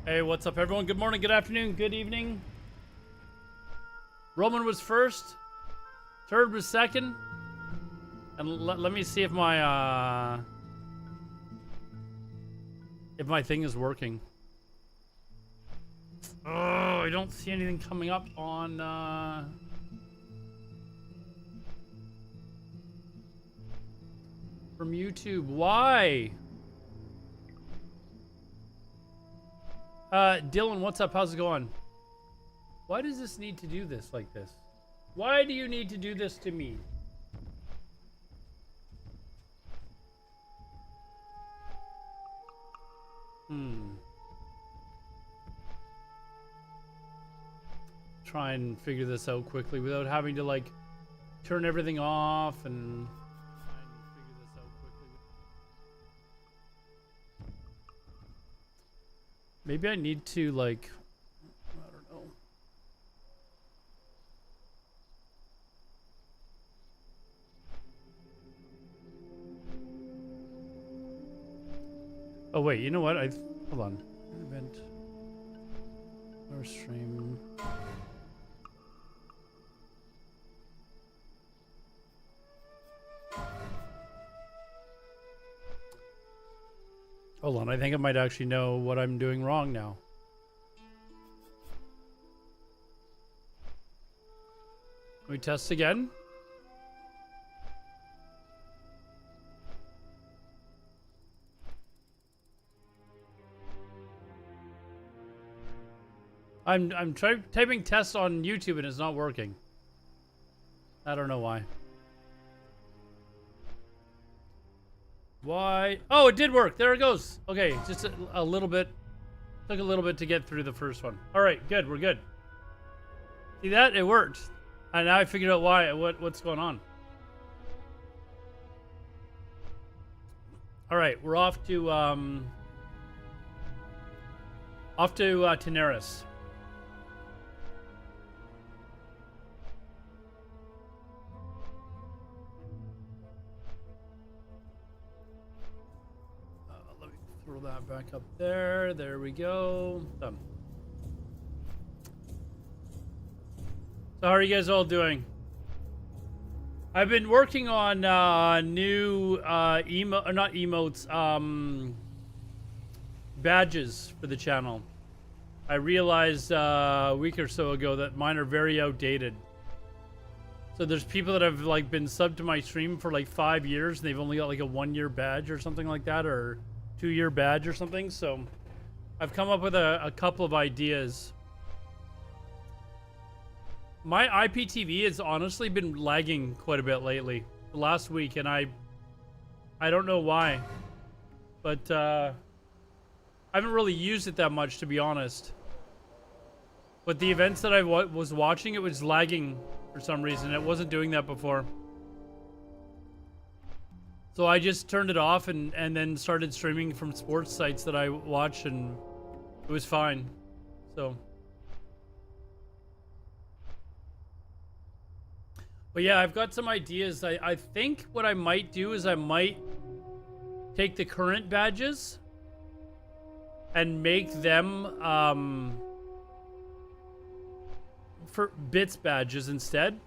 Hey, what's up, everyone? Good morning, good afternoon, good evening. Roman was first. Turd was second. And let me see if my thing is working. Oh, I don't see anything coming up on from YouTube. Why? Dylan, what's up? How's it going? Why does this need to do this like this? Why do you need to do this to me? Try and figure this out quickly without having to like turn everything off and try and figure this out quickly. Maybe I need to like, I don't know. Oh wait, you know what? Hold on. Event or stream. Hold on, I think I might actually know what I'm doing wrong now. Let me test again. I'm typing test on YouTube and it's not working. I don't know why. Why? Oh, it did work. There it goes. Okay, just a little bit. Took a little bit to get through the first one. All right, good. We're good. See that? It worked. And now I figured out why. What's going on. All right, we're off to Tanaris. Throw that back up there. There we go. Done. So how are you guys all doing? I've been working on new not emotes, badges for the channel. I realized a week or so ago that mine are very outdated. So there's people that have like been subbed to my stream for like 5 years and they've only got like a 1-year badge or something like that, or 2-year badge or something. So I've come up with a couple of ideas. My IPTV has honestly been lagging quite a bit lately, the last week, and I don't know why, but I haven't really used it that much, to be honest. But the events that I was watching, it was lagging for some reason. It wasn't doing that before. So I just turned it off and then started streaming from sports sites that I watch, and it was fine. So. But yeah, I've got some ideas. I think what I might do is I might take the current badges and make them for bits badges instead.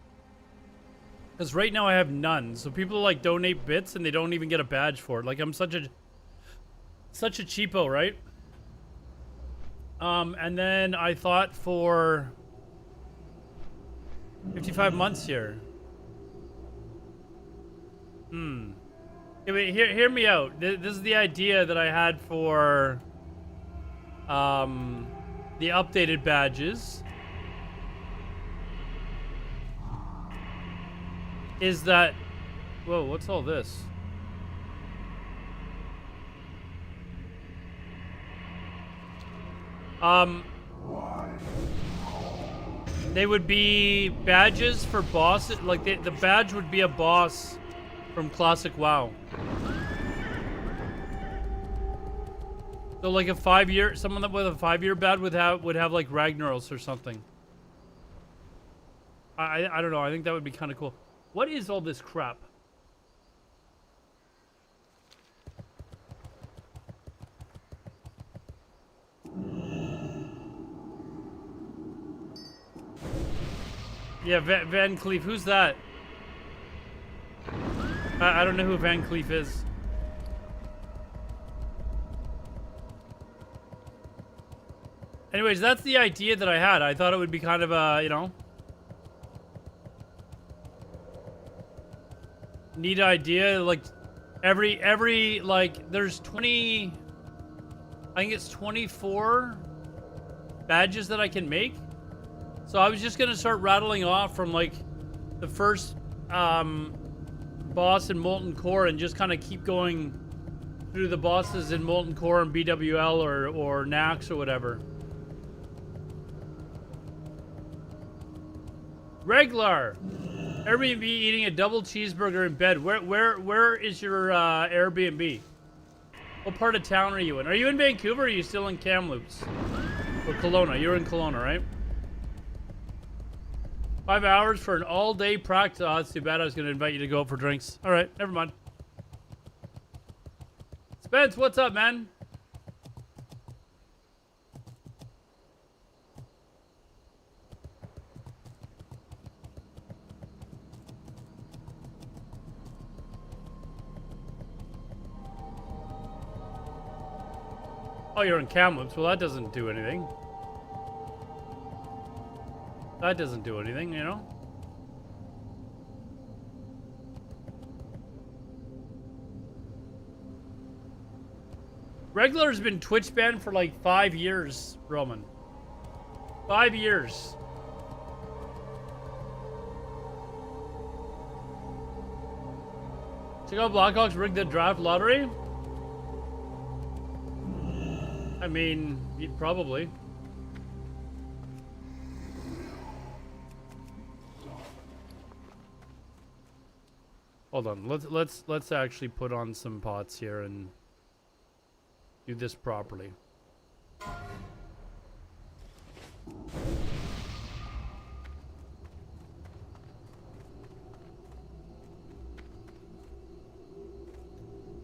Because right now I have none. So people like donate bits and they don't even get a badge for it. Like I'm such a cheapo, right? And then I thought for 55 months here. Yeah, wait, hear me out. This is the idea that I had for the updated badges. Is that... Whoa, what's all this? They would be badges for bosses. Like, the badge would be a boss from Classic WoW. So, like, someone that with a 5-year badge would have like Ragnaros or something. I don't know. I think that would be kind of cool. What is all this crap? Yeah, Van Cleef. Who's that? I don't know who Van Cleef is. Anyways, that's the idea that I had. I thought it would be kind of a, you know, neat idea. Like every like there's 20, I think it's 24 badges that I can make. So I was just gonna start rattling off from like the first boss in Molten Core and just kind of keep going through the bosses in Molten Core and BWL or Nax or whatever. Regular Airbnb eating a double cheeseburger in bed. Where is your Airbnb? What part of town are you in? Are you in Vancouver or are you still in Kamloops? Or Kelowna? You're in Kelowna, right? 5 hours for an all-day practice. Oh, that's too bad. I was going to invite you to go out for drinks. All right, never mind. Spence, what's up, man? Oh, you're in Kamloops. Well, that doesn't do anything. That doesn't do anything, you know? Regular's been Twitch banned for like 5 years, Roman. 5 years. Check out Blackhawks rigged the draft lottery. I mean, probably. Hold on. Let's actually put on some pots here and do this properly.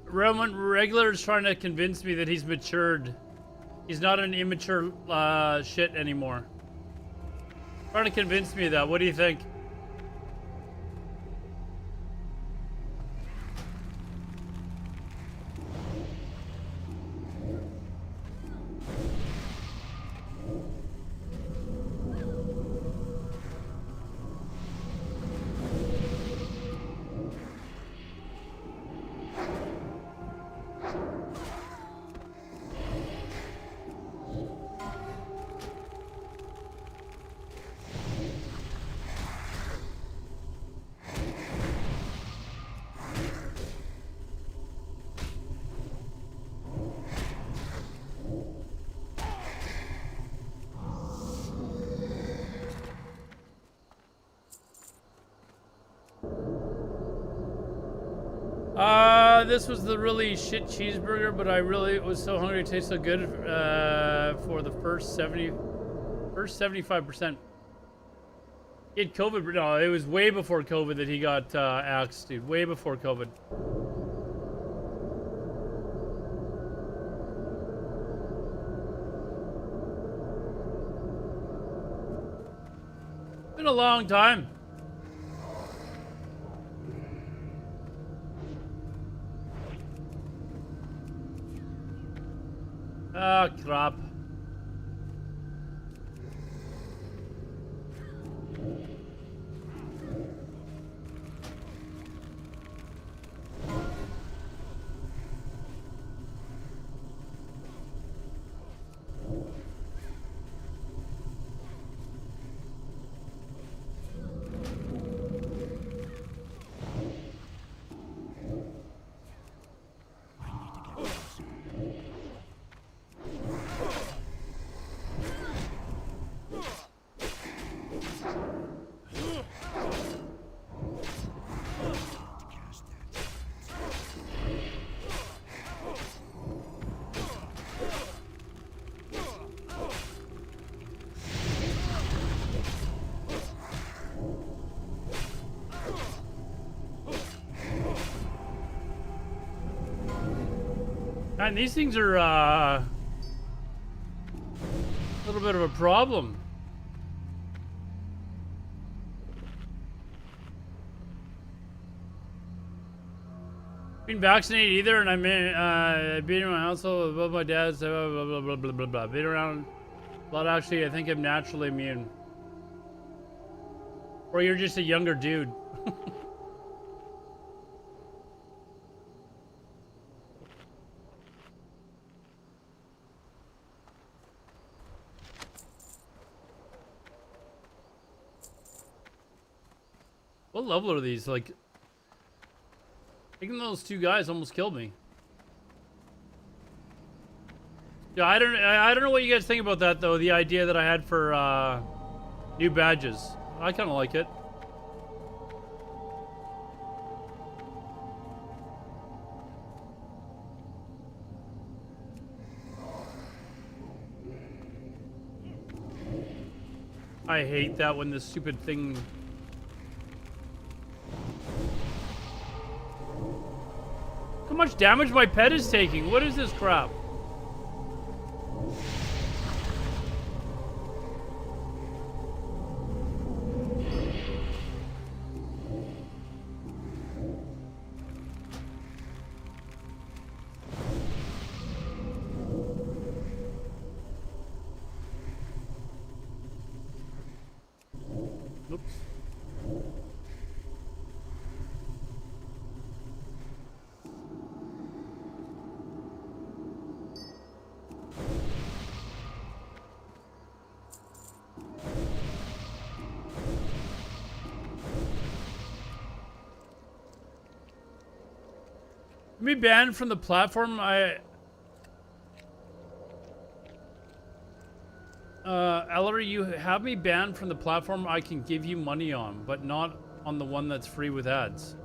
Roman Regular is trying to convince me that he's matured. He's not an immature shit anymore. Trying to convince me of that. What do you think? This was the really shit cheeseburger, but I really was so hungry. It tastes so good for the first 75%. He had COVID. No, it was way before COVID that he got axed, dude. Way before COVID. Been a long time. Ah, crap. And these things are a little bit of a problem. Been vaccinated either, and I've been in my household above my dad's, blah, blah, blah, blah, blah, blah. Been around a lot, actually. I think I'm naturally immune. Or you're just a younger dude. What level are these? Like, taking those two guys almost killed me. Yeah, I don't know what you guys think about that though. The idea that I had for new badges. I kind of like it. I hate that when this stupid thing. How much damage my pet is taking? What is this crap? Oops. Me banned from the platform. Ellery, you have me banned from the platform I can give you money on, but not on the one that's free with ads.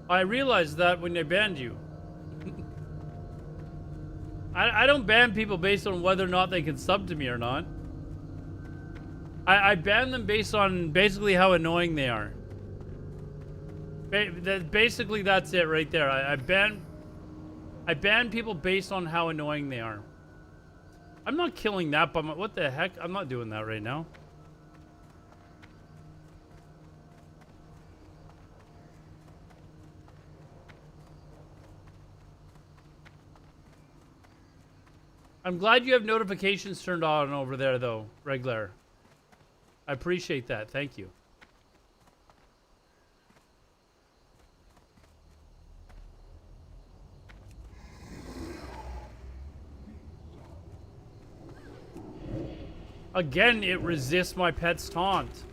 I realized that when they banned you. I don't ban people based on whether or not they can sub to me or not. I ban them based on basically how annoying they are. Basically, that's it right there. I ban people based on how annoying they are. I'm not killing that, but what the heck? I'm not doing that right now. I'm glad you have notifications turned on over there, though, Reglar. I appreciate that. Thank you. Again, it resists my pet's taunt.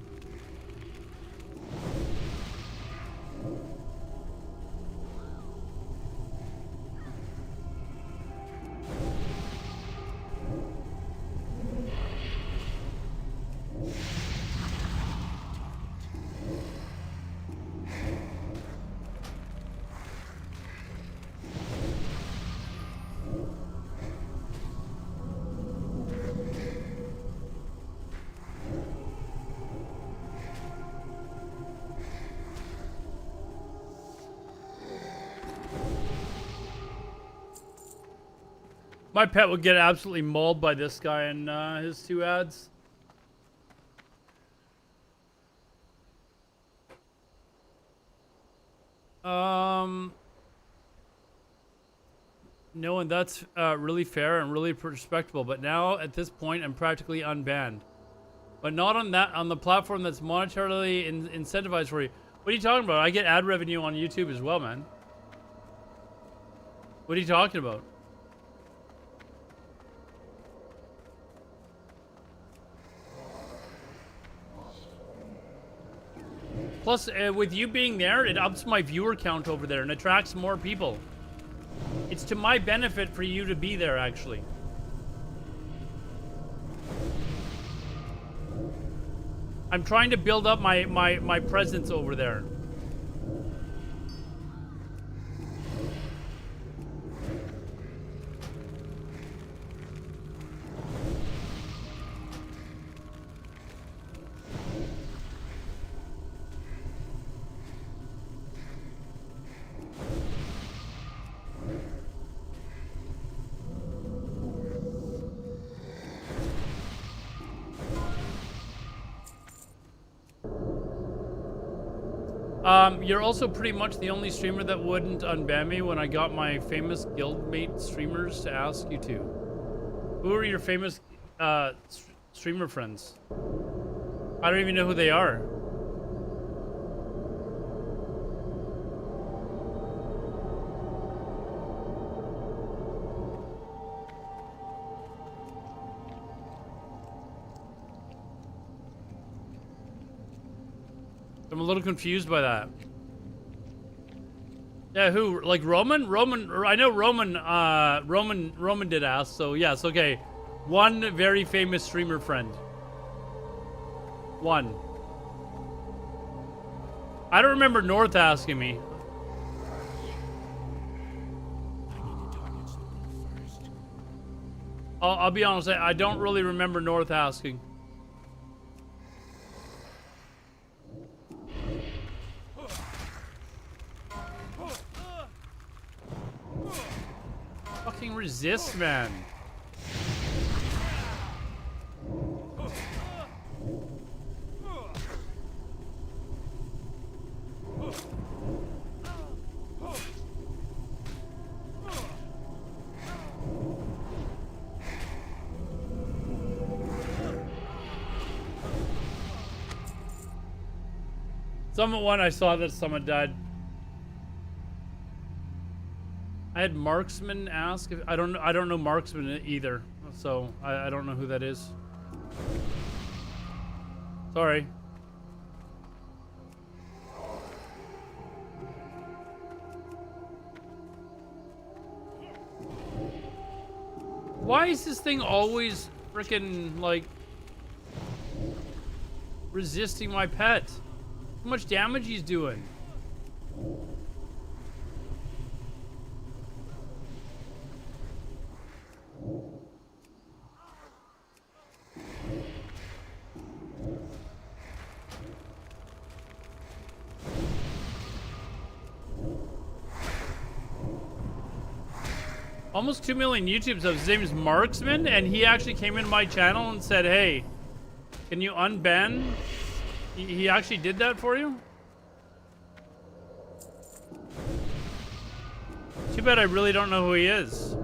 My pet would get absolutely mauled by this guy and his two ads. No, and that's really fair and really respectable. But now, at this point, I'm practically unbanned. But not on the platform that's monetarily incentivized for you. What are you talking about? I get ad revenue on YouTube as well, man. What are you talking about? Plus, with you being there, it ups my viewer count over there and attracts more people. It's to my benefit for you to be there, actually. I'm trying to build up my presence over there. You're also pretty much the only streamer that wouldn't unban me when I got my famous guildmate streamers to ask you to. Who are your famous streamer friends? I don't even know who they are. I'm a little confused by that. Yeah, who? Like Roman? Roman, I know Roman, Roman did ask, so yes, okay. One very famous streamer friend. One. I don't remember North asking me. I'll be honest, I don't really remember North asking. Fucking resist, man. Someone I saw that someone died. I had Marksman ask if I don't know Marksman either, so I don't know who that is. Sorry. Why is this thing always freaking like resisting my pet? How much damage he's doing? Almost 2 million YouTube subs. His name is Marksman, and he actually came into my channel and said, hey, can you unban? He actually did that for you? Too bad I really don't know who he is.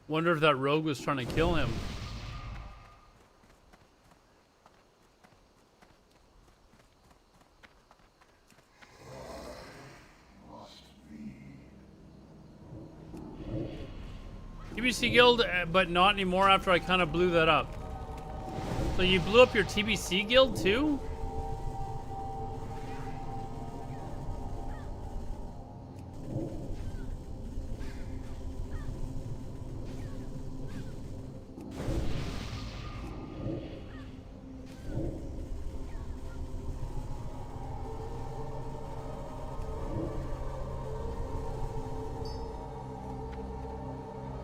Wonder if that rogue was trying to kill him. TBC guild, but not anymore after I kind of blew that up. So you blew up your TBC guild too?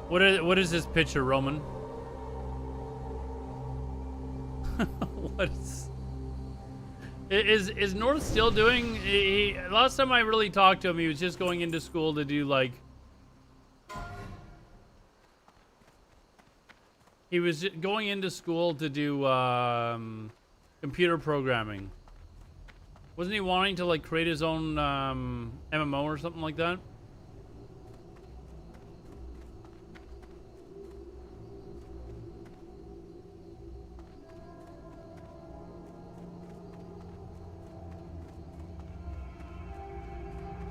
What is this picture, Roman? What is North still doing? Last time I really talked to him, he was just going into school to do like. He was going into school to do computer programming. Wasn't he wanting to like create his own MMO or something like that?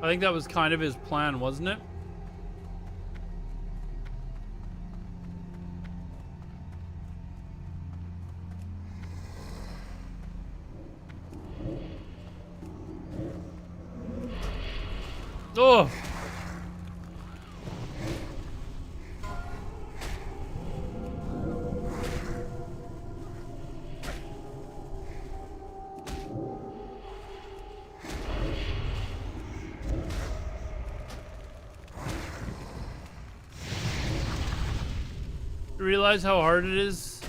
I think that was kind of his plan, wasn't it? Oh! You realize how hard it is?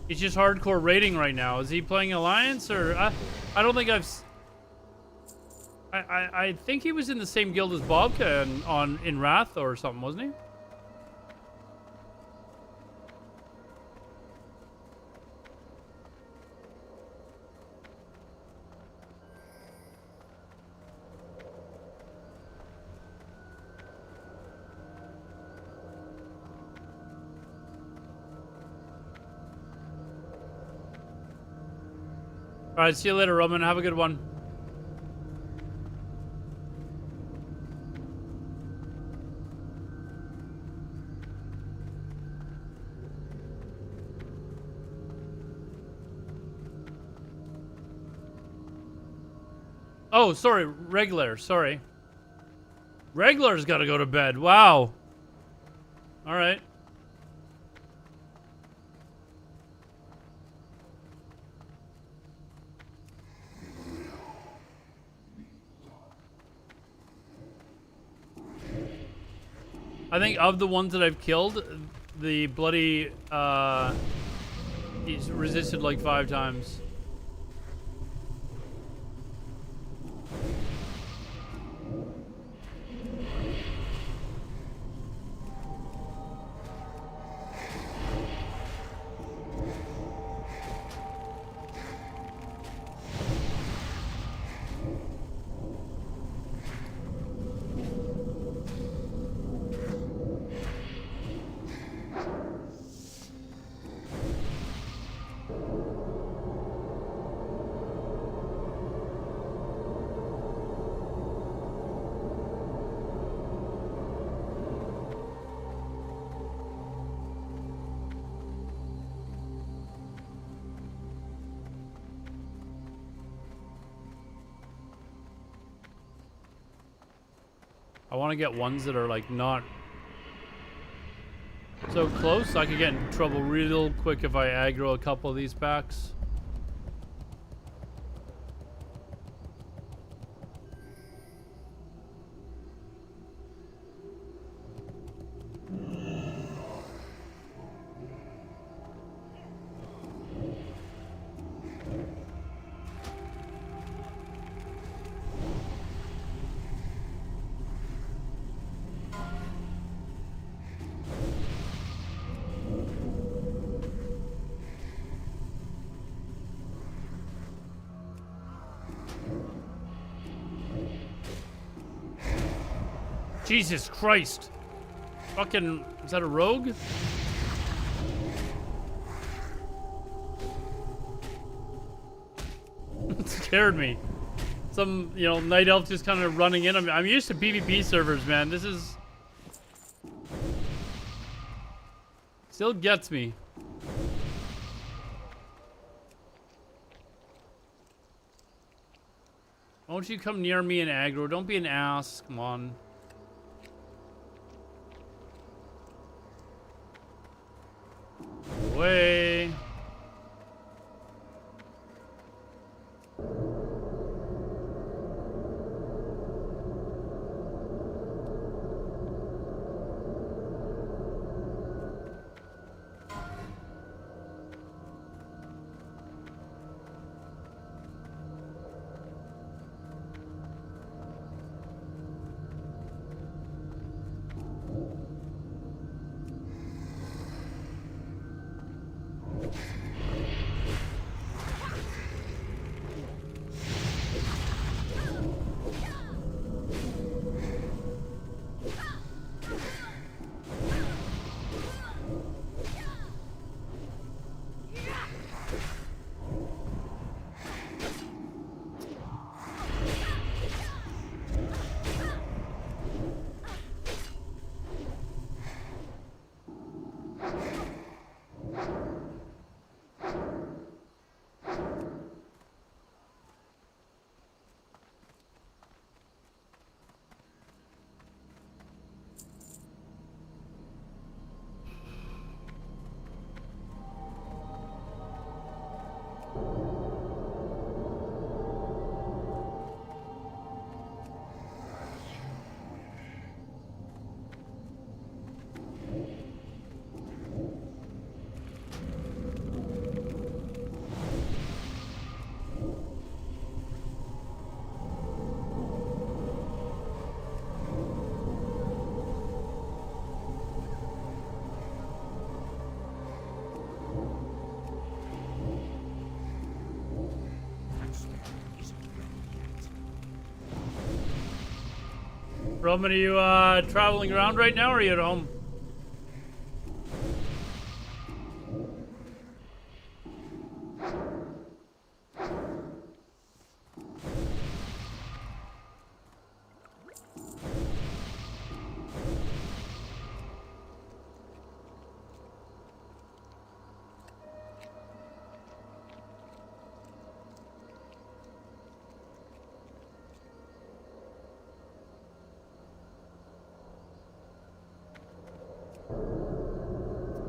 He's just hardcore raiding right now. Is he playing Alliance or I don't think I think he was in the same guild as Bobka in Wrath or something, wasn't he? All right, see you later, Roman. Have a good one. Oh, sorry, regular. Sorry. Regular's got to go to bed. Wow. All right. I think of the ones that I've killed, the bloody, he's resisted like 5 times. I want to get ones that are like not so close. I could get in trouble real quick if I aggro a couple of these packs. Jesus Christ. Fucking, is that a rogue? It scared me. Some, you know, night elf just kind of running in. I'm used to PvP servers, man. This is... still gets me. Won't you come near me and aggro? Don't be an ass. Come on. Away. Roman, are you traveling around right now, or are you at home?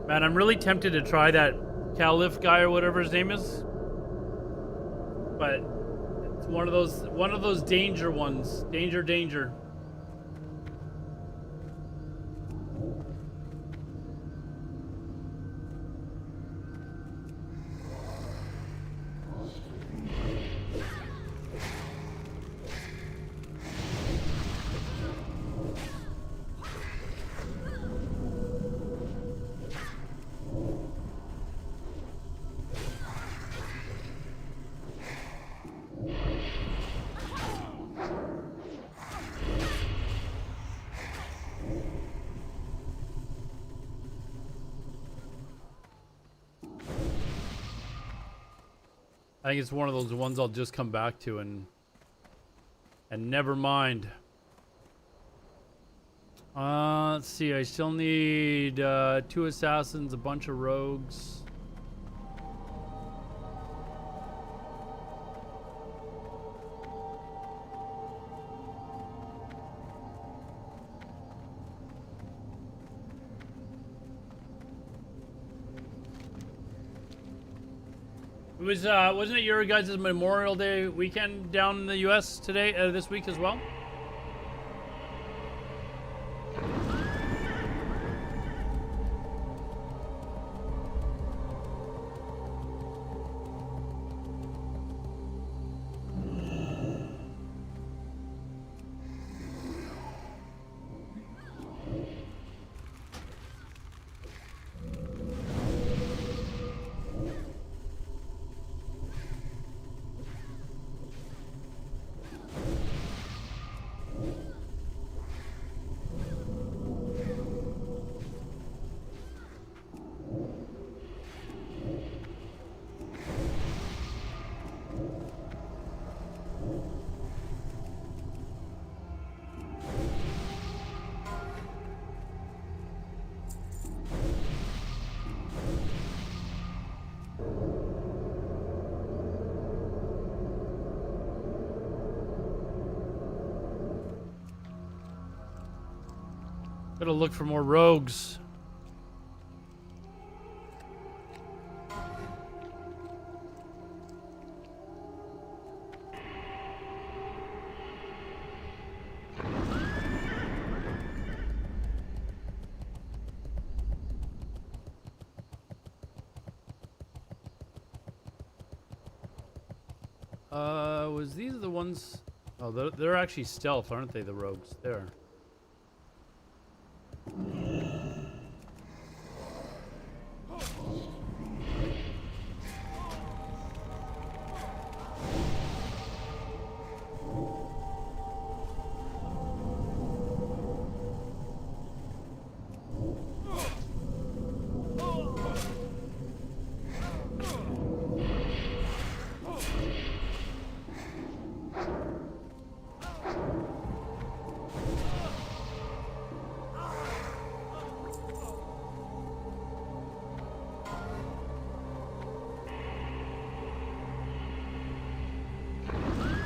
Man, I'm really tempted to try that Caliph guy or whatever his name is, but it's one of those danger ones. Danger. I think it's one of those ones I'll just come back to and never mind. Let's see. I still need 2 assassins, a bunch of rogues. It was wasn't it your guys' Memorial Day weekend down in the U.S. today, this week as well? Gotta look for more rogues. Was these the ones? Oh, they're actually stealth, aren't they? The rogues there.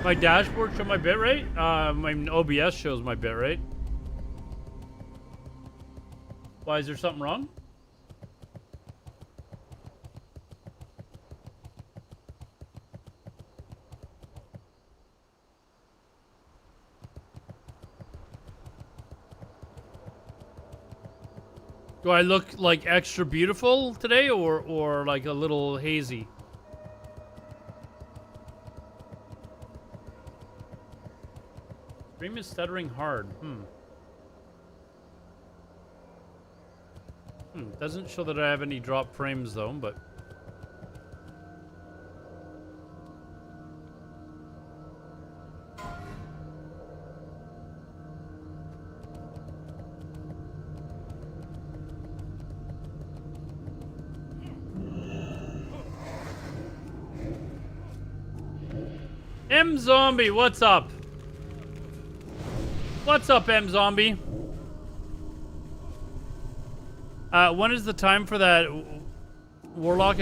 My dashboard show my bitrate? My OBS shows my bitrate. Why, is there something wrong? Do I look like extra beautiful today or like a little hazy? Stream is stuttering hard. Doesn't show that I have any drop frames though, but M Zombie, what's up? What's up, M Zombie? When is the time for that Warlock?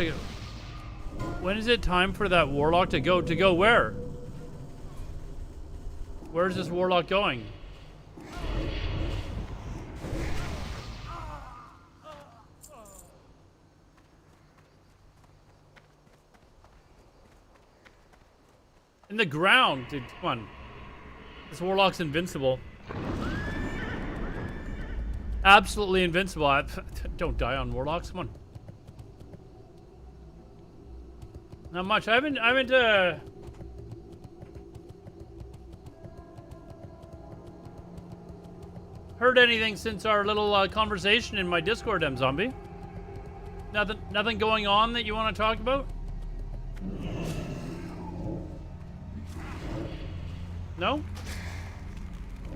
When is it time for that Warlock to go? To go where? Where's this Warlock going? In the ground, dude, come on. This Warlock's invincible. Absolutely invincible. Don't die on Warlocks, come on. Not much. I haven't heard anything since our little conversation in my Discord, M Zombie. Nothing going on that you want to talk about? No?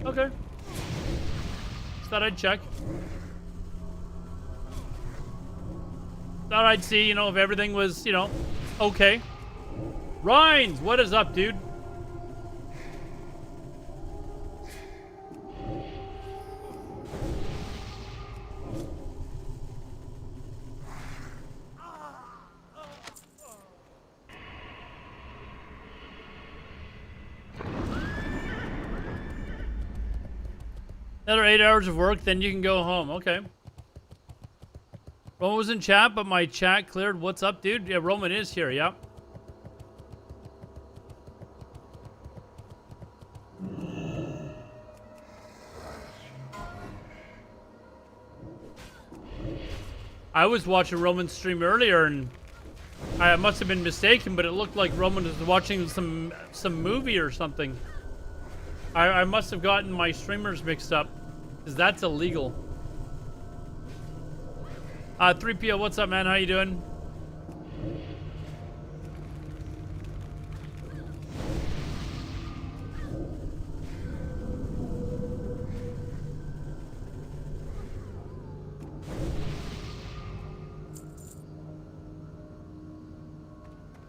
Okay. Just thought I'd check. Thought I'd see, you know, if everything was, you know, okay. Rhines, what is up, dude? Another 8 hours of work, then you can go home. Okay. Roman was in chat, but my chat cleared. What's up, dude? Yeah, Roman is here, yeah. I was watching Roman's stream earlier, and I must have been mistaken, but it looked like Roman was watching some movie or something. I must have gotten my streamers mixed up, because that's illegal. 3PO, what's up, man? How you doing?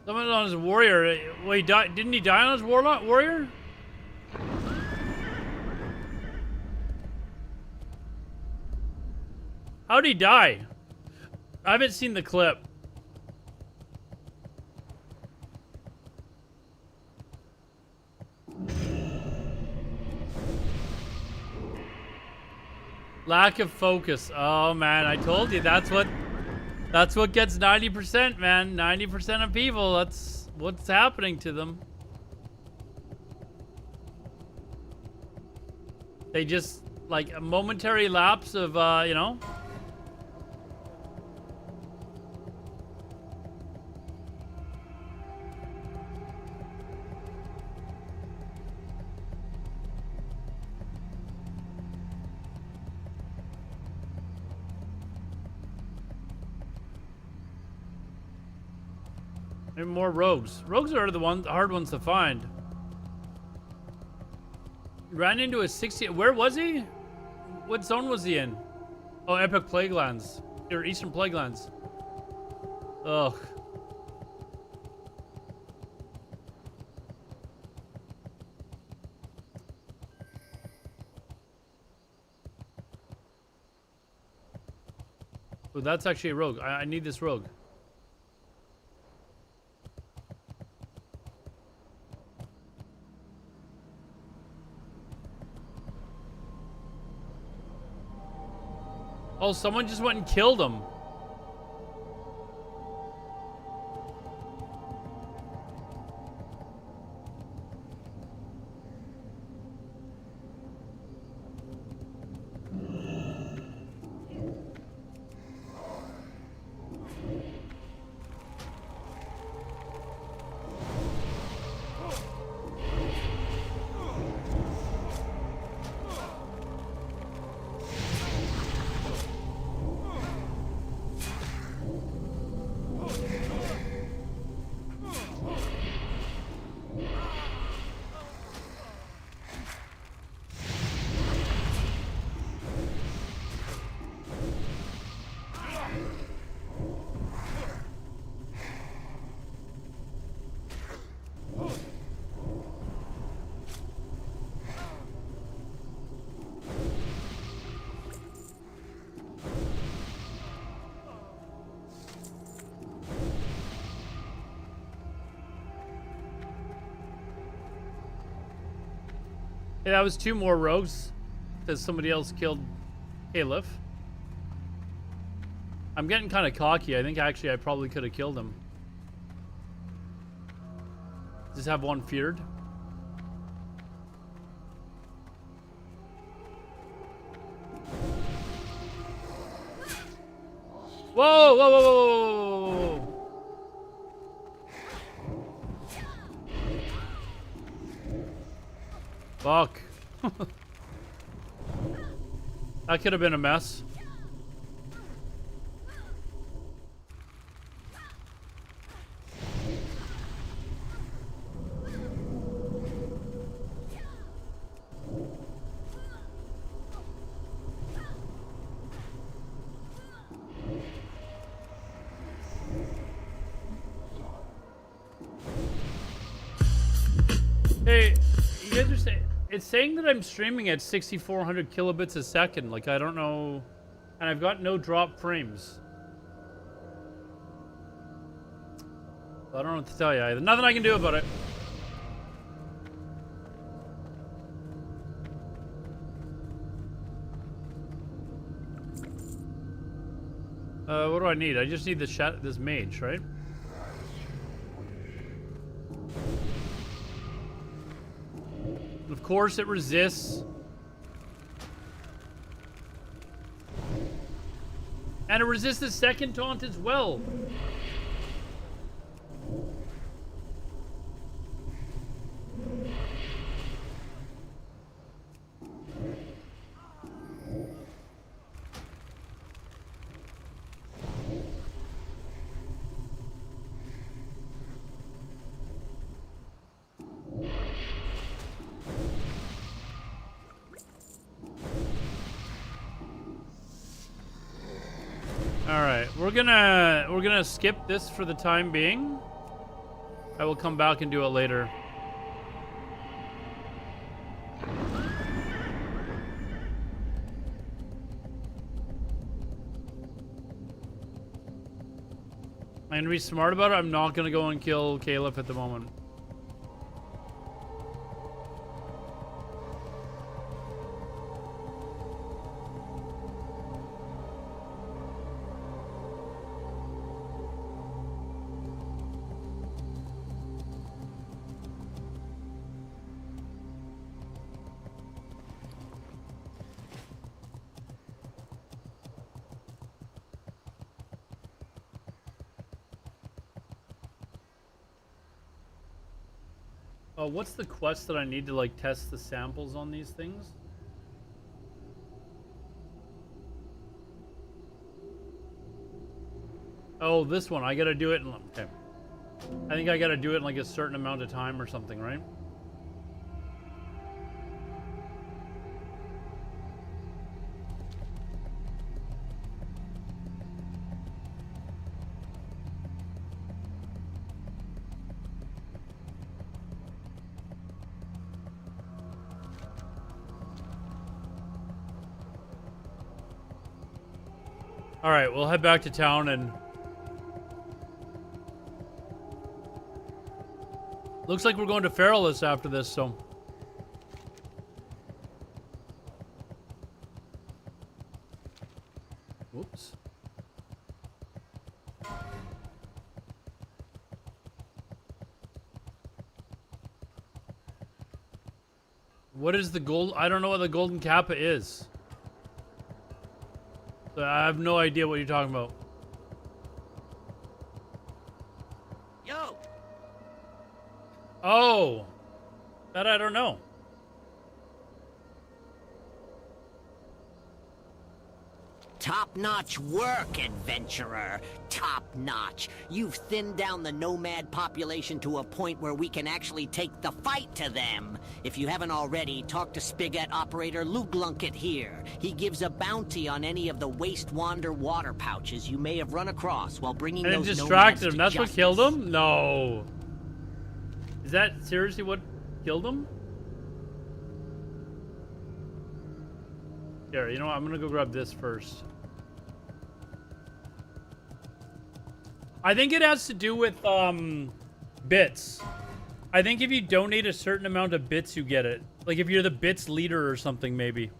Someone on his warrior. Wait, didn't he die on his warrior? How'd he die? I haven't seen the clip. Lack of focus. Oh man, I told you that's what gets 90%, man. 90% of people, that's what's happening to them. They just like a momentary lapse of you know. Maybe more rogues. Rogues are the hard ones to find. Ran into a 60. Where was he? What zone was he in? Oh, Epic Plaguelands. Or Eastern Plaguelands. Ugh. Oh, that's actually a rogue. I need this rogue. Oh, someone just went and killed him. Hey, that was 2 more rogues because somebody else killed Caliph. I'm getting kind of cocky. I think actually I probably could have killed him. Just have one feared. Whoa, whoa, whoa, whoa, whoa, whoa, whoa. Fuck. That could have been a mess. Hey, you guys are saying it's saying that I'm streaming at 6,400 kilobits a second. Like, I don't know, and I've got no drop frames. I don't know what to tell you either. Nothing I can do about it. What do I need? I just need this mage, right? Of course it resists. And it resists the second taunt as well. We're gonna skip this for the time being. I will come back and do it later. I'm gonna be smart about it. I'm not gonna go and kill Caliph at the moment. What's the quest that I need to like test the samples on these things? Oh, this one. I gotta do it in... Okay. I think I gotta do it in like a certain amount of time or something, right? Alright, we'll head back to town and... Looks like we're going to Feralus after this, so... Whoops. What is the gold? I don't know what the golden kappa is. So I have no idea what you're talking about. Yo. Oh, that I don't know. Top-notch work, adventurer. Top-notch. You've thinned down the nomad population to a point where we can actually take the fight to them. If you haven't already, talk to Spigot operator Luglunket here. He gives a bounty on any of the Waste Wander water pouches you may have run across while bringing And those it distracted nomads him. to That's justice. what killed him? No. Is that seriously what killed him? Here, you know what? I'm gonna go grab this first. I think it has to do with bits. I think if you donate a certain amount of bits, you get it. Like if you're the bits leader or something, maybe.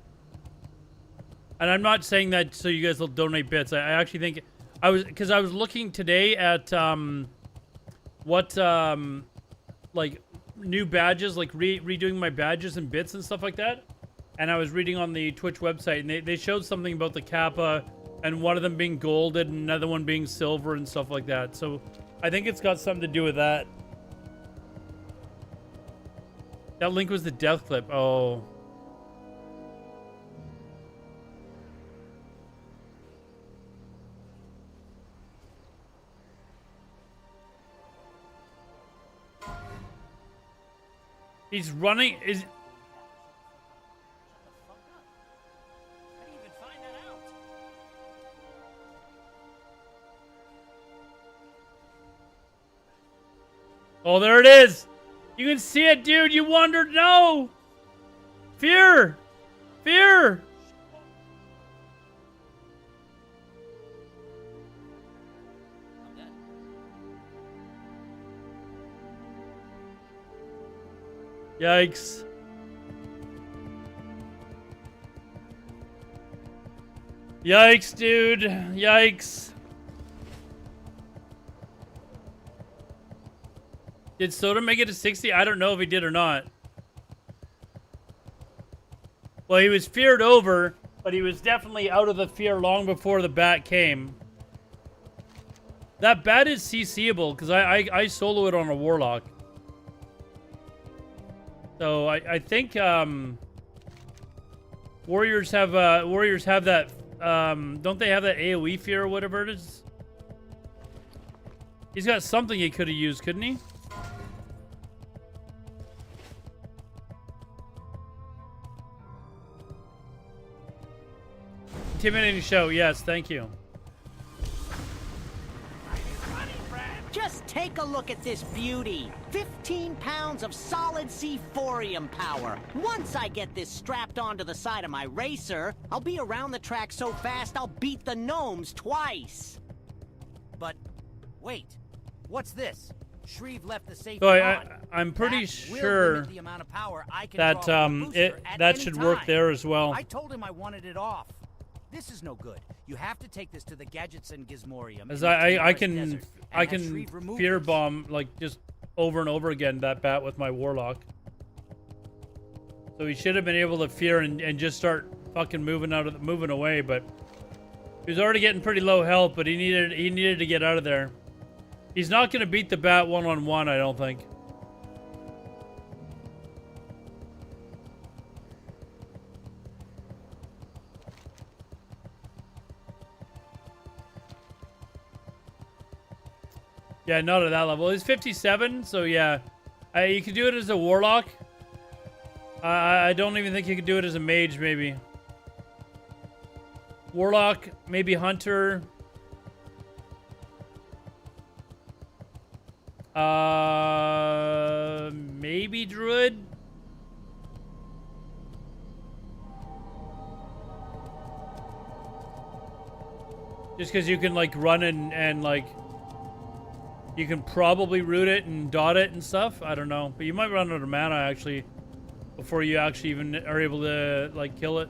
And I'm not saying that so you guys will donate bits. I actually think because I was looking today at what like new badges, like redoing my badges and bits and stuff like that. And I was reading on the Twitch website, and they showed something about the Kappa, and one of them being golded, and another one being silver and stuff like that. So I think it's got something to do with that. That link was the death clip. Oh. He's running. Is. Oh, there it is. You can see it, dude. You wondered. No. Fear. Fear. Yikes. Yikes, dude. Yikes. Did Soda make it to 60? I don't know if he did or not. Well, he was feared over, but he was definitely out of the fear long before the bat came. That bat is CCable because I solo it on a Warlock. So I think Warriors have that don't they have that AoE fear or whatever it is? He's got something he could have used, couldn't he? Intimidating show, yes, thank you. Just take a look at this beauty. 15 pounds of solid C4ium power. Once I get this strapped onto the side of my racer, I'll be around the track so fast I'll beat the gnomes twice. But wait, what's this? Shreve left the safety So I'm on. pretty That will sure limit the amount of power I can that draw from the booster at that any should work time. there as well. I told him I wanted it off. This is no good. You have to take this to the Gadgets and Gizmorium. As in the I Tanaris can desert, I and have can Shreve remove fear this. bomb like just over and over again that bat with my Warlock. So he should have been able to fear and just start fucking moving away, but he was already getting pretty low health, but he needed to get out of there. He's not gonna beat the bat one-on-one, I don't think. Yeah, not at that level. He's 57, so yeah. You could do it as a Warlock. I don't even think you could do it as a Mage, maybe. Warlock, maybe Hunter. Maybe Druid. Just because you can, like, run and like... You can probably root it and dot it and stuff. I don't know. But you might run out of mana, actually, before you actually even are able to, like, kill it.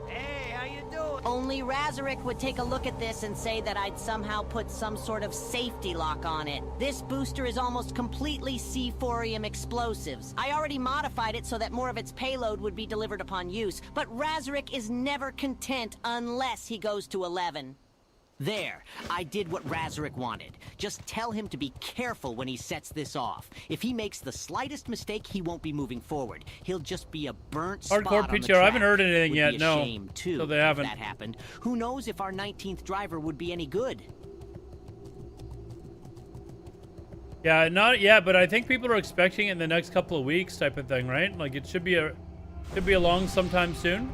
Hey, how you doing? Only Razorek would take a look at this and say that I'd somehow put some sort of safety lock on it. This booster is almost completely C4ium explosives. I already modified it so that more of its payload would be delivered upon use, but Razorek is never content unless he goes to 11. There, I did what Razorek wanted. Just tell him to be careful when he sets this off. If he makes the slightest mistake, he won't be moving forward. He'll just be a burnt spot Hardcore on the PTR, track. I haven't heard anything Would yet, be a no. shame, too, So they if haven't. that happened. Who knows if our 19th driver would be any good? Yeah, not yet, but I think people are expecting it in the next couple of weeks type of thing, right? Like, it should be along sometime soon.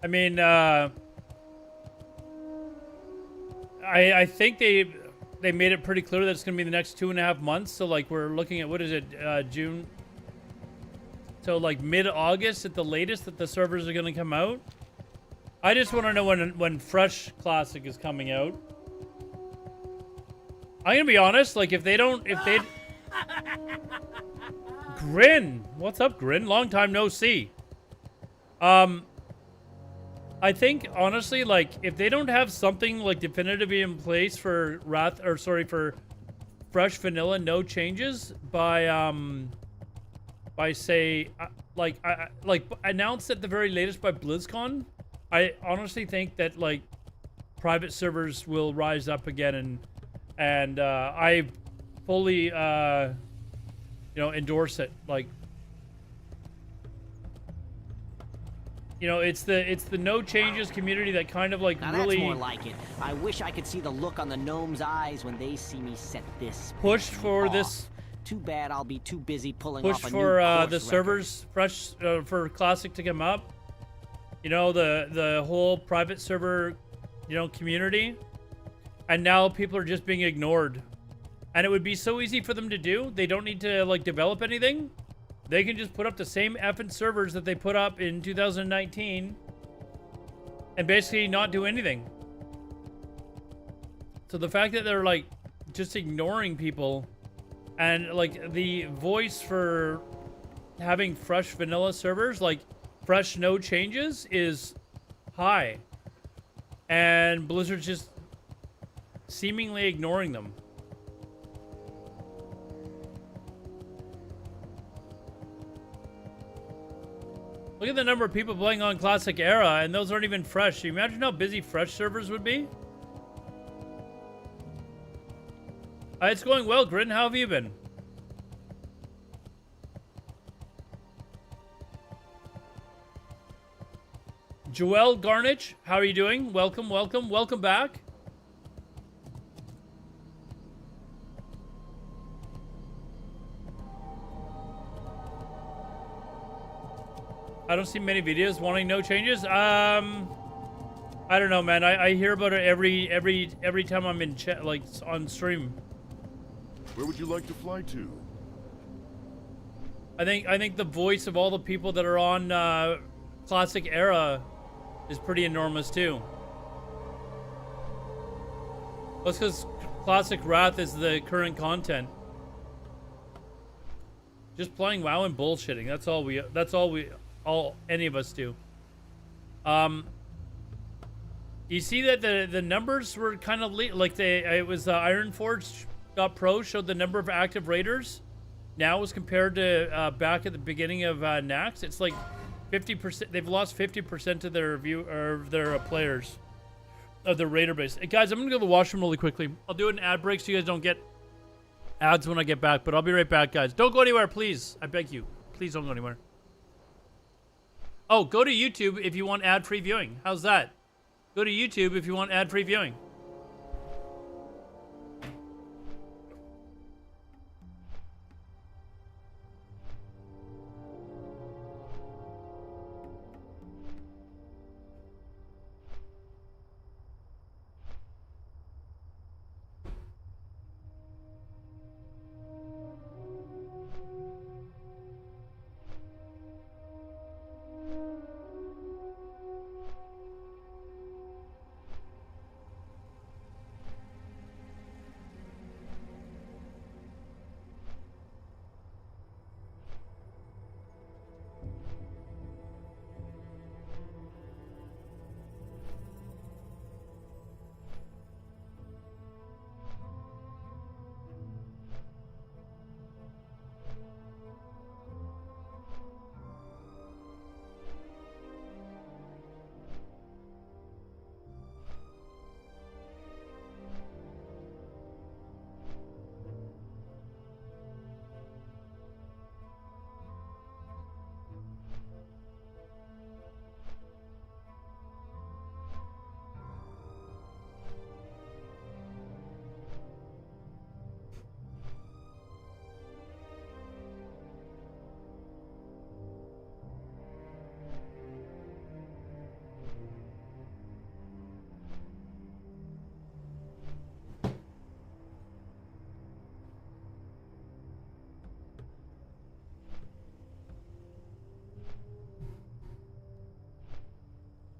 I mean, I think they made it pretty clear that it's going to be the next 2.5 months. So like we're looking at, what is it, June? So like mid-August at the latest that the servers are going to come out. I just want to know when Fresh Classic is coming out. I'm going to be honest, like if they Grin, what's up, Grin? Long time no see. I think honestly, like if they don't have something like definitively in place for for Fresh Vanilla, no changes by say like announced at the very latest by BlizzCon, I honestly think that like private servers will rise up again, and I fully you know, endorse it. Like, you know, it's the no changes community that kind of like now really that's more like it. I wish I could see the look on the gnomes' eyes when they see me set this pushed for off. this. Too bad I'll be too busy pulling Push off a for new course the servers fresh for Classic to come up. You know, the whole private server, you know, community, and now people are just being ignored. And it would be so easy for them to do. They don't need to like develop anything. They can just put up the same effing servers that they put up in 2019 and basically not do anything. So the fact that they're like just ignoring people, and like the voice for having fresh vanilla servers, like fresh no changes, is high, and Blizzard's just seemingly ignoring them. Look at the number of people playing on Classic Era, and those aren't even fresh. You imagine how busy fresh servers would be? It's going well, Grin. How have you been? Joel Garnich, how are you doing? Welcome, welcome, welcome back. I don't see many videos wanting no changes. I don't know, man. I hear about it every time I'm in chat, like on stream. Where would you like to fly to? I think the voice of all the people that are on Classic Era is pretty enormous too. That's because Classic Wrath is the current content. Just playing WoW and bullshitting. All any of us do. You see that the numbers were kind of like it was Ironforge.pro showed the number of active raiders now as compared to back at the beginning of Nax. It's like 50%. They've lost 50% of their players of their raider base. Hey guys, I'm gonna go to the washroom really quickly. I'll do an ad break so you guys don't get ads when I get back, but I'll be right back, guys. Don't go anywhere, please. I beg you. Please don't go anywhere. Oh, go to YouTube if you want ad-free viewing. How's that? Go to YouTube if you want ad-free viewing.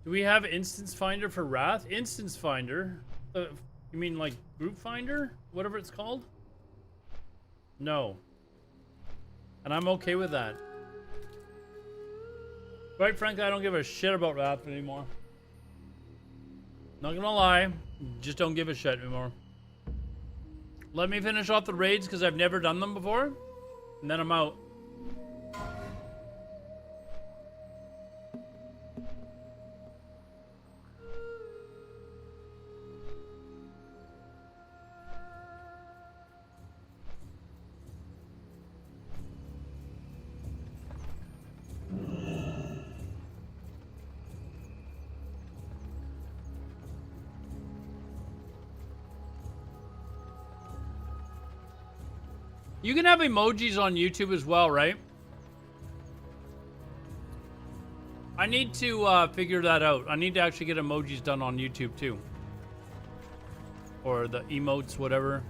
Do we have instance finder for Wrath? Instance finder? You mean like group finder? Whatever it's called? No. And I'm okay with that. Quite frankly, I don't give a shit about Wrath anymore. Not gonna lie, just don't give a shit anymore. Let me finish off the raids because I've never done them before, and then I'm out. You can have emojis on YouTube as well, right? I need to figure that out. I need to actually get emojis done on YouTube too. Or the emotes, whatever.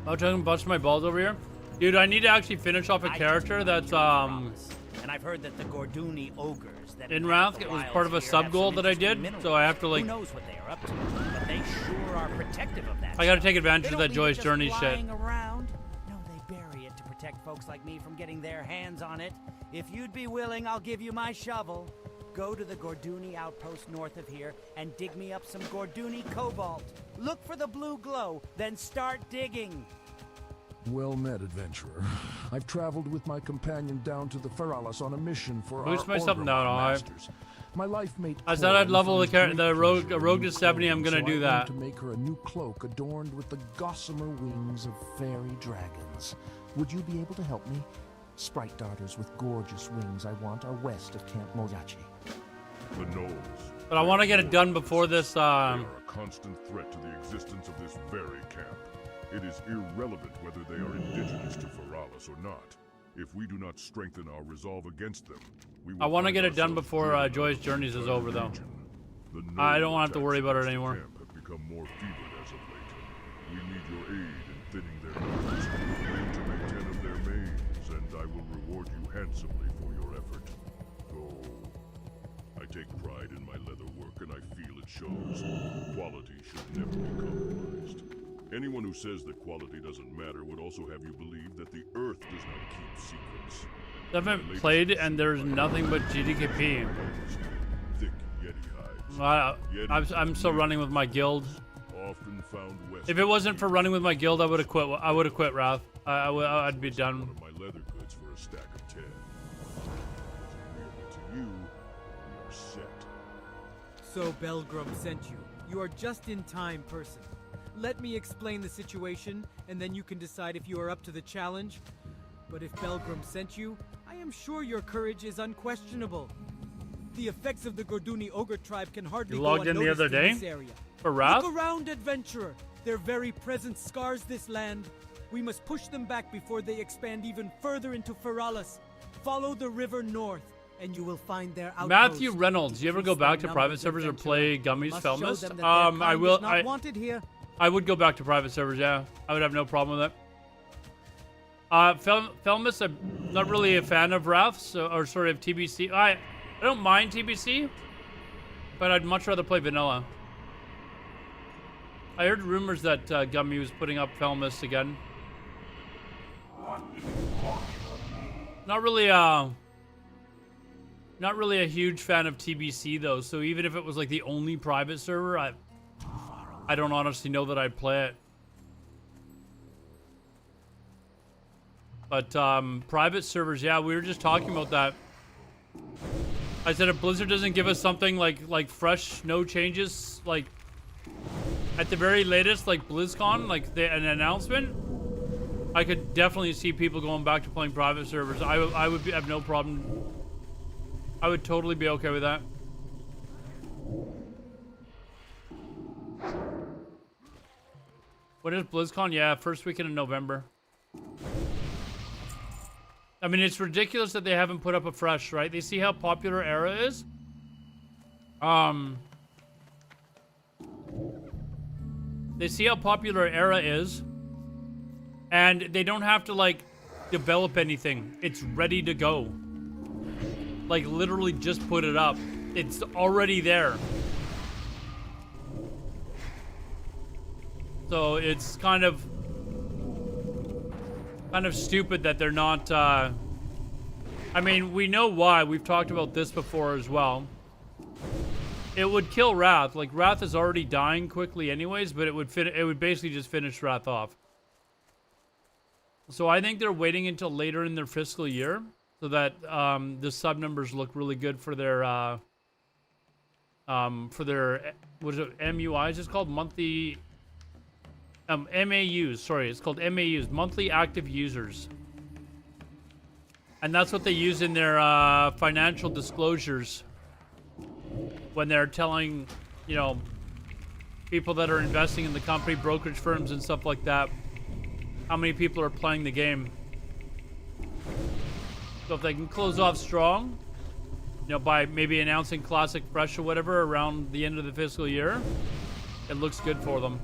Oh, trying to bust my balls over here? Dude, I need to actually finish off a character that's And I've heard that the Gorduni ogres that in Wrath, it was part of a sub goal that I did, so I have to like. Who knows what they are up to? But they sure are protective of that. I gotta stuff. take advantage They of don't that leave Joy's it just Journey shit. lying around. No, they bury it to protect folks like me from getting their hands on it. If you'd be willing, I'll give you my shovel. Go to the Gorduni outpost north of here and dig me up some Gorduni cobalt. Look for the blue glow, then start digging. Well met, adventurer. I've traveled with my companion down to the Feralis on a mission for Boost our myself Orgrimmar down, alright. masters. My life mate. I said I'd level the Corin the finds rogue great a rogue pleasure to 70. I'm in gonna clothing, do so I that. want to make her a new cloak adorned with the gossamer wings of fairy dragons. Would you be able to help me? Sprite darters with gorgeous wings I want are west of Camp Moyachi. The Knolls. But I want to get it done before this. They are a constant threat to the existence of this very camp. It is irrelevant whether they are indigenous to Feralis or not. If we do not strengthen our resolve against them, we will I want to find get it done ourselves before driven Joy's out of Journeys is the over, though. region. The I don't Knoll have to worry about it attacks anymore. against the camp have become more fevered as of late. We need your aid in thinning their numbers. Claim to make 10 of their mains, and I will reward you handsomely for your effort. Though I take pride in my leather work, and I feel it shows. Quality should never be compromised. Anyone who says that quality doesn't matter would also have you believe that the Earth does not keep secrets. I haven't played and there's nothing but GDKP. Thick Yeti hides. I'm still running with my guild. Often found west. If it wasn't for running with my guild, I would have quit. I would have quit Wrath. I'd be done. One of my leather goods for a stack of 10. To you, you're set. So Belgrum sent you. You are just in time, person. Let me explain the situation, and then you can decide if you are up to the challenge. But if Belgrum sent you, I am sure your courage is unquestionable. The effects of the Gorduni ogre tribe can hardly You go logged in the unnoticed other day? this area. For Wrath? Look around, adventurer. Their very presence scars this land. We must push them back before they expand even further into Feralis. Follow the river north, and you will find their outpost. Matthew Reynolds, you ever go back to private servers or play Gummies Felmist? I will. Wanted here. I would go back to private servers. Yeah, I would have no problem with it. Felmist, I'm not really a fan of Wrath, or sort of TBC. I don't mind TBC, but I'd much rather play vanilla. I heard rumors that Gummy was putting up Felmist again. Not really a huge fan of TBC though. So even if it was like the only private server, I don't honestly know that I'd play it. But private servers, yeah, we were just talking about that. I said if Blizzard doesn't give us something like fresh, no changes, like at the very latest, like BlizzCon, like an announcement, I could definitely see people going back to playing private servers. I would have no problem. I would totally be okay with that. When is BlizzCon? Yeah, first weekend in November. I mean, it's ridiculous that they haven't put up a fresh, right? They see how popular Era is. They see how popular Era is. And they don't have to, like, develop anything. It's ready to go. Like, literally just put it up. It's already there. So it's kind of stupid that they're not, I mean, we know why. We've talked about this before as well. It would kill Wrath. Like, Wrath is already dying quickly anyways, but it would basically just finish Wrath off. So I think they're waiting until later in their fiscal year so that the sub numbers look really good for their what is it, MUIs? It's called monthly MAUs. Sorry, it's called MAUs, monthly active users. And that's what they use in their financial disclosures when they're telling, you know, people that are investing in the company, brokerage firms and stuff like that, how many people are playing the game. So if they can close off strong, you know, by maybe announcing Classic Fresh or whatever around the end of the fiscal year, it looks good for them.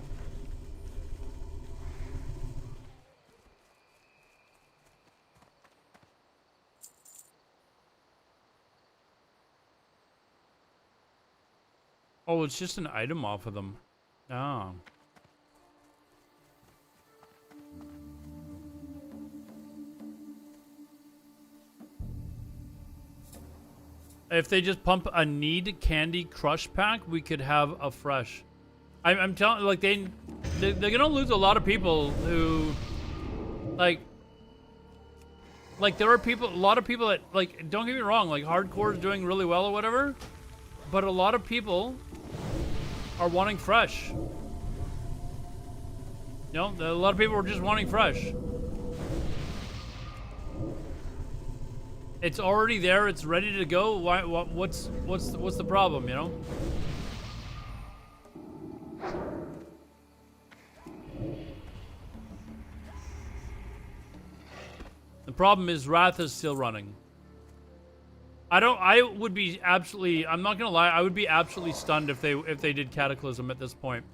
Oh, it's just an item off of them. Oh. If they just pump a Need Candy Crush pack, we could have a fresh. I'm telling, like, they're gonna lose a lot of people who, like there are people, a lot of people that, like, don't get me wrong, like, hardcore is doing really well or whatever, but a lot of people are wanting fresh. You know, a lot of people are just wanting fresh. It's already there. It's ready to go. Why? What's the problem? You know. The problem is Wrath is still running. I would be absolutely. I'm not gonna lie. I would be absolutely stunned if they did Cataclysm at this point.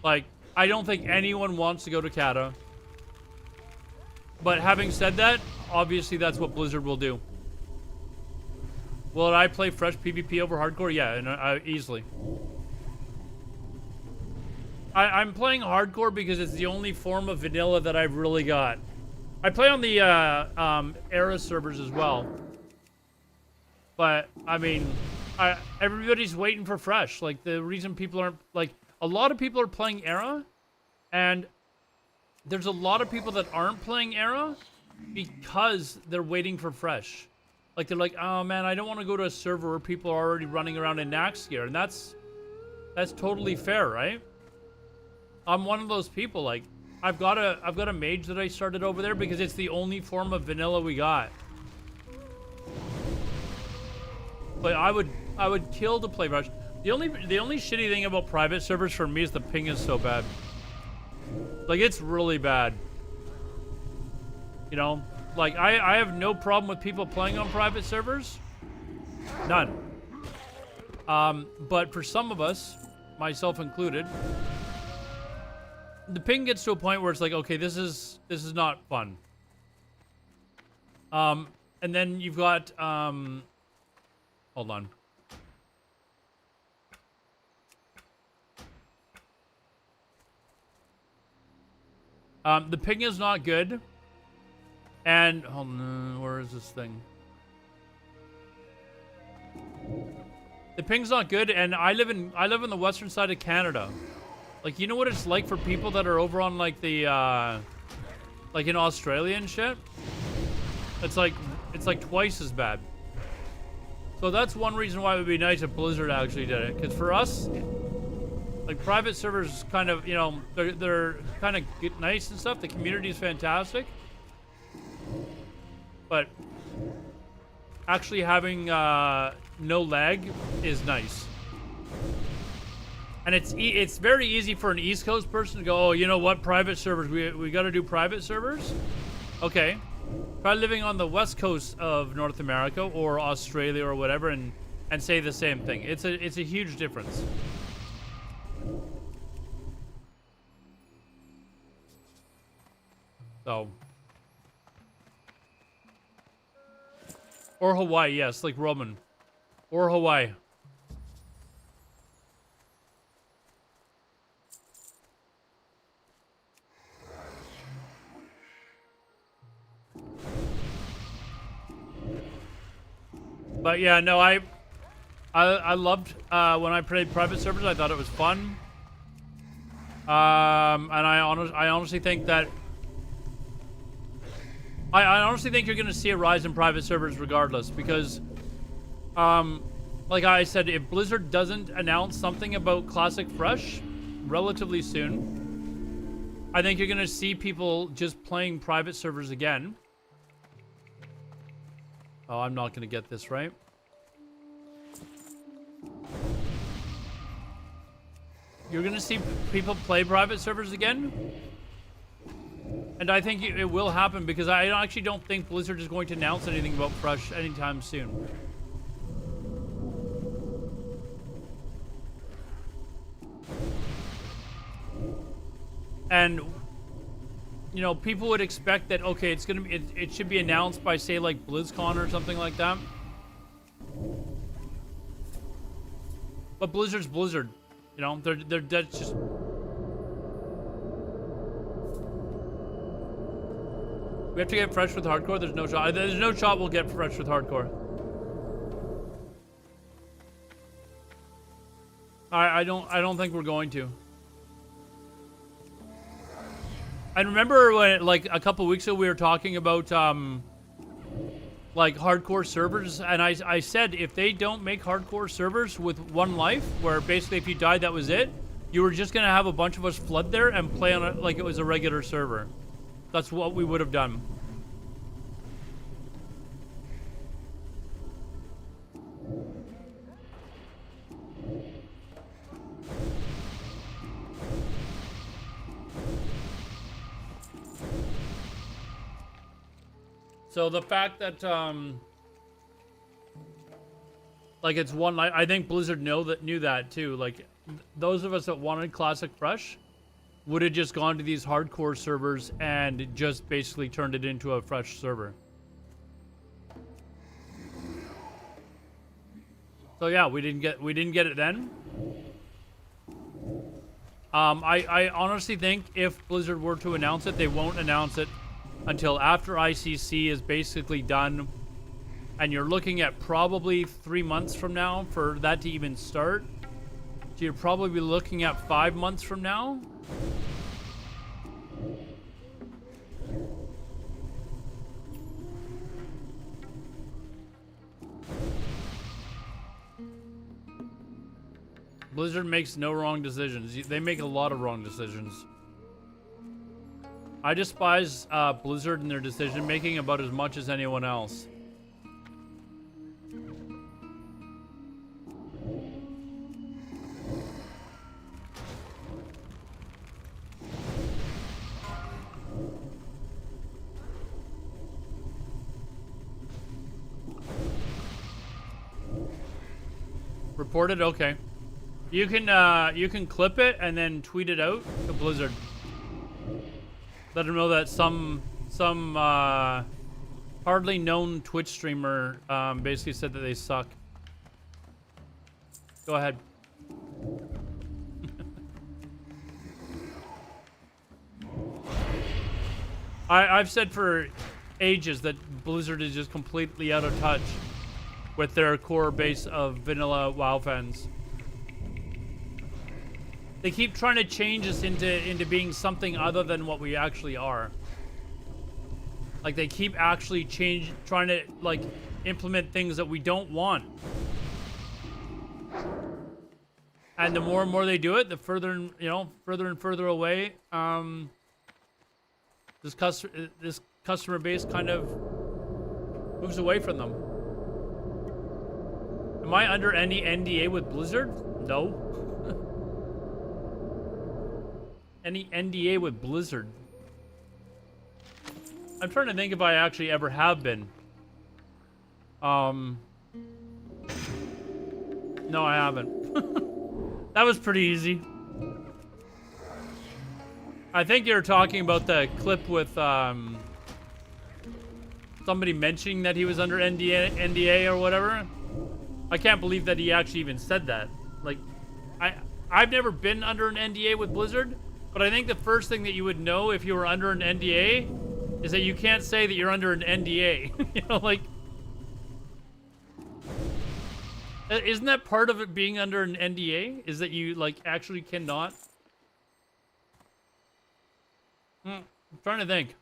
Like, I don't think anyone wants to go to Cata. But having said that, obviously that's what Blizzard will do. Will I play fresh PvP over hardcore? Yeah, and easily. I'm playing hardcore because it's the only form of vanilla that I've really got. I play on the Era servers as well. But, I mean, everybody's waiting for fresh. Like, the reason people aren't, like, a lot of people are playing Era, and there's a lot of people that aren't playing Era because they're waiting for fresh. Like, they're like, oh man, I don't want to go to a server where people are already running around in Nax gear. And that's totally fair, right? I'm one of those people. Like, I've got a mage that I started over there because it's the only form of vanilla we got. But I would kill to play fresh. The only shitty thing about private servers for me is the ping is so bad. Like, it's really bad. You know? Like, I have no problem with people playing on private servers. None. But for some of us, myself included, the ping gets to a point where it's like, okay, this is not fun. And then you've got, hold on. The ping is not good. And, hold on, where is this thing? The ping's not good, and I live in the western side of Canada. Like, you know what it's like for people that are over on, like, the, like, in Australia and shit? It's like twice as bad. So that's one reason why it would be nice if Blizzard actually did it. Because for us, like, private servers kind of, you know, they're kind of nice and stuff. The community is fantastic. But actually having no lag is nice. And it's very easy for an East Coast person to go, oh, you know what, private servers, we got to do private servers? Okay. Try living on the West Coast of North America or Australia or whatever and say the same thing. It's a huge difference. So. Or Hawaii, yes, like Roman. Or Hawaii. But yeah, no, I loved when I played private servers. I thought it was fun. And I honestly think that I honestly think you're gonna see a rise in private servers regardless, because like I said, if Blizzard doesn't announce something about Classic Fresh relatively soon, I think you're gonna see people just playing private servers again. Oh, I'm not gonna get this right. You're gonna see people play private servers again. And I think it will happen, because I actually don't think Blizzard is going to announce anything about Fresh anytime soon. And you know, people would expect that, okay, it's gonna be, it should be announced by, say, like BlizzCon or something like that. But Blizzard's Blizzard, you know, that's just. We have to get Fresh with Hardcore. There's no shot. There's no shot we'll get Fresh with Hardcore. I don't think we're going to. I remember when, like, a couple weeks ago, we were talking about, like, hardcore servers, and I said if they don't make hardcore servers with one life, where basically if you died, that was it, you were just going to have a bunch of us flood there and play on it like it was a regular server. That's what we would have done. So the fact that, like, it's one night, I think Blizzard knew that too. Like, those of us that wanted Classic Fresh would have just gone to these hardcore servers and just basically turned it into a Fresh server. So yeah, we didn't get it then. I honestly think if Blizzard were to announce it, they won't announce it until after ICC is basically done, and you're looking at probably 3 months from now for that to even start. So you're probably looking at 5 months from now. Blizzard makes no wrong decisions. They make a lot of wrong decisions. I despise Blizzard and their decision making about as much as anyone else. Reported? Okay. You can clip it and then tweet it out to Blizzard. Let them know that some hardly known Twitch streamer basically said that they suck. Go ahead. I've said for ages that Blizzard is just completely out of touch with their core base of vanilla WoW fans. They keep trying to change us into being something other than what we actually are. Like, they keep actually trying to, like, implement things that we don't want. And the more and more they do it, the further, further and further away, this customer base kind of moves away from them. Am I under any NDA with Blizzard? No. Any NDA with Blizzard? I'm trying to think if I actually ever have been. No, I haven't. That was pretty easy. I think you're talking about the clip with somebody mentioning that he was under NDA or whatever. I can't believe that he actually even said that. Like, I've never been under an NDA with Blizzard, but I think the first thing that you would know if you were under an NDA is that you can't say that you're under an NDA. You know, like, isn't that part of it being under an NDA? Is that you, like, actually cannot? I'm trying to think.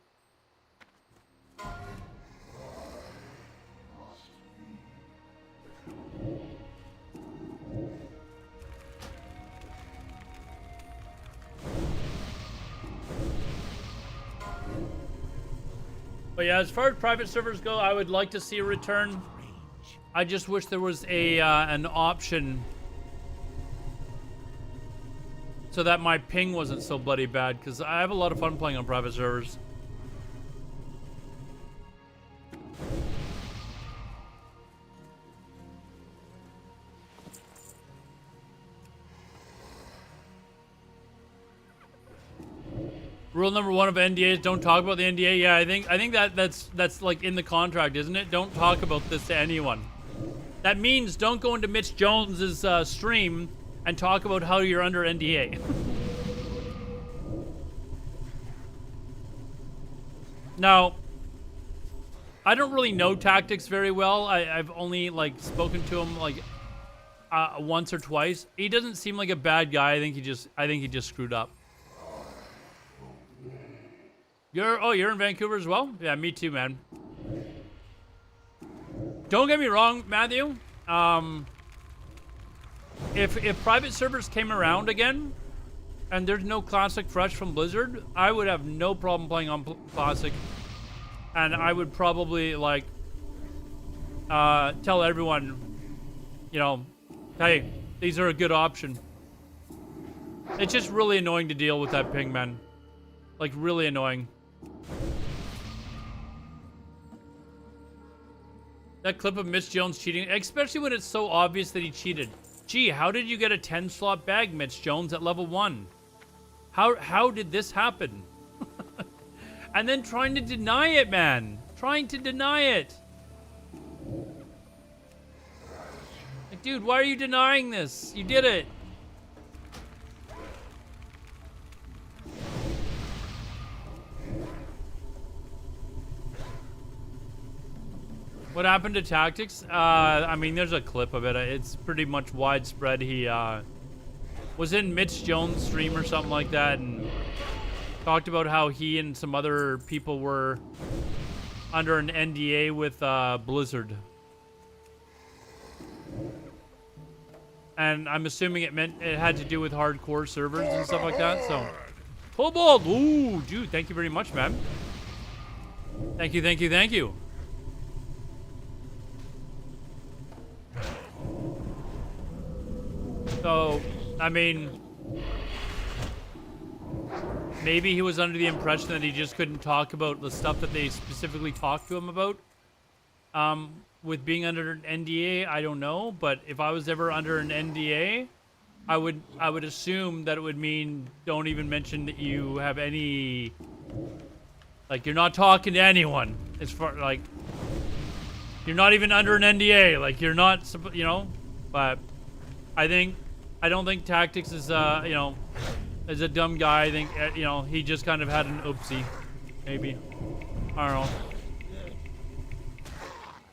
But yeah, as far as private servers go, I would like to see a return. I just wish there was a an option so that my ping wasn't so bloody bad, because I have a lot of fun playing on private servers. Rule number 1 of NDAs: don't talk about the NDA. Yeah, I think that's like in the contract, isn't it? Don't talk about this to anyone. That means don't go into Mitch Jones's stream and talk about how you're under NDA. Now, I don't really know Tactics very well. I've only like spoken to him like once or twice. He doesn't seem like a bad guy. I think he just screwed up. You're in Vancouver as well? Yeah, me too, man. Don't get me wrong, Matthew. If private servers came around again, and there's no Classic Fresh from Blizzard, I would have no problem playing on Classic, and I would probably like tell everyone, you know, hey, these are a good option. It's just really annoying to deal with that ping, man. Like, really annoying. That clip of Mitch Jones cheating, especially when it's so obvious that he cheated. Gee, how did you get a 10-slot bag, Mitch Jones, at level 1? How did this happen? And then trying to deny it, man. Trying to deny it. Like, dude, why are you denying this? You did it. What happened to Tactics? I mean, there's a clip of it. It's pretty much widespread. He was in Mitch Jones' stream or something like that and talked about how he and some other people were under an NDA with Blizzard. And I'm assuming it had to do with hardcore servers and stuff like that. So, Cobalt! Ooh, dude, thank you very much, man. Thank you, thank you, thank you. So, I mean, maybe he was under the impression that he just couldn't talk about the stuff that they specifically talked to him about. With being under an NDA, I don't know, but if I was ever under an NDA, I would assume that it would mean don't even mention that you have any, like, you're not talking to anyone. As far, like, you're not even under an NDA, like, you're not, you know, but I don't think Tactics is, you know, is a dumb guy. I think, you know, he just kind of had an oopsie, maybe. I don't know.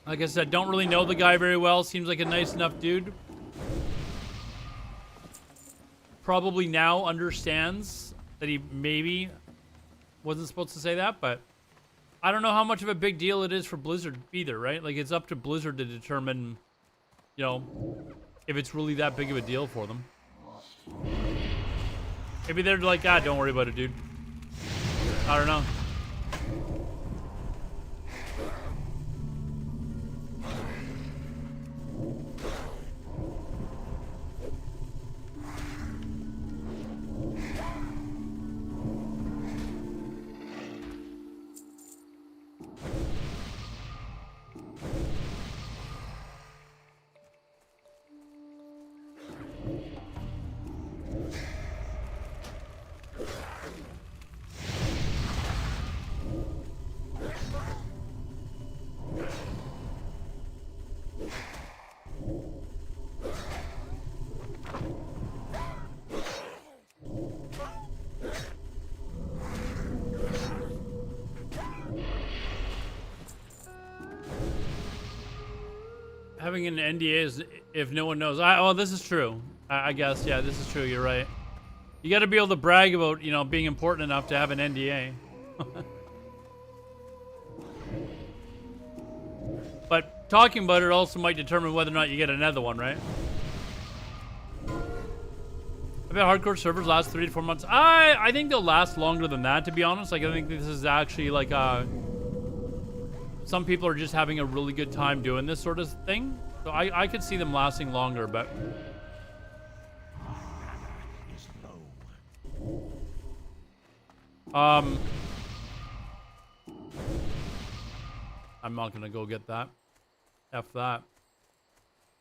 Like I said, don't really know the guy very well. Seems like a nice enough dude. Probably now understands that he maybe wasn't supposed to say that, but I don't know how much of a big deal it is for Blizzard either, right? Like, it's up to Blizzard to determine, you know, if it's really that big of a deal for them. Maybe they're like, ah, don't worry about it, dude. I don't know. Having an NDA is if no one knows. Oh, this is true. I guess, yeah, this is true. You're right. You got to be able to brag about, you know, being important enough to have an NDA. But talking about it also might determine whether or not you get another one, right? I bet hardcore servers last 3 to 4 months. I think they'll last longer than that, to be honest. Like, I think this is actually like some people are just having a really good time doing this sort of thing. So I could see them lasting longer, but I'm not gonna go get that. F that.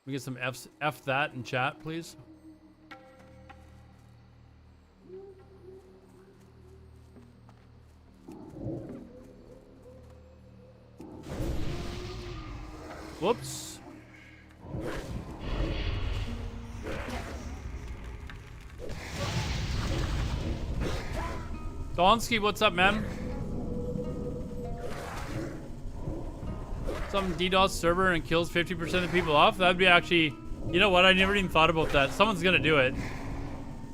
We get some F that in chat, please. Whoops. Donsky, what's up, man? Some DDoS server and kills 50% of the people off? That'd be actually... You know what? I never even thought about that. Someone's gonna do it.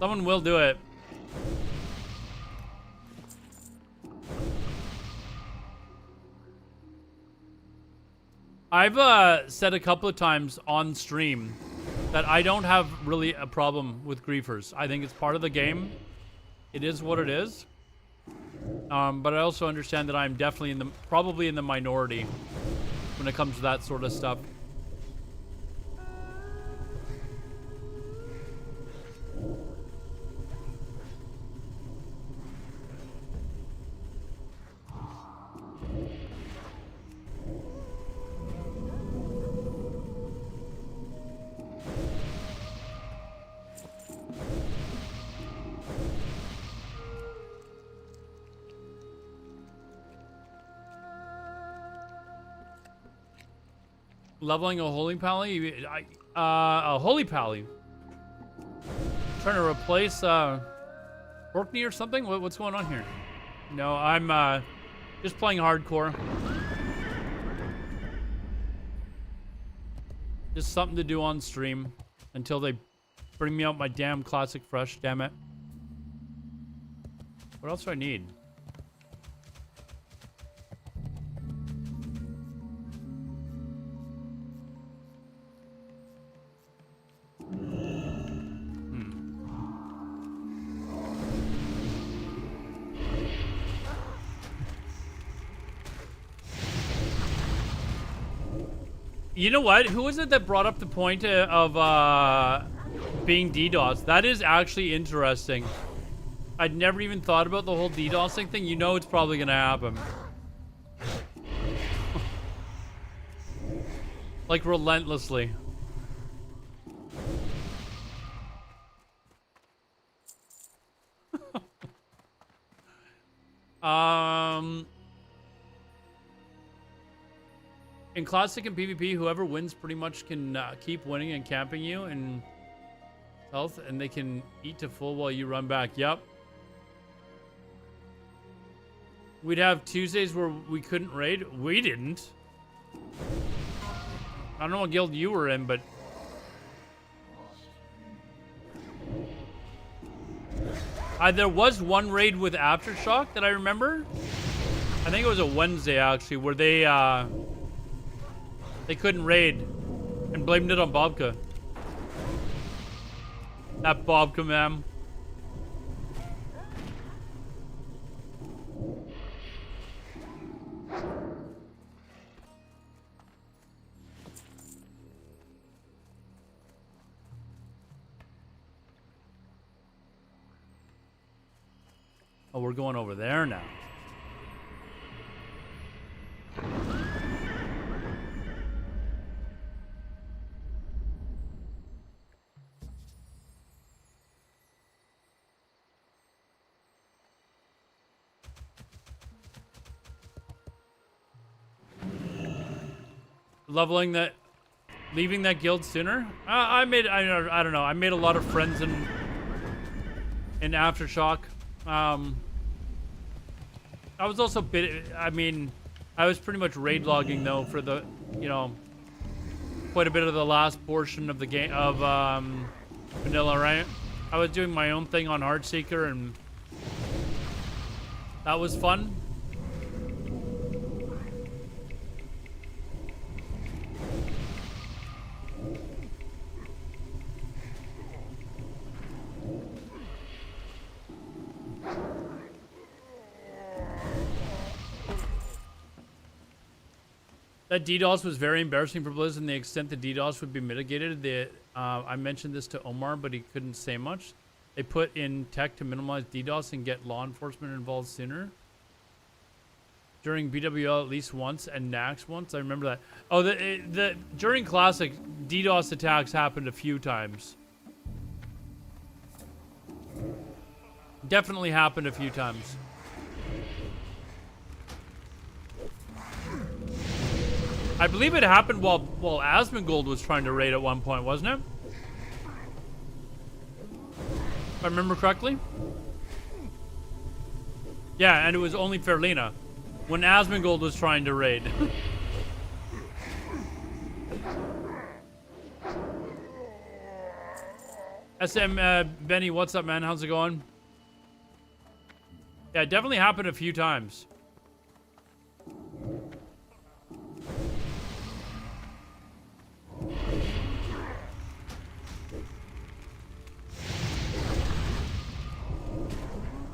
Someone will do it. I've said a couple of times on stream that I don't have really a problem with griefers. I think it's part of the game. It is what it is. But I also understand that I'm definitely probably in the minority when it comes to that sort of stuff. Leveling a holy pally? A holy pally? Trying to replace Orkney or something? What's going on here? No, I'm just playing hardcore. Just something to do on stream until they bring me out my damn classic fresh, damn it. What else do I need? You know what? Who was it that brought up the point of being DDoS? That is actually interesting. I'd never even thought about the whole DDoSing thing. You know it's probably gonna happen. Like relentlessly. In Classic and PvP, whoever wins pretty much can keep winning and camping you in health, and they can eat to full while you run back. Yep. We'd have Tuesdays where we couldn't raid. We didn't. I don't know what guild you were in, but... there was one raid with Aftershock that I remember. I think it was a Wednesday, actually, where they couldn't raid and blamed it on Bobka. That Bobka, man. Oh, we're going over there now. Leveling that, leaving that guild sooner. I don't know. I made a lot of friends in Aftershock. I was also I was pretty much raid logging though for the, you know, quite a bit of the last portion of the game of vanilla, right? I was doing my own thing on Heartseeker, and that was fun. That DDoS was very embarrassing for Blizz, and the extent the DDoS would be mitigated. I mentioned this to Omar, but he couldn't say much. They put in tech to minimize DDoS and get law enforcement involved sooner. During BWL at least once, and Nax once. I remember that. Oh, during Classic, DDoS attacks happened a few times. Definitely happened a few times. I believe it happened while Asmongold was trying to raid at one point, wasn't it? If I remember correctly. Yeah, and it was only Fairlina when Asmongold was trying to raid. SM Benny, what's up, man? How's it going? Yeah, it definitely happened a few times.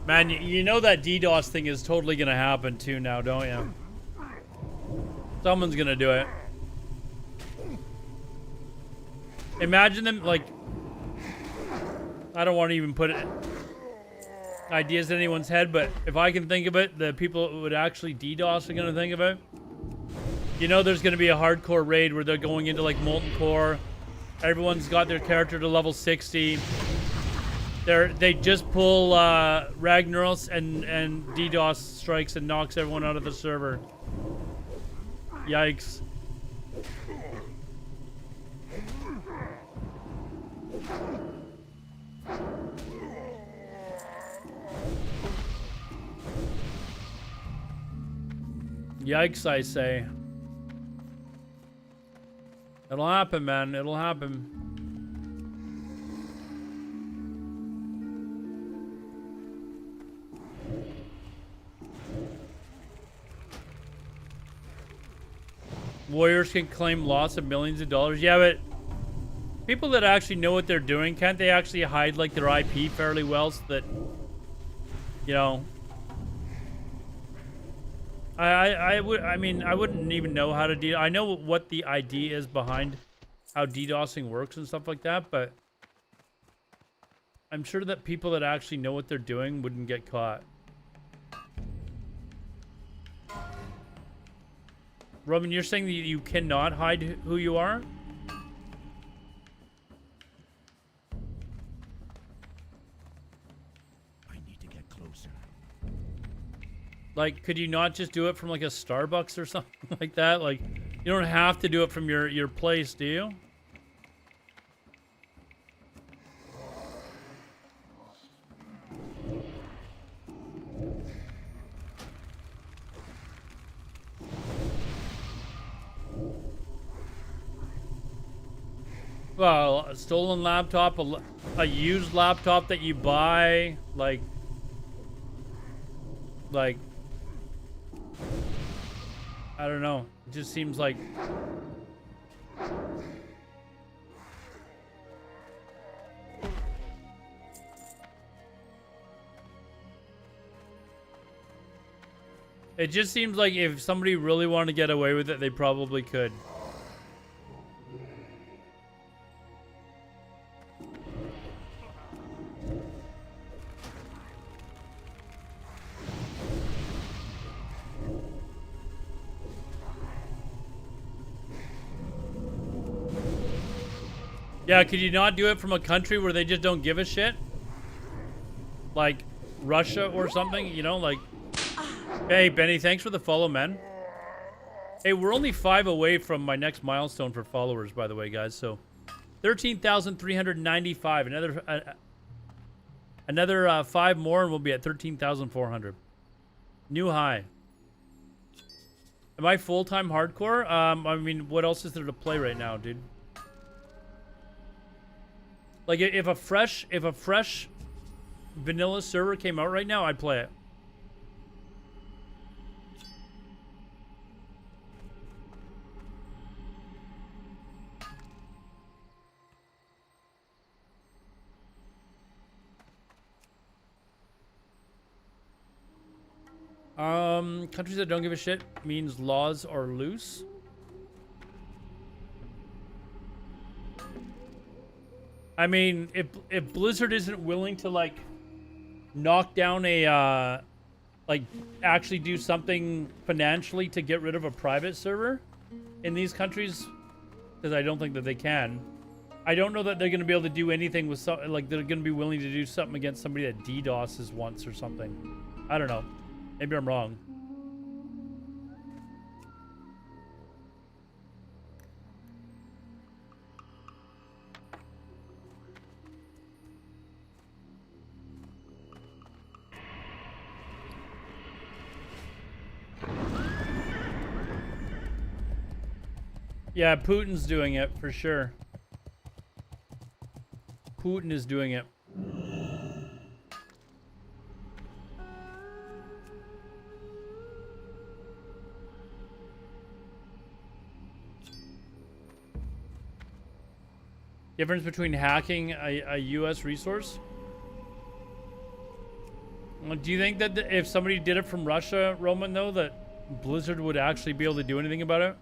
Man, you know that DDoS thing is totally gonna happen too now, don't you? Someone's gonna do it. Imagine them, like... I don't want to even put ideas in anyone's head, but if I can think of it, the people who would actually DDoS are gonna think of it. You know there's gonna be a hardcore raid where they're going into like Molten Core. Everyone's got their character to level 60. They just pull Ragnaros and DDoS strikes and knocks everyone out of the server. Yikes. Yikes, I say. It'll happen, man. It'll happen. Warriors can claim loss of millions of dollars. Yeah, but people that actually know what they're doing, can't they actually hide like their IP fairly well so that, you know, I wouldn't even know how to I know what the idea is behind how DDoSing works and stuff like that, but I'm sure that people that actually know what they're doing wouldn't get caught. Roman, you're saying that you cannot hide who you are? I need to get closer. Like, could you not just do it from like a Starbucks or something like that? Like, you don't have to do it from your place, do you? Well, a stolen laptop, a used laptop that you buy, like, I don't know. It just seems like... It just seems like if somebody really wanted to get away with it, they probably could. Yeah, could you not do it from a country where they just don't give a shit? Like Russia or something, you know, like... Hey, Benny, thanks for the follow, man. Hey, we're only 5 away from my next milestone for followers, by the way, guys, so... 13,395. Another 5 more and we'll be at 13,400. New high. Am I full-time hardcore? I mean, what else is there to play right now, dude? Like, if a fresh vanilla server came out right now, I'd play it. Countries that don't give a shit means laws are loose. I mean, if Blizzard isn't willing to like knock down a like actually do something financially to get rid of a private server in these countries, because I don't think that they can. I don't know that they're going to be able to do anything with like they're going to be willing to do something against somebody that DDoSes once or something. I don't know. Maybe I'm wrong. Yeah, Putin's doing it for sure. Putin is doing it. Difference between hacking a U.S. resource? Well, do you think that if somebody did it from Russia, Roman, though, that Blizzard would actually be able to do anything about it?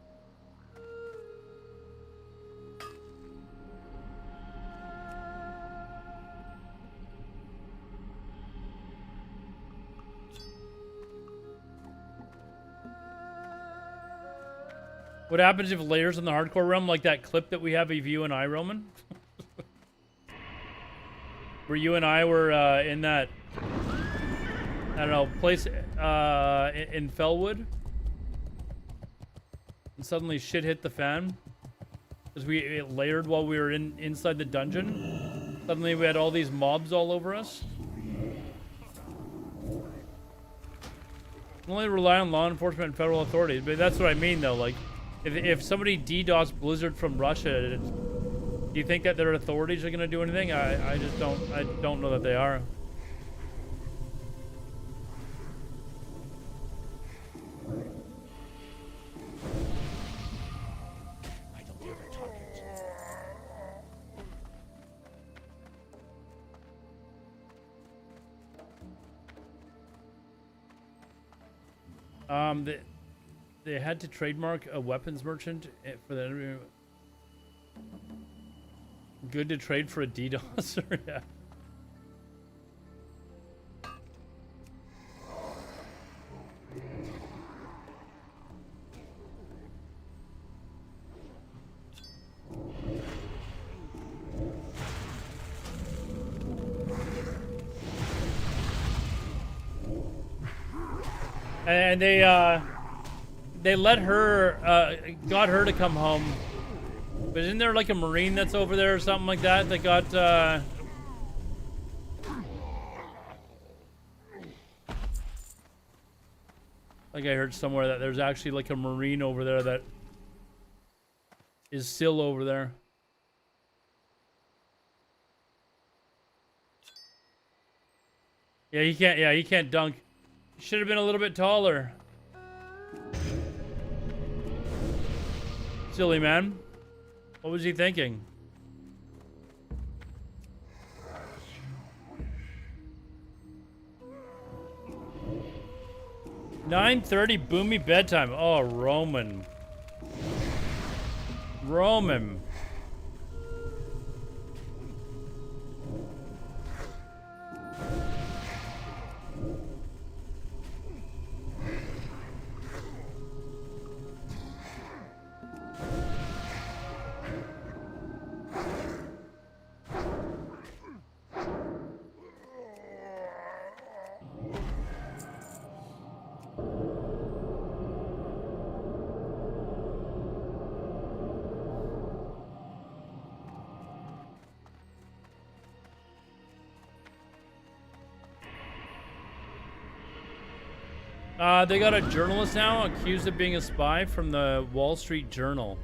What happens if layers in the hardcore realm, like that clip that we have of you and I, Roman? Where you and I were in that, I don't know, place in Fellwood. And suddenly shit hit the fan. Because it layered while we were inside the dungeon. Suddenly we had all these mobs all over us. Only rely on law enforcement and federal authorities. But that's what I mean, though. Like, if somebody DDoS Blizzard from Russia, do you think that their authorities are going to do anything? I just don't. I don't know that they are. They had to trademark a weapons merchant for the. Good to trade for a DDoSer, yeah. And they let her, got her to come home. But isn't there like a Marine that's over there or something like that that got, like I heard somewhere that there's actually like a Marine over there that is still over there. Yeah, he can't dunk. He should have been a little bit taller. Silly man. What was he thinking? 9:30 boomy bedtime. Oh, Roman. Roman. They got a journalist now accused of being a spy from the Wall Street Journal.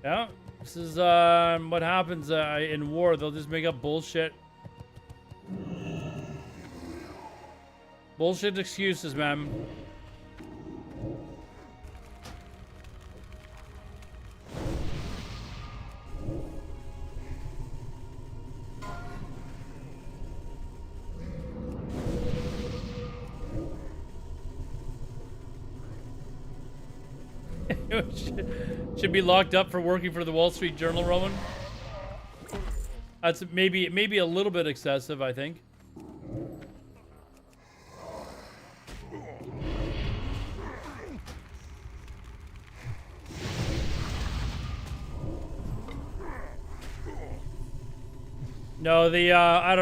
Yeah, this is what happens in war. They'll just make up bullshit. Bullshit excuses, man. Should be locked up for working for the Wall Street Journal, Roman. That's maybe a little bit excessive, I think. No, I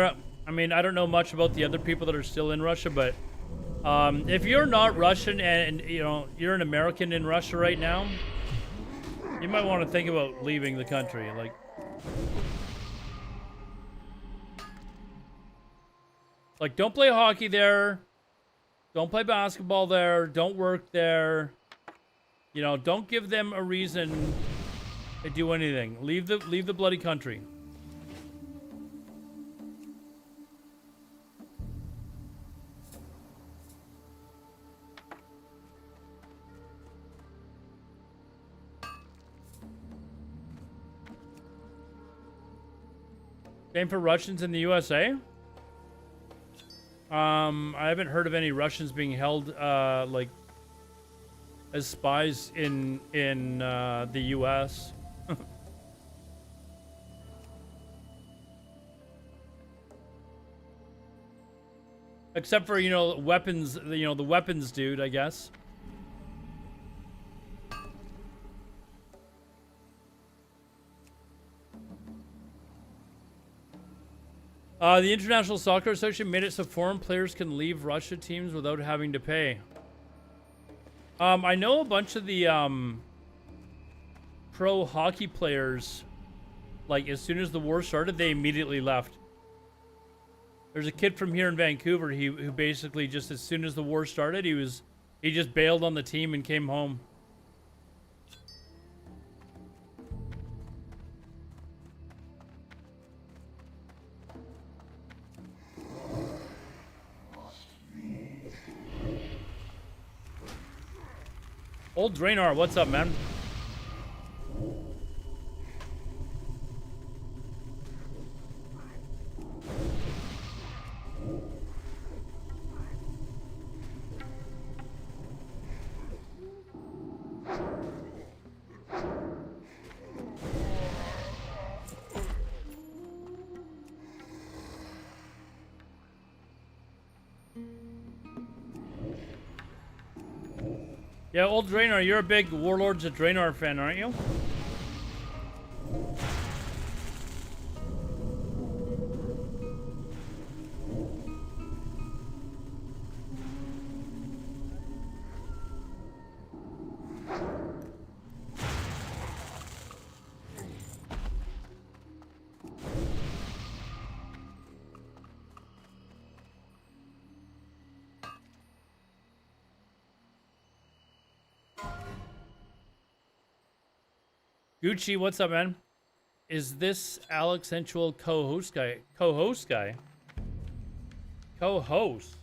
don't know much about the other people that are still in Russia, but if you're not Russian and you know you're an American in Russia right now, you might want to think about leaving the country. Like don't play hockey there, don't play basketball there, don't work there. You know, don't give them a reason to do anything. Leave the bloody country. Same for Russians in the USA. I haven't heard of any Russians being held like as spies in the US. Except for, you know, weapons, you know, the weapons dude, I guess. The International Soccer Association made it so foreign players can leave Russia teams without having to pay. I know a bunch of the pro hockey players, like as soon as the war started, they immediately left. There's a kid from here in Vancouver who basically just as soon as the war started, he just bailed on the team and came home. Old Draenor, what's up, man? Yeah, Old Draenor, you're a big Warlords of Draenor fan, aren't you? Gucci, what's up, man? Is this Alex Sensual co-host guy? Co-host guy? Co-host?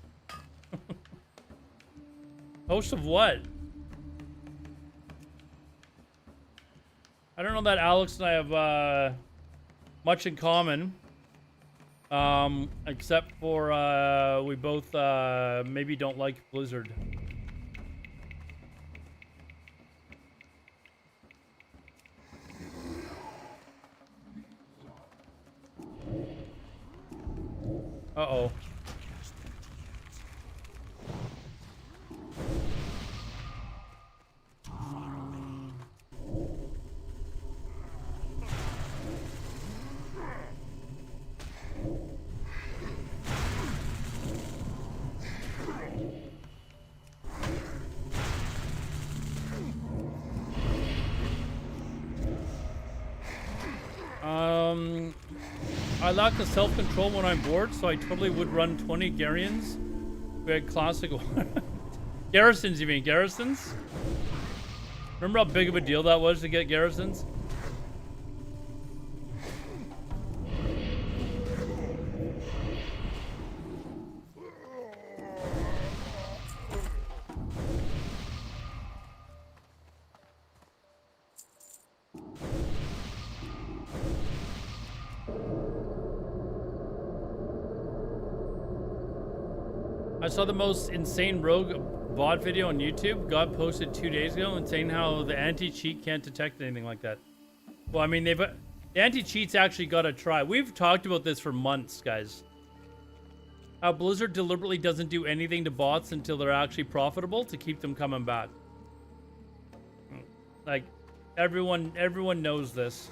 Host of what? I don't know that Alex and I have much in common. Except for we both maybe don't like Blizzard. Uh-oh. I lack the self-control when I'm bored, so I totally would run 20 Garians big classic one. Garrisons, you mean? Garrisons? Remember how big of a deal that was to get garrisons? I saw the most insane rogue bot video on YouTube got posted 2 days ago and saying how the anti-cheat can't detect anything like that. Well, I mean, the anti-cheats actually got a try. We've talked about this for months, guys. How Blizzard deliberately doesn't do anything to bots until they're actually profitable to keep them coming back. Like, everyone knows this.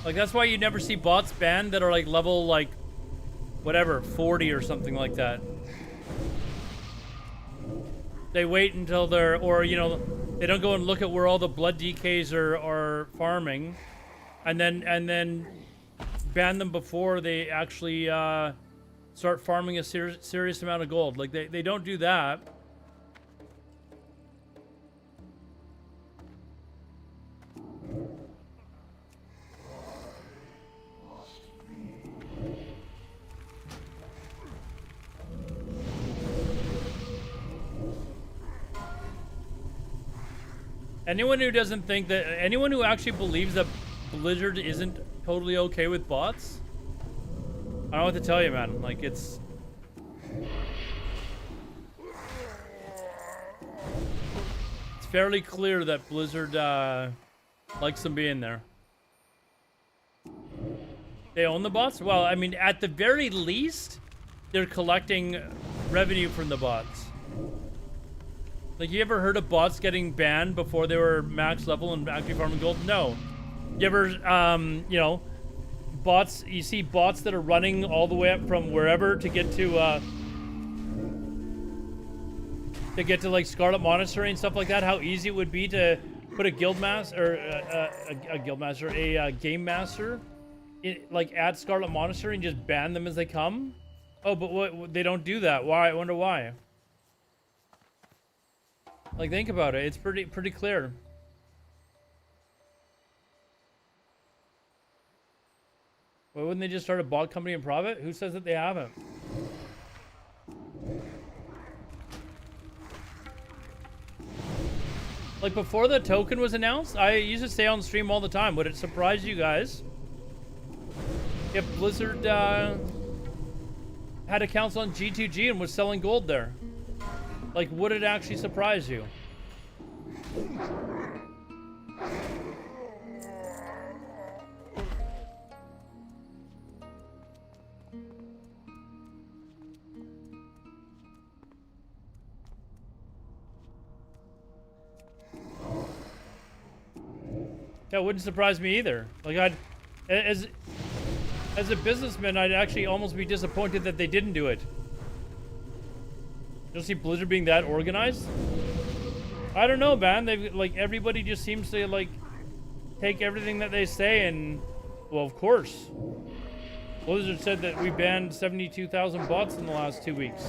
Like, that's why you never see bots banned that are like level, like, whatever, 40 or something like that. They wait until they're, or, you know, they don't go and look at where all the blood DKs are farming, and then ban them before they actually start farming a serious amount of gold. Like, they don't do that. Anyone who doesn't think that, anyone who actually believes that Blizzard isn't totally okay with bots, I don't know what to tell you, man. Like, it's fairly clear that Blizzard likes them being there. They own the bots? Well, I mean, at the very least, they're collecting revenue from the bots. Like, you ever heard of bots getting banned before they were max level and actually farming gold? No. You ever, you know, bots, you see bots that are running all the way up from wherever to get to like Scarlet Monastery and stuff like that, how easy it would be to put a guild master, or a game master, like at Scarlet Monastery and just ban them as they come? Oh, but what, they don't do that. Why? I wonder why. Like, think about it. It's pretty clear. Why wouldn't they just start a bot company in private? Who says that they haven't? Like, before the token was announced, I used to say on stream all the time, would it surprise you guys if Blizzard had accounts on G2G and was selling gold there? Like, would it actually surprise you? That wouldn't surprise me either. Like, as a businessman, I'd actually almost be disappointed that they didn't do it. You don't see Blizzard being that organized? I don't know, man. They've, like, everybody just seems to, like, take everything that they say and, well, of course. Blizzard said that we banned 72,000 bots in the last 2 weeks.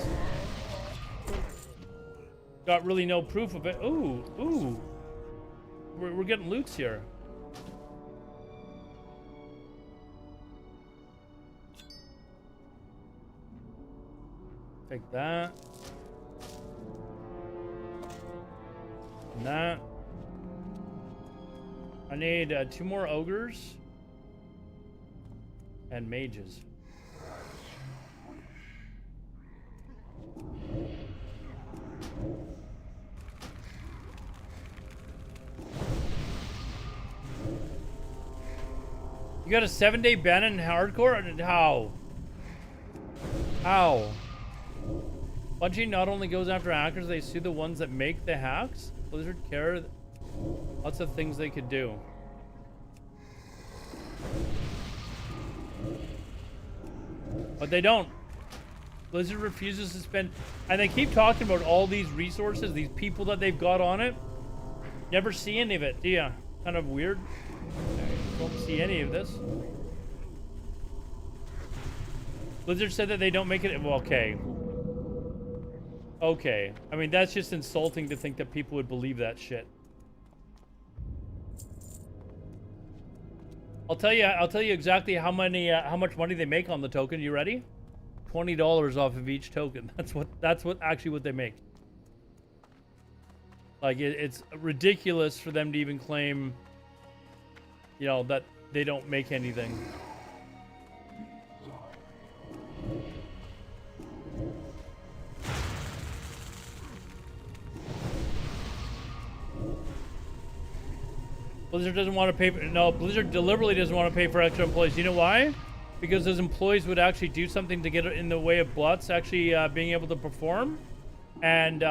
Got really no proof of it. Ooh. We're getting loots here. Take that. And that. I need 2 more ogres and mages. You got a 7-day ban in hardcore? How? How? Bungie not only goes after hackers, they sue the ones that make the hacks. Blizzard care. Lots of things they could do. But they don't. Blizzard refuses to spend, and they keep talking about all these resources, these people that they've got on it. Never see any of it, do ya? Kind of weird. Don't see any of this. Blizzard said that they don't make it. Well, okay. Okay. I mean, that's just insulting to think that people would believe that shit. I'll tell you exactly how much money they make on the token. You ready? $20 off of each token. That's what actually what they make. Like it's ridiculous for them to even claim, you know, that they don't make anything. Blizzard doesn't want to pay for, no, Blizzard deliberately doesn't want to pay for extra employees. You know why? Because those employees would actually do something to get in the way of bots actually being able to perform. And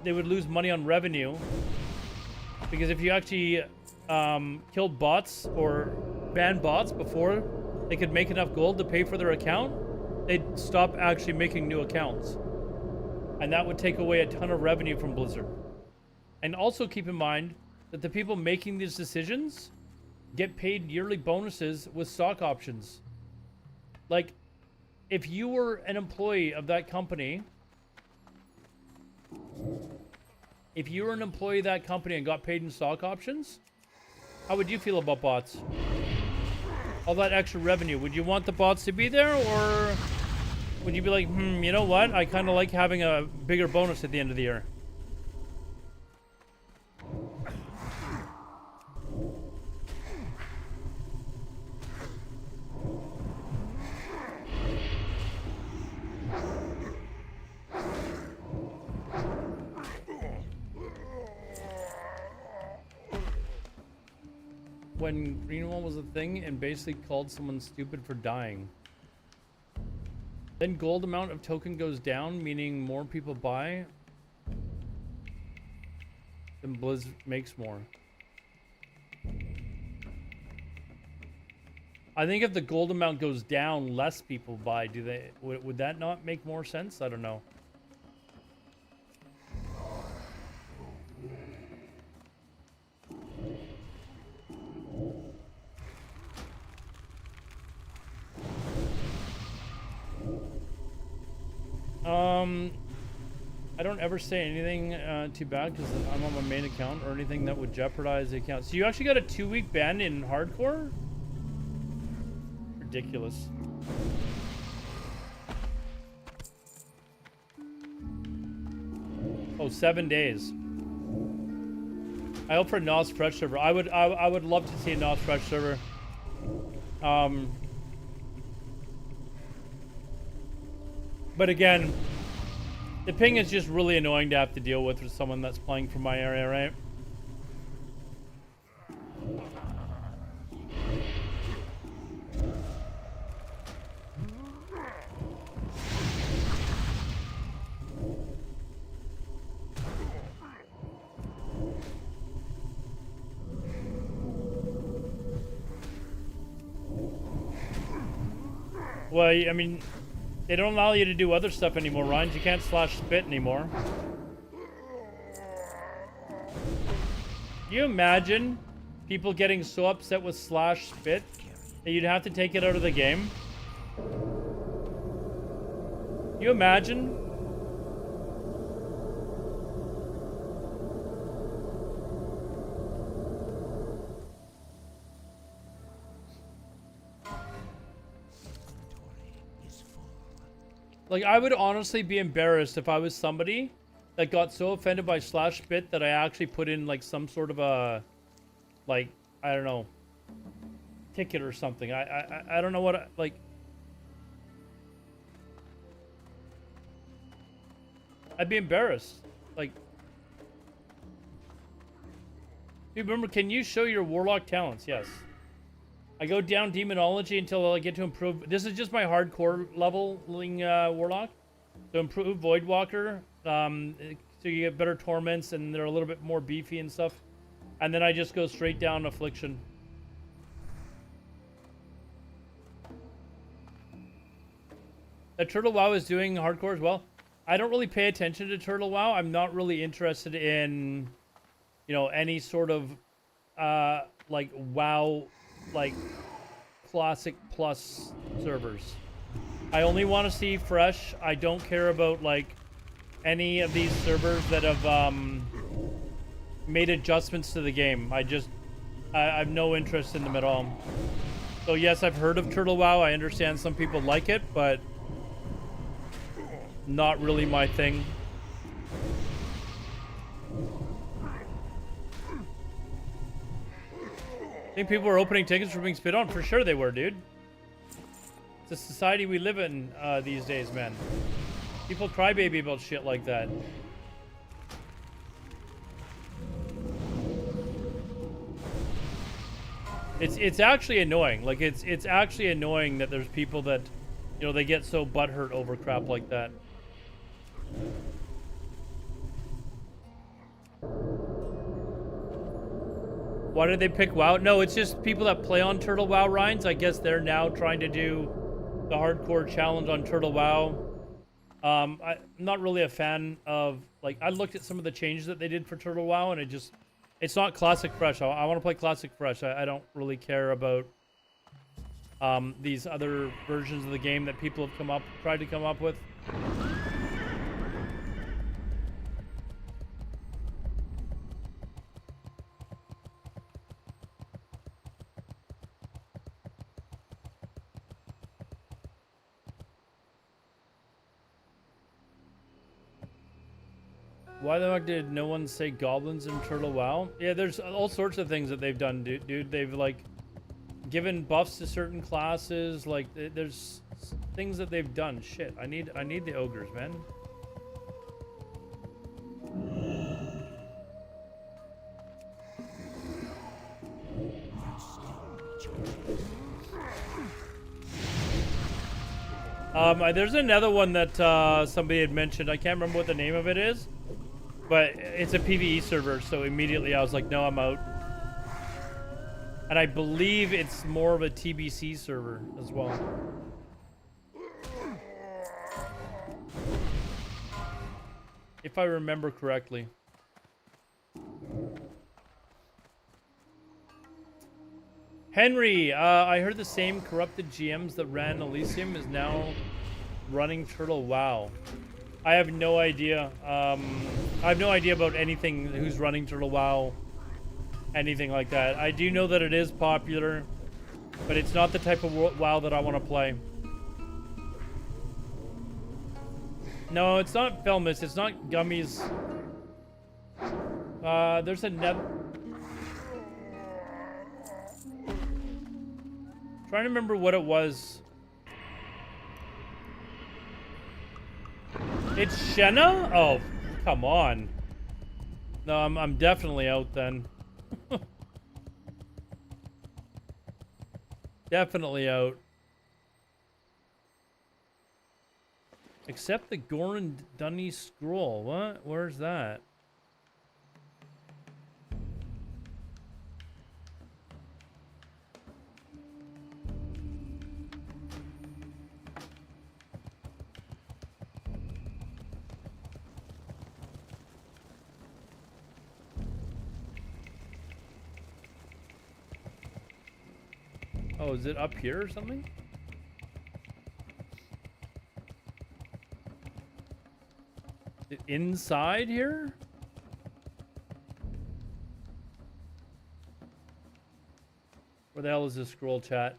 they would lose money on revenue. Because if you actually killed bots or banned bots before they could make enough gold to pay for their account, they'd stop actually making new accounts. And that would take away a ton of revenue from Blizzard. And also keep in mind that the people making these decisions get paid yearly bonuses with stock options. Like, if you were an employee of that company, and got paid in stock options, how would you feel about bots? All that extra revenue, would you want the bots to be there, or would you be like, you know what? I kind of like having a bigger bonus at the end of the year. When Greenwall was a thing and basically called someone stupid for dying. Then gold amount of token goes down, meaning more people buy. Then Blizz makes more. I think if the gold amount goes down, less people buy. Would that not make more sense? I don't know. I don't ever say anything too bad because I'm on my main account or anything that would jeopardize the account. So you actually got a 2-week ban in hardcore? Ridiculous. Oh, 7 days. I hope for a NOS fresh server. I would love to see a NOS fresh server. But again, the ping is just really annoying to have to deal with someone that's playing from my area, right? Well, I mean, they don't allow you to do other stuff anymore, Ryan. You can't slash spit anymore. Can you imagine people getting so upset with slash spit that you'd have to take it out of the game? Can you imagine? Like, I would honestly be embarrassed if I was somebody that got so offended by slash spit that I actually put in, like, some sort of a, like, I don't know, ticket or something. I don't know what, like... I'd be embarrassed. Like... Dude, remember, can you show your Warlock talents? Yes. I go down Demonology until I get to improve. This is just my hardcore leveling Warlock. So improve Voidwalker. So you get better torments and they're a little bit more beefy and stuff. And then I just go straight down Affliction. That Turtle WoW is doing hardcore as well. I don't really pay attention to Turtle WoW. I'm not really interested in, you know, any sort of like WoW, like Classic Plus servers. I only want to see fresh. I don't care about like any of these servers that have made adjustments to the game. I have no interest in them at all. So yes, I've heard of Turtle WoW. I understand some people like it, but not really my thing. I think people were opening tickets for being spit on. For sure they were, dude. It's the society we live in these days, man. People crybaby about shit like that. It's actually annoying. Like it's actually annoying that there's people that, you know, they get so butthurt over crap like that. Why did they pick WoW? No, it's just people that play on Turtle WoW Rhines. I guess they're now trying to do the hardcore challenge on Turtle WoW. I'm not really a fan of, like, I looked at some of the changes that they did for Turtle WoW, and it's not Classic Fresh. I want to play Classic Fresh. I don't really care about these other versions of the game that people have tried to come up with. Why the fuck did no one say goblins in Turtle WoW? Yeah, there's all sorts of things that they've done, dude. They've, like, given buffs to certain classes. Like, there's things that they've done. Shit, I need the ogres, man. There's another one that somebody had mentioned. I can't remember what the name of it is. But it's a PvE server, so immediately I was like, no, I'm out. And I believe it's more of a TBC server as well. If I remember correctly. Henry, I heard the same corrupted GMs that ran Elysium is now running Turtle WoW. I have no idea. I have no idea about anything who's running Turtle WoW, anything like that. I do know that it is popular, but it's not the type of WoW that I want to play. No, it's not Felmus. It's not Gummies. There's another. Trying to remember what it was. It's Shenna? Oh, come on. No, I'm definitely out then. Definitely out. Except the Goran Dunny scroll. What? Where's that? Oh, is it up here or something? Is it inside here? Where the hell is this scroll, chat?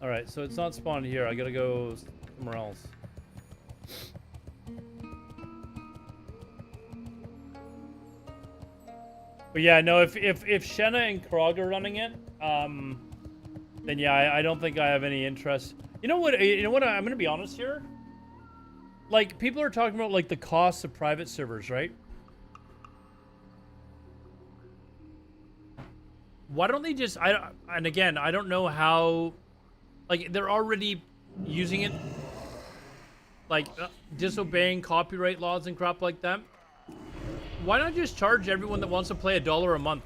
Alright, so it's not spawned here. I gotta go somewhere else. But yeah, no, if Shenna and Krog are running it, then yeah, I don't think I have any interest. You know what? I'm gonna be honest here. Like, people are talking about, like, the costs of private servers, right? Why don't they just... and again, I don't know how like they're already using it, like disobeying copyright laws and crap like that. Why not just charge everyone that wants to play $1 a month?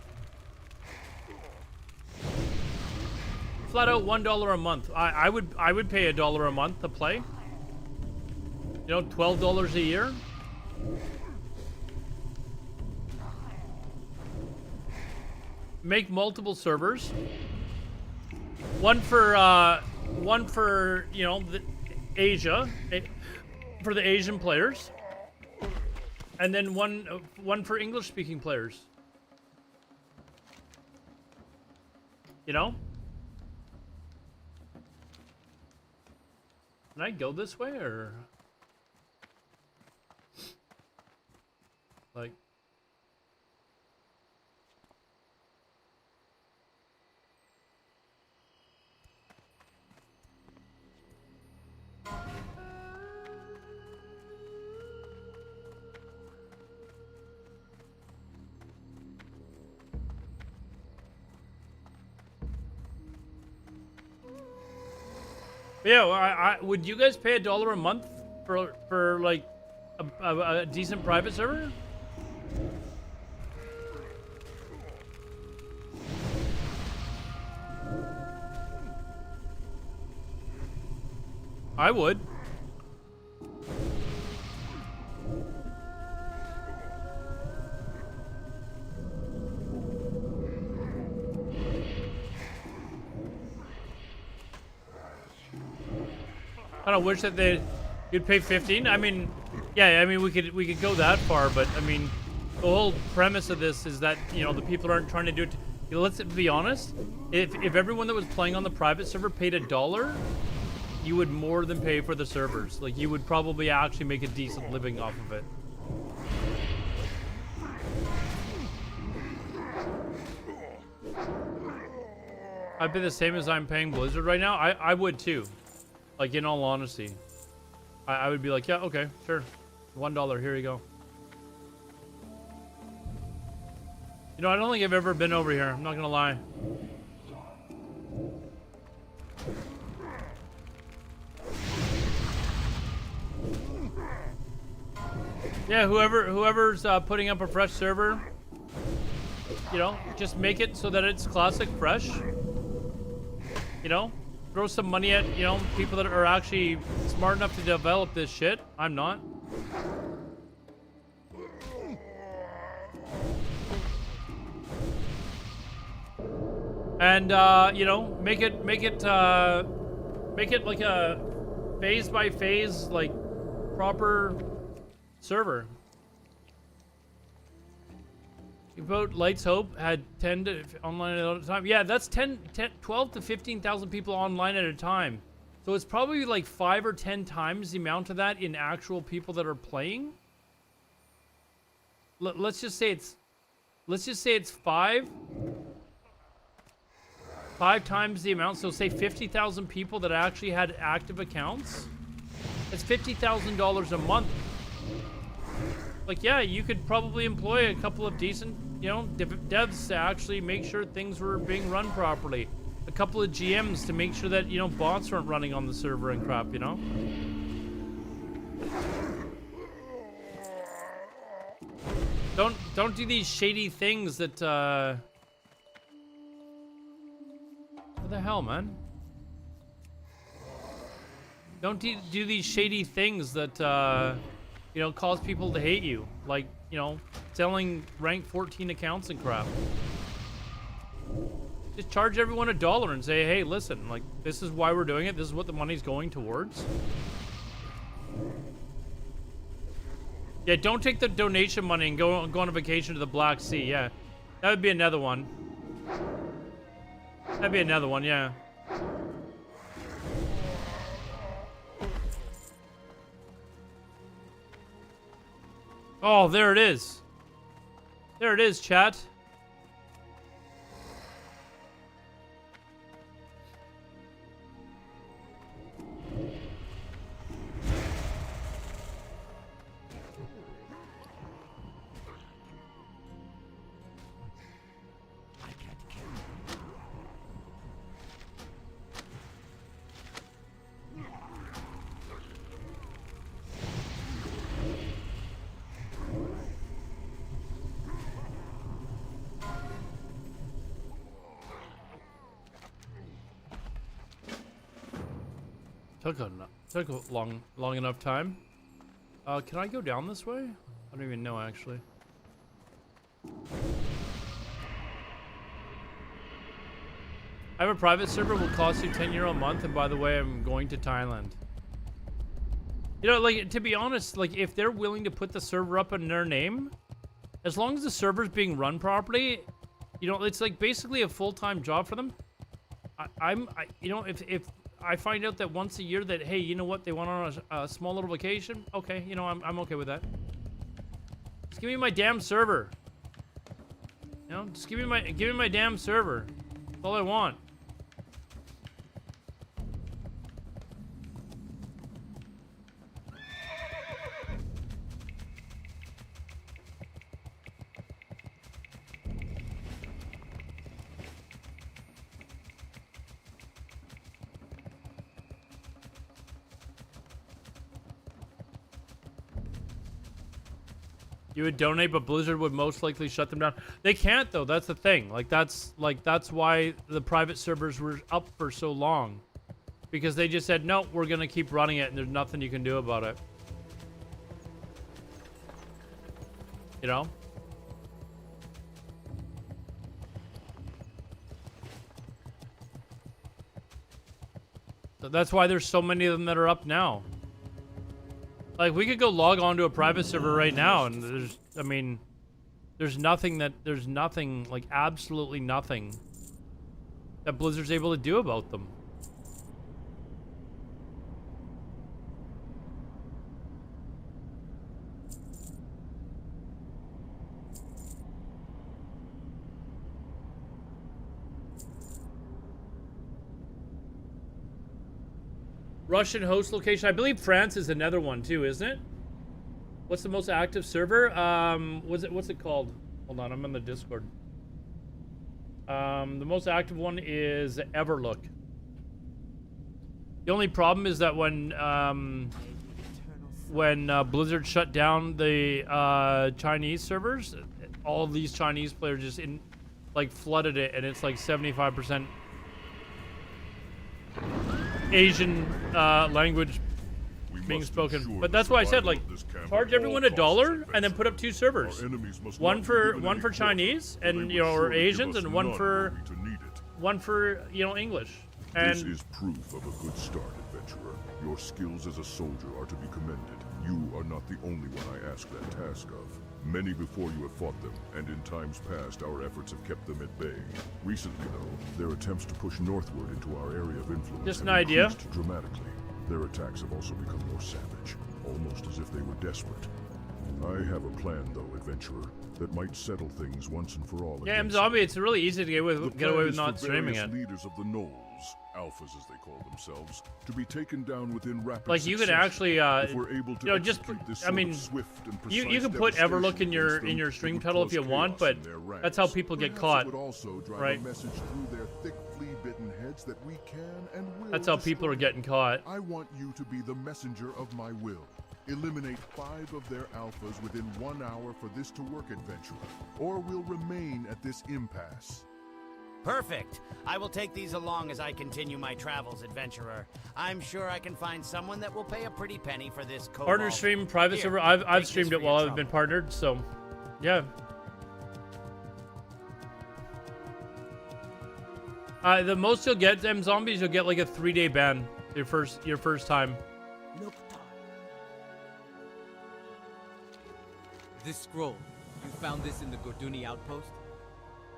Flat out $1 a month. I would pay $1 a month to play. You know, $12 a year. Make multiple servers. One for you know, Asia, for the Asian players, and then one for English-speaking players. You know? Can I go this way or like? Yeah, would you guys pay $1 a month for like a decent private server? I would. I don't wish that you'd pay 15. I mean, yeah, I mean we could go that far, but I mean, the whole premise of this is that, you know, the people aren't trying to do it. You know, let's be honest. If everyone that was playing on the private server paid $1, you would more than pay for the servers. Like, you would probably actually make a decent living off of it. I'd pay the same as I'm paying Blizzard right now. I would too. Like, in all honesty, I would be like, yeah, okay, sure. $1, here you go. You know, I don't think I've ever been over here. I'm not gonna lie. Yeah, whoever's putting up a fresh server, you know, just make it so that it's classic fresh. You know? Throw some money at, you know, people that are actually smart enough to develop this shit. I'm not. And you know, make it like a phase by phase, like proper server. Vote Lights Hope had 10 to online at a time. Yeah, that's 12 to 15,000 people online at a time. So it's probably like 5 or 10 times the amount of that in actual people that are playing. Let's just say it's 5 times the amount. So say 50,000 people that actually had active accounts. It's $50,000 a month. Like, yeah, you could probably employ a couple of decent, you know, devs to actually make sure things were being run properly. A couple of GMs to make sure that, you know, bots weren't running on the server and crap, you know? Don't do these shady things that, what the hell, man? Don't do these shady things that, you know, cause people to hate you. Like, you know, selling rank 14 accounts and crap. Just charge everyone $1 and say, hey, listen, like, this is why we're doing it. This is what the money's going towards. Yeah, don't take the donation money and go on a vacation to the Black Sea. Yeah, that would be another one. That'd be another one, yeah. Oh, there it is. There it is, chat. Took a long enough time. Can I go down this way? I don't even know actually. I have a private server, will cost you €10 a month, and by the way, I'm going to Thailand. You know, like, to be honest, like, if they're willing to put the server up in their name, as long as the server's being run properly, you know, it's like basically a full-time job for them. You know, if I find out that once a year that, hey, you know what, they went on a small little vacation, okay, you know, I'm okay with that. Just give me my damn server. You know, just give me my damn server. That's all I want. You would donate, but Blizzard would most likely shut them down. They can't though. That's the thing. That's why the private servers were up for so long, because they just said no, we're gonna keep running it, and there's nothing you can do about it. You know. So that's why there's so many of them that are up now. Like, we could go log on to a private server right now, and there's nothing, like, absolutely nothing that Blizzard's able to do about them. Russian host location. I believe France is another one too, isn't it? What's the most active server? What's it called? Hold on, I'm on the Discord. The most active one is Everlook. The only problem is that when Blizzard shut down the Chinese servers, all of these Chinese players just flooded it, and it's like 75% Asian language being spoken. But that's why I said, like, charge everyone $1 and then put up 2 servers. One for Chinese and, you know, or Asians, and one for you know, English. And this is proof of a good start, adventurer. Your skills as a soldier are to be commended. You are not the only one I ask that task of. Many before you have fought them, and in times past our efforts have kept them at bay. Recently, though, their attempts to push northward into our area of influence just have an idea. increased dramatically. Their attacks have also become more savage, almost as if they were desperate. I have a plan, though, adventurer, that might settle things once and for all. yeah, Zombie, it's really easy to get away with not streaming it. Leaders of the Knolls, alphas as they call themselves, to be taken down within rapid Like, you could succession. actually, If we're able to you know, just, execute this I mean, sort of swift and you precise can put Everlook devastation in your against them, stream it would title if cause you want, chaos but in their ranks. that's how people get Perhaps caught, it would also drive right? a message through their thick, flea-bitten heads that we can and will That's how people are destroy. getting caught. I want you to be the messenger of my will. Eliminate 5 of their alphas within 1 hour for this to work, adventurer, or we'll remain at this impasse. Perfect. I will take these along as I continue my travels, adventurer. I'm sure I can find someone that will pay a pretty penny for this cobalt. Partner stream, private Here, server. take I've this streamed for it your while I've trouble. been partnered, so yeah. The most you'll get, them zombies, you'll get like a 3-day ban your first time. This scroll, you found this in the Gorduni outpost?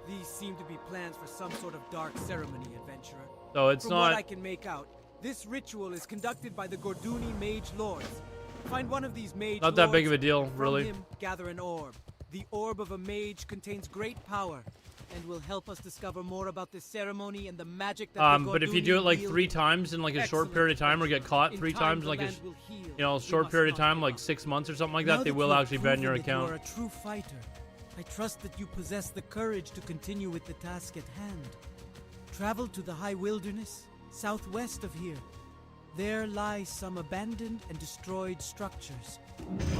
These seem to be plans for some sort of dark ceremony, adventurer. So it's From not. what I can make out, this ritual is conducted by the Gorduni Mage Lords. Find one of these Mage Not that Lords, big of a deal, and from really. him, gather an orb. The orb of a mage contains great power, and will help us discover more about this ceremony and the magic that the But if you Gorduni do it like wield. 3 times in like a short Excellent, period of time, or get adventurer. caught In 3 time, times the like a land will heal. you know, We short must period of not time, give like up. 6 months or something like Now that, they will you have actually ban your proven that account. You are a true fighter. I trust that you possess the courage to continue with the task at hand. Travel to the high wilderness, southwest of here. There lie some abandoned and destroyed structures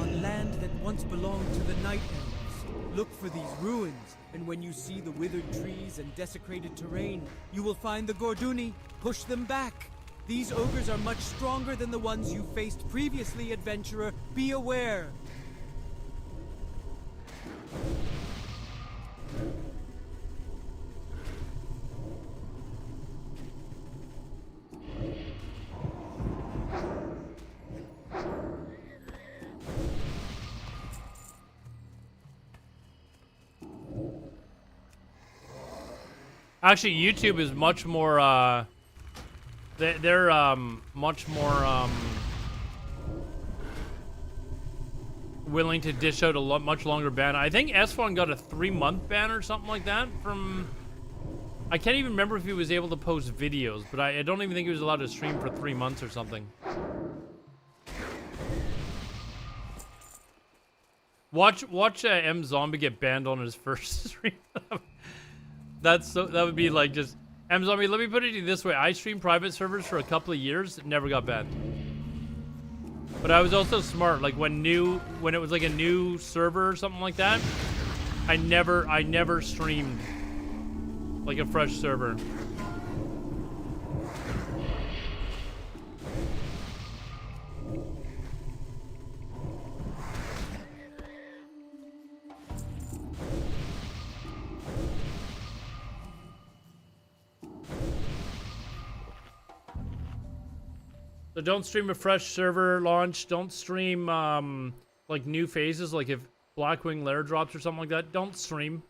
on land that once belonged to the Night Elves. Look for these ruins, and when you see the withered trees and desecrated terrain, you will find the Gorduni. Push them back. These ogres are much stronger than the ones you faced previously, adventurer. Be aware. Actually, YouTube is much more, they're much more, willing to dish out a much longer ban. I think S1 got a 3-month ban or something like that from, I can't even remember if he was able to post videos, but I don't even think he was allowed to stream for 3 months or something. Watch M Zombie get banned on his first stream. That would be like just M Zombie. Let me put it to you this way: I streamed private servers for a couple of years, never got banned. But I was also smart. Like when it was like a new server or something like that, I never streamed like a fresh server. So don't stream a fresh server launch. Don't stream like new phases. Like if Blackwing Lair drops or something like that, don't stream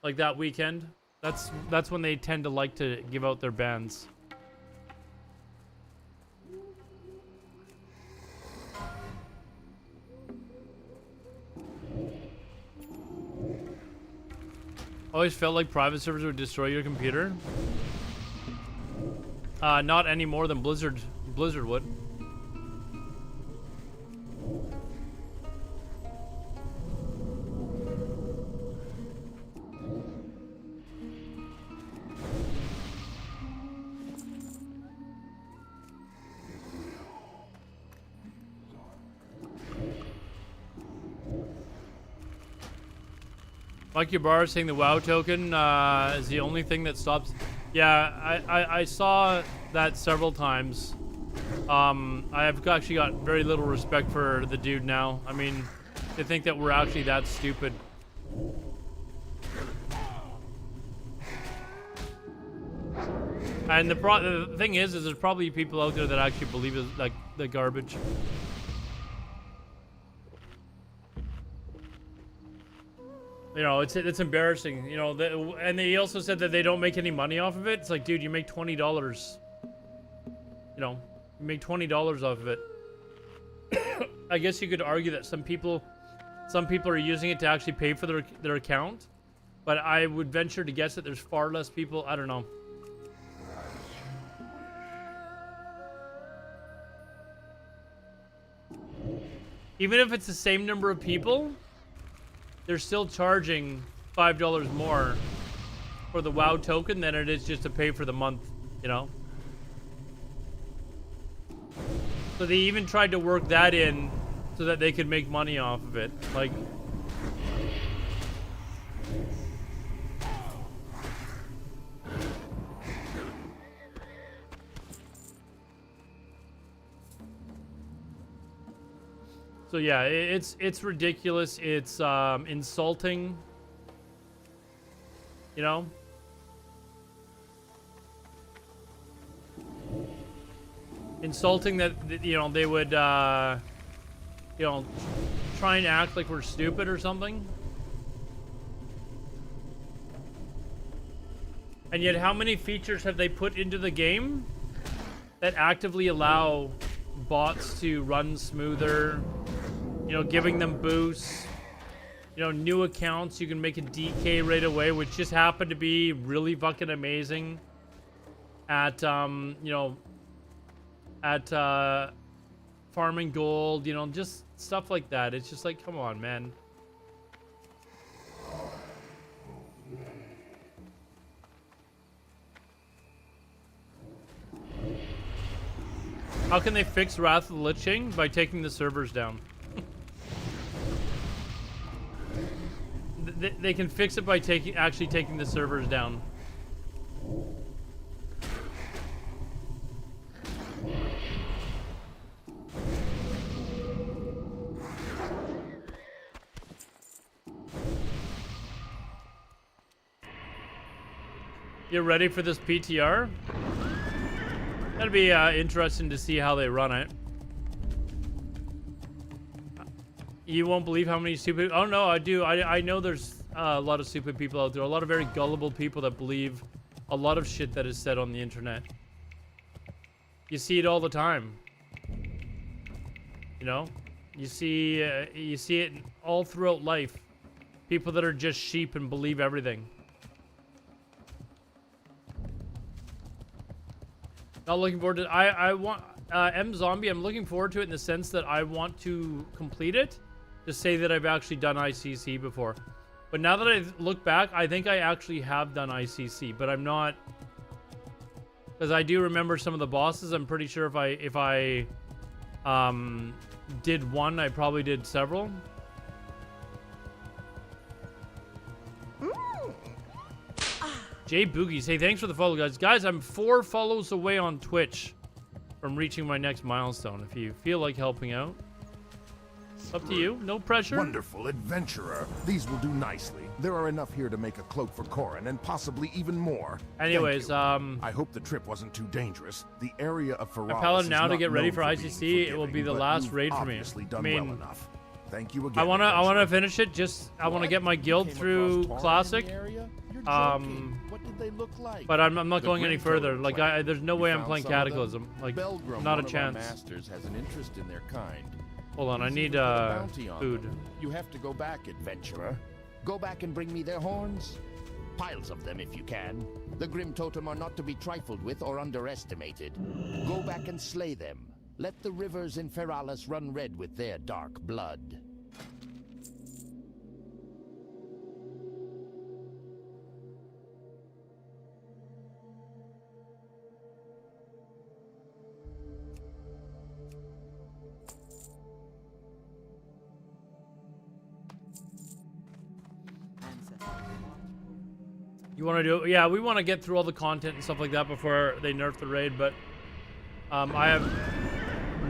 like that weekend. That's when they tend to like to give out their bans. Always felt like private servers would destroy your computer. Not any more than Blizzard would. Mike Yabar saying the WoW token is the only thing that stops. Yeah, I saw that several times. I've actually got very little respect for the dude now. I mean, to think that we're actually that stupid. And the thing is there's probably people out there that actually believe it's like the garbage. You know, it's embarrassing. You know, and they also said that they don't make any money off of it. It's like, dude, you make $20. You know, you make $20 off of it. I guess you could argue that some people are using it to actually pay for their account, but I would venture to guess that there's far less people. I don't know. Even if it's the same number of people, they're still charging $5 more for the WoW token than it is just to pay for the month, you know? So they even tried to work that in so that they could make money off of it. Like... So yeah, it's ridiculous. It's insulting. You know? Insulting that, you know, they would, you know, try and act like we're stupid or something. And yet how many features have they put into the game that actively allow bots to run smoother? You know, giving them boosts. You know, new accounts, you can make a DK right away, which just happened to be really fucking amazing at, you know, at farming gold, you know, just stuff like that. It's just like, come on, man. How can they fix Wrath of the Lich King? By taking the servers down. They can fix it by actually taking the servers down. You ready for this PTR? That'd be interesting to see how they run it. You won't believe how many stupid... Oh, no, I do. I know there's a lot of stupid people out there. A lot of very gullible people that believe a lot of shit that is said on the internet. You see it all the time. You know? You see it all throughout life. People that are just sheep and believe everything. Not looking forward to... I want... M Zombie, I'm looking forward to it in the sense that I want to complete it to say that I've actually done ICC before. But now that I look back, I think I actually have done ICC, but I'm not... Because I do remember some of the bosses. I'm pretty sure if I did one, I probably did several. Jay Boogies, hey, thanks for the follow, guys. Guys, I'm 4 follows away on Twitch from reaching my next milestone. If you feel like helping out, up to you. No pressure. Wonderful adventurer. These will do nicely. There are enough here to make a cloak for Corin, and possibly even more. Anyways, I hope the trip wasn't too dangerous. The area of Feralis Paladin is now to not get ready known for being ICC. It will be the forgiving, last but raid you've for me. obviously I done mean, well enough. Thank you again. I wanna adventurer. finish it. Just I wanna get my guild through Classic. What did they look like? But I'm not The going any Grim further. Totem Like clan. there's no We way I'm found playing some of them. Cataclysm. Like Belgrum, not a one of our chance. masters has an interest in their kind. Hold on, I He's need even put a bounty on food. them. You have to go back, adventurer. Go back and bring me their horns. Piles of them if you can. The Grim Totem are not to be trifled with or underestimated. Go back and slay them. Let the rivers in Feralis run red with their dark blood. You want to do? Yeah, we want to get through all the content and stuff like that before they nerf the raid. But I have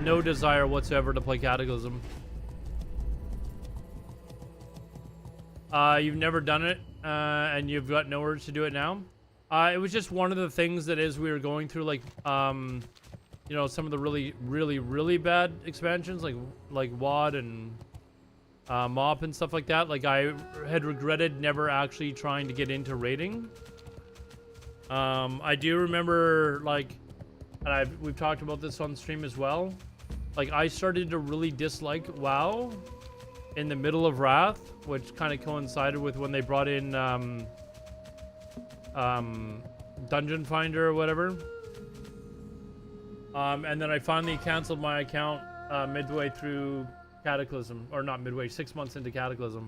no desire whatsoever to play Cataclysm. You've never done it, and you've got no urge to do it now. It was just one of the things that as we were going through, like, you know, some of the really bad expansions, like WoD and MOP and stuff like that. Like, I had regretted never actually trying to get into raiding. I do remember, like, and we've talked about this on stream as well. Like, I started to really dislike WoW in the middle of Wrath, which kind of coincided with when they brought in Dungeon Finder or whatever. And then I finally canceled my account midway through Cataclysm, or not midway, 6 months into Cataclysm.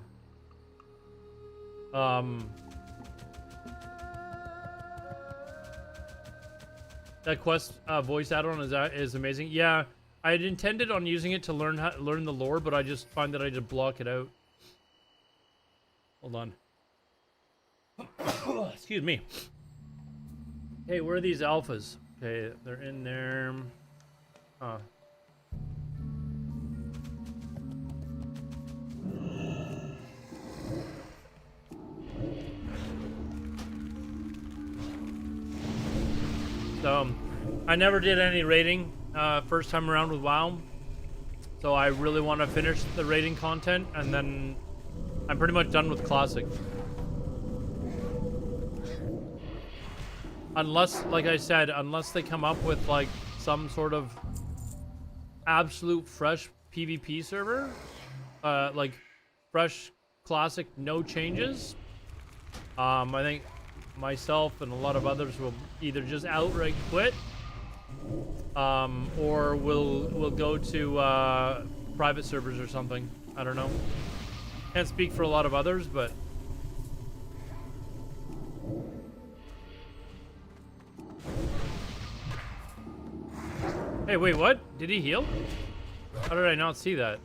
That quest voice add-on is amazing. Yeah, I had intended on using it to learn the lore, but I just find that I just block it out. Hold on. Excuse me. Hey, where are these alphas? Okay, they're in there. Huh. So, I never did any raiding first time around with WoW. So I really want to finish the raiding content, and then I'm pretty much done with Classic. Unless, like I said, unless they come up with like some sort of absolute fresh PvP server, like fresh Classic, no changes. I think myself and a lot of others will either just outright quit, or we'll go to private servers or something. I don't know. Can't speak for a lot of others, but hey, wait, what? Did he heal? How did I not see that?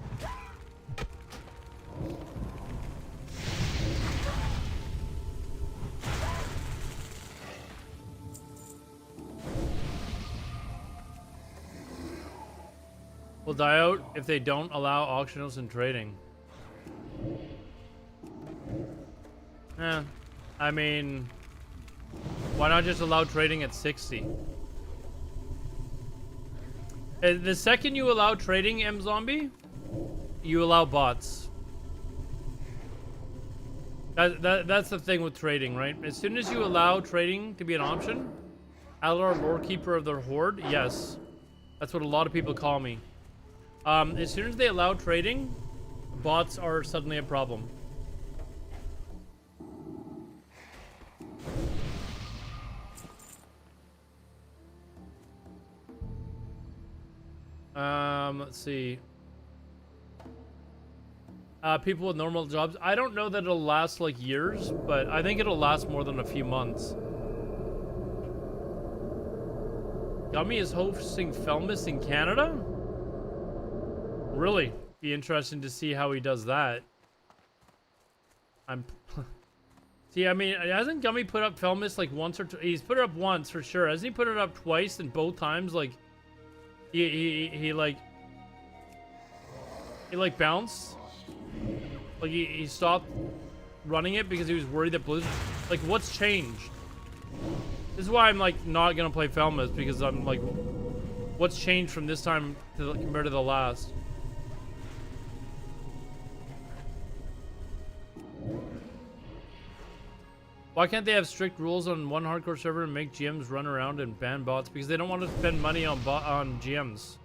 Will die out if they don't allow auctionals and trading. I mean, Why not just allow trading at 60? The second you allow trading, M-Zombie, you allow bots. That's the thing with trading, right? As soon as you allow trading to be an option, Alodar, Lord Keeper of the Horde, yes. That's what a lot of people call me. As soon as they allow trading, bots are suddenly a problem. Let's see. People with normal jobs. I don't know that it'll last like years, but I think it'll last more than a few months. Gummy is hosting Felmus in Canada? Really? Be interesting to see how he does that. See, I mean, hasn't Gummy put up Felmus like once or twice? He's put it up once for sure. Hasn't he put it up twice, and both times like he like bounced? Like he stopped running it because he was worried that Blizzard... Like, what's changed? This is why I'm like not gonna play Felmus, because I'm like, what's changed from this time to, compared to the last? Why can't they have strict rules on one hardcore server and make GMs run around and ban bots? Because they don't want to spend money on GMs.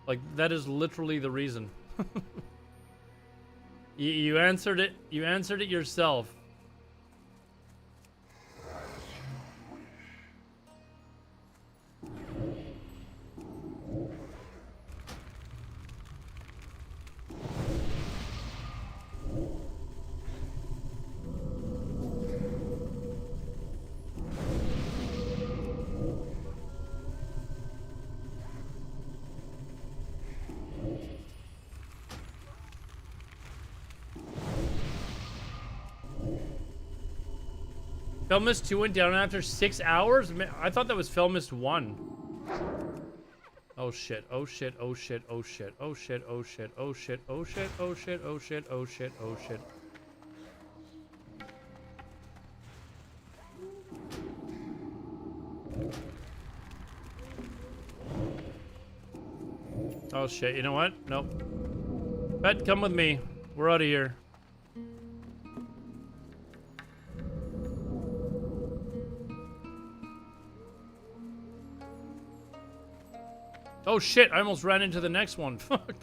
Like, that is literally the reason. You answered it. You answered it yourself. Felmus 2 went down after 6 hours? Man, I thought that was Felmus 1. Oh shit, oh shit, oh shit, oh shit, oh shit, oh shit, oh shit, oh shit, oh shit, oh shit, oh shit, oh shit. Oh shit, you know what? Nope. Bet, come with me. We're out of here. Oh shit, I almost ran into the next one. Fuck.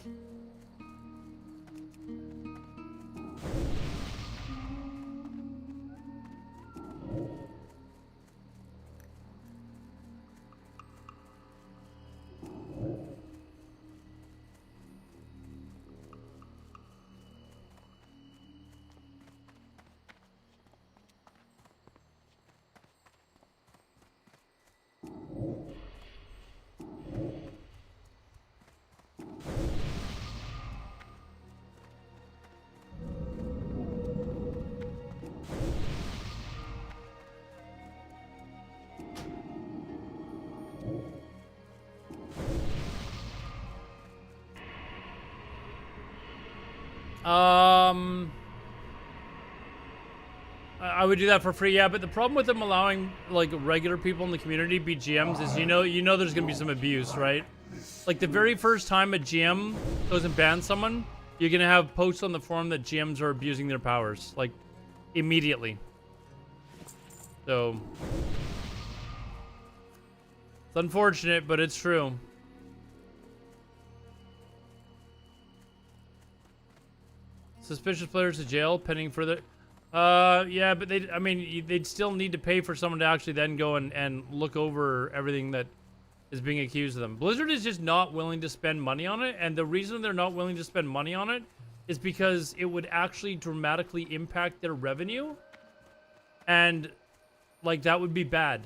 I would do that for free, yeah, but the problem with them allowing like regular people in the community be GMs is you know there's gonna be some abuse, right? Like the very first time a GM goes and bans someone, you're gonna have posts on the forum that GMs are abusing their powers, like immediately. So it's unfortunate, but it's true. Suspicious players to jail pending further. Yeah, but they'd still need to pay for someone to actually then go and look over everything that is being accused of them. Blizzard is just not willing to spend money on it, and the reason they're not willing to spend money on it is because it would actually dramatically impact their revenue, and like that would be bad.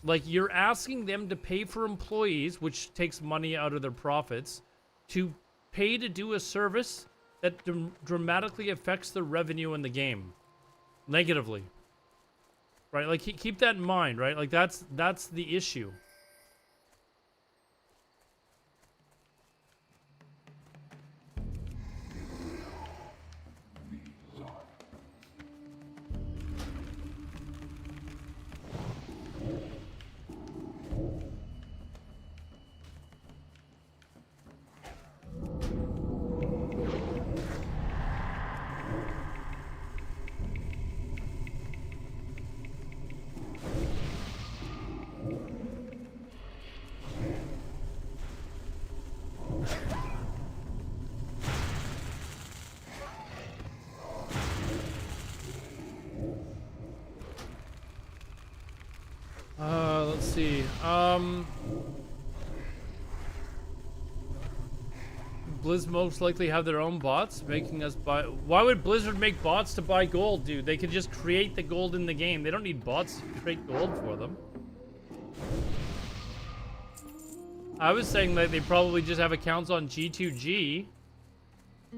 Like, you're asking them to pay for employees, which takes money out of their profits, to pay to do a service that dramatically affects the revenue in the game negatively, right? Like, keep that in mind, right? Like, that's the issue. see. Blizz most likely have their own bots, making us buy... Why would Blizzard make bots to buy gold, dude? They could just create the gold in the game. They don't need bots to create gold for them. I was saying that they probably just have accounts on G2G.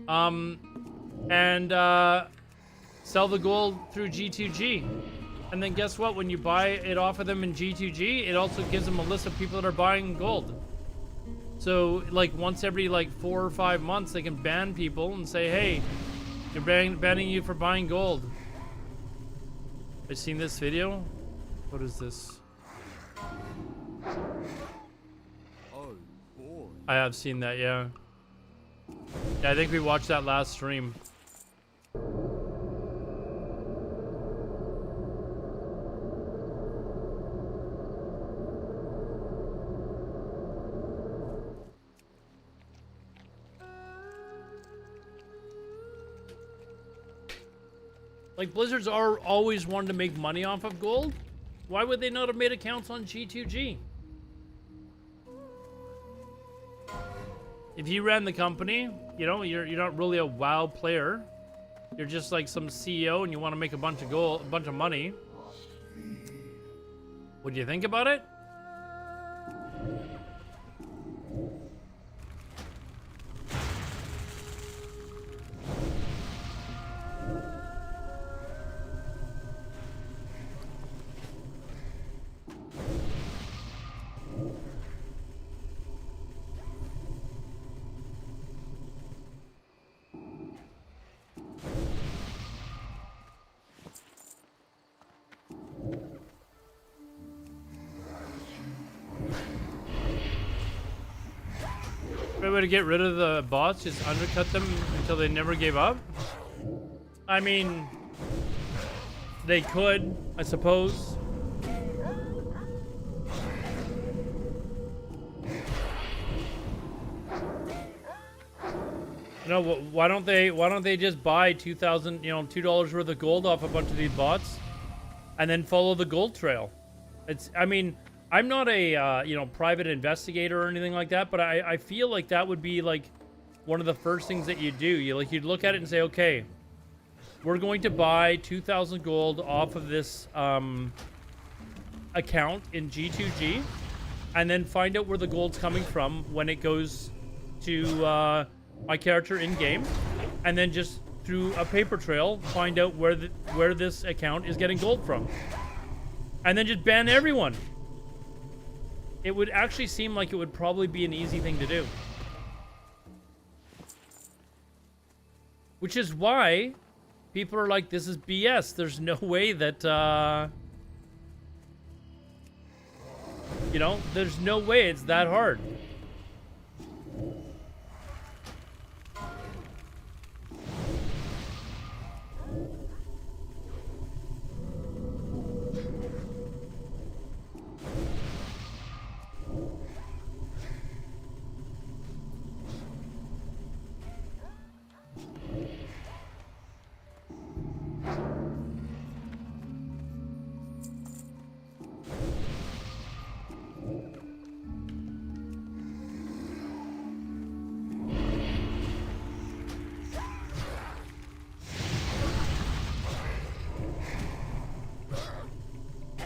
And sell the gold through G2G. And then guess what? When you buy it off of them in G2G, it also gives them a list of people that are buying gold. So, like, once every, like, 4 or 5 months, they can ban people and say, hey, you're banning you for buying gold. I've seen this video. What is this? Oh, boy. I have seen that, yeah. Yeah, I think we watched that last stream. Like, Blizzards are always wanted to make money off of gold. Why would they not have made accounts on G2G? If you ran the company, you know, you're not really a WoW player. You're just like some CEO and you want to make a bunch of gold, a bunch of money. Would you think about it? Way to get rid of the bots, just undercut them until they never gave up. I mean, they could, I suppose. No, why don't they just buy 2,000, you know, $2 worth of gold off a bunch of these bots, and then follow the gold trail? It's, I mean, I'm not a, you know, private investigator or anything like that, but I feel like that would be, like, one of the first things that you do. You'd look at it and say, okay, we're going to buy 2,000 gold off of this, account in G2G, and then find out where the gold's coming from when it goes to, my character in-game, and then just, through a paper trail, find out where this account is getting gold from. And then just ban everyone. It would actually seem like it would probably be an easy thing to do. Which is why people are like, this is BS. There's no way that, you know, there's no way it's that hard.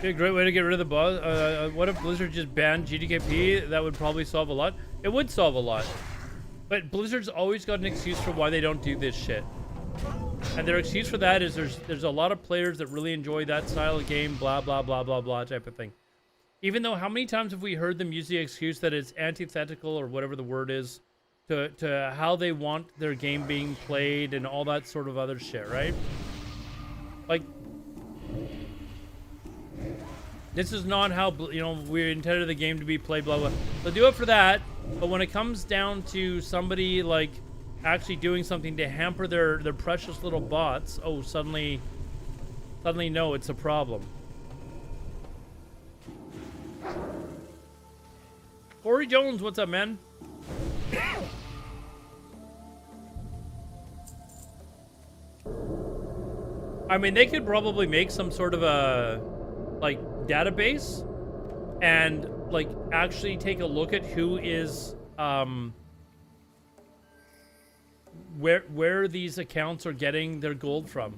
Be a great way to get rid of the boss. What if Blizzard just banned GDKP? That would probably solve a lot. It would solve a lot. But Blizzard's always got an excuse for why they don't do this shit. And their excuse for that is there's a lot of players that really enjoy that style of game, blah, blah, blah, blah, blah type of thing. Even though, how many times have we heard them use the excuse that it's antithetical, or whatever the word is, to how they want their game being played and all that sort of other shit, right? Like, this is not how, you know, we intended the game to be played, blah, blah. They'll do it for that, but when it comes down to somebody, like, actually doing something to hamper their precious little bots, oh, suddenly no, it's a problem. Corey Jones, what's up, man? I mean, they could probably make some sort of a, like, database and like actually take a look at who is where these accounts are getting their gold from.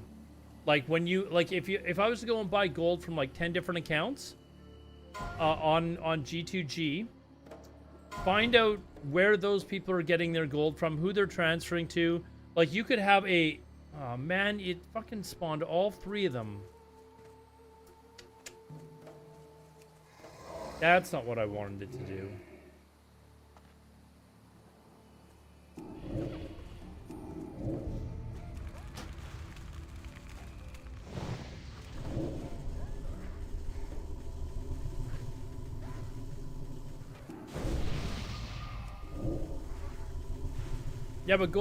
Like when you like if I was to go and buy gold from like 10 different accounts on G2G, find out where those people are getting their gold from, who they're transferring to. Like you could have a oh man, it fucking spawned all 3 of them. That's not what I wanted it to do. Yeah, but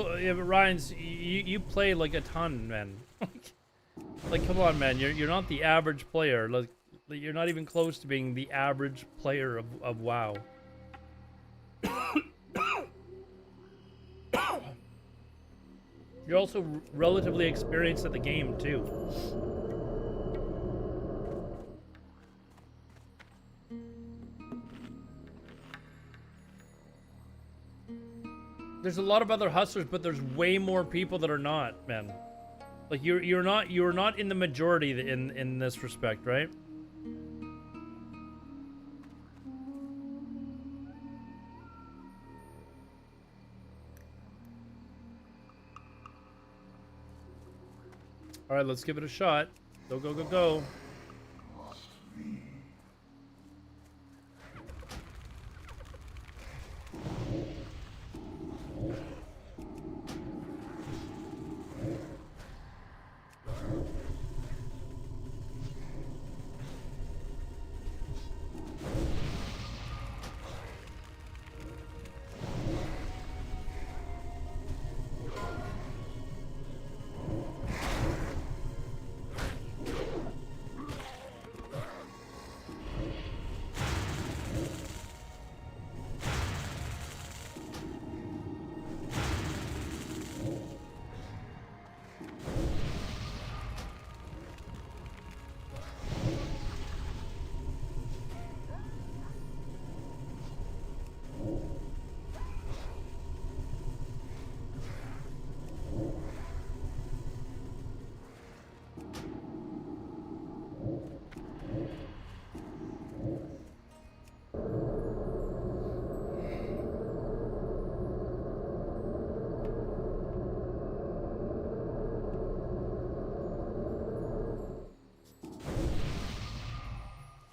Ryan's, you play like a ton, man. Like, come on, man. You're not the average player. Like, you're not even close to being the average player of WoW. You're also relatively experienced at the game too. There's a lot of other hustlers, but there's way more people that are not, man. Like you're not in the majority in this respect, right? All right, let's give it a shot. Go, go, go, go.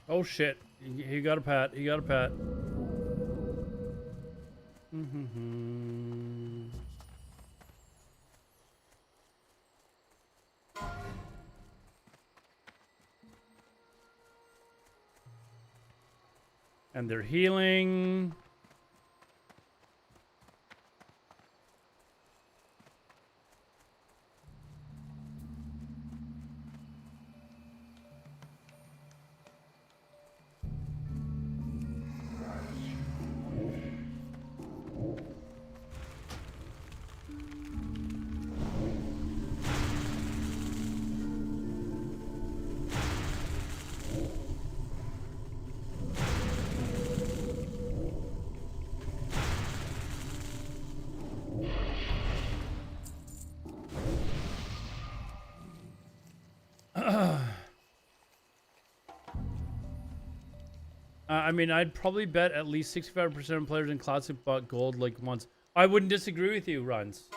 Oh shit, he got a pat, he got a pat. And they're healing. I mean, I'd probably bet at least 65% of players in Classic bought gold like once. I wouldn't disagree with you, Runs.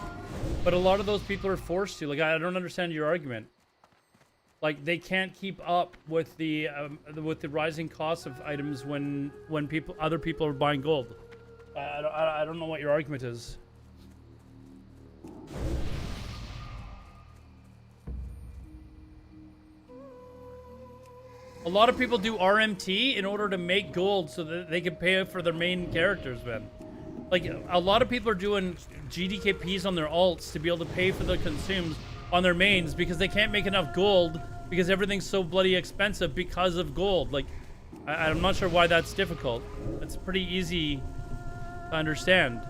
But a lot of those people are forced to. Like, I don't understand your argument. Like, they can't keep up with the rising costs of items when other people are buying gold. I don't know what your argument is. A lot of people do RMT in order to make gold so that they can pay for their main characters, man. Like, a lot of people are doing GDKPs on their alts to be able to pay for the consumes on their mains because they can't make enough gold because everything's so bloody expensive because of gold. Like, I'm not sure why that's difficult. It's pretty easy to understand.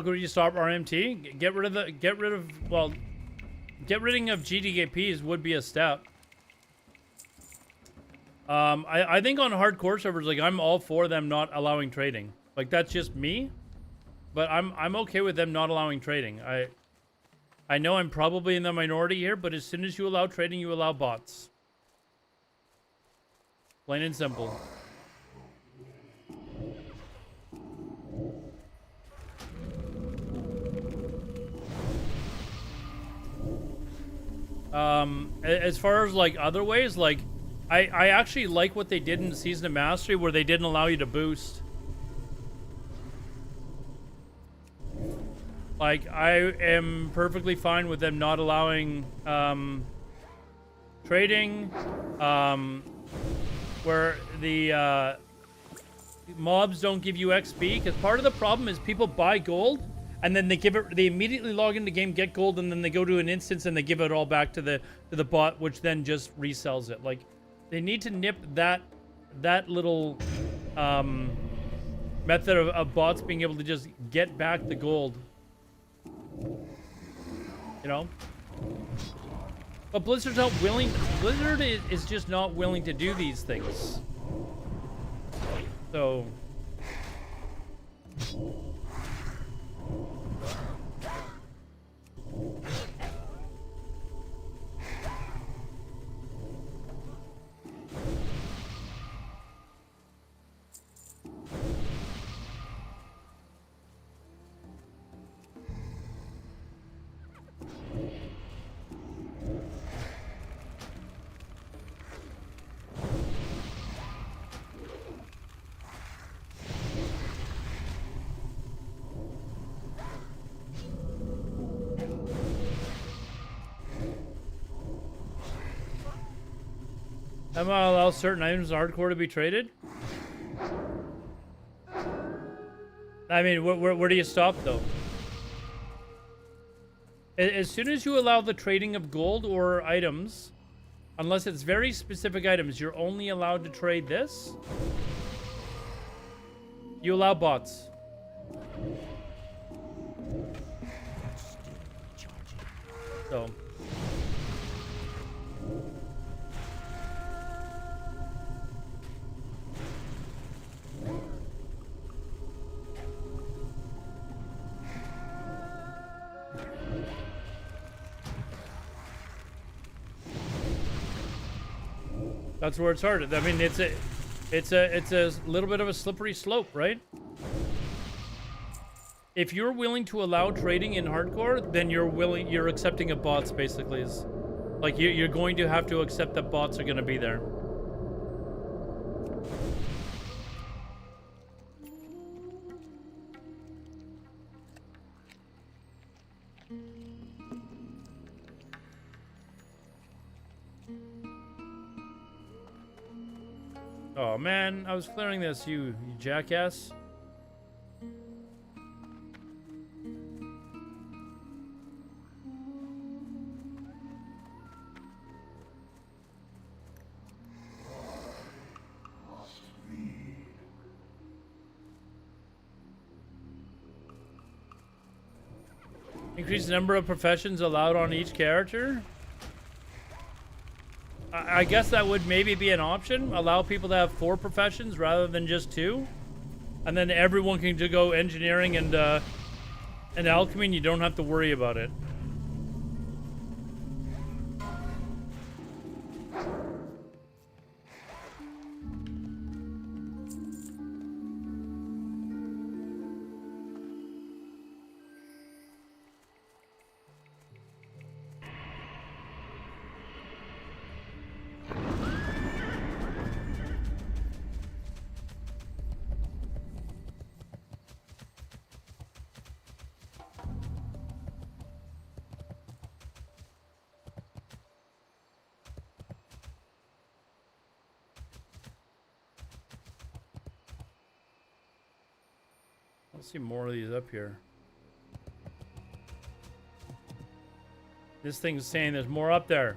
How could you stop RMT? Get rid of getting of GDKPs would be a step. I think on hardcore servers, like, I'm all for them not allowing trading. Like, that's just me, but I'm okay with them not allowing trading. I know I'm probably in the minority here, but as soon as you allow trading, you allow bots. Plain and simple. As far as like other ways, like I actually like what they did in Season of Mastery where they didn't allow you to boost. Like, I am perfectly fine with them not allowing trading, where the mobs don't give you XP, because part of the problem is people buy gold and then they immediately log into the game, get gold, and then they go to an instance and they give it all back to the bot, which then just resells it. Like, they need to nip that little method of bots being able to just get back the gold. You know? But Blizzard's not willing. Blizzard is just not willing to do these things. So am I allow certain items in hardcore to be traded? I mean, where do you stop though? As soon as you allow the trading of gold or items, unless it's very specific items, you're only allowed to trade this. You allow bots. So. That's where it's hard. I mean, it's a little bit of a slippery slope, right? If you're willing to allow trading in hardcore, then you're accepting of bots, basically. Is like you're going to have to accept that bots are going to be there. Oh man, I was clearing this, you jackass. Increase the number of professions allowed on each character. I guess that would maybe be an option. Allow people to have 4 professions rather than just 2. And then everyone can just go engineering and alchemy and you don't have to worry about it. Let's see more of these up here. This thing's saying there's more up there.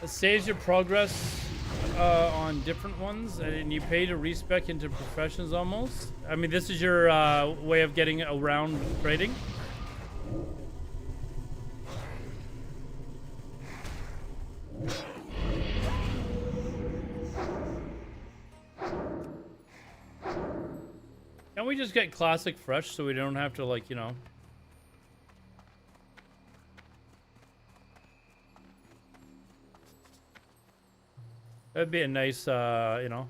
It saves your progress on different ones, and you pay to respec into professions almost. I mean, this is your way of getting around trading. Can't we just get classic fresh so we don't have to, like, you know? That'd be a nice, you know.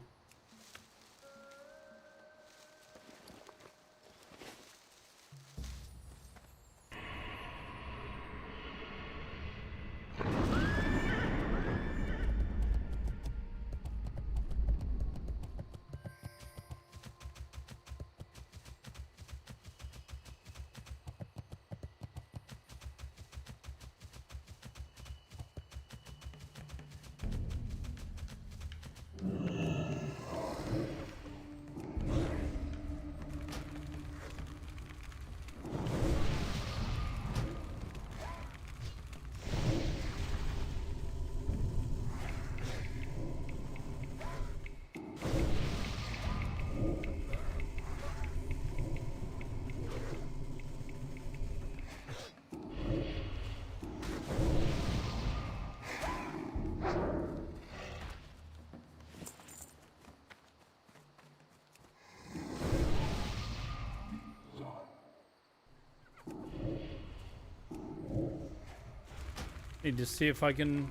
Need to see if I can...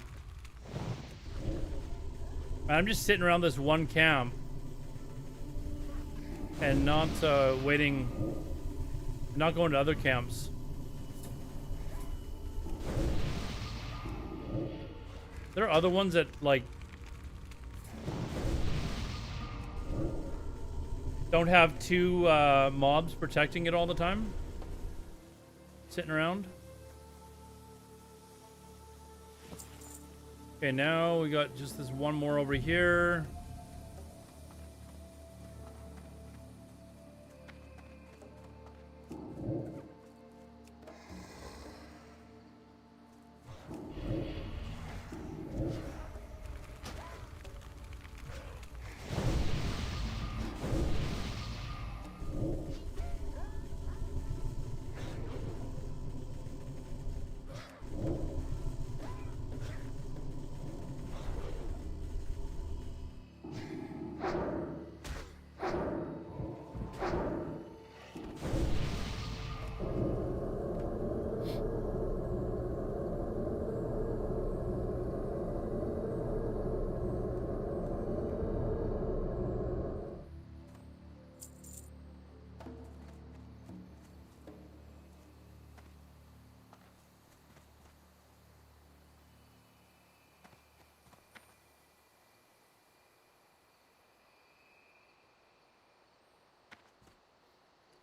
I'm just sitting around this one camp and not waiting, not going to other camps. There are other ones that, like, don't have two mobs protecting it all the time, sitting around. Okay, now we got just this one more over here.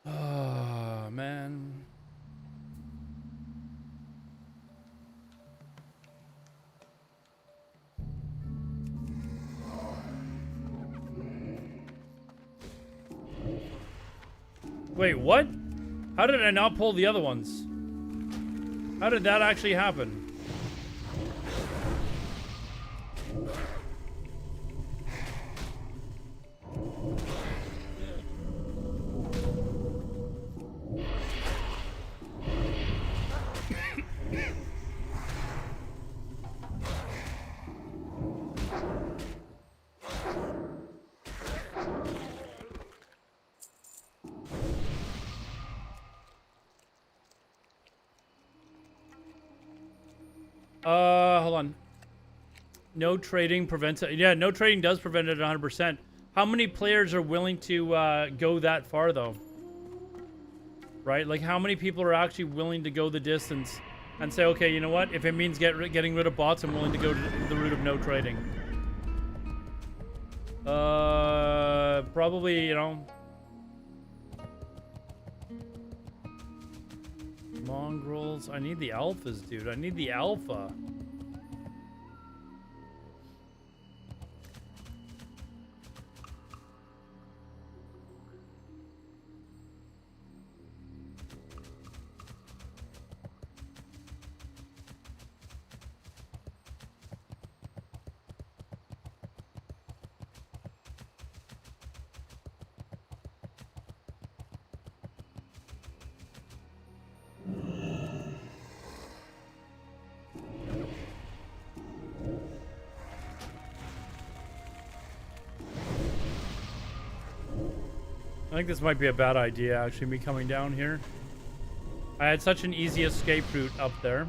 Oh, man. Wait, what? How did I not pull the other ones? How did that actually happen? Hold on. No trading prevents it. Yeah, no trading does prevent it 100%. How many players are willing to go that far, though? Right? Like, how many people are actually willing to go the distance and say, okay, you know what? If it means getting rid of bots, I'm willing to go to the route of no trading. Probably, you know... Mongrels. I need the alphas, dude. I need the alpha. I think this might be a bad idea, actually, me coming down here. I had such an easy escape route up there.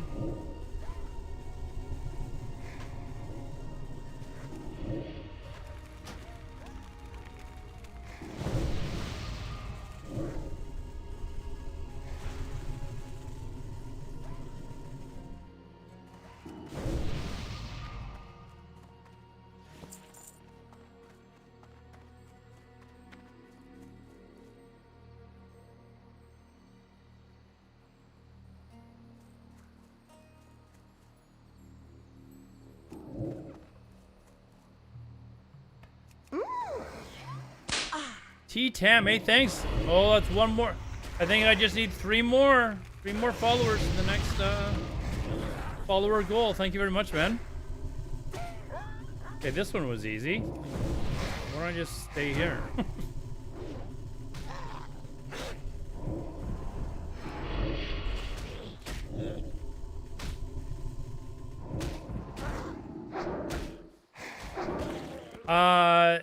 T-Tam, hey, thanks. Oh, that's one more. I think I just need three more followers in the next follower goal. Thank you very much, man. Okay, this one was easy. Why don't I just stay here?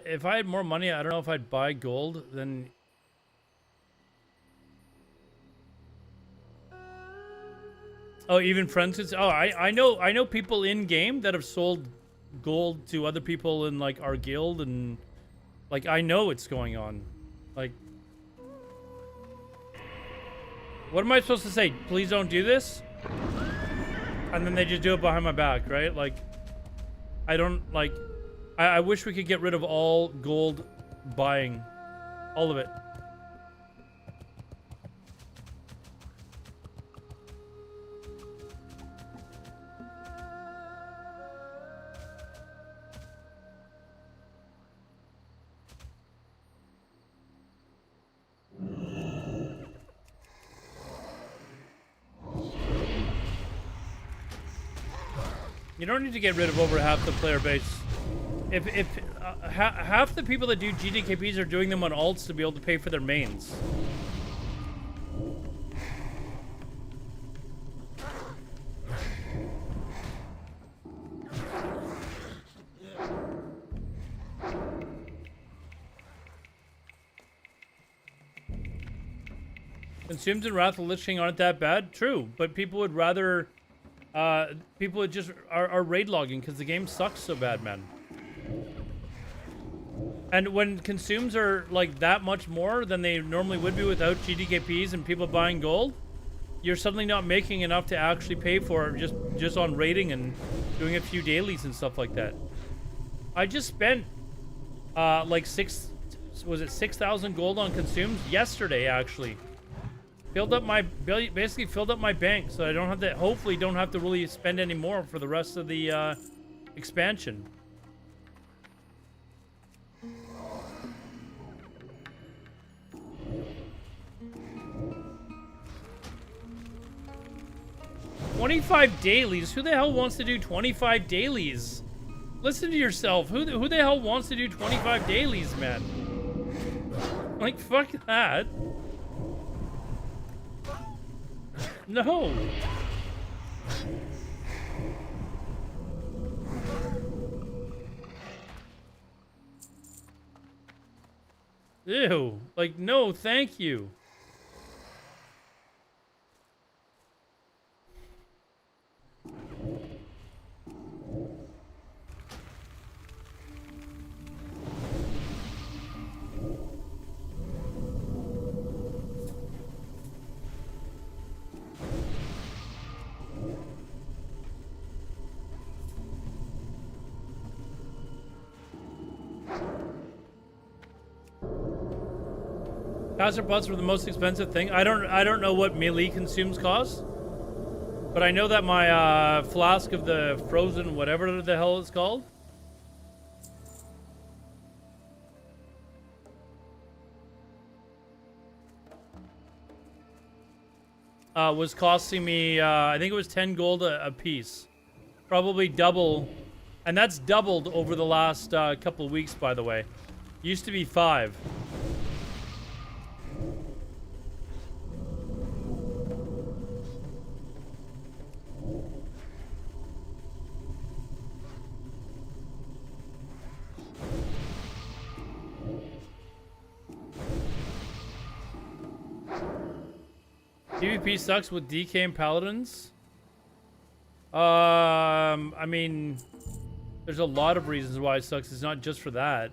If I had more money, I don't know if I'd buy gold, then... Oh, even friends could... Oh, I know people in-game that have sold gold to other people in, like, our guild, and... Like, I know what's going on. Like... What am I supposed to say? Please don't do this? And then they just do it behind my back, right? Like... I don't, like... I wish we could get rid of all gold buying. All of it. You don't need to get rid of over half the player base. If half the people that do GDKPs are doing them on alts to be able to pay for their mains. Consumes and Wrath of Lich King aren't that bad. True, but people would rather... people would just are raid logging because the game sucks so bad, man. And when consumes are like that much more than they normally would be without GDKPs and people buying gold, you're suddenly not making enough to actually pay for it just on raiding and doing a few dailies and stuff like that. I just spent like 6,000 gold on consumes yesterday, actually. Basically filled up my bank so I don't have to, hopefully don't have to really spend any more for the rest of the expansion. $25 dailies? Who the hell wants to do 25 dailies? Listen to yourself. Who the hell wants to do 25 dailies, man? Like, fuck that. No. Ew. Like, no, thank you. Caster pots were the most expensive thing. I don't know what melee consumes cost, but I know that my flask of the frozen whatever the hell it's called was costing me I think it was 10 gold a piece, probably double, and that's doubled over the last couple of weeks, by the way. Used to be 5. PvP sucks with DK and Paladins. I mean, there's a lot of reasons why it sucks. It's not just for that.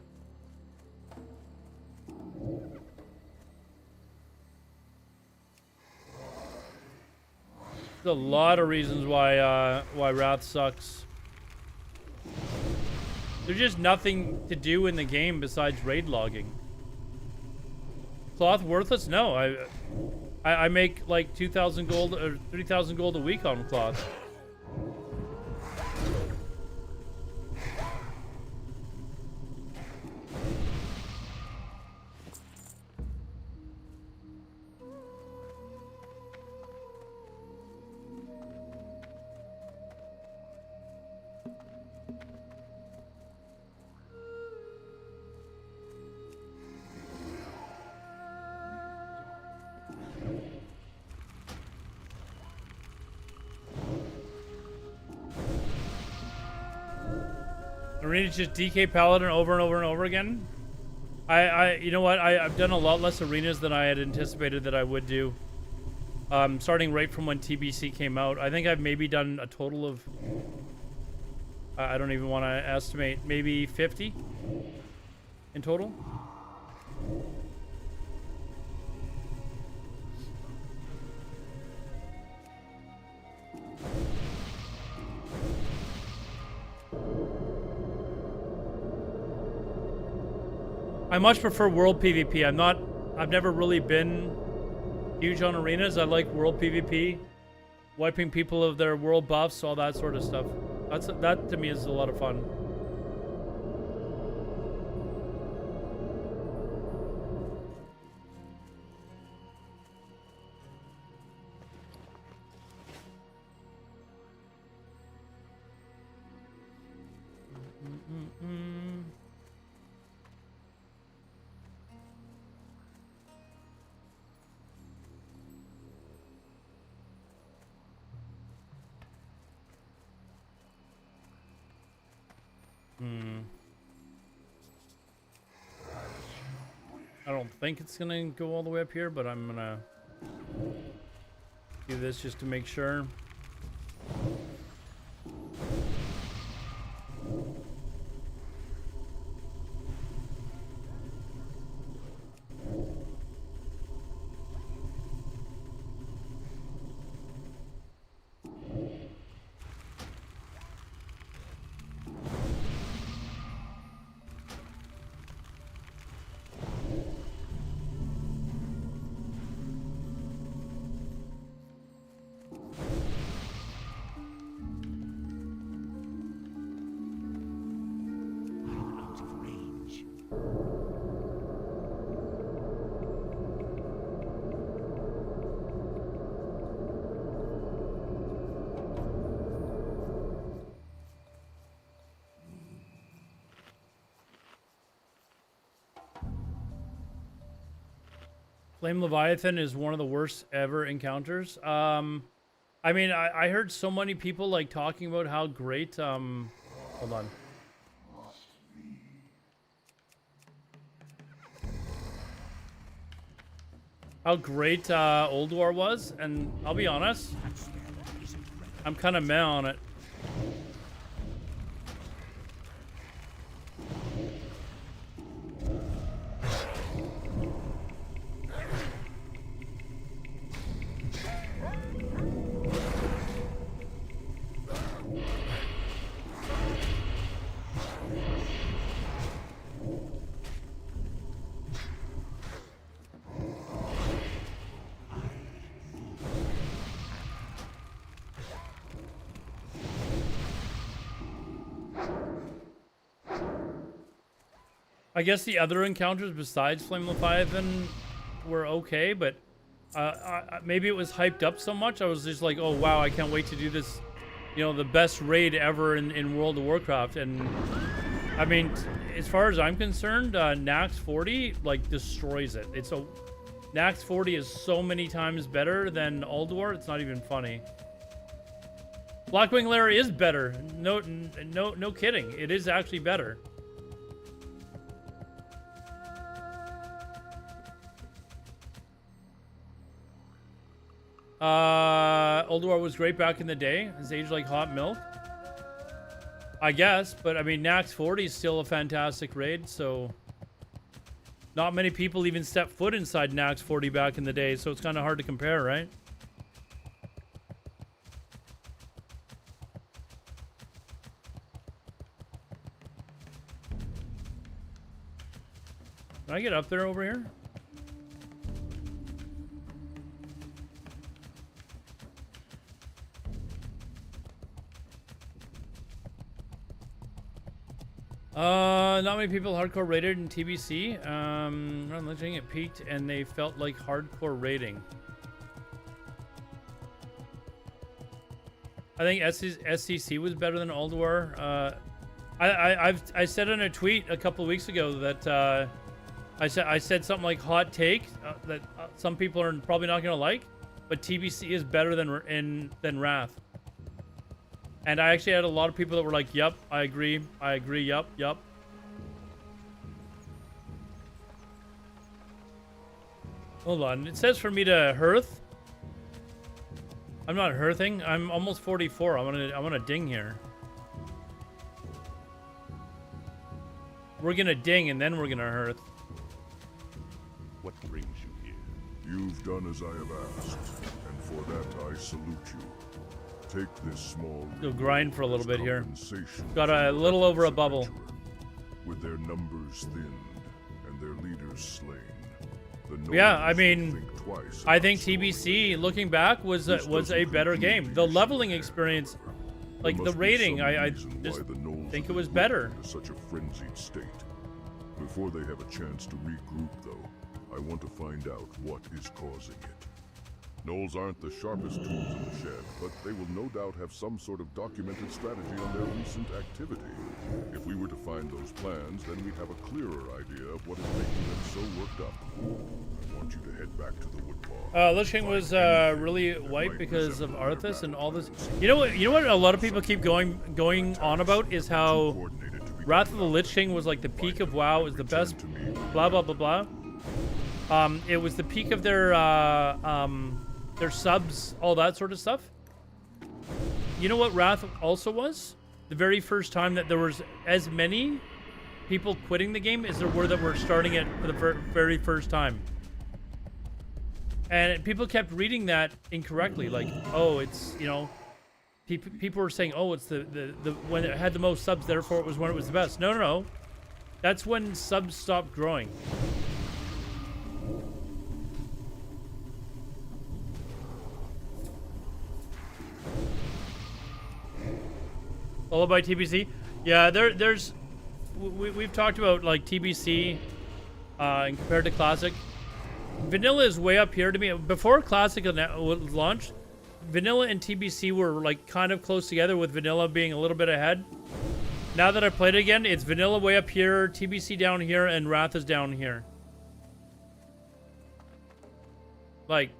There's a lot of reasons why Wrath sucks. There's just nothing to do in the game besides raid logging. Cloth worthless? No, I make like 2,000 gold or 3,000 gold a week on cloth. Arena's just DK Paladin over and over and over again. You know what? I've done a lot less arenas than I had anticipated that I would do. Starting right from when TBC came out. I think I've maybe done a total of, I don't even want to estimate, maybe 50 in total. I much prefer world PvP. I've never really been huge on arenas. I like world PvP, wiping people of their world buffs, all that sort of stuff. That to me is a lot of fun. I don't think it's gonna go all the way up here, but I'm gonna do this just to make sure. Flame Leviathan is one of the worst ever encounters. I mean, I heard so many people like talking about how great, hold on. How great Alodar was, and I'll be honest, I'm kind of meh on it. I guess the other encounters besides Flame Leviathan were okay, but maybe it was hyped up so much. I was just like, oh wow, I can't wait to do this, you know, the best raid ever in World of Warcraft. And I mean, as far as I'm concerned, Nax 40 like destroys it. Nax 40 is so many times better than Alodar, it's not even funny. Blackwing Lair is better. No kidding. It is actually better. Alodar was great back in the day. It's aged like hot milk. I guess, but I mean, Nax 40 is still a fantastic raid, so not many people even stepped foot inside Nax 40 back in the day, so it's kind of hard to compare, right? Can I get up there over here? Not many people hardcore rated in TBC. I'm looking, it peaked and they felt like hardcore rating. I think SCC was better than Alodar. I said in a tweet a couple of weeks ago that I said something like hot take that some people are probably not gonna like, but TBC is better than Wrath. And I actually had a lot of people that were like, "Yep, I agree, yep, yep." Hold on, it says for me to hearth. I'm not hearthing. I'm almost 44. I want to ding here. We're gonna ding and then we're gonna hearth. What brings you here? You've done as I have asked, and for that I salute you. Take this small Go grind for a little bit here. compensation Got a little over a bubble. With their numbers thinned and their leaders slain. Yeah, I mean, I think TBC, TBC, looking back, was a better game. The leveling experience, like the rating, I just think it was better. Such a frenzied state. Before they have a chance to regroup, though, I want to find out what is causing it. Gnolls aren't the sharpest tools in the shed, but they will no doubt have some sort of documented strategy on their recent activity. If we were to find those plans, then we'd have a clearer idea of what is making them so worked up. I want you to head back to the Woodlaw. Lich King was really white because of Arthas and all this. You know what a lot of people keep going on about is how Wrath of the Lich King was like the peak of WoW, was the best, blah blah blah blah. It was the peak of their subs, all that sort of stuff. You know what Wrath also was? The very first time that there was as many people quitting the game as there were that were starting it for the very first time. And people kept reading that incorrectly, like, oh, it's, you know, people were saying, oh, it's the when it had the most subs, therefore it was when it was the best. No, no, no. That's when subs stopped growing. Followed by TBC. Yeah, we've talked about like TBC and compared to Classic. Vanilla is way up here to me. Before Classic was launched, Vanilla and TBC were like kind of close together, with Vanilla being a little bit ahead. Now that I played it again, it's Vanilla way up here, TBC down here, and Wrath is down here. Like,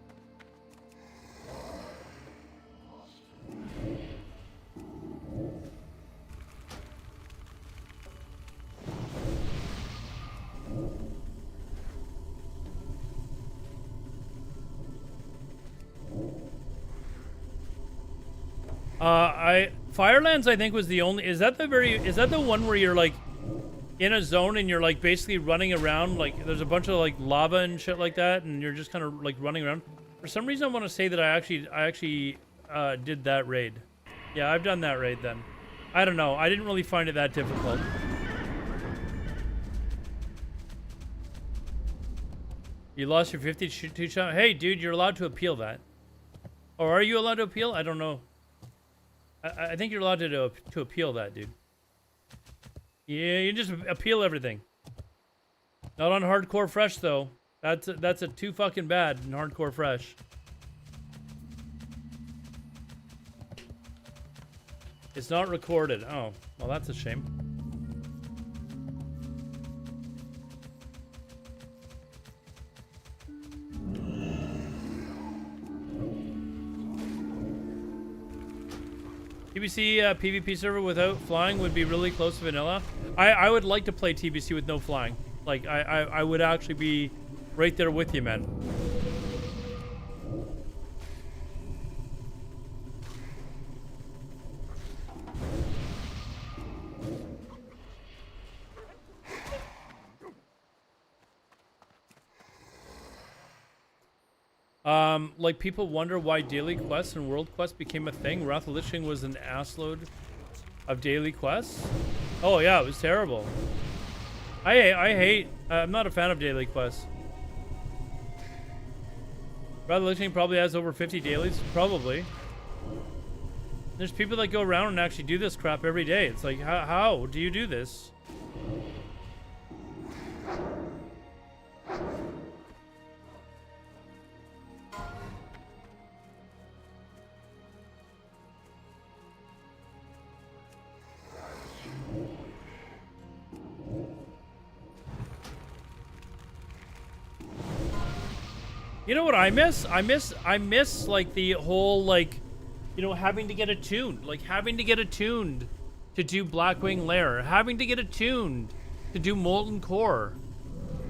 Firelands, I think, was the only. Is that the one where you're like in a zone and you're like basically running around, like there's a bunch of like lava and shit like that, and you're just kind of like running around? For some reason, I want to say that I actually did that raid. Yeah, I've done that raid then. I don't know. I didn't really find it that difficult. You lost your 52 shot. Hey, dude, you're allowed to appeal that. Or are you allowed to appeal? I don't know. I think you're allowed to appeal that, dude. Yeah, you just appeal everything. Not on Hardcore Fresh, though. That's a too fucking bad in Hardcore Fresh. It's not recorded. Oh, well, that's a shame. TBC PvP server without flying would be really close to vanilla. I would like to play TBC with no flying. Like, I would actually be right there with you, man. Like people wonder why daily quests and world quests became a thing. Wrath of the Lich King was an assload of daily quests. Oh yeah, it was terrible. I hate. I'm not a fan of daily quests. Wrath of the Lich King probably has over 50 dailies, probably. There's people that go around and actually do this crap every day. It's like, how do you do this? You know what I miss? I miss like the whole like, you know, having to get attuned, like having to get attuned to do Blackwing Lair, having to get attuned to do Molten Core.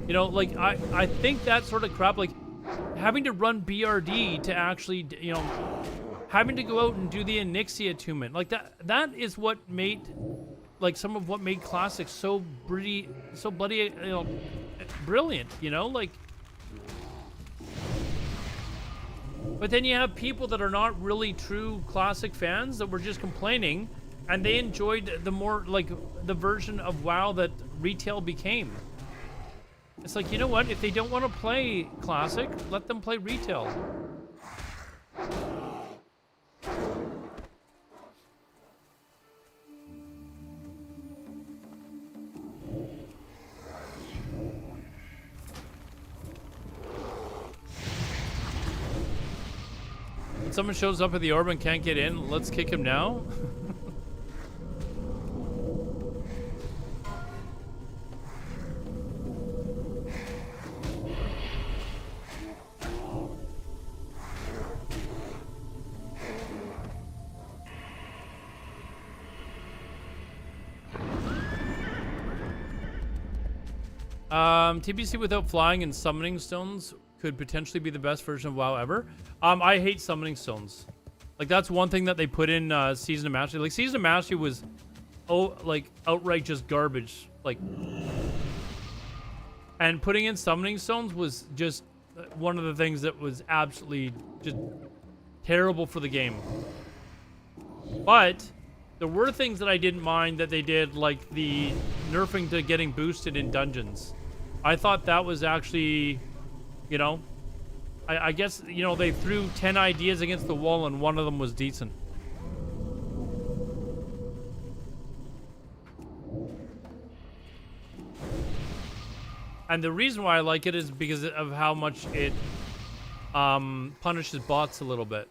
You know, like I think that sort of crap, like having to run BRD to actually, you know, having to go out and do the Onyxia attunement, like that is what made, like some of what made Classic so bloody, you know, brilliant, you know, like. But then you have people that are not really true Classic fans that were just complaining, and they enjoyed the more, like, the version of WoW that retail became. It's like, you know what? If they don't want to play Classic, let them play retail. When someone shows up at the orb and can't get in, let's kick him now. TBC without flying and summoning stones could potentially be the best version of WoW ever. I hate summoning stones. Like, that's one thing that they put in Season of Mastery. Like, Season of Mastery was, like, outright just garbage. Like, and putting in summoning stones was just one of the things that was absolutely just terrible for the game. But there were things that I didn't mind that they did, like the nerfing to getting boosted in dungeons. I thought that was actually, you know, I guess, you know, they threw 10 ideas against the wall and one of them was decent. And the reason why I like it is because of how much it punishes bots a little bit.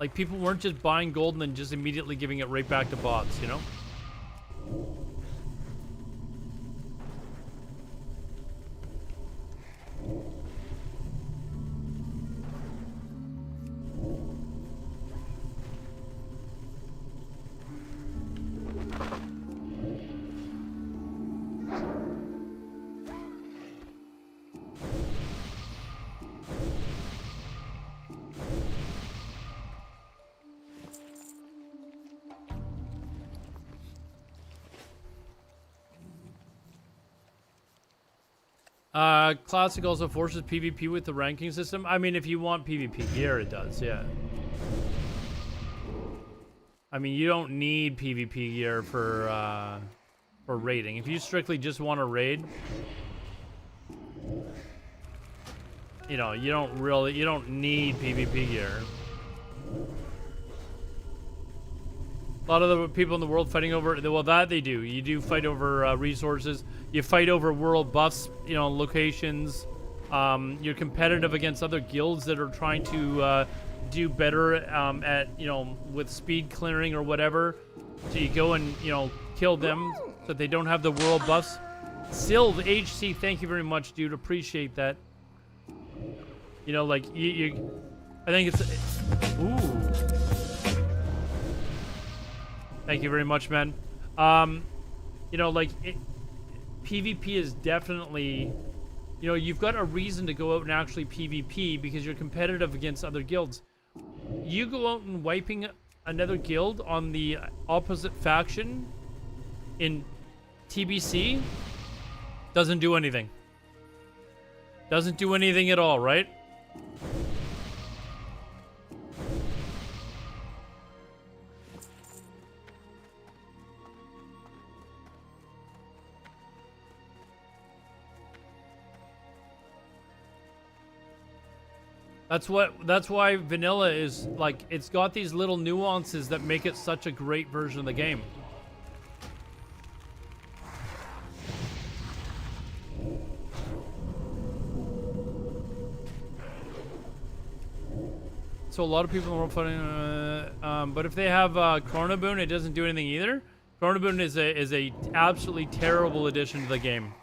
Like, people weren't just buying gold and then just immediately giving it right back to bots, you know? Classic also forces PvP with the ranking system. I mean, if you want PvP gear, it does, yeah. I mean, you don't need PvP gear for raiding. If you strictly just want to raid, you know, you don't need PvP gear. A lot of the people in the world fighting over, well, that they do. You do fight over resources. You fight over world buffs, you know, locations. You're competitive against other guilds that are trying to do better at, you know, with speed clearing or whatever. So you go and, you know, kill them so that they don't have the world buffs. Sylv HC, thank you very much, dude. Appreciate that. You know, like, I think it's... Ooh. Thank you very much, man. You know, like, PvP is definitely, you know, you've got a reason to go out and actually PvP because you're competitive against other guilds. You go out and wiping another guild on the opposite faction in TBC doesn't do anything. Doesn't do anything at all, right? That's why vanilla is like, it's got these little nuances that make it such a great version of the game. So a lot of people are putting, but if they have Chronoboon, it doesn't do anything either. Chronoboon is a absolutely terrible addition to the game.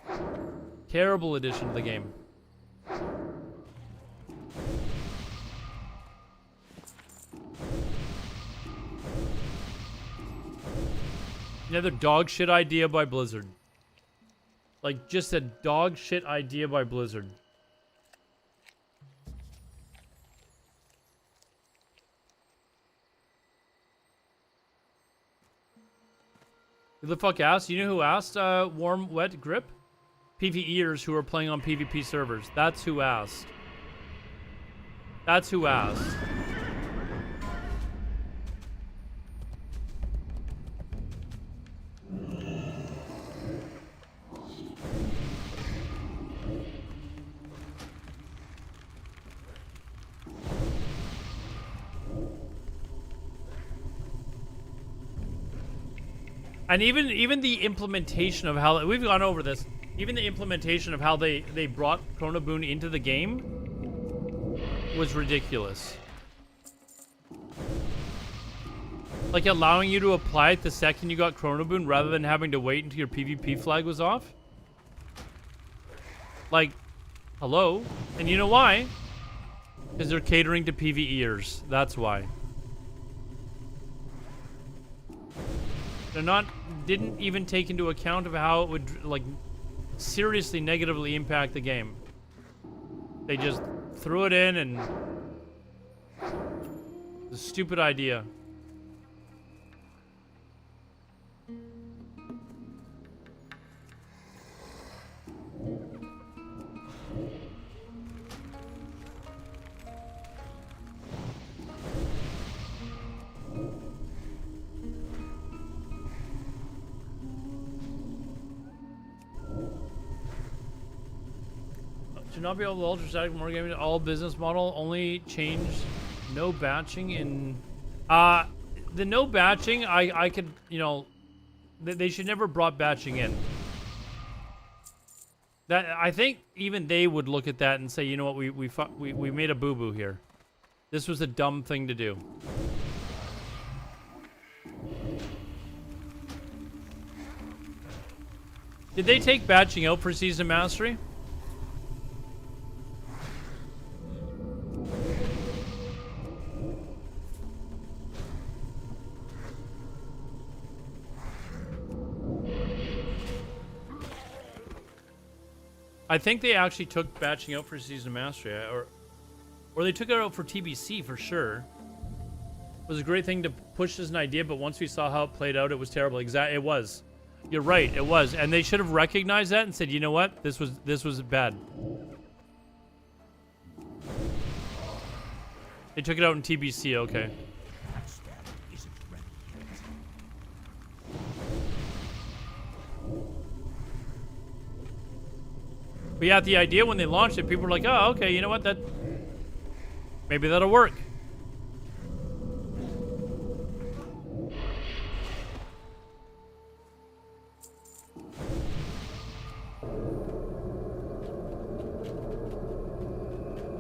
Terrible addition to the game. Another dog shit idea by Blizzard. Like, just a dog shit idea by Blizzard. Who the fuck asked? You know who asked? Warm, wet grip? PvEers who are playing on PvP servers. That's who asked. That's who asked. And even the implementation of how we've gone over this, even the implementation of how they brought Chronoboon into the game was ridiculous. Like allowing you to apply it the second you got Chronoboon rather than having to wait until your PvP flag was off. Like, hello? And you know why? Because they're catering to PvEers. That's why. They're didn't even take into account of how it would, like, seriously negatively impact the game. They just threw it in and... It's a stupid idea. To not be able to ultra static more gaming, all business model only change no batching in the no batching I could, you know, they should never brought batching in. That I think even they would look at that and say, you know what, we made a boo-boo here. This was a dumb thing to do. Did they take batching out for Season Mastery? I think they actually took batching out for Season Mastery, or they took it out for TBC for sure. It was a great thing to push as an idea, but once we saw how it played out, it was terrible. Exactly, it was. You're right, it was, and they should have recognized that and said, you know what, this was bad. They took it out in TBC, okay. But yeah, the idea when they launched it, people were like, oh, okay, you know what, maybe that'll work.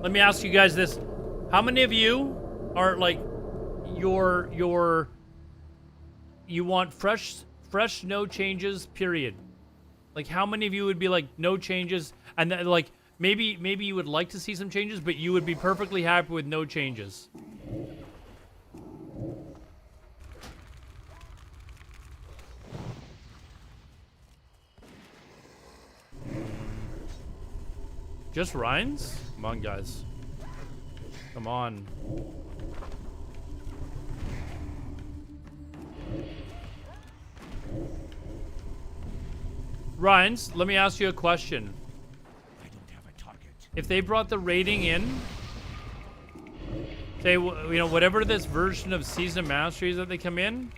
Let me ask you guys this. How many of you are like, you want fresh, no changes, period? Like, how many of you would be like, no changes, and then, like, maybe you would like to see some changes, but you would be perfectly happy with no changes? Just Rhines? Come on, guys. Come on. Rhines, let me ask you a question. I don't have a target. if they brought the rating in, say, you know, whatever this version of Season of Mastery is that they come in,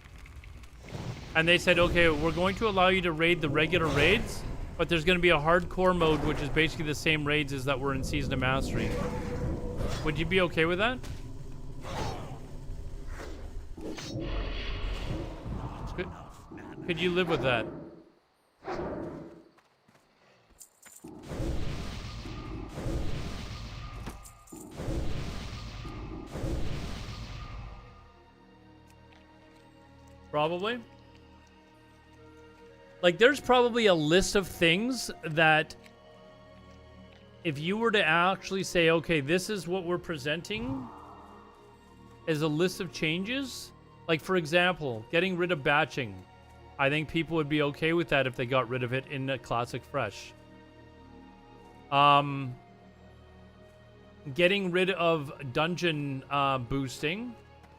and they said, okay, we're going to allow you to raid the regular raids, but there's going to be a hardcore mode, which is basically the same raids as that were in Season of Mastery. Would you be okay with that? Could you live with that? Probably. Like, there's probably a list of things that if you were to actually say, okay, this is what we're presenting as a list of changes. Like, for example, getting rid of batching. I think people would be okay with that if they got rid of it in a Classic Fresh. Getting rid of dungeon boosting.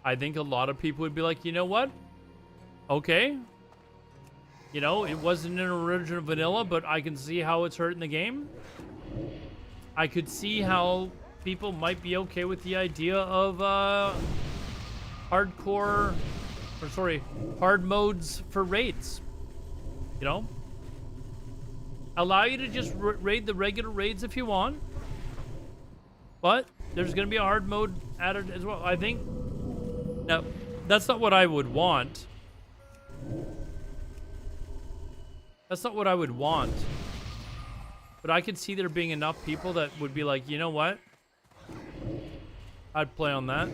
I think a lot of people would be like, you know what? Okay. You know, it wasn't an original vanilla, but I can see how it's hurting the game. I could see how people might be okay with the idea of hard modes for raids. You know? Allow you to just raid the regular raids if you want. But there's going to be a hard mode added as well. I think... Now, that's not what I would want. That's not what I would want. But I could see there being enough people that would be like, you know what? I'd play on that.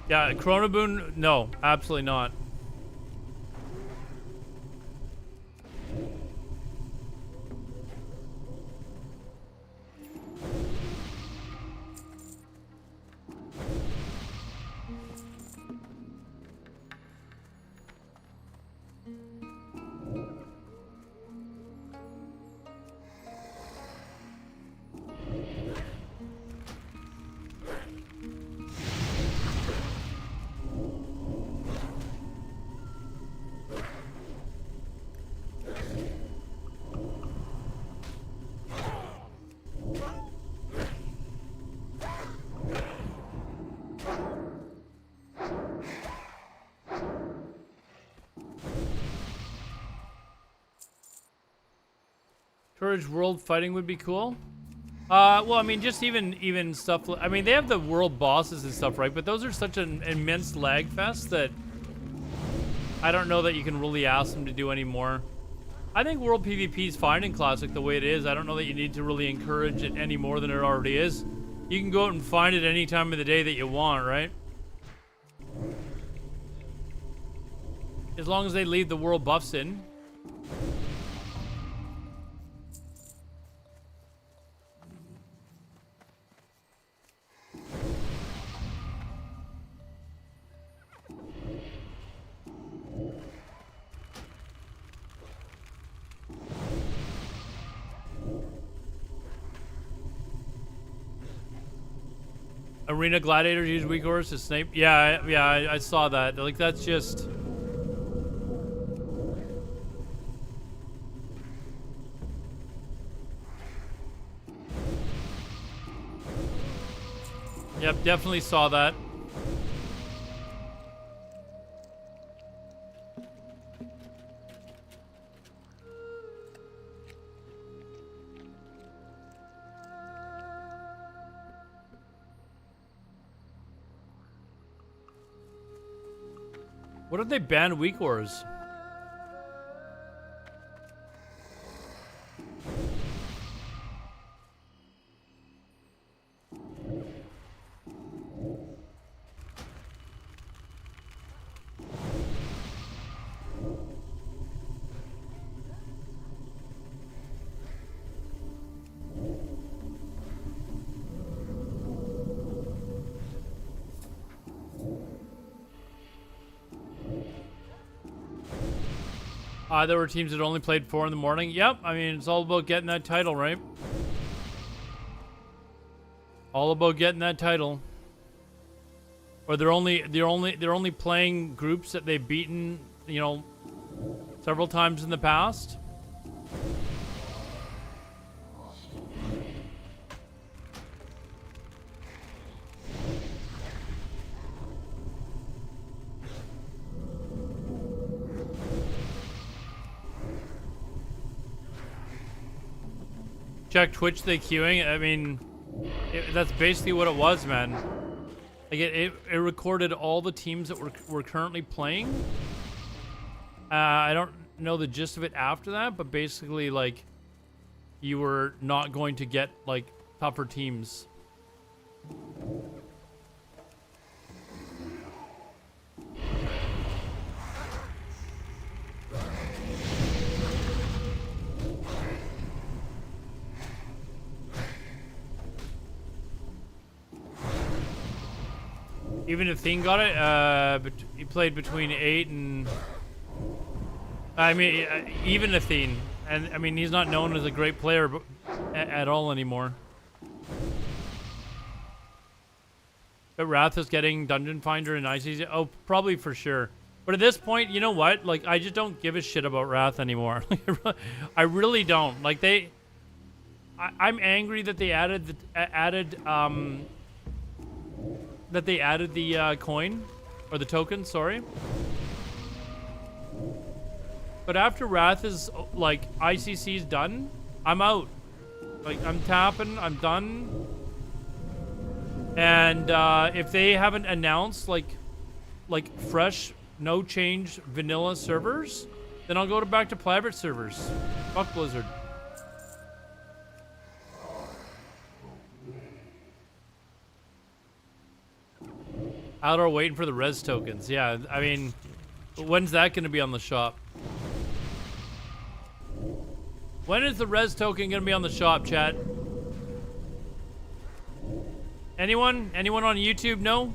Yeah, Chronoboon, no, absolutely not. Courage World fighting would be cool. Well, I mean, just even stuff. I mean, they have the world bosses and stuff, right? But those are such an immense lag fest that I don't know that you can really ask them to do any more. I think World PvP is fine in Classic the way it is. I don't know that you need to really encourage it any more than it already is. You can go out and find it any time of the day that you want, right? As long as they leave the world buffs in. Arena gladiators use weak orders to snipe. Yeah, I saw that. Like, that's just... Yep, definitely saw that. What if they banned weak ores? There were teams that only played 4 in the morning. Yep, I mean, it's all about getting that title, right? All about getting that title. Or they're only playing groups that they've beaten, you know, several times in the past. Check Twitch, they queuing. I mean, that's basically what it was, man. Like it recorded all the teams that we're currently playing. I don't know the gist of it after that, but basically, like, you were not going to get like tougher teams. Even if Thien got it, but he played between 8 and... I mean, even if Thien. And, I mean, he's not known as a great player at all anymore. But Wrath is getting Dungeon Finder and ICC. Oh, probably for sure. But at this point, you know what? Like, I just don't give a shit about Wrath anymore. I really don't. Like, I'm angry that they added the coin, or the token, sorry. But after Wrath is, like, ICC's done, I'm out. Like, I'm tapping, I'm done. And if they haven't announced, like fresh, no change vanilla servers, then I'll go back to private servers. Fuck Blizzard. Alodar waiting for the res tokens. Yeah, I mean, when's that going to be on the shop? When is the res token going to be on the shop, chat? Anyone? Anyone on YouTube know?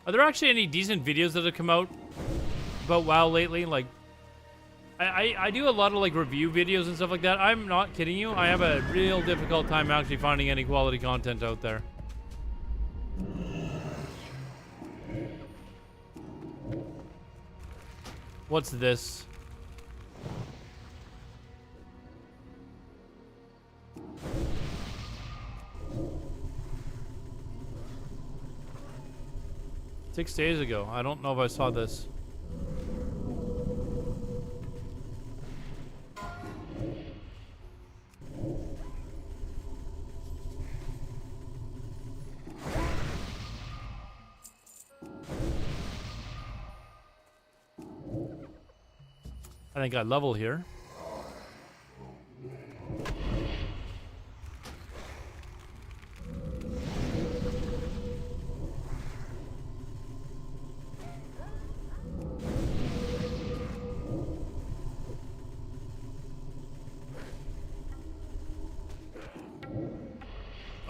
Are there actually any decent videos that have come out about WoW lately? Like, I do a lot of like review videos and stuff like that. I'm not kidding you. I have a real difficult time actually finding any quality content out there. What's this? Six days ago. I don't know if I saw this. I think I level here.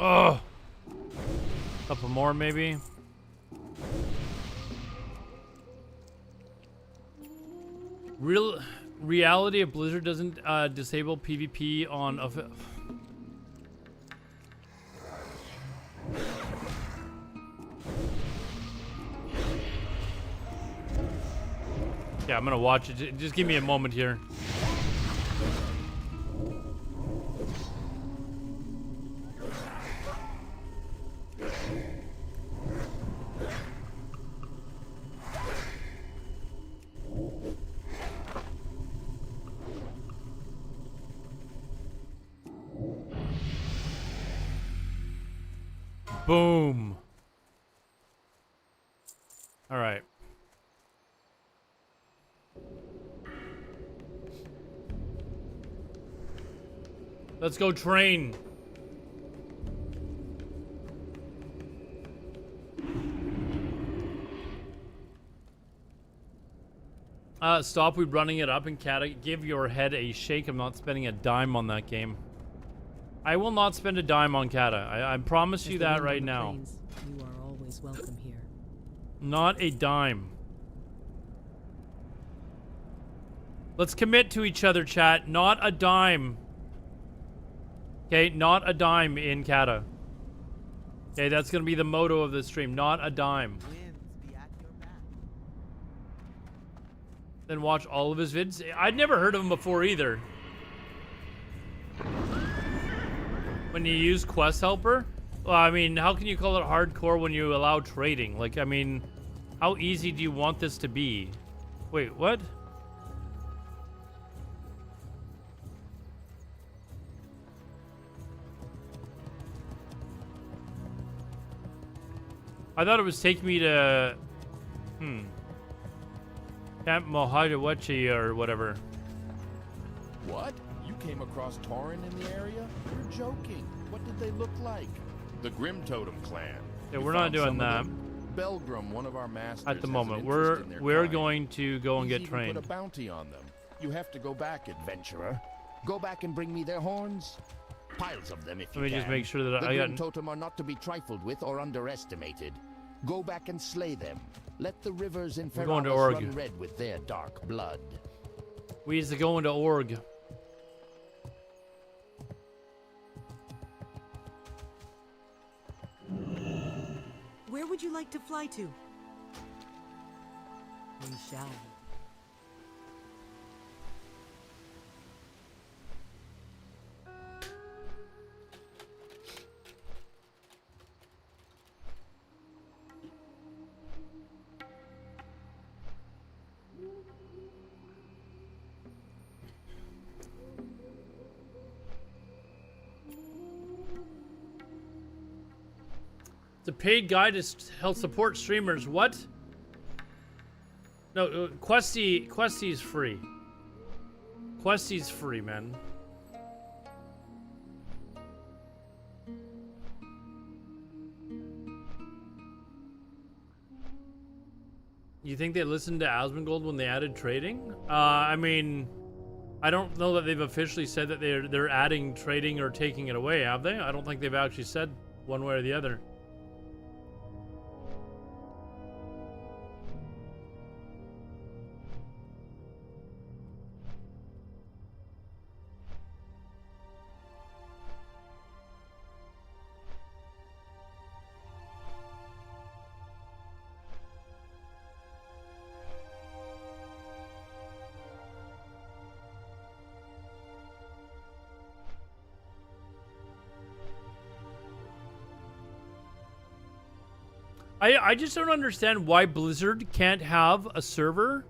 Oh, couple more maybe. Reality of Blizzard doesn't disable PvP on yeah, I'm gonna watch it. Just give me a moment here. Boom. All right. Let's go train. Stop running it up and give your head a shake. I'm not spending a dime on that game. I will not spend a dime on Kata. I promise you that right now. You are always welcome here. Not a dime. Let's commit to each other, chat. Not a dime. Okay, not a dime in Kata. Okay, that's gonna be the motto of the stream. Not a dime. Then watch all of his vids. I'd never heard of him before either. When you use Quest Helper? Well, I mean, how can you call it hardcore when you allow trading? Like, I mean, how easy do you want this to be? Wait, what? I thought it was taking me to... Camp Mohadawachi or whatever. What? You came across Tauren in the area? You're joking. What did they look like? The Grim Totem clan. Yeah, You we're not found doing some of that. them? Belgrum, one of our masters, At the has an moment. interest in their We're kind. going to go and He's get even trained. put a bounty on them. You have to go back, adventurer. Go back and bring me their horns. Piles of them if you Let me can. just make sure that the I Grim got... Totem are not to be trifled with or underestimated. Go back and slay them. Let the rivers in We're going to Ferraris Org. run red with their dark blood. We used to go into Org. Where would you like to fly to? We shall. It's a paid guide to help support streamers. What? No, Questy's free. Questy's free, man. You think they listened to Asmongold when they added trading? I mean, I don't know that they've officially said that they're adding trading or taking it away, have they? I don't think they've actually said one way or the other. I just don't understand why Blizzard can't have a server,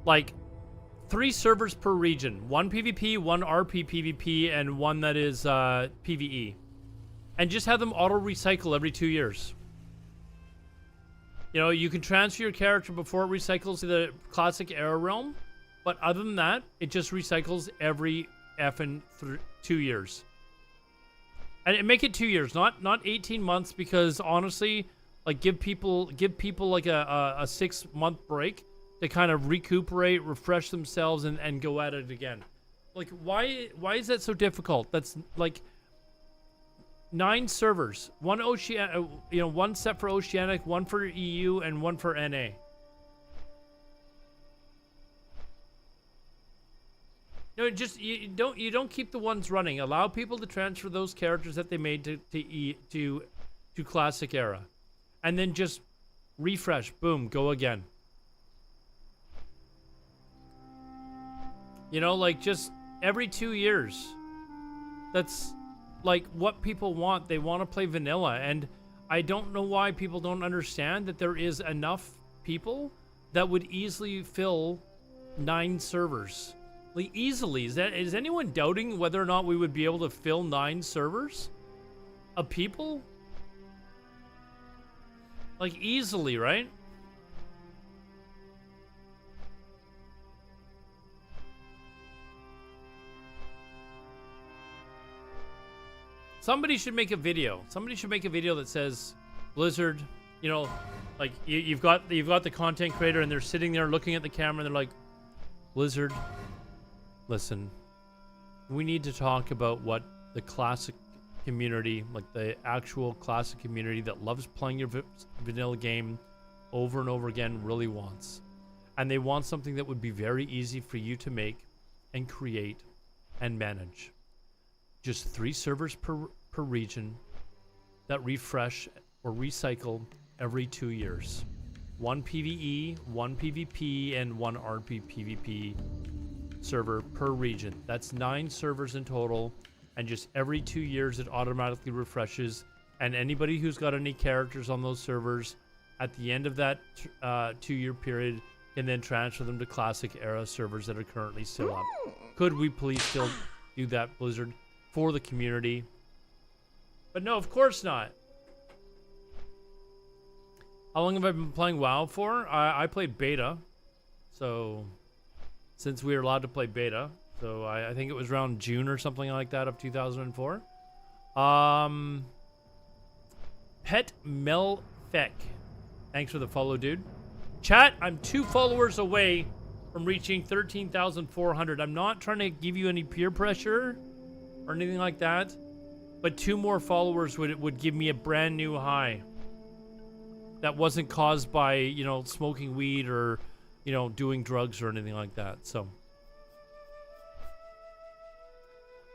like 3 servers per region. 1 PvP, 1 RP PvP, and 1 that is PvE. And just have them auto-recycle every 2 years. You know, you can transfer your character before it recycles to the classic era realm, but other than that, it just recycles every effing 2 years. And make it 2 years, not 18 months, because honestly, like give people like a 6-month break to kind of recuperate, refresh themselves, and go at it again. Like why is that so difficult? That's like 9 servers, 1 Oceanic, 1 set for Oceanic, 1 for EU, and 1 for NA. No, just you don't keep the ones running. Allow people to transfer those characters that they made to classic era, and then just refresh. Boom, go again. You know, like just every 2 years. That's like what people want. They want to play vanilla, and I don't know why people don't understand that there is enough people that would easily fill 9 servers. Like easily. Is anyone doubting whether or not we would be able to fill 9 servers of people? Like easily, right? Somebody should make a video. Somebody should make a video that says, Blizzard, you know, like you've got the content creator and they're sitting there looking at the camera and they're like, Blizzard, listen, we need to talk about what the classic community, like the actual classic community that loves playing your vanilla game, over and over again really wants. And they want something that would be very easy for you to make and create and manage. Just 3 servers per region that refresh or recycle every 2 years. 1 PvE, 1 PvP, and 1 RP PvP server per region. That's 9 servers in total, and just every 2 years it automatically refreshes, and anybody who's got any characters on those servers at the end of that 2-year period can then transfer them to classic era servers that are currently still up. Could we please still do that, Blizzard, for the community? But no, of course not. How long have I been playing WoW for? I played beta, so since we were allowed to play beta, so I think it was around June or something like that of 2004. Pet Melfek, thanks for the follow, dude. Chat, I'm 2 followers away from reaching 13,400. I'm not trying to give you any peer pressure or anything like that, but 2 more followers would give me a brand new high. That wasn't caused by, you know, smoking weed or, you know, doing drugs or anything like that. So,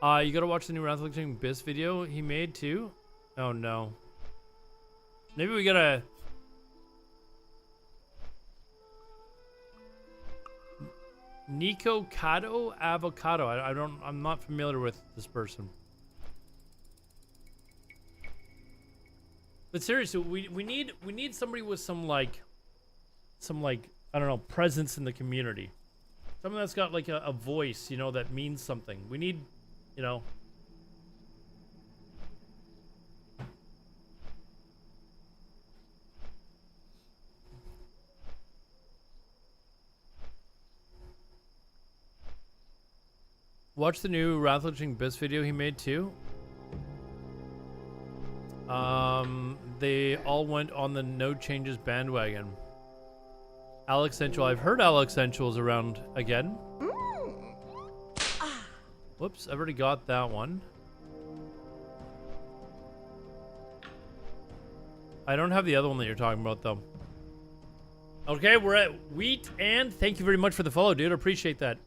you gotta watch the new Wrath of the King Abyss video he made too. Oh no. Maybe we gotta. Nico Cado Avocado. I'm not familiar with this person. But seriously, we need somebody with some like I don't know, presence in the community. Someone that's got like a voice, you know, that means something. We need, you know. Watch the new Wrath of the King Abyss video he made too. They all went on the no changes bandwagon. Alex Central. I've heard Alex Central's around again. Whoops, I've already got that one. I don't have the other one that you're talking about though. Okay, we're at Wheat, and thank you very much for the follow, dude. I appreciate that.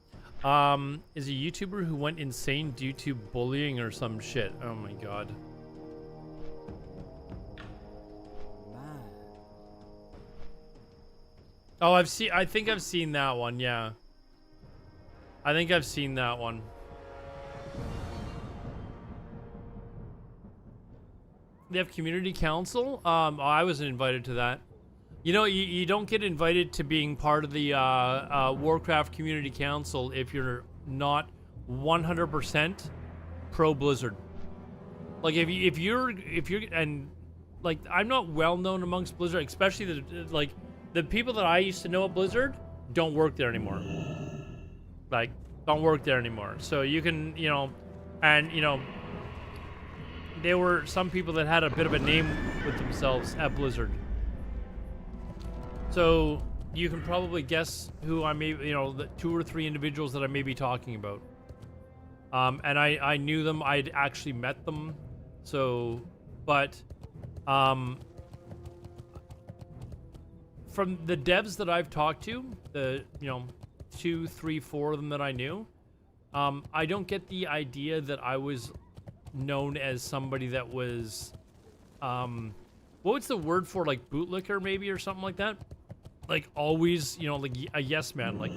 Is a YouTuber who went insane due to bullying or some shit. Oh my god. Oh, I think I've seen that one, yeah. I think I've seen that one. They have community council? I wasn't invited to that. You know, you don't get invited to being part of the Warcraft community council if you're not 100% pro Blizzard. Like if you're and like I'm not well known amongst Blizzard, especially the people that I used to know at Blizzard don't work there anymore. Like, don't work there anymore. So you can, you know, and, you know, there were some people that had a bit of a name with themselves at Blizzard. So you can probably guess who I may, you know, the 2 or 3 individuals that I may be talking about. And I knew them. I'd actually met them. So, but, from the devs that I've talked to, the, you know, 2, 3, 4 of them that I knew, I don't get the idea that I was known as somebody that was, what's the word for, like, bootlicker maybe or something like that? Like, always, you know, like a yes man, like,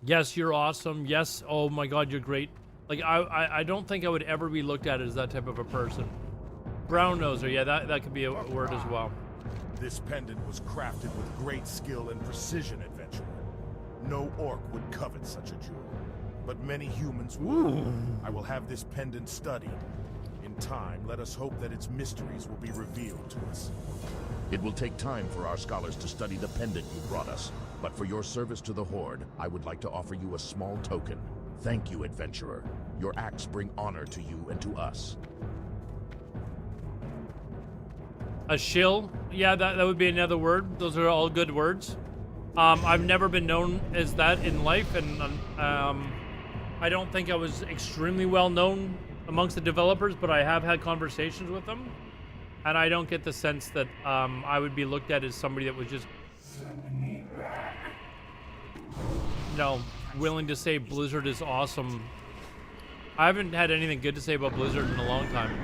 yes, you're awesome, yes, oh my god, you're great. Like, I don't think I would ever be looked at as that type of a person. Brown noser, yeah, that could be a word as well. This pendant was crafted with great skill and precision, adventurer. No orc would covet such a jewel, but many humans would. I will have this pendant studied. In time, let us hope that its mysteries will be revealed to us. It will take time for our scholars to study the pendant you brought us, but for your service to the Horde, I would like to offer you a small token. Thank you, adventurer. Your acts bring honor to you and to us. A shill? Yeah, that would be another word. Those are all good words. I've never been known as that in life, and I don't think I was extremely well known amongst the developers, but I have had conversations with them. And I don't get the sense that I would be looked at as somebody that was just, willing to say Blizzard is awesome. I haven't had anything good to say about Blizzard in a long time.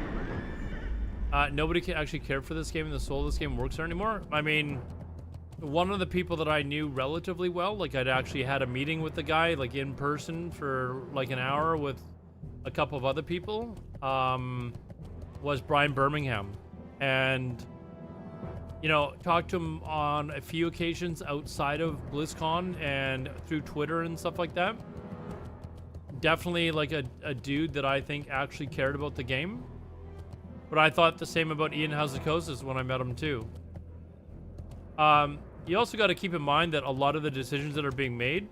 Nobody actually cared for this game, and the soul of this game works there anymore. I mean, one of the people that I knew relatively well, like I'd actually had a meeting with the guy, like in person for like an hour with a couple of other people, was Brian Birmingham. And, talked to him on a few occasions outside of BlizzCon and through Twitter and stuff like that. Definitely like a dude that I think actually cared about the game. But I thought the same about Ian Hazukosis when I met him too. You also got to keep in mind that a lot of the decisions that are being made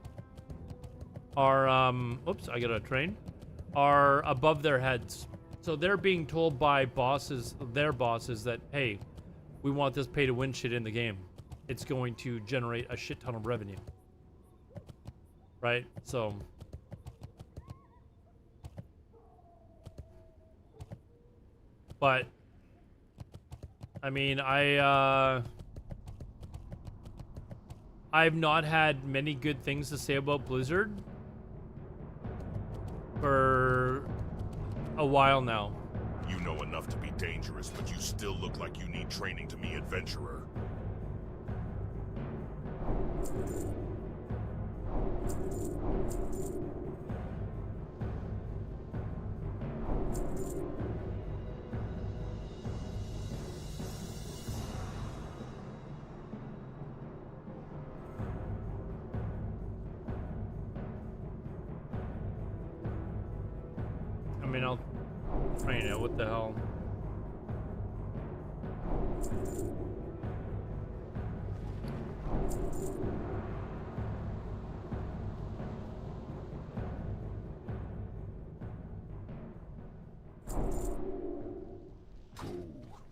are, oops, I got a train, are above their heads. So they're being told by their bosses that, hey, we want this pay to win shit in the game. It's going to generate a shit ton of revenue. Right? So but I mean, I've not had many good things to say about Blizzard for a while now. You know enough to be dangerous, but you still look like you need training to be adventurer. I mean, I'll train it. What the hell? Go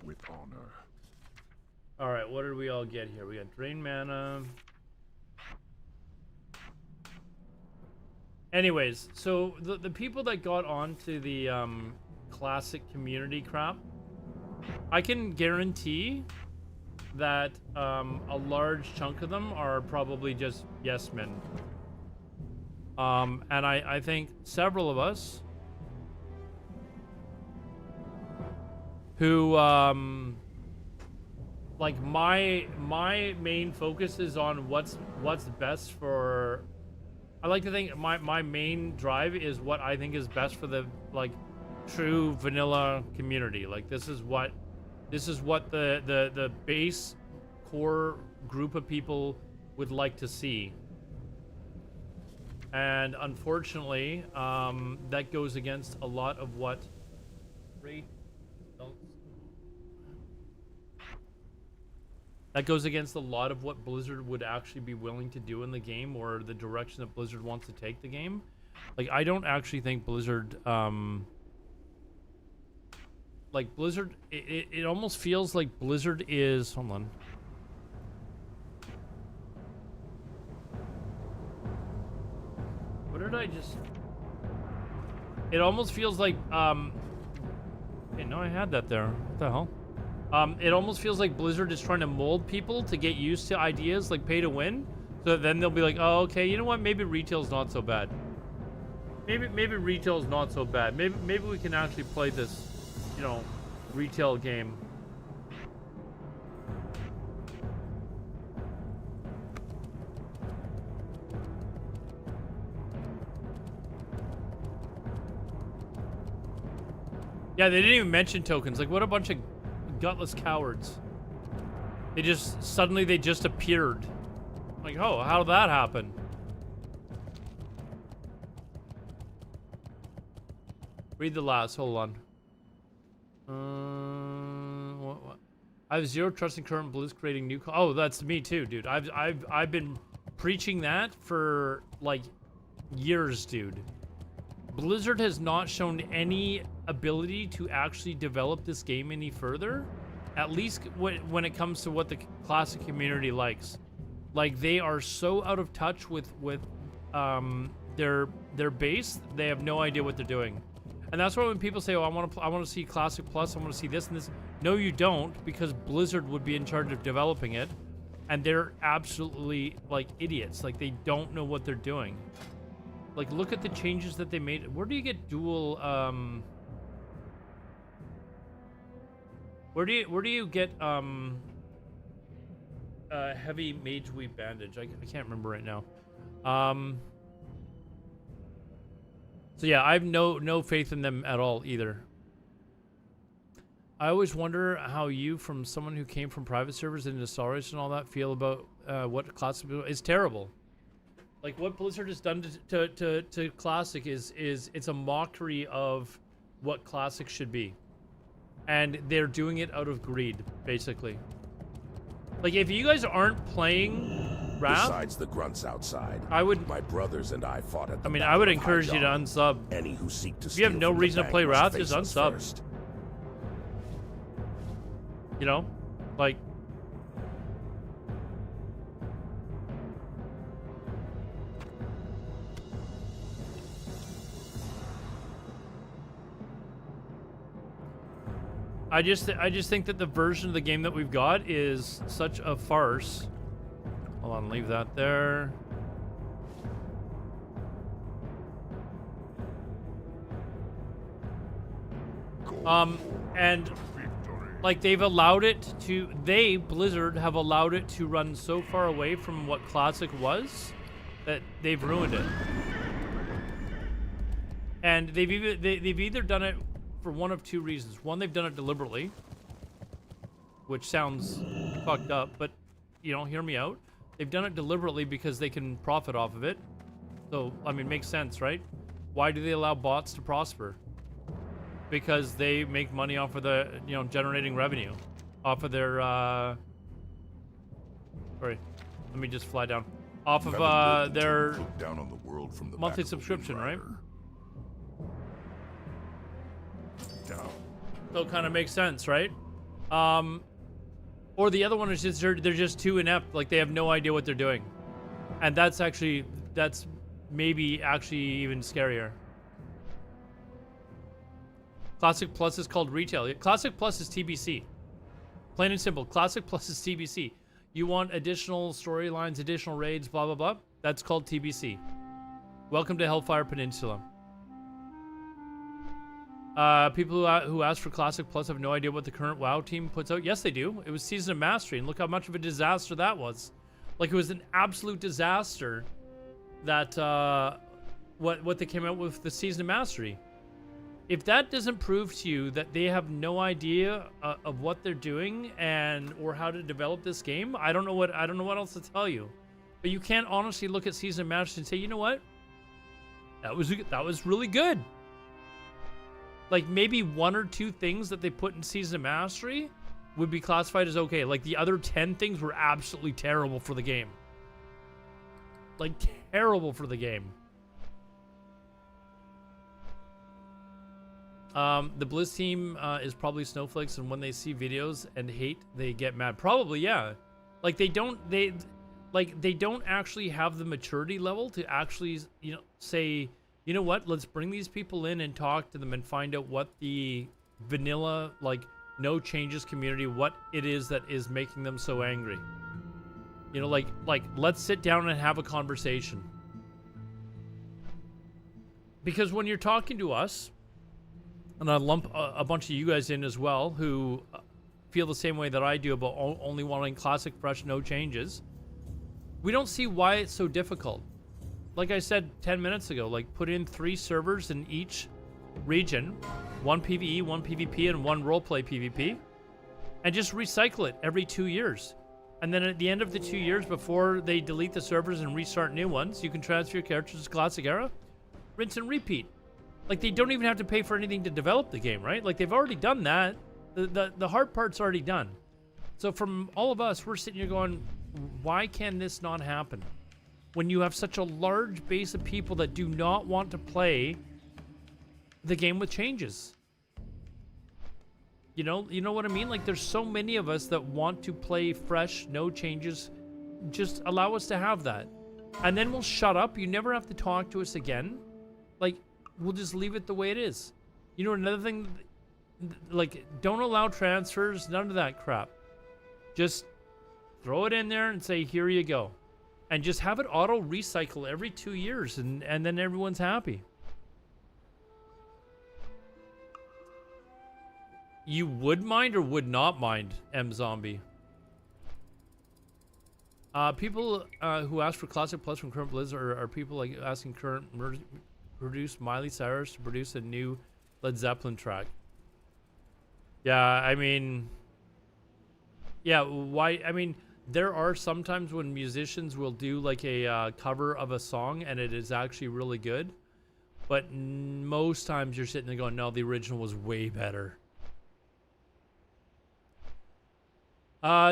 with honor. All right, what did we all get here? We got drain mana. Anyways, so the people that got onto the classic community crap, I can guarantee that a large chunk of them are probably just yes men. And I think several of us who like my main focus is on what's best for. I like to think my main drive is what I think is best for the like true vanilla community. Like this is what the base core group of people would like to see. And unfortunately, that goes against a lot of what Blizzard would actually be willing to do in the game, or the direction that Blizzard wants to take the game. Like, I don't actually think Blizzard, like Blizzard, it almost feels like Blizzard is, hold on. What did I just, it almost feels like, hey, no, I had that there. What the hell? It almost feels like Blizzard is trying to mold people to get used to ideas like pay to win. So then they'll be like, oh, okay, you know what? Maybe retail's not so bad. Maybe retail's not so bad. Maybe we can actually play this, retail game. Yeah, they didn't even mention tokens. Like, what a bunch of gutless cowards. They just appeared. Like, oh, how did that happen? Read the last, hold on. What? I have zero trust in current Blizz creating new oh, that's me too, dude. I've been preaching that for like years, dude. Blizzard has not shown any ability to actually develop this game any further, at least when it comes to what the classic community likes. Like, they are so out of touch with their base, they have no idea what they're doing. And that's why when people say, "Oh, I want to see Classic Plus, I want to see this and this," no, you don't, because Blizzard would be in charge of developing it, and they're absolutely like idiots. Like, they don't know what they're doing. Like, look at the changes that they made. Where do you get dual? Where do you get heavy mage weave bandage? I can't remember right now. So yeah, I have no faith in them at all either. I always wonder how you, from someone who came from private servers into Solaris and all that, feel about what Classic is terrible. Like, what Blizzard has done to Classic is it's a mockery of what Classic should be. And they're doing it out of greed, basically. Like, if you guys aren't playing Wrath, Besides the grunts outside, I would. my brothers and I fought at the I mean, I Battle would of encourage you to Highlands. unsub. Any who seek to If you have steal no from the reason to bank play must Wrath, face just us unsub. first. You know, like. I just think that the version of the game that we've got is such a farce. Hold on, leave that there. And like, they've allowed it to, Blizzard have allowed it to run so far away from what Classic was that they've ruined it. And they've either done it for one of two reasons. One, they've done it deliberately, which sounds fucked up, but, you know, hear me out. They've done it deliberately because they can profit off of it. So, I mean, makes sense, right? Why do they allow bots to prosper? Because they make money off of the, you know, generating revenue off of their, sorry, let me just fly down. Off of, their down on the world from the monthly back of a subscription, right? wind rider. Down. So it kind of makes sense, right? Or the other one is just they're just too inept, like they have no idea what they're doing, and that's maybe actually even scarier. Classic Plus is called retail. Classic Plus is TBC. Plain and simple. Classic Plus is TBC. You want additional storylines, additional raids, blah blah blah. That's called TBC. Welcome to Hellfire Peninsula. People who ask for Classic Plus have no idea what the current WoW team puts out. Yes, they do. It was Season of Mastery, and look how much of a disaster that was. Like, it was an absolute disaster that what they came out with the Season of Mastery. If that doesn't prove to you that they have no idea of what they're doing or how to develop this game, I don't know what else to tell you. But you can't honestly look at Season of Mastery and say, you know what? That was really good. Like, maybe one or two things that they put in Season of Mastery would be classified as okay. Like, the other 10 things were absolutely terrible for the game. Like, terrible for the game. The Blizz team is probably snowflakes, and when they see videos and hate, they get mad. Probably, yeah. Like, they don't actually have the maturity level to actually, you know, say, you know what, let's bring these people in and talk to them and find out what the vanilla, like, no changes community, what it is that is making them so angry. You know, like let's sit down and have a conversation. Because when you're talking to us, and I lump a bunch of you guys in as well, who feel the same way that I do about only wanting classic, fresh, no changes, we don't see why it's so difficult. Like I said 10 minutes ago, like, put in 3 servers in each region, 1 PvE, 1 PvP, and 1 roleplay PvP, and just recycle it every 2 years. And then at the end of the 2 years, before they delete the servers and restart new ones, you can transfer your characters to Classic Era, rinse and repeat. Like, they don't even have to pay for anything to develop the game, right? Like, they've already done that. The hard part's already done. So from all of us, we're sitting here going, why can this not happen? When you have such a large base of people that do not want to play the game with changes. You know what I mean? Like, there's so many of us that want to play fresh, no changes. Just allow us to have that. And then we'll shut up. You never have to talk to us again. Like, we'll just leave it the way it is. You know, another thing, like, don't allow transfers, none of that crap. Just throw it in there and say, here you go. And just have it auto recycle every 2 years, and then everyone's happy. You would mind or would not mind, M Zombie? People who ask for Classic Plus from current Blizzard are people like asking current produce Miley Cyrus to produce a new Led Zeppelin track. Yeah, I mean, yeah, why? I mean, there are sometimes when musicians will do like a cover of a song and it is actually really good, but most times you're sitting there going, no, the original was way better.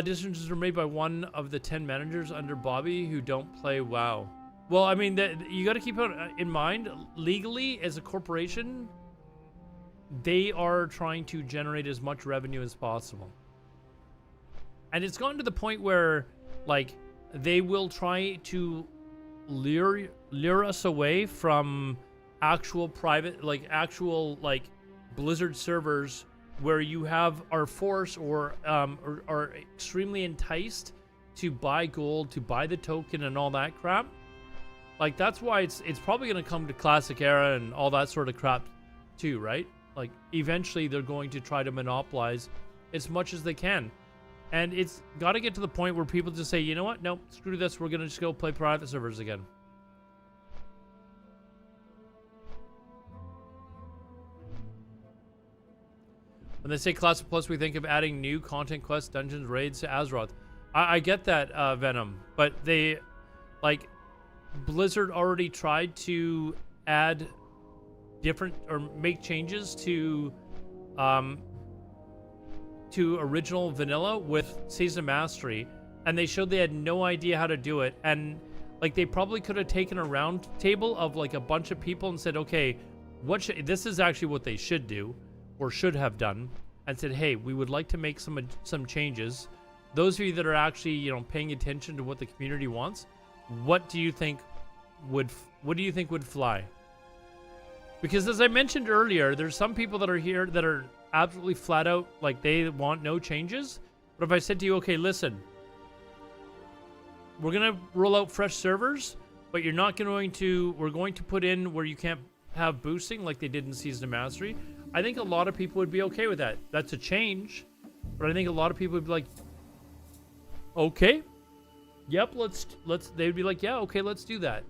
Decisions are made by one of the 10 managers under Bobby who don't play WoW. Well, I mean, you got to keep in mind, legally, as a corporation, they are trying to generate as much revenue as possible. And it's gotten to the point where, like, they will try to lure us away from actual private, like, actual, like, Blizzard servers where you are forced or are extremely enticed to buy gold, to buy the token and all that crap. Like, that's why it's probably going to come to Classic Era and all that sort of crap too, right? Like, eventually they're going to try to monopolize as much as they can. And it's got to get to the point where people just say, you know what? Nope, screw this. We're going to just go play private servers again. When they say Classic Plus, we think of adding new content, quests, dungeons, raids to Azeroth. I get that, Venom, but they, like, Blizzard already tried to add different or make changes to original vanilla with Season Mastery, and they showed they had no idea how to do it. And like, they probably could have taken a round table of like a bunch of people and said, okay, this is actually what they should do or should have done, and said, hey, we would like to make some changes. Those of you that are actually, you know, paying attention to what the community wants, what do you think would fly? Because as I mentioned earlier, there's some people that are here that are absolutely flat out like they want no changes. But if I said to you, okay, listen, we're gonna roll out fresh servers, but we're going to put in where you can't have boosting like they did in Season of Mastery, I think a lot of people would be okay with that. That's a change, but I think a lot of people would be like, okay, yep, they'd be like, yeah, okay, let's do that.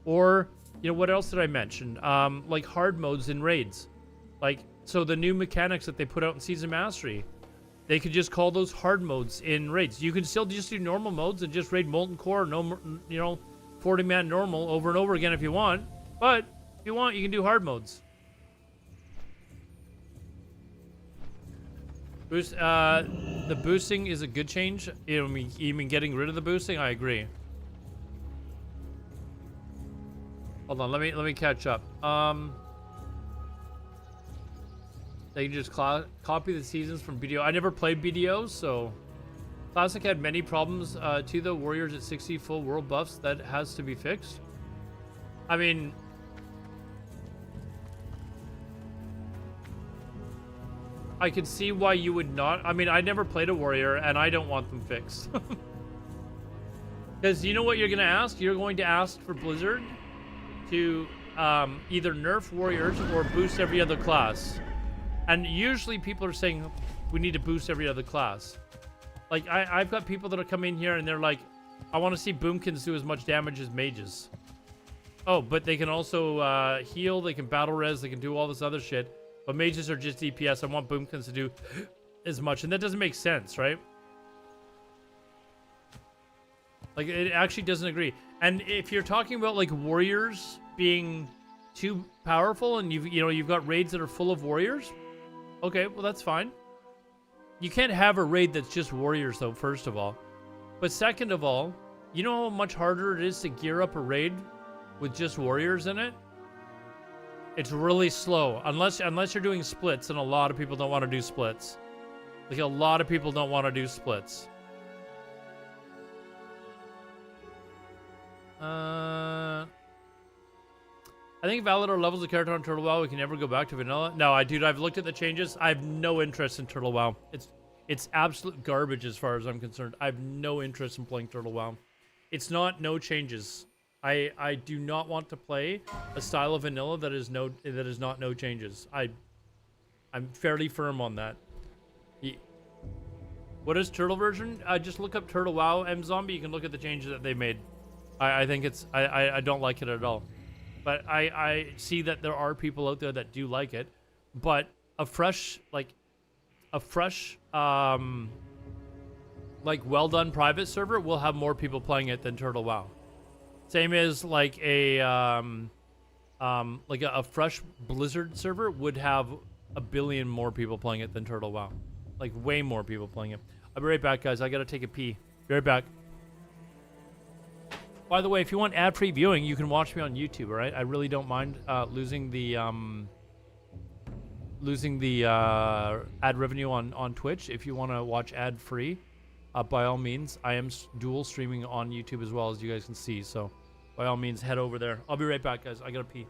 Or, you know, what else did I mention? Like hard modes in raids. Like, so the new mechanics that they put out in Season Mastery, they could just call those hard modes in raids. You can still just do normal modes and just raid Molten Core, no, you know, 40-man normal over and over again if you want. But if you want, you can do hard modes. The boosting is a good change. You know, even getting rid of the boosting, I agree. Hold on, let me catch up. They can just copy the seasons from BDO. I never played BDO, so Classic had many problems to the Warriors at 60 full world buffs. That has to be fixed. I mean, I could see why you would not. I mean, I never played a Warrior, and I don't want them fixed. Because you know what you're going to ask? You're going to ask for Blizzard to either nerf Warriors or boost every other class. And usually people are saying, we need to boost every other class. Like, I've got people that are coming in here, and they're like, I want to see Boomkins do as much damage as mages. Oh, but they can also heal, they can battle res, they can do all this other shit. But mages are just DPS. I want Boomkins to do as much. And that doesn't make sense, right? Like, it actually doesn't agree. And if you're talking about, like, warriors being too powerful and you've got raids that are full of warriors, okay, well, that's fine. You can't have a raid that's just warriors, though, first of all. But second of all, you know how much harder it is to gear up a raid with just warriors in it? It's really slow, unless you're doing splits, and a lot of people don't want to do splits. Like, a lot of people don't want to do splits. I think if Alodar levels the character on Turtle WoW, we can never go back to vanilla. No, I've looked at the changes. I have no interest in Turtle WoW. It's absolute garbage as far as I'm concerned. I have no interest in playing Turtle WoW. It's not no changes. I do not want to play a style of vanilla that is not no changes. I'm fairly firm on that. What is Turtle version? Just look up Turtle WoW Zombie. You can look at the changes that they made. I think it's I don't like it at all. But I see that there are people out there that do like it. But a fresh well done private server will have more people playing it than Turtle WoW. Same as like a fresh Blizzard server would have 1 billion more people playing it than Turtle WoW. Like way more people playing it. I'll be right back, guys. I gotta take a pee. Be right back. By the way, if you want ad-free viewing, you can watch me on YouTube, all right? I really don't mind losing the ad revenue on Twitch. If you want to watch ad-free, by all means, I am dual streaming on YouTube as well, as you guys can see. So, by all means, head over there. I'll be right back, guys. I gotta pee.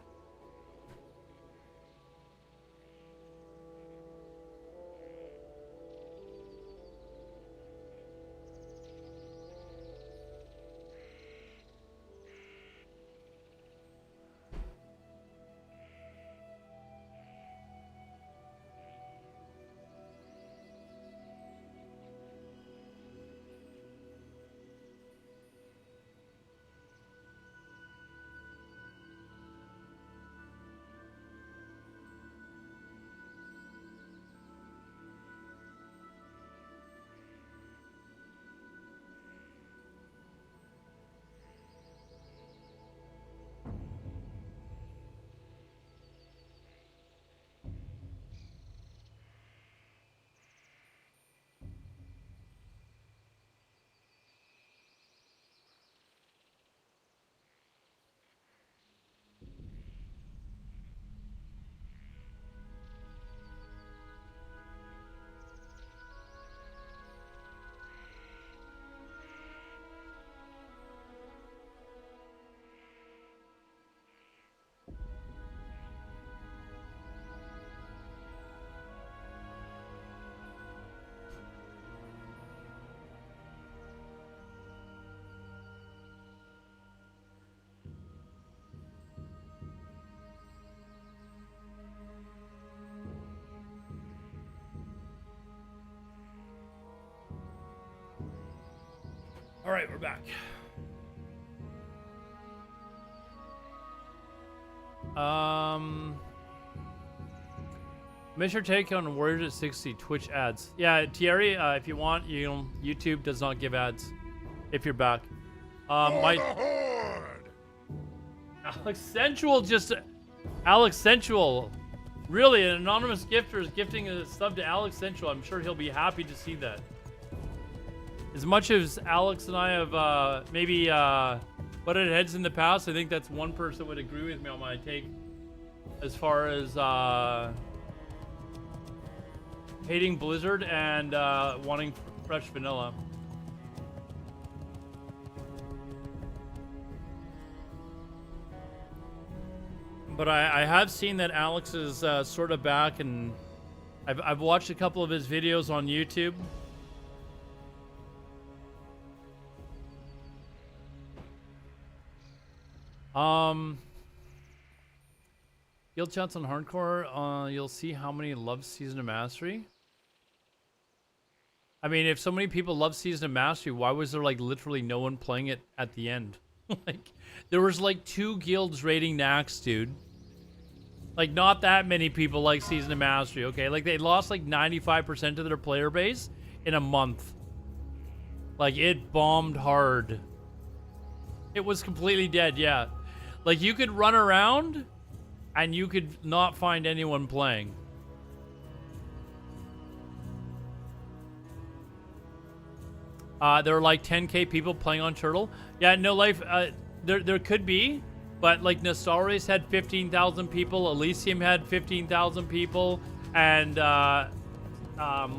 All right, we're back. Miss your take on Warriors at 60 Twitch ads. Yeah, Thierry, if you want, YouTube does not give ads. If you're back, Alex Sensual, really, an anonymous gifter is gifting a sub to Alex Sensual. I'm sure he'll be happy to see that. As much as Alex and I have maybe butted heads in the past, I think that's one person would agree with me on my take as far as hating Blizzard and wanting fresh vanilla. But I have seen that Alex is sort of back, and I've watched a couple of his videos on YouTube. Guild chats on hardcore, you'll see how many love Season of Mastery. I mean, if so many people love Season of Mastery, why was there like literally no one playing it at the end? Like, there was like 2 guilds rating Nax, dude. Like, not that many people like Season of Mastery, okay? Like, they lost like 95% of their player base in a month. Like, it bombed hard. It was completely dead, yeah. Like, you could run around and you could not find anyone playing. There are like 10k people playing on Turtle. Yeah, no life. There could be, but like Nastaris had 15,000 people, Elysium had 15,000 people, and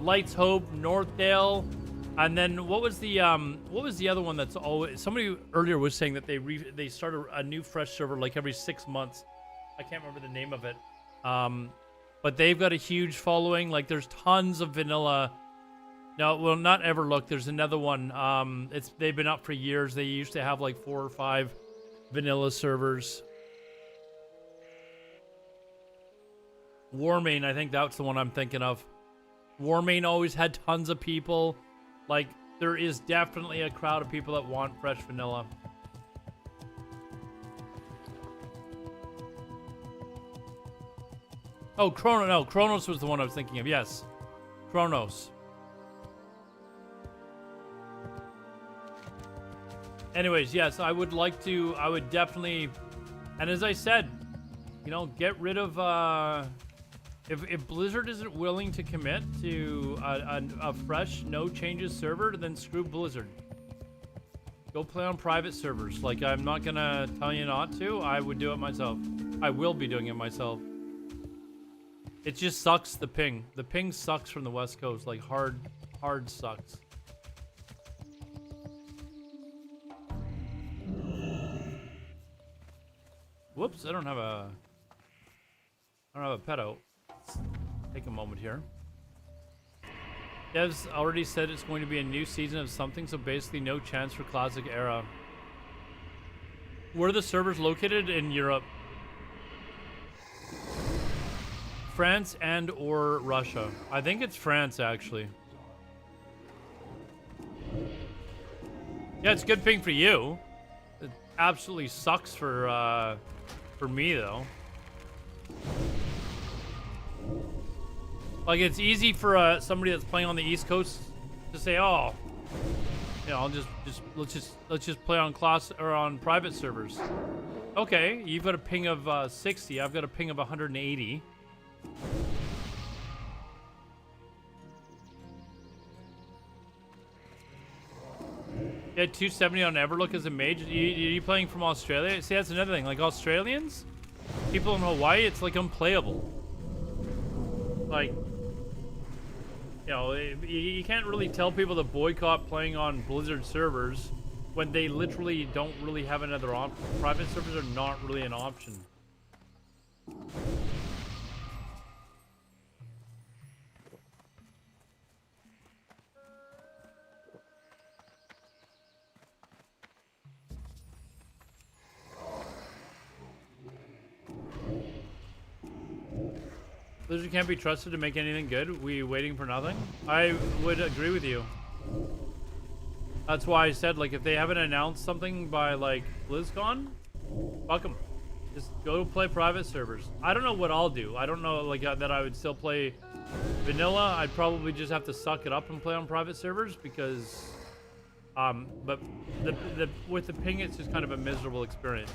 Lights Hope, Northdale, and then what was the other one that's always, somebody earlier was saying that they start a new fresh server like every 6 months. I can't remember the name of it. But they've got a huge following. Like, there's tons of vanilla. No, well, not Everlook. There's another one. They've been up for years. They used to have like 4 or 5 vanilla servers. Warmain, I think that's the one I'm thinking of. Warmain always had tons of people. Like, there is definitely a crowd of people that want fresh vanilla. Oh, Chronos was the one I was thinking of. Yes, Chronos. Anyways, yes, I would definitely, and as I said, you know, get rid of, if Blizzard isn't willing to commit to a fresh, no changes server, then screw Blizzard. Go play on private servers. Like, I'm not gonna tell you not to. I would do it myself. I will be doing it myself. It just sucks, the ping. The ping sucks from the West Coast. Like, hard sucks. Whoops, I don't have a pedo. Let's take a moment here. Devs already said it's going to be a new season of something, so basically no chance for classic era. Where are the servers located in Europe? France and or Russia. I think it's France, actually. Yeah, it's a good ping for you. It absolutely sucks for me, though. Like, it's easy for somebody that's playing on the East Coast to say, "Oh, you know, let's just play on class or on private servers." Okay, you've got a ping of 60. I've got a ping of 180. Yeah, 270 on Everlook as a mage. Are you playing from Australia? See, that's another thing. Like, Australians, people in Hawaii, it's like unplayable. Like, you know, you can't really tell people to boycott playing on Blizzard servers when they literally don't really have another option. Private servers are not really an option. Blizzard can't be trusted to make anything good. We waiting for nothing? I would agree with you. That's why I said, like, if they haven't announced something by, like, BlizzCon, fuck them. Just go play private servers. I don't know what I'll do. I don't know, like, that I would still play vanilla. I'd probably just have to suck it up and play on private servers because, but with the ping, it's just kind of a miserable experience.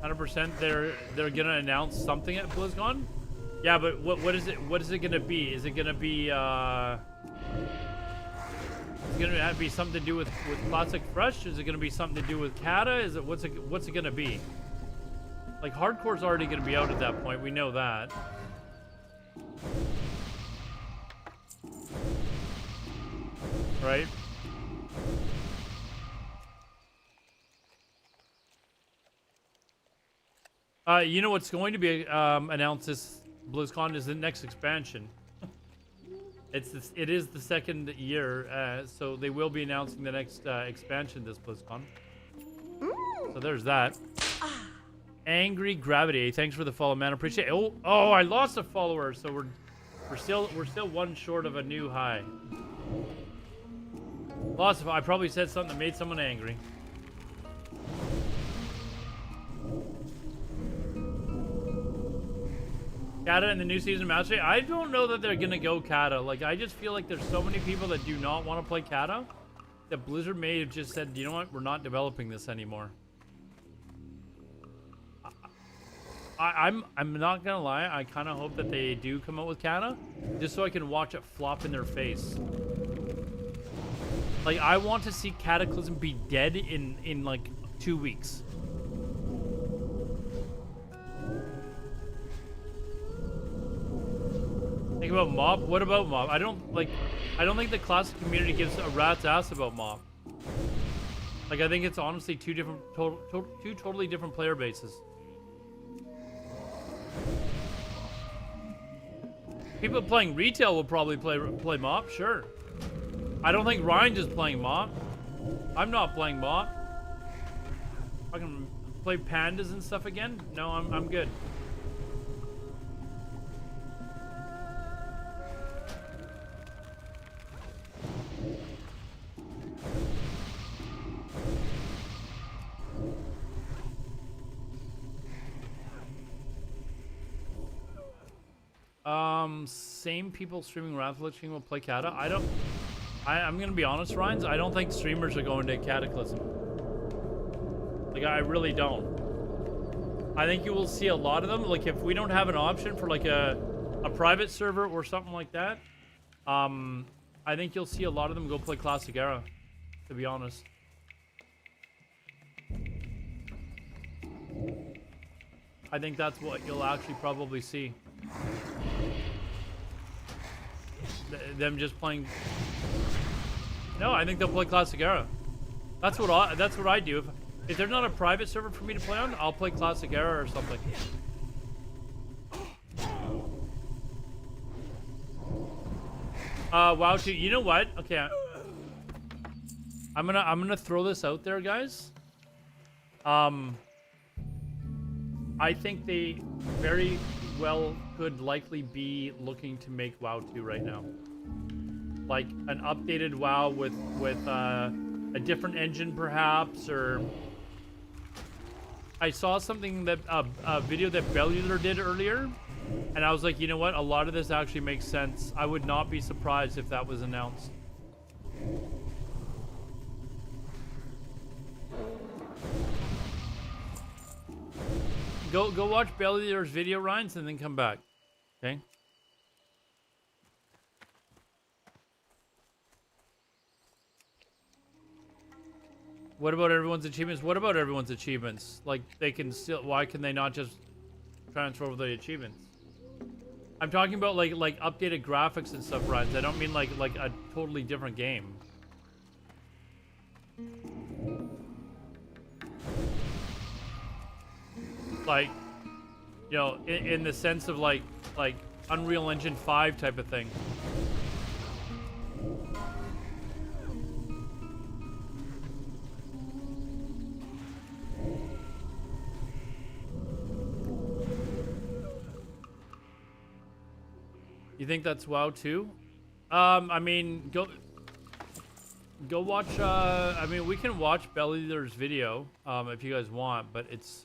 100% they're gonna announce something at BlizzCon. Yeah, but what is it? What is it gonna be? Is it gonna be? Is it gonna be something to do with Classic Fresh? Is it gonna be something to do with Kata? Is it what's it gonna be? Like, Hardcore's already gonna be out at that point. We know that. Right? You know what's going to be announced this BlizzCon is the next expansion. It is the second year, so they will be announcing the next expansion this BlizzCon. So there's that. Angry Gravity, thanks for the follow, man. Appreciate it. Oh, I lost a follower, so we're still one short of a new high. I probably said something that made someone angry. Kata in the new season of Mastery. I don't know that they're gonna go Kata. Like, I just feel like there's so many people that do not want to play Kata that Blizzard may have just said, you know what, we're not developing this anymore. I'm not gonna lie, I kind of hope that they do come out with Kata, just so I can watch it flop in their face. Like, I want to see Cataclysm be dead in like 2 weeks. Think about mob. What about mob? I don't think the classic community gives a rat's ass about mob. Like, I think it's honestly two totally different player bases. People playing retail will probably play mob, sure. I don't think Ryan's is playing mob. I'm not playing mob. I can play pandas and stuff again. No, I'm good. Same people streaming Rathalich will play Cata. I'm gonna be honest, Ryans. I don't think streamers are going to Cataclysm. Like, I really don't. I think you will see a lot of them. Like, if we don't have an option for like a private server or something like that, I think you'll see a lot of them go play Classic Era, to be honest. I think that's what you'll actually probably see. Them just playing. No, I think they'll play Classic Era. That's what I do. If there's not a private server for me to play on, I'll play Classic Era or something. WoW 2. You know what? Okay. I'm gonna throw this out there, guys. I think they very well could likely be looking to make WoW 2 right now. Like an updated WoW with a different engine perhaps, or I saw something that a video that Bellular did earlier, and I was like, you know what? A lot of this actually makes sense. I would not be surprised if that was announced. Go watch Bellular's video, Ryan, and then come back. Okay? What about everyone's achievements? What about everyone's achievements? Like, they can still... Why can they not just transfer over the achievements? I'm talking about, like updated graphics and stuff, Ryan. I don't mean, like a totally different game. Like, you know, in the sense of like Unreal Engine 5 type of thing. You think that's WoW 2? I mean, go watch, I mean, we can watch Bellular's video, if you guys want, but it's...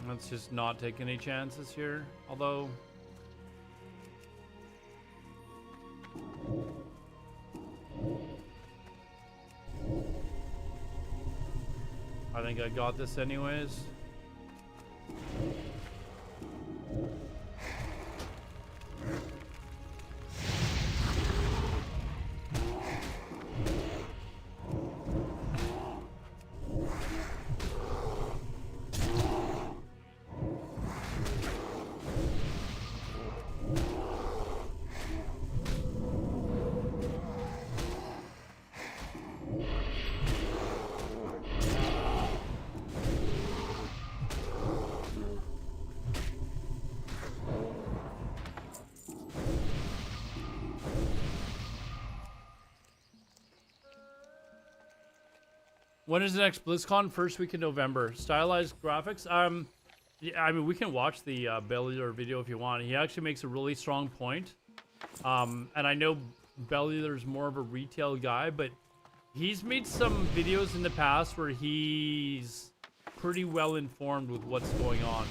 Let's just not take any chances here, although... I think I got this anyways. When is the next BlizzCon? First week in November. Stylized graphics. Yeah, I mean, we can watch the Bellular video if you want. He actually makes a really strong point. And I know Bellular's more of a retail guy, but he's made some videos in the past where he's pretty well informed with what's going on.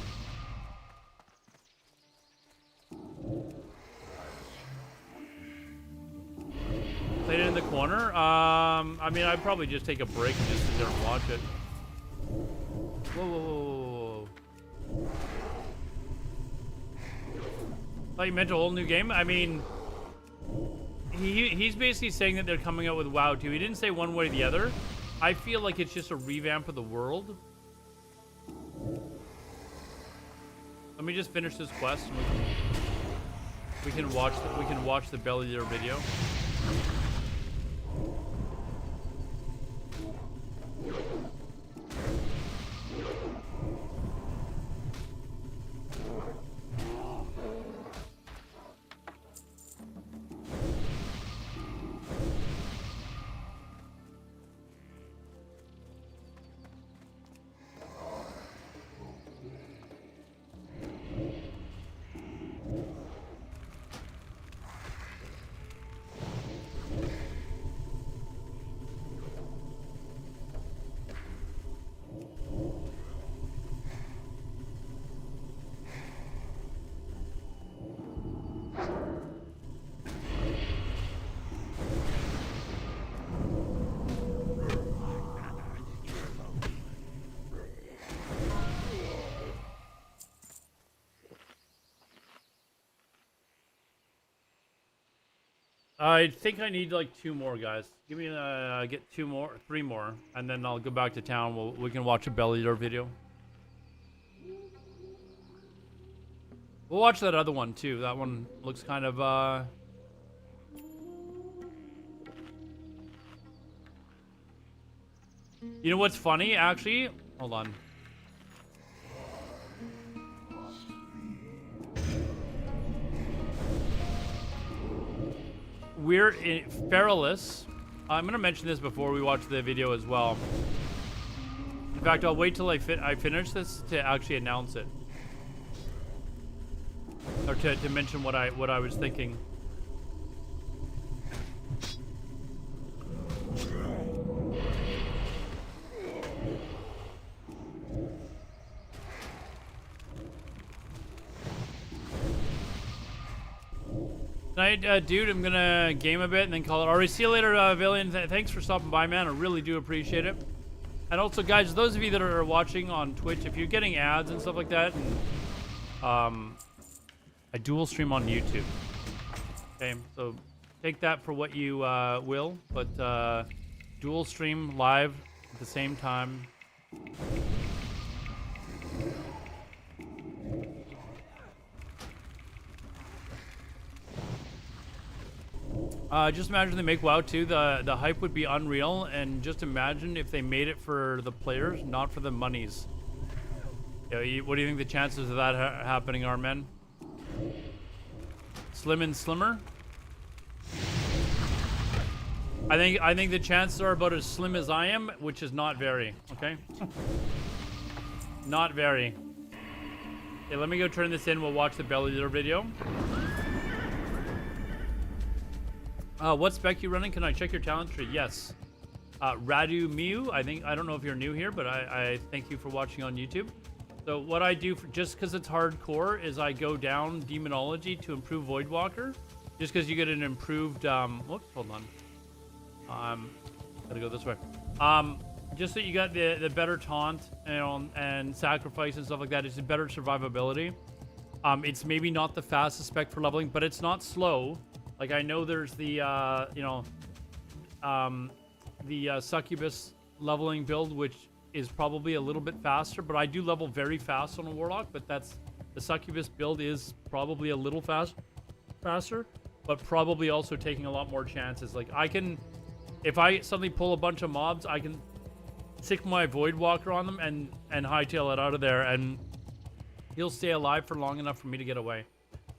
Played it in the corner. I mean, I'd probably just take a break and just sit there and watch it. Whoa, whoa, whoa, whoa, whoa. Thought you meant a whole new game? I mean, he's basically saying that they're coming out with WoW 2. He didn't say one way or the other. I feel like it's just a revamp of the world. Let me just finish this quest and we can watch the Bellier video. I think I need like 2 more, guys. Give me get 3 more, and then I'll go back to town. We can watch a Bellier video. We'll watch that other one too. That one looks kind of You know what's funny, actually? Hold on. We're in Perilous. I'm gonna mention this before we watch the video as well. In fact, I'll wait till I finish this to actually announce it, or to mention what I was thinking. Tonight, dude, I'm gonna game a bit and then call it. Alright, see you later, Villian. Thanks for stopping by, man. I really do appreciate it. And also, guys, those of you that are watching on Twitch, if you're getting ads and stuff like that, and, I dual stream on YouTube. Okay, so take that for what you will, but dual stream live at the same time. Just imagine they make WoW 2, the hype would be unreal, and just imagine if they made it for the players, not for the monies. What do you think the chances of that happening are, men? Slim and slimmer? I think the chances are about as slim as I am, which is not very, okay? Not very. Okay, let me go turn this in. We'll watch the Bellier video. What spec you running? Can I check your talent tree? Yes. Radu Miu, I don't know if you're new here, but I thank you for watching on YouTube. So what I do, just because it's hardcore, is I go down Demonology to improve Voidwalker. Just because you get an improved, whoops, hold on. Gotta go this way. Just so you got the better taunt, you know, and sacrifice and stuff like that. It's a better survivability. It's maybe not the fastest spec for leveling, but it's not slow. Like, I know there's the, Succubus leveling build, which is probably a little bit faster, but I do level very fast on a Warlock, but the Succubus build is probably a little faster, but probably also taking a lot more chances. Like, if I suddenly pull a bunch of mobs, I can stick my Voidwalker on them and hightail it out of there, and he'll stay alive for long enough for me to get away.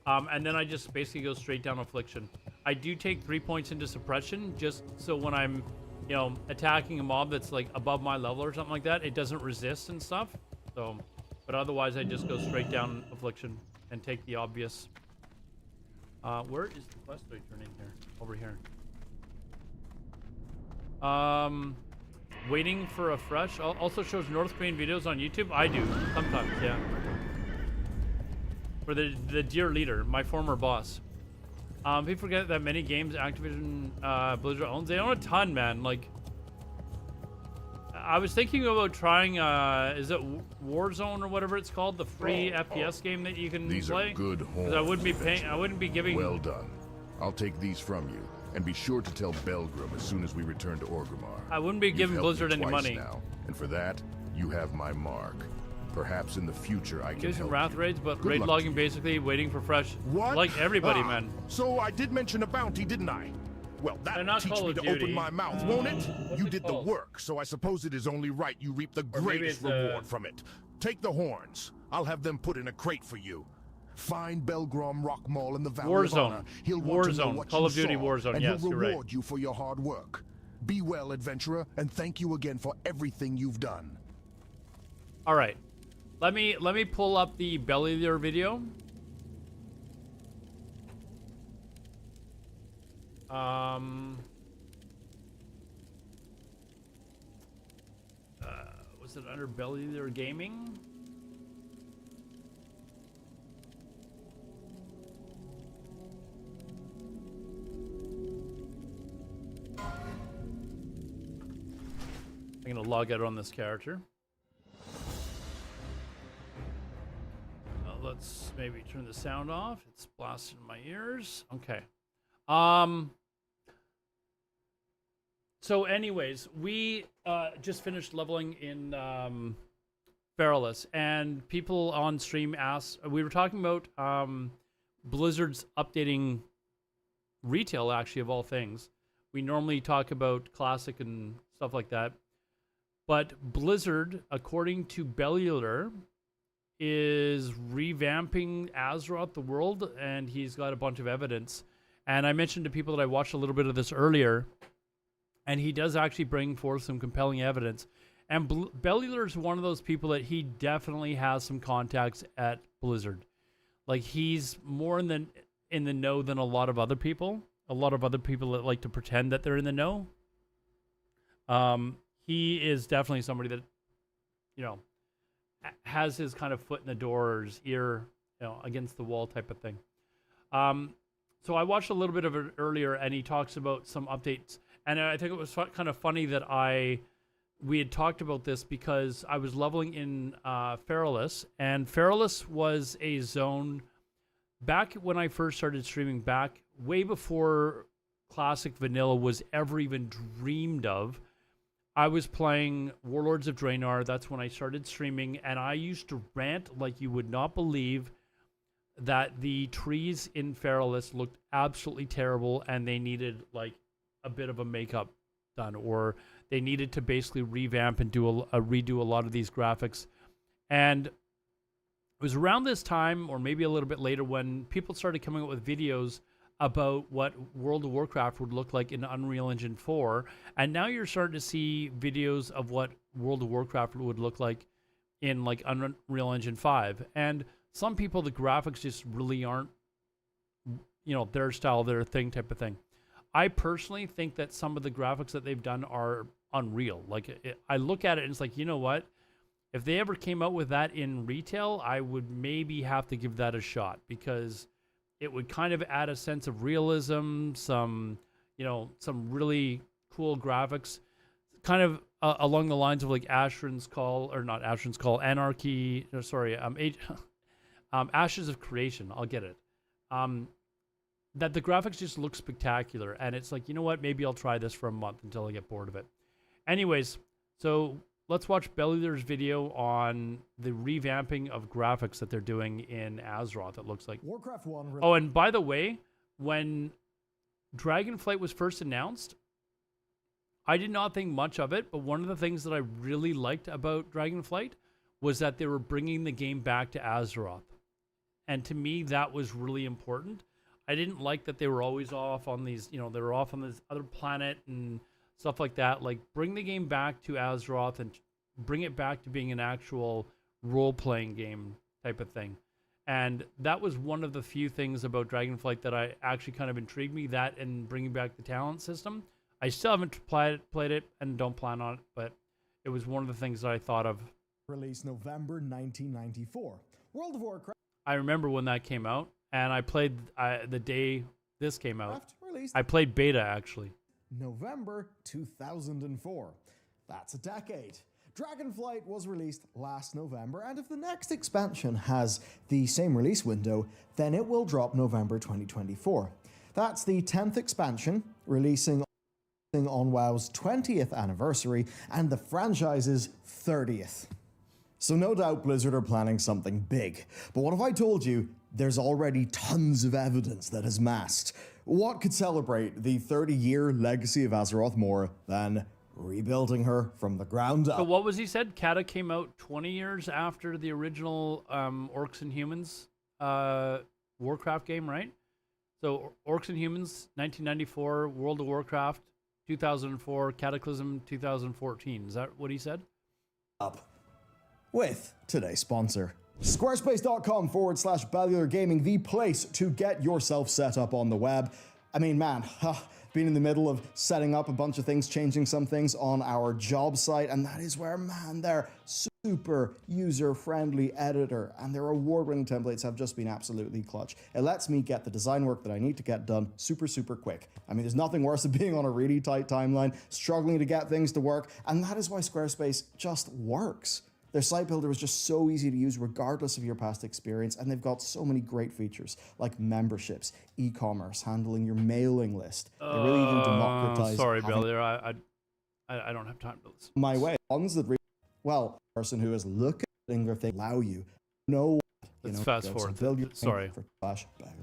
And then I just basically go straight down Affliction. I do take 3 points into Suppression, just so when I'm, you know, attacking a mob that's like above my level or something like that, it doesn't resist and stuff. So, but otherwise I just go straight down Affliction and take the obvious. Where is the quest I turn in here? Over here. Waiting for a fresh. Also shows North Korean videos on YouTube. I do sometimes, yeah. For the dear leader, my former boss. People forget that many games Activision Blizzard owns. They own a ton, man. Like, I was thinking about trying, is it Warzone or whatever it's called, the free FPS game that you can These play? are good 'Cause horns. I wouldn't be paying. I wouldn't be giving. Well done. I'll take these from you, and be sure to tell Belgrum as soon as we return to Orgrimmar. I wouldn't be You've giving helped Blizzard me any twice money. now, and for that, you have my mark. Perhaps in the future I can Do some help wrath you. raids, but Good raid luck to logging you. basically waiting for fresh. What? Like everybody, Ah, man. So I did mention a bounty, didn't I? Well, They're that'll not teach Call me of to Duty. open my mouth, won't it? What's You it did called? the work, so I suppose it is only right you reap the Or maybe greatest it's, reward from it. Take the horns. I'll have them put in a crate for you. Find Belgrom Rock Mall in the Valley of Warzone. Honor. He'll want to know Warzone. what Call you of Duty saw, Warzone. and Yes, he'll you're right. reward you for your hard work. Be well, adventurer, and thank you again for everything you've done. All right, let me pull up the Bellular video. Was it under Bellular Gaming? I'm gonna log out on this character. Let's maybe turn the sound off. It's blasting in my ears. Okay. So anyways, we just finished leveling in Feralus, and people on stream asked, we were talking about Blizzard's updating retail, actually, of all things. We normally talk about Classic and stuff like that. But Blizzard, according to Bellular, is revamping Azeroth, the world, and he's got a bunch of evidence. And I mentioned to people that I watched a little bit of this earlier, and he does actually bring forth some compelling evidence. And Bellular is one of those people that he definitely has some contacts at Blizzard. Like, he's more in the know than a lot of other people. A lot of other people that like to pretend that they're in the know. He is definitely somebody that, you know, has his kind of foot in the door or his ear, you know, against the wall type of thing. So I watched a little bit of it earlier, and he talks about some updates. And I think it was kind of funny that we had talked about this because I was leveling in Feralus, and Feralus was a zone back when I first started streaming, back way before Classic Vanilla was ever even dreamed of. I was playing Warlords of Draenor. That's when I started streaming, and I used to rant like you would not believe that the trees in Feralus looked absolutely terrible, and they needed like a bit of a makeup done, or they needed to basically revamp and do redo a lot of these graphics. And it was around this time, or maybe a little bit later, when people started coming up with videos about what World of Warcraft would look like in Unreal Engine 4. And now you're starting to see videos of what World of Warcraft would look like in like Unreal Engine 5. And some people, the graphics just really aren't, you know, their style, their thing type of thing. I personally think that some of the graphics that they've done are unreal. Like, I look at it and it's like, you know what? If they ever came out with that in retail, I would maybe have to give that a shot, because it would kind of add a sense of realism, some, you know, some really cool graphics, kind of along the lines of like Asheron's Call, or not Asheron's Call, Anarchy, no, sorry, Ashes of Creation, I'll get it. That the graphics just look spectacular, and it's like, you know what, maybe I'll try this for a month until I get bored of it. Anyways, so let's watch Bellular's video on the revamping of graphics that they're doing in Azeroth, it looks like. Warcraft 1. Oh, and by the way, when Dragonflight was first announced, I did not think much of it, but one of the things that I really liked about Dragonflight was that they were bringing the game back to Azeroth. And to me, that was really important. I didn't like that they were always off on these, you know, they were off on this other planet and stuff like that. Like, bring the game back to Azeroth and bring it back to being an actual role-playing game type of thing. And that was one of the few things about Dragonflight that I actually kind of intrigued me, that and bringing back the talent system. I still haven't played it and don't plan on it, but it was one of the things that I thought of. Released November 1994. World of Warcraft. I remember when that came out, and I played the day this came out. Released I played beta, actually. November 2004. That's a decade. Dragonflight was released last November, and if the next expansion has the same release window, then it will drop November 2024. That's the 10th expansion, releasing on WoW's 20th anniversary and the franchise's 30th. So no doubt Blizzard are planning something big. But what if I told you there's already tons of evidence that has masked? What could celebrate the 30-year legacy of Azeroth more than rebuilding her from the ground up? So what was he said? Kata came out 20 years after the original Orcs and Humans Warcraft game, right? So Orcs and Humans, 1994, World of Warcraft, 2004, Cataclysm, 2014. Is that what he said? Up with today's sponsor. Squarespace.com/Bellular Gaming, the place to get yourself set up on the web. I mean, man, been in the middle of setting up a bunch of things, changing some things on our job site, and that is where, man, their super user-friendly editor and their award-winning templates have just been absolutely clutch. It lets me get the design work that I need to get done super, super quick. I mean, there's nothing worse than being on a really tight timeline, struggling to get things to work, and that is why Squarespace just works. Their site builder is just so easy to use regardless of your past experience, and they've got so many great features like memberships, e-commerce, handling your mailing list. They really even democratize. Sorry, Bill, there. I don't have time for this. My way. Ones that well, person who is looking at their thing allow you know. Let's fast forward. Sorry. If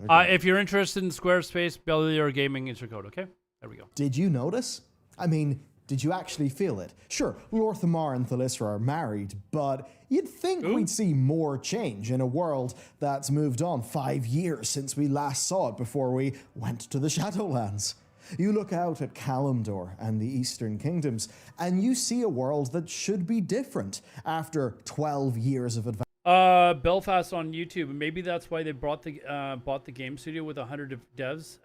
If you're interested in Squarespace, Bellular Gaming is your code. Okay, there we go. Did you notice? I mean, did you actually feel it? Sure, Lorthamar and Thalyssra are married, but you'd think we'd see more change in a world that's moved on 5 years since we last saw it before we went to the Shadowlands. You look out at Kalimdor and the Eastern Kingdoms, and you see a world that should be different after 12 years of advance. Belfast on YouTube. Maybe that's why they bought the game studio with 100 devs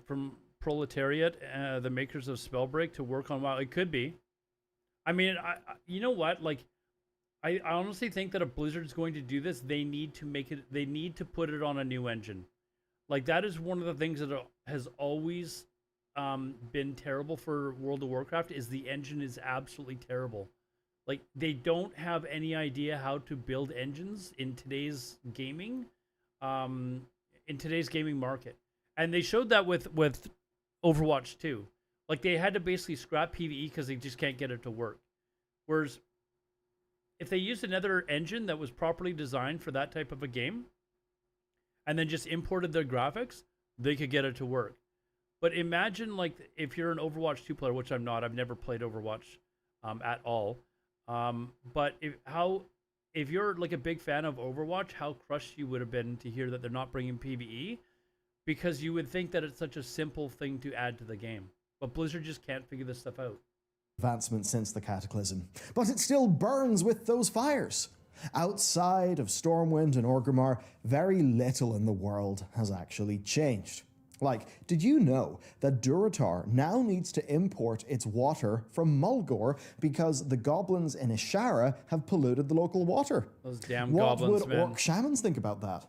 from Proletariat, the makers of Spellbreak, to work on WoW. It could be. I mean, you know what? Like, I honestly think that if Blizzard's going to do this, they need to make it. They need to put it on a new engine. Like, that is one of the things that has always been terrible for World of Warcraft. Is the engine is absolutely terrible. Like, they don't have any idea how to build engines in today's gaming, market, and they showed that with Overwatch 2. Like, they had to basically scrap PvE because they just can't get it to work. Whereas, if they used another engine that was properly designed for that type of a game, and then just imported their graphics, they could get it to work. But imagine, like, if you're an Overwatch 2 player, which I'm not. I've never played Overwatch at all. But if you're, like, a big fan of Overwatch, how crushed you would have been to hear that they're not bringing PvE. Because you would think that it's such a simple thing to add to the game. But Blizzard just can't figure this stuff out. Advancement since the Cataclysm. But it still burns with those fires. Outside of Stormwind and Orgrimmar, very little in the world has actually changed. Like, did you know that Durotar now needs to import its water from Mulgore because the goblins in Ishara have polluted the local water? Those damn what goblins, would man. orc shamans think about that?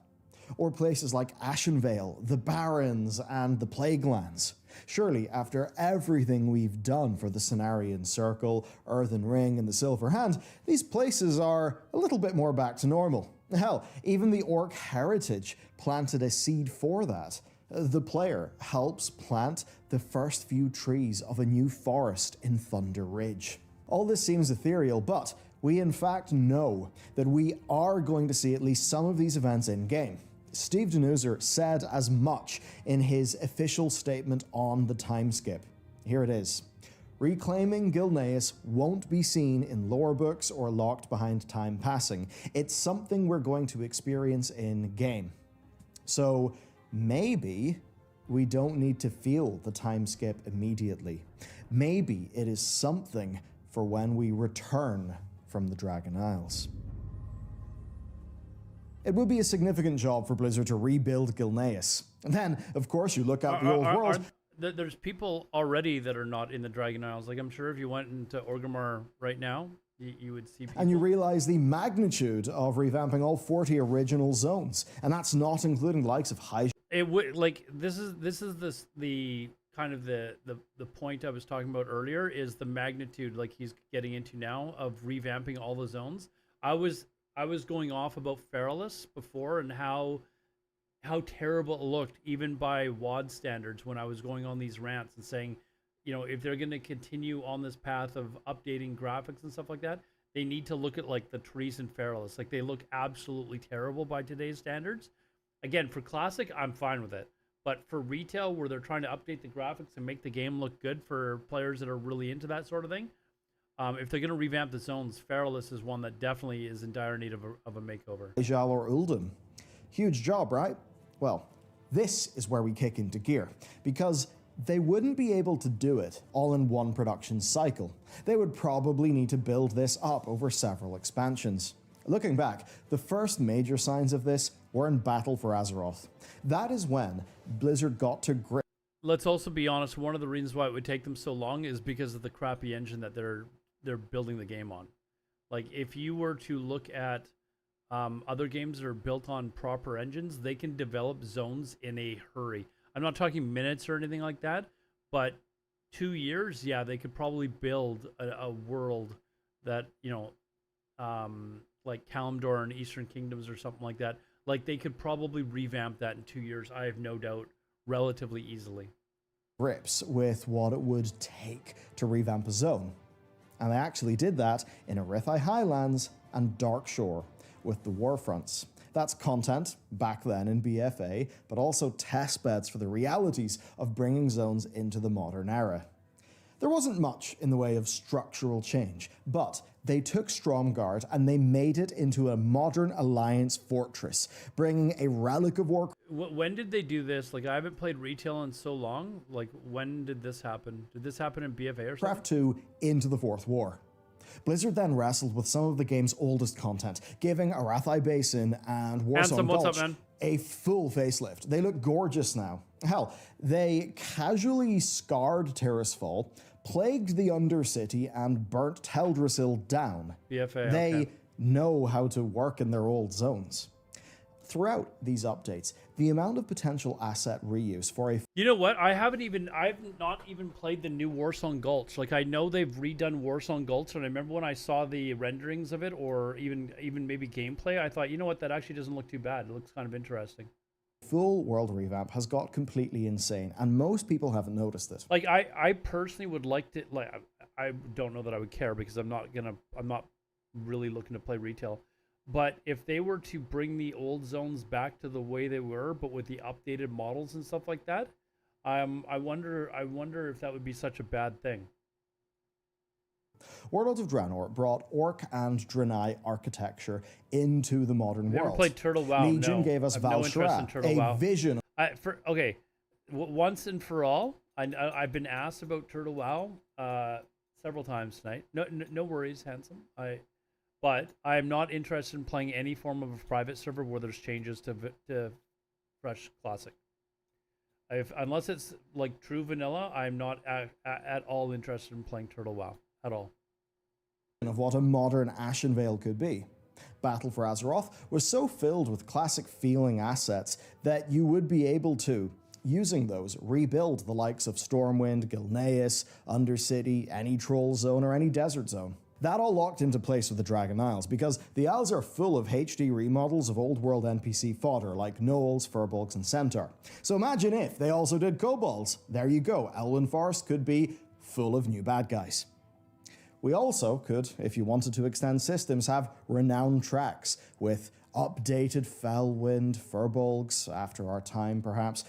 Or places like Ashenvale, the Barrens, and the Plaguelands. Surely, after everything we've done for the Cenarian Circle, Earthen Ring, and the Silver Hand, these places are a little bit more back to normal. Hell, even the Orc Heritage planted a seed for that. The player helps plant the first few trees of a new forest in Thunder Ridge. All this seems ethereal, but we in fact know that we are going to see at least some of these events in-game. Steve Denuser said as much in his official statement on the time skip. Here it is. Reclaiming Gilneas won't be seen in lore books or locked behind time passing. It's something we're going to experience in-game. So maybe we don't need to feel the time skip immediately. Maybe it is something for when we return from the Dragon Isles. It would be a significant job for Blizzard to rebuild Gilneas. And then, of course, you look at the old world. There's people already that are not in the Dragon Isles. Like, I'm sure if you went into Orgrimmar right now, you would see people. And you realize the magnitude of revamping all 40 original zones. And that's not including the likes of High. It would, like, this is the kind of the point I was talking about earlier is the magnitude, like he's getting into now, of revamping all the zones. I was going off about Feralus before and how terrible it looked even by WOD standards when I was going on these rants and saying, you know, if they're going to continue on this path of updating graphics and stuff like that, they need to look at like the trees in Feralus. Like they look absolutely terrible by today's standards. Again, for Classic, I'm fine with it. But for retail, where they're trying to update the graphics and make the game look good for players that are really into that sort of thing, if they're going to revamp the zones, Feralus is one that definitely is in dire need of a makeover. Ejal or Uldum. Huge job, right? Well, this is where we kick into gear, because they wouldn't be able to do it all in one production cycle. They would probably need to build this up over several expansions. Looking back, the first major signs of this were in Battle for Azeroth. That is when Blizzard got to grip. Let's also be honest, one of the reasons why it would take them so long is because of the crappy engine that they're building the game on. Like, if you were to look at other games that are built on proper engines, they can develop zones in a hurry. I'm not talking minutes or anything like that, but 2 years, yeah, they could probably build a world that, you know, like Kalimdor and Eastern Kingdoms or something like that. Like, they could probably revamp that in 2 years, I have no doubt, relatively easily. Grips with what it would take to revamp a zone. And they actually did that in Arathi Highlands and Darkshore with the Warfronts. That's content back then in BFA, but also testbeds for the realities of bringing zones into the modern era. There wasn't much in the way of structural change, but they took Stromgarde and they made it into a modern alliance fortress, bringing a relic of war. When did they do this? Like, I haven't played retail in so long. Like, when did this happen? Did this happen in BFA or something? Craft 2 into the Fourth War. Blizzard then wrestled with some of the game's oldest content, giving Arathi Basin and Warsong Gulch a full facelift. They look gorgeous now. Hell, they casually scarred Tirisfal, plagued the Undercity, and burnt Teldrassil down. BFA, they know how to work in their old zones. Throughout these updates, the amount of potential asset reuse for a... You know what? I've not even played the new Warsong Gulch. Like, I know they've redone Warsong Gulch, and I remember when I saw the renderings of it, or even maybe gameplay, I thought, you know what? That actually doesn't look too bad. It looks kind of interesting. Full world revamp has got completely insane, and most people haven't noticed it. Like, I personally would like to, like, I don't know that I would care because I'm not really looking to play retail. But if they were to bring the old zones back to the way they were, but with the updated models and stuff like that, I wonder if that would be such a bad thing. Warlords of Draenor brought Orc and Draenei architecture into the modern world. Never played Turtle WoW. Legion gave us Valshra, a vision. Once and for all, I've been asked about Turtle WoW several times tonight. No worries, handsome. But I am not interested in playing any form of a private server where there's changes to Fresh Classic. Unless it's like true vanilla, I'm not at all interested in playing Turtle WoW at all. Of what a modern Ashenvale could be. Battle for Azeroth was so filled with classic feeling assets that you would be able to, using those, rebuild the likes of Stormwind, Gilneas, Undercity, any troll zone or any desert zone. That all locked into place with the Dragon Isles, because the Isles are full of HD remodels of old world NPC fodder like gnolls, furbolgs, and centaur. So imagine if they also did kobolds. There you go, Elwyn Forest could be full of new bad guys. We also could, if you wanted to extend systems, have renowned tracks with updated Felwind, furbolgs, after our time perhaps,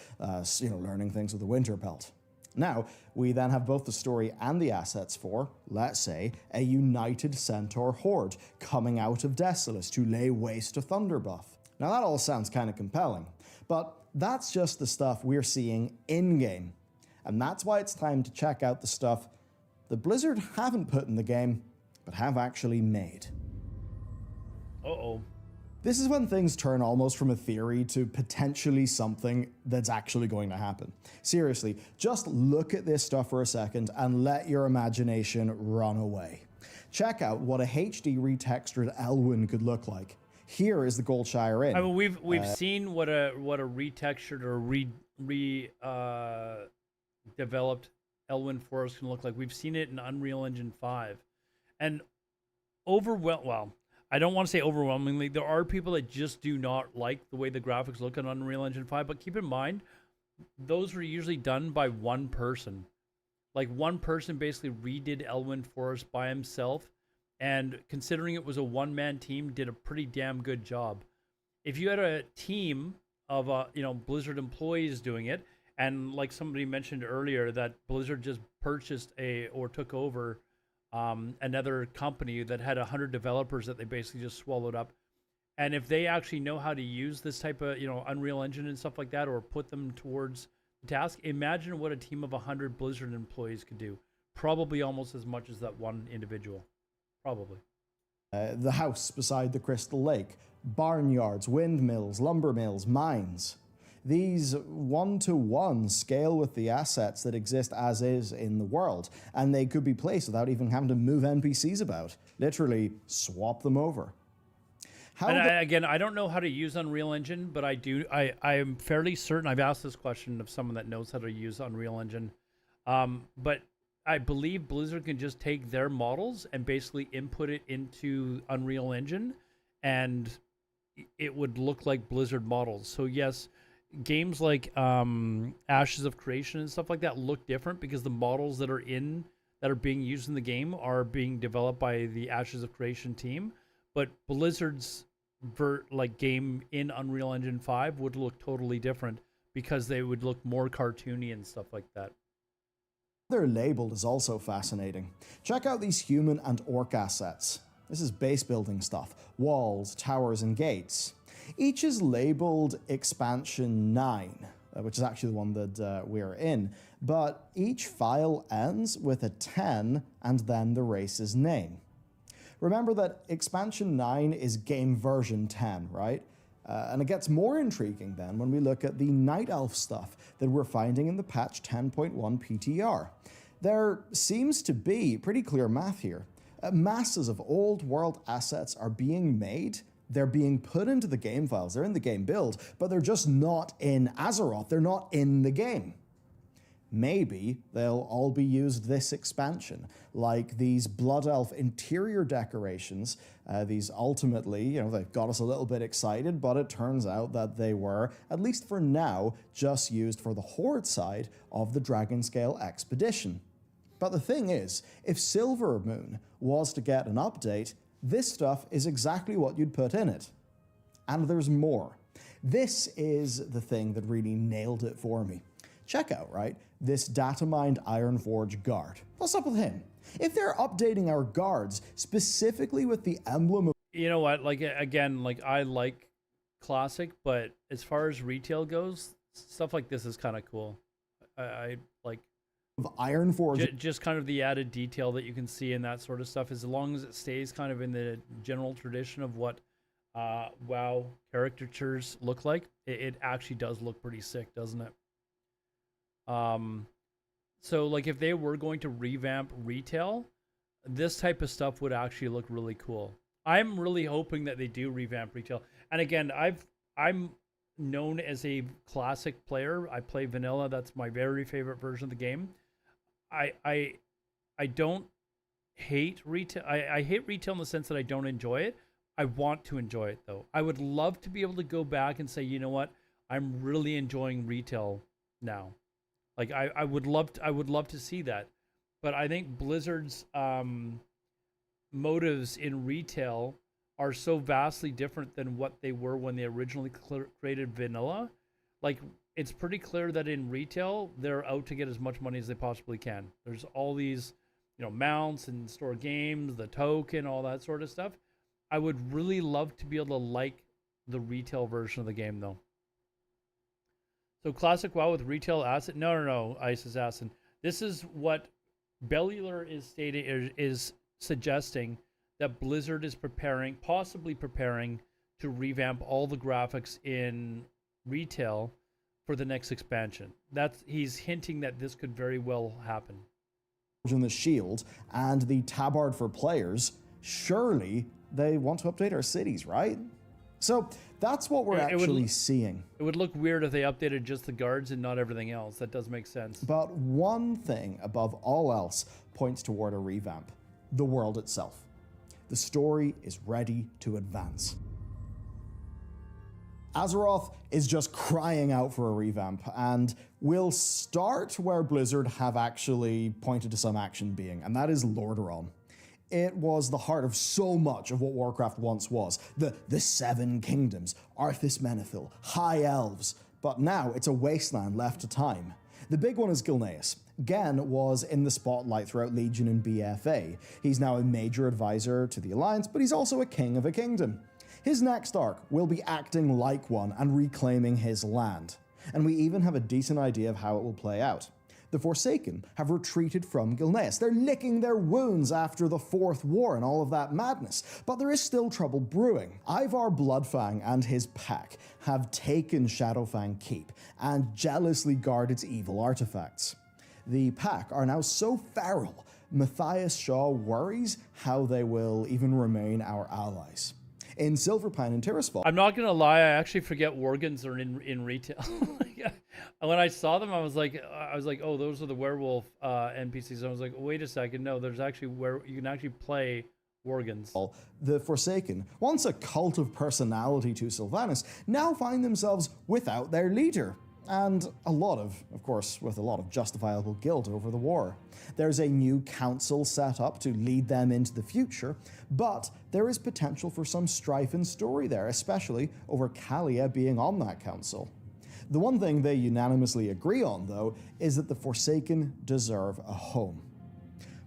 learning things with the Winter Belt. Now, we then have both the story and the assets for, let's say, a united Centaur horde coming out of Desolace to lay waste to Thunderbuff. Now that all sounds kind of compelling, but that's just the stuff we're seeing in-game. And that's why it's time to check out the stuff that Blizzard haven't put in the game, but have actually made. Uh-oh. This is when things turn almost from a theory to potentially something that's actually going to happen. Seriously, just look at this stuff for a second and let your imagination run away. Check out what a HD retextured Elwyn could look like. Here is the Goldshire Inn. I mean, we've seen what a retextured or developed Elwyn Forest can look like. We've seen it in Unreal Engine 5. And well, I don't want to say overwhelmingly. There are people that just do not like the way the graphics look on Unreal Engine 5, but keep in mind, those were usually done by one person. Like, one person basically redid Elwyn Forest by himself, and considering it was a one-man team, did a pretty damn good job. If you had a team of Blizzard employees doing it, and like somebody mentioned earlier, that Blizzard just purchased or took over another company that had 100 developers that they basically just swallowed up. And if they actually know how to use this type of Unreal Engine and stuff like that, or put them towards the task, imagine what a team of 100 Blizzard employees could do. Probably almost as much as that one individual. Probably. The house beside the Crystal Lake, barnyards, windmills, lumber mills, mines. These one-to-one scale with the assets that exist as is in the world, and they could be placed without even having to move NPCs about. Literally, swap them over. Again, I don't know how to use Unreal Engine, but I am fairly certain, I've asked this question of someone that knows how to use Unreal Engine, but I believe Blizzard can just take their models and basically input it into Unreal Engine, and it would look like Blizzard models. So yes, games like Ashes of Creation and stuff like that look different because the models that are being used in the game are being developed by the Ashes of Creation team. But Blizzard's game in Unreal Engine 5 would look totally different because they would look more cartoony and stuff like that. They're labeled is also fascinating. Check out these human and orc assets. This is base building stuff. Walls, towers, and gates. Each is labeled Expansion 9, which is actually the one that we're in, but each file ends with a 10 and then the race's name. Remember that Expansion 9 is game version 10, right? And it gets more intriguing then when we look at the Night Elf stuff that we're finding in the patch 10.1 PTR. There seems to be pretty clear math here. Masses of old world assets are being made. They're being put into the game files. They're in the game build, but they're just not in Azeroth. They're not in the game. Maybe they'll all be used this expansion, like these Blood Elf interior decorations. These ultimately, they got us a little bit excited, but it turns out that they were, at least for now, just used for the Horde side of the Dragonscale expedition. But the thing is, if Silvermoon was to get an update, this stuff is exactly what you'd put in it. And there's more. This is the thing that really nailed it for me. Check out, right, this data-mined Ironforge guard. What's up with him? If they're updating our guards specifically with the emblem of... You know what, I like Classic, but as far as retail goes, stuff like this is kind of cool. I like... Of Ironforge. Just kind of the added detail that you can see in that sort of stuff, as long as it stays kind of in the general tradition of what WoW caricatures look like, it actually does look pretty sick, doesn't it? So like if they were going to revamp retail, this type of stuff would actually look really cool. I'm really hoping that they do revamp retail. And again, I'm known as a classic player. I play vanilla. That's my very favorite version of the game. I don't hate retail. I hate retail in the sense that I don't enjoy it. I want to enjoy it though. I would love to be able to go back and say, you know what? I'm really enjoying retail now. Like I would love to see that, but I think Blizzard's motives in retail are so vastly different than what they were when they originally created vanilla. Like it's pretty clear that in retail they're out to get as much money as they possibly can. There's all these, mounts and store games, the token, all that sort of stuff. I would really love to be able to like the retail version of the game though. So Classic WoW with retail asset? No, Ice Assassin. This is what Bellular is suggesting, that Blizzard is possibly preparing to revamp all the graphics in retail for the next expansion. He's hinting that this could very well happen. In the shield and the tabard for players, surely they want to update our cities, right? So that's what we're It would- actually seeing. It would look weird if they updated just the guards and not everything else. That does make sense. But one thing above all else points toward a revamp: the world itself. The story is ready to advance. Azeroth is just crying out for a revamp, and we'll start where Blizzard have actually pointed to some action being, and that is Lordaeron. It was the heart of so much of what Warcraft once was. The Seven Kingdoms, Arthas Menethil, High Elves, but now it's a wasteland left to time. The big one is Gilneas. Genn was in the spotlight throughout Legion and BFA. He's now a major advisor to the Alliance, but he's also a king of a kingdom. His next arc will be acting like one and reclaiming his land. And we even have a decent idea of how it will play out. The Forsaken have retreated from Gilneas. They're licking their wounds after the Fourth War and all of that madness. But there is still trouble brewing. Ivar Bloodfang and his pack have taken Shadowfang Keep and jealously guard its evil artifacts. The pack are now so feral, Matthias Shaw worries how they will even remain our allies. In Silverpine and Tirisfal, I'm not gonna lie, I actually forget Worgens are in retail. When I saw them, I was like, oh, those are the werewolf NPCs. I was like, wait a second, no, there's actually where you can actually play Worgens. the Forsaken, once a cult of personality to Sylvanas, now find themselves without their leader. And of course, with a lot of justifiable guilt over the war. There's a new council set up to lead them into the future, but there is potential for some strife and story there, especially over Kalia being on that council. The one thing they unanimously agree on, though, is that the Forsaken deserve a home.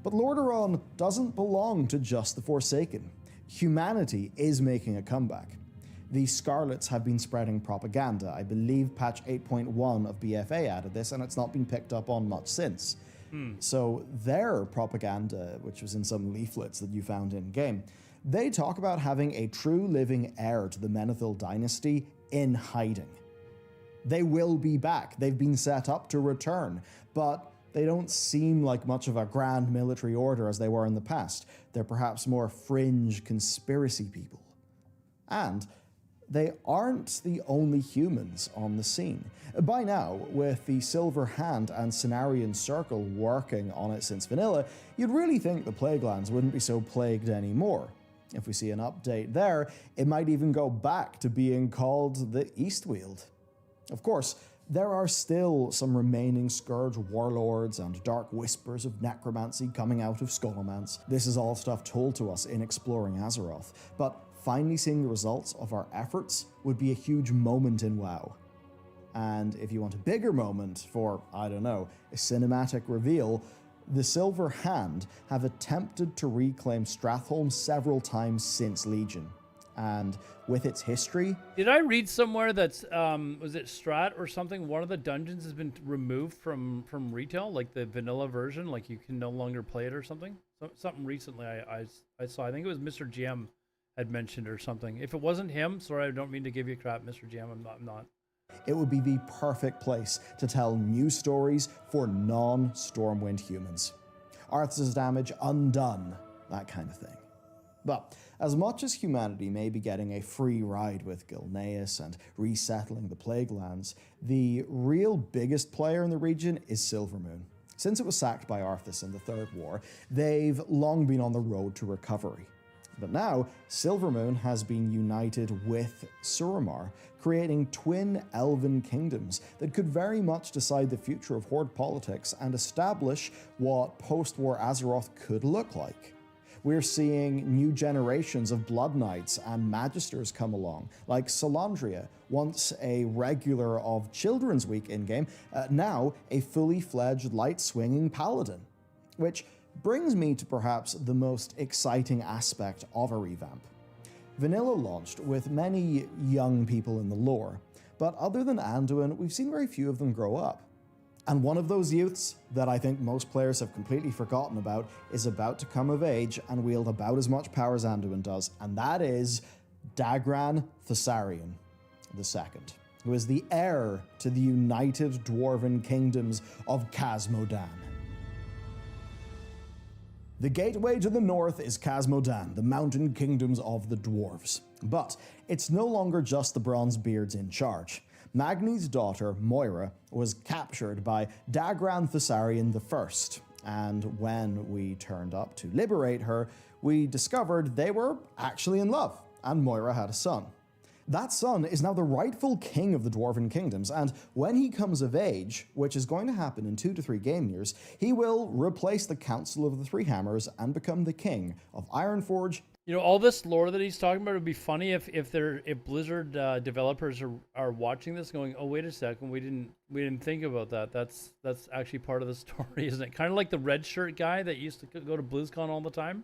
But Lordaeron doesn't belong to just the Forsaken. Humanity is making a comeback. The Scarlets have been spreading propaganda. I believe patch 8.1 of BFA added this, and it's not been picked up on much since. So their propaganda, which was in some leaflets that you found in-game, they talk about having a true living heir to the Menethil dynasty in hiding. They will be back. They've been set up to return, but they don't seem like much of a grand military order as they were in the past. They're perhaps more fringe conspiracy people. And they aren't the only humans on the scene. By now, with the Silver Hand and Cenarian Circle working on it since vanilla, you'd really think the Plaguelands wouldn't be so plagued anymore. If we see an update there, it might even go back to being called the Eastweald. Of course, there are still some remaining Scourge warlords and dark whispers of necromancy coming out of Scholomance. This is all stuff told to us in exploring Azeroth, but finally seeing the results of our efforts would be a huge moment in WoW. And if you want a bigger moment for, I don't know, a cinematic reveal, the Silver Hand have attempted to reclaim Stratholme several times since Legion. And with its history... Did I read somewhere that's, was it Strat or something? One of the dungeons has been removed from retail, like the vanilla version, like you can no longer play it or something? Something recently I saw. I think it was Mr. GM had mentioned or something. If it wasn't him, sorry, I don't mean to give you crap, Mr. GM, I'm not. It would be the perfect place to tell new stories for non-Stormwind humans. Arthas' damage undone, that kind of thing. But as much as humanity may be getting a free ride with Gilneas and resettling the Plaguelands, the real biggest player in the region is Silvermoon. Since it was sacked by Arthas in the Third War, they've long been on the road to recovery. But now, Silvermoon has been united with Suramar, creating twin elven kingdoms that could very much decide the future of Horde politics and establish what post-war Azeroth could look like. We're seeing new generations of Blood Knights and Magisters come along, like Solandria, once a regular of Children's Week in-game, now a fully fledged light-swinging paladin. Which brings me to perhaps the most exciting aspect of a revamp. Vanilla launched with many young people in the lore, but other than Anduin, we've seen very few of them grow up. And one of those youths that I think most players have completely forgotten about is about to come of age and wield about as much power as Anduin does, and that is Dagran Thessarian II, who is the heir to the united dwarven kingdoms of Khazmodan. The gateway to the north is Casmodan, the mountain kingdoms of the dwarves. But it's no longer just the Bronzebeards in charge. Magni's daughter, Moira, was captured by Dagran Thessarian I, and when we turned up to liberate her, we discovered they were actually in love, and Moira had a son. That son is now the rightful king of the Dwarven Kingdoms, and when he comes of age, which is going to happen in 2 to 3 game years, he will replace the Council of the Three Hammers and become the king of Ironforge. You know, all this lore that he's talking about would be funny if Blizzard developers are watching this, going, "Oh, wait a second, we didn't think about that. That's actually part of the story, isn't it?" Kind of like the red shirt guy that used to go to BlizzCon all the time.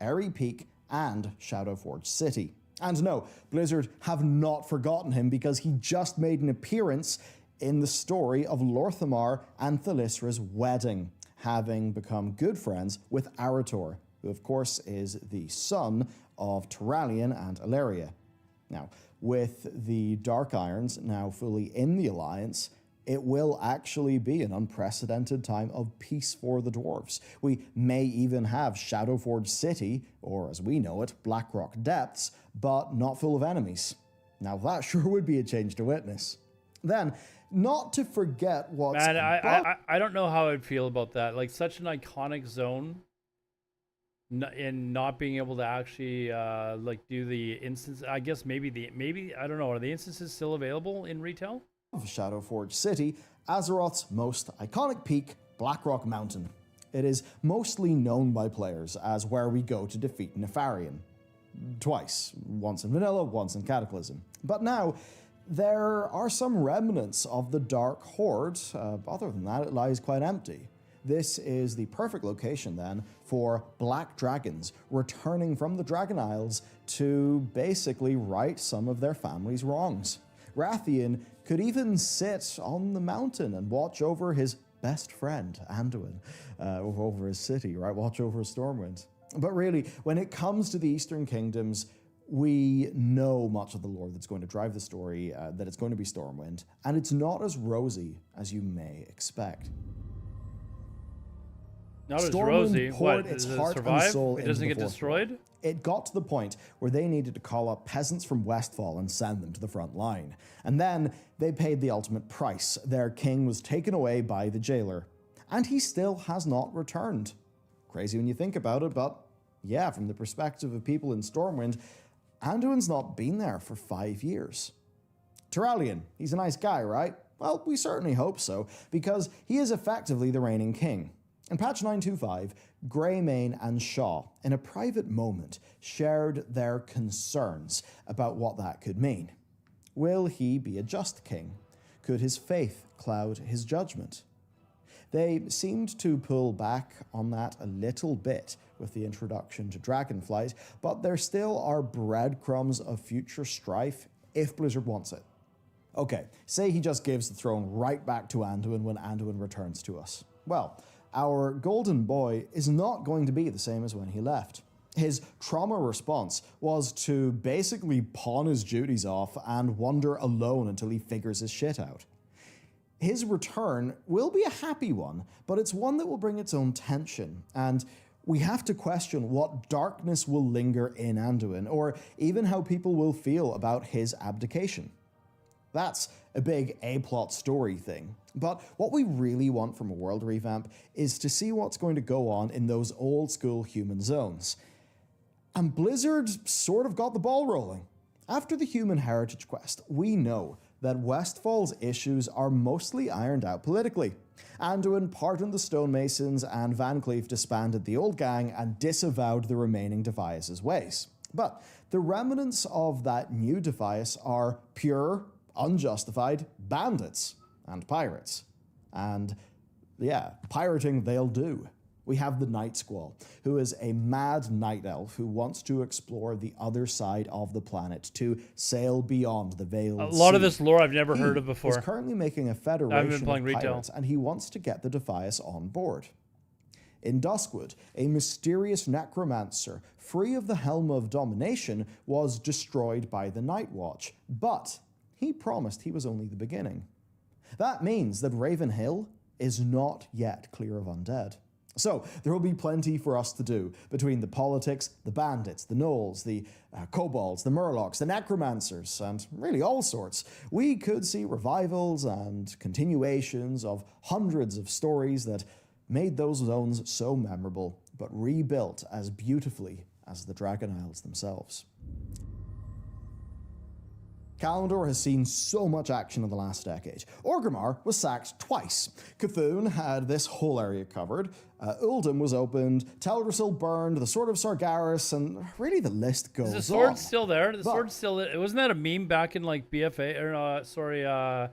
Airy Peak and Shadowforge City. And no, Blizzard have not forgotten him because he just made an appearance in the story of Lorthamar and Thalisra's wedding, having become good friends with Arator, who of course is the son of Turalian and Alleria. Now, with the Dark Irons now fully in the Alliance, it will actually be an unprecedented time of peace for the dwarves. We may even have Shadowforge City, or as we know it, Blackrock Depths, but not full of enemies. Now that sure would be a change to witness. Then, not to forget what's... Man, I don't know how I'd feel about that. Like, such an iconic zone, in not being able to actually like do the instance. I guess maybe I don't know. Are the instances still available in retail? Of Shadowforge City, Azeroth's most iconic peak, Blackrock Mountain. It is mostly known by players as where we go to defeat Nefarian. Twice, once in Vanilla, once in Cataclysm. But now, there are some remnants of the Dark Horde. Other than that, it lies quite empty. This is the perfect location then for Black Dragons returning from the Dragon Isles to basically right some of their family's wrongs. Rathian could even sit on the mountain and watch over his best friend, Anduin, over his city, right? Watch over Stormwind. But really, when it comes to the Eastern Kingdoms, we know much of the lore that's going to drive the story, that it's going to be Stormwind, and it's not as rosy as you may expect. Not as Stormwind rosy. poured What? its Does it heart and survive? soul It into doesn't the get Fourth War. destroyed? It got to the point where they needed to call up peasants from Westfall and send them to the front line. And then they paid the ultimate price. Their king was taken away by the jailer. And he still has not returned. Crazy when you think about it, but yeah, from the perspective of people in Stormwind, Anduin's not been there for 5 years. Turalian, he's a nice guy, right? Well, we certainly hope so, because he is effectively the reigning king. In patch 925, Greymane and Shaw, in a private moment, shared their concerns about what that could mean. Will he be a just king? Could his faith cloud his judgment? They seemed to pull back on that a little bit with the introduction to Dragonflight, but there still are breadcrumbs of future strife if Blizzard wants it. Okay, say he just gives the throne right back to Anduin when Anduin returns to us. Well, our golden boy is not going to be the same as when he left. His trauma response was to basically pawn his duties off and wander alone until he figures his shit out. His return will be a happy one, but it's one that will bring its own tension, and we have to question what darkness will linger in Anduin, or even how people will feel about his abdication. That's a big A-plot story thing. But what we really want from a world revamp is to see what's going to go on in those old-school human zones. And Blizzard sort of got the ball rolling. After the Human Heritage quest, we know that Westfall's issues are mostly ironed out politically. Anduin pardoned the Stonemasons, and Van Cleef disbanded the old gang and disavowed the remaining Defias' ways. But the remnants of that new Defias are pure, unjustified bandits and pirates. And yeah, pirating they'll do. We have the Night Squall, who is a mad night elf who wants to explore the other side of the planet, to sail beyond the Veiled Sea. A lot of this lore I've never heard of before. He's currently making a federation of playing retail. pirates, and he wants to get the Defias on board. In Duskwood, a mysterious necromancer, free of the Helm of Domination, was destroyed by the Night Watch, but he promised he was only the beginning. That means that Raven Hill is not yet clear of undead. So there will be plenty for us to do between the politics, the bandits, the gnolls, the kobolds, the murlocs, the necromancers, and really all sorts. We could see revivals and continuations of hundreds of stories that made those zones so memorable, but rebuilt as beautifully as the Dragon Isles themselves. Kalimdor has seen so much action in the last decade. Orgrimmar was sacked twice. Cthulhu had this whole area covered. Uldum was opened. Teldrassil burned. The Sword of Sargeras, and really the list goes on. Is the sword still there? The sword's still there. Wasn't that a meme back in like BFA or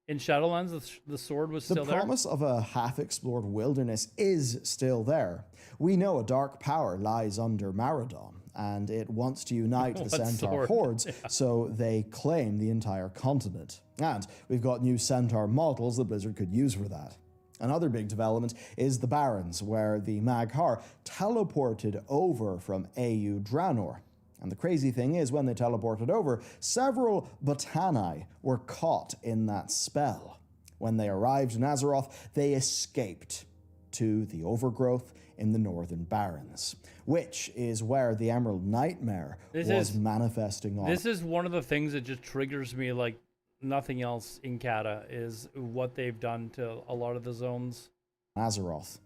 in Shadowlands? The sword was still there. The promise of a half-explored wilderness is still there. We know a dark power lies under Maradon, and it wants to unite the Centaur hordes, so they claim the entire continent. And we've got new Centaur models that Blizzard could use for that. Another big development is the Barrens, where the Mag'har teleported over from AU Draenor. And the crazy thing is, when they teleported over, several Botani were caught in that spell. When they arrived in Azeroth, they escaped to the overgrowth in the Northern Barrens, which is where the Emerald Nightmare was manifesting on. This is one of the things that just triggers me like nothing else in Cata, is what they've done to a lot of the zones. Azeroth.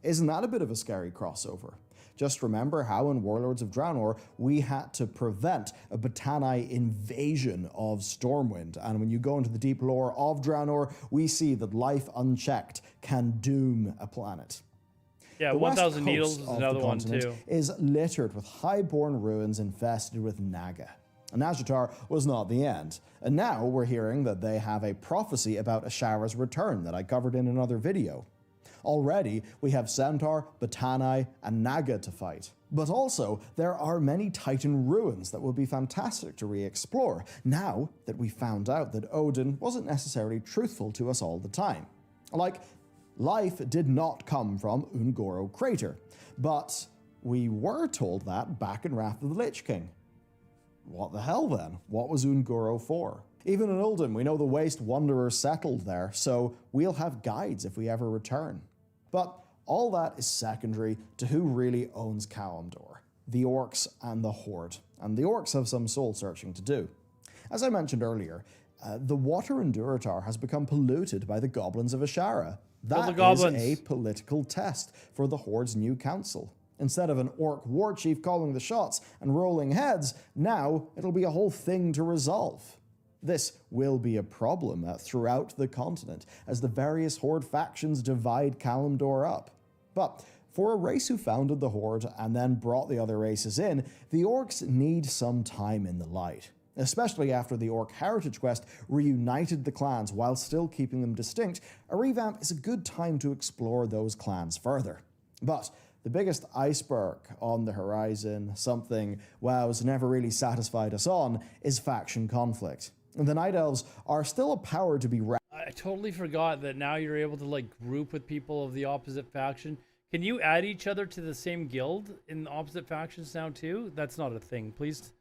Isn't that a bit of a scary crossover? Just remember how in Warlords of Draenor we had to prevent a Botani invasion of Stormwind, and when you go into the deep lore of Draenor, we see that life unchecked can doom a planet. Yeah, the 1,000 west Needles coast is of another the one continent too. Is littered with highborn ruins infested with Naga. And Nazjatar was not the end. And now we're hearing that they have a prophecy about Ashara's return that I covered in another video. Already, we have Centaur, Botani, and Naga to fight. But also, there are many Titan ruins that would be fantastic to re-explore, now that we found out that Odin wasn't necessarily truthful to us all the time. Like, life did not come from Ungoro Crater, but we were told that back in Wrath of the Lich King. What the hell then? What was Ungoro for? Even in Uldum, we know the Waste Wanderers settled there, so we'll have guides if we ever return. But all that is secondary to who really owns Kalimdor, the Orcs and the Horde. And the Orcs have some soul searching to do. As I mentioned earlier, the water in Durotar has become polluted by the goblins of Ashara. That is a political test for the Horde's new council. Instead of an orc war chief calling the shots and rolling heads, now it'll be a whole thing to resolve. This will be a problem throughout the continent as the various Horde factions divide Kalimdor up. But for a race who founded the Horde and then brought the other races in, the Orcs need some time in the light. Especially after the Orc Heritage Quest reunited the clans while still keeping them distinct, a revamp is a good time to explore those clans further. But the biggest iceberg on the horizon, something WoW's never really satisfied us on, is faction conflict. And the Night Elves are still a power to be I totally forgot that now you're able to like group with people of the opposite faction. Can you add each other to the same guild in the opposite factions now too? That's not a thing. Please,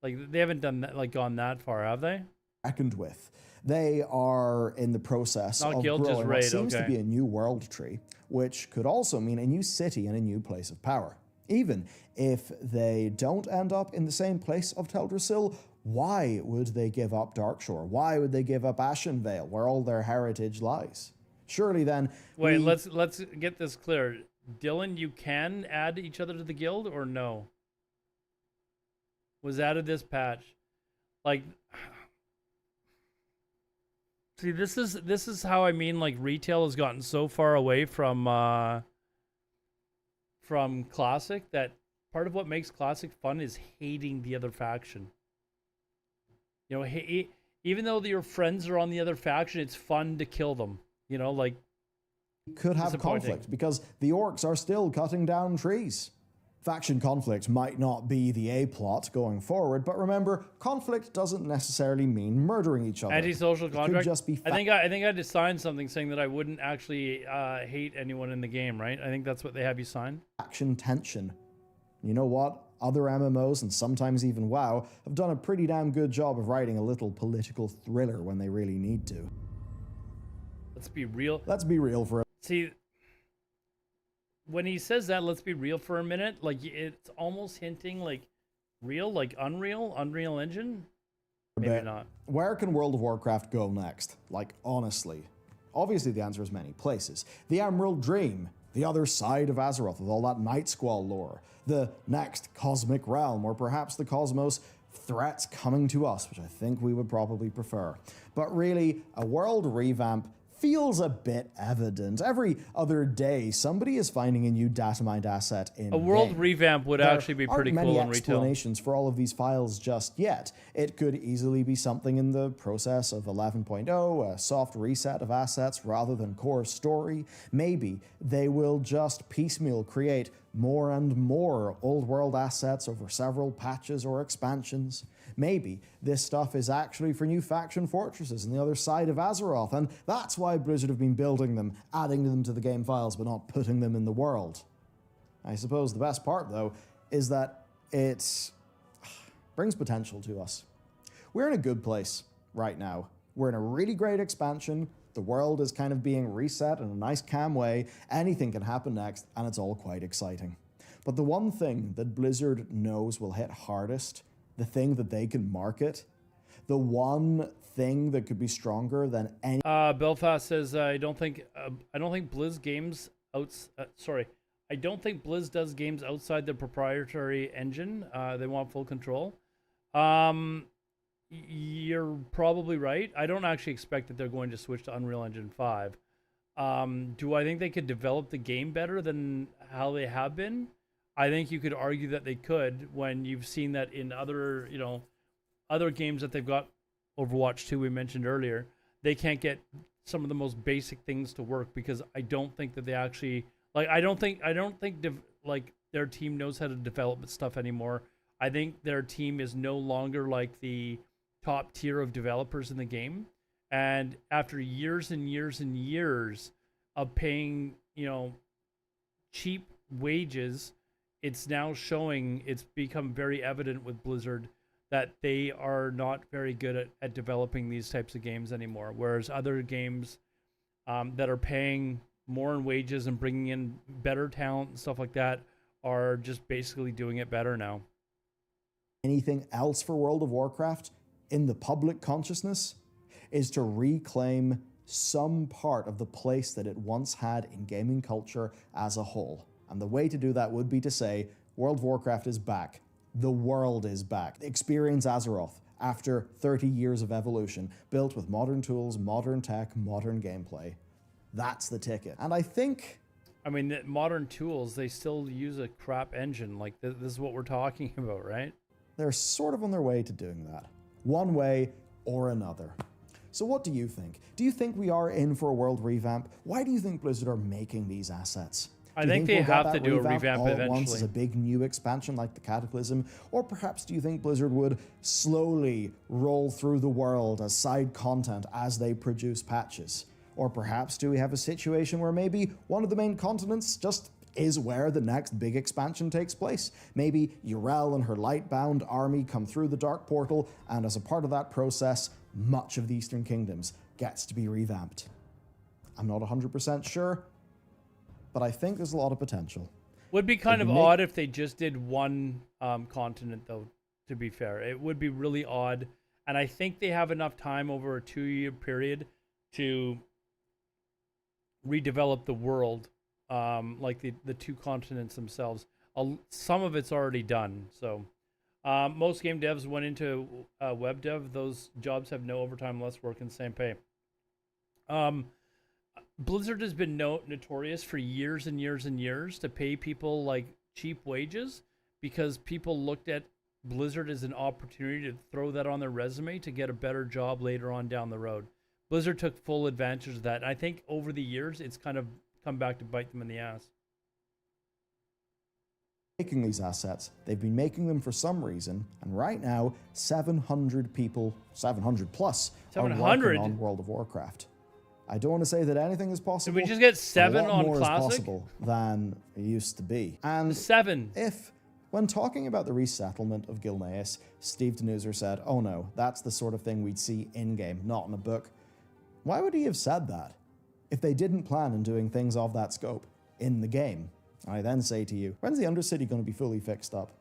like they haven't done that, like gone that far, have they? Reckoned with. They are in the process of growing what seems to be a new world tree, which could also mean a new city and a new place of power. Even if they don't end up in the same place of Teldrassil, why would they give up Darkshore? Why would they give up Ashenvale, where all their heritage lies? Surely then... Wait, let's get this clear. Dylan, you can add each other to the guild, or no? Was added this patch. Like... See, this is how I mean, like, retail has gotten so far away from Classic that part of what makes Classic fun is hating the other faction. You know, even though your friends are on the other faction, it's fun to kill them. You know, like... Could have conflict, because the Orcs are still cutting down trees. Faction conflict might not be the A-plot going forward, but remember, conflict doesn't necessarily mean murdering each other. Antisocial contract? Could just be I think I had to sign something saying that I wouldn't actually hate anyone in the game, right? I think that's what they have you sign. Faction tension. You know what? Other MMOs, and sometimes even WoW, have done a pretty damn good job of writing a little political thriller when they really need to. Let's be real. Let's be real for a... See, when he says that, let's be real for a minute. Like, it's almost hinting like real, like Unreal Engine. Maybe not. Where can World of Warcraft go next? Like, honestly. Obviously, the answer is many places. The Emerald Dream, the other side of Azeroth with all that Night Squall lore, the next Cosmic Realm, or perhaps the Cosmos threats coming to us, which I think we would probably prefer. But really, a world revamp feels a bit evident. Every other day, somebody is finding a new data mined asset in A world game. revamp would actually be pretty There aren't cool many in retail. explanations for all of these files just yet. It could easily be something in the process of 11.0, a soft reset of assets rather than core story. Maybe they will just piecemeal create more and more old world assets over several patches or expansions. Maybe this stuff is actually for new faction fortresses on the other side of Azeroth, and that's why Blizzard have been building them, adding them to the game files, but not putting them in the world. I suppose the best part, though, is that it brings potential to us. We're in a good place right now. We're in a really great expansion. The world is kind of being reset in a nice, calm way. Anything can happen next, and it's all quite exciting. But the one thing that Blizzard knows will hit hardest, the thing that they can market, the one thing that could be stronger than any... Belfast says, I don't think Blizz games I don't think Blizz does games outside the proprietary engine. They want full control. You're probably right. I don't actually expect that they're going to switch to Unreal Engine 5. Do I think they could develop the game better than how they have been? I think you could argue that they could when you've seen that in other, other games that they've got. Overwatch 2 we mentioned earlier. They can't get some of the most basic things to work because I don't think that they actually I don't think their team knows how to develop stuff anymore. I think their team is no longer like the top tier of developers in the game. And after years and years and years of paying, cheap wages, it's now showing, it's become very evident with Blizzard that they are not very good at developing these types of games anymore. Whereas other games that are paying more in wages and bringing in better talent and stuff like that are just basically doing it better now. Anything else for World of Warcraft in the public consciousness is to reclaim some part of the place that it once had in gaming culture as a whole. And the way to do that would be to say, World of Warcraft is back. The world is back. Experience Azeroth after 30 years of evolution, built with modern tools, modern tech, modern gameplay. That's the ticket. And I think... the modern tools, they still use a crap engine. Like, this is what we're talking about, right? They're sort of on their way to doing that. One way or another. So what do you think? Do you think we are in for a world revamp? Why do you think Blizzard are making these assets? I think they have to do a revamp all eventually. At once as a big new expansion like the Cataclysm? Or perhaps do you think Blizzard would slowly roll through the world as side content as they produce patches? Or perhaps do we have a situation where maybe one of the main continents just is where the next big expansion takes place? Maybe Yrel and her light-bound army come through the Dark Portal, and as a part of that process, much of the Eastern Kingdoms gets to be revamped. I'm not 100% sure, but I think there's a lot of potential. Would be kind of odd if they just did one continent, though, to be fair. It would be really odd, and I think they have enough time over a 2-year period to redevelop the world, like the two continents themselves. Some of it's already done, so... most game devs went into web dev. Those jobs have no overtime, less work, and same pay. Blizzard has been notorious for years and years and years to pay people like cheap wages because people looked at Blizzard as an opportunity to throw that on their resume to get a better job later on down the road. Blizzard took full advantage of that. And I think over the years, it's kind of come back to bite them in the ass. Making these assets, they've been making them for some reason, and right now 700 people, 700 plus, 700? are working on World of Warcraft. I don't want to say that anything is possible. Did we just get 7 a lot on more Classic? is possible than it used to be. And 7. When talking about the resettlement of Gilneas, Steve Denuser said, "Oh no, that's the sort of thing we'd see in-game, not in a book." Why would he have said that if they didn't plan on doing things of that scope in the game? I then say to you, when's the Undercity going to be fully fixed up?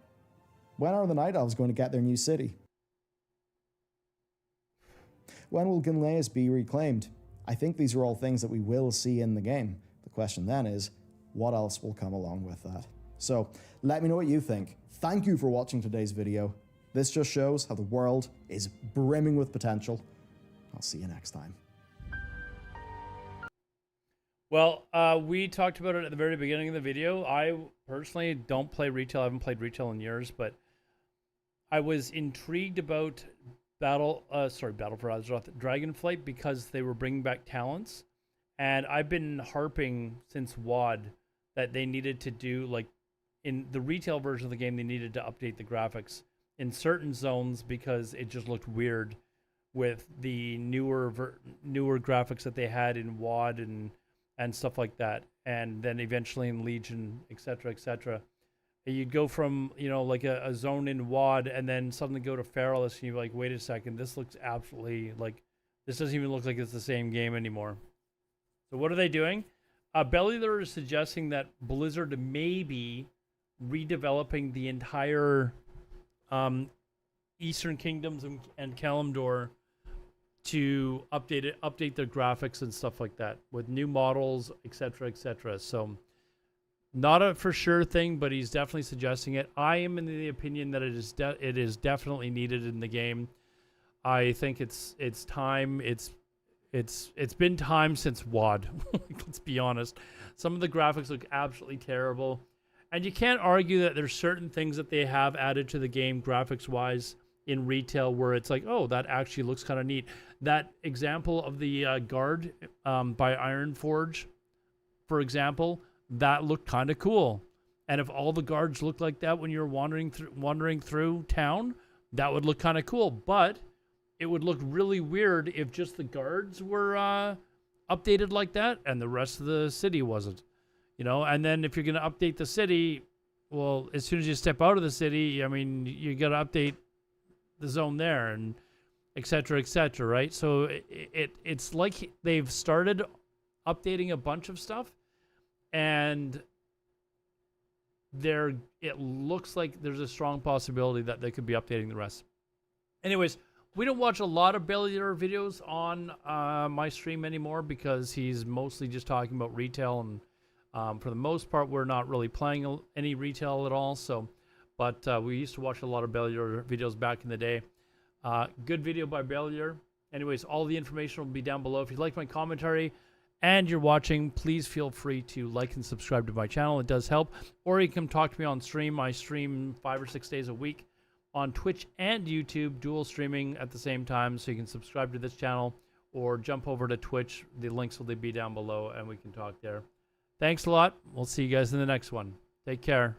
When are the Night Elves going to get their new city? When will Gunleus be reclaimed? I think these are all things that we will see in the game. The question then is, what else will come along with that? So, let me know what you think. Thank you for watching today's video. This just shows how the world is brimming with potential. I'll see you next time. Well, we talked about it at the very beginning of the video. I personally don't play retail. I haven't played retail in years, but I was intrigued about Battle for Azeroth, Dragonflight, because they were bringing back talents, and I've been harping since WoD that they needed to do, like, in the retail version of the game, they needed to update the graphics in certain zones because it just looked weird with the newer graphics that they had in WoD and stuff like that, and then eventually in Legion, etc., etc. You'd go from, you know, like a zone in WoD and then suddenly go to Feralus and you're like, wait a second, this looks absolutely like, this doesn't even look like it's the same game anymore. So what are they doing? Bellular is suggesting that Blizzard may be redeveloping the entire Eastern Kingdoms and Kalimdor to update their graphics and stuff like that with new models, etc., etc. So not a for sure thing, but he's definitely suggesting it. I am in the opinion that it is definitely needed in the game. I think it's time. It's been time since WoD. Let's be honest. Some of the graphics look absolutely terrible, and you can't argue that there's certain things that they have added to the game graphics-wise in retail where it's like, oh, that actually looks kind of neat. That example of the guard by Ironforge, for example, that looked kind of cool. And if all the guards looked like that when you're wandering through town, that would look kind of cool. But it would look really weird if just the guards were updated like that and the rest of the city wasn't. You know, and then if you're going to update the city, well, as soon as you step out of the city, I mean, you got to update the zone there and et cetera, right? So it's like they've started updating a bunch of stuff, and it looks like there's a strong possibility that they could be updating the rest. Anyways, we don't watch a lot of Bellular videos on my stream anymore because he's mostly just talking about retail, and for the most part, we're not really playing any retail at all. So, but we used to watch a lot of Bellular videos back in the day. Good video by Bellular. Anyways, all the information will be down below. If you like my commentary and you're watching, please feel free to like and subscribe to my channel. It does help. Or you can talk to me on stream. I stream 5 or 6 days a week on Twitch and YouTube, dual streaming at the same time. So you can subscribe to this channel or jump over to Twitch. The links will be down below and we can talk there. Thanks a lot. We'll see you guys in the next one. Take care.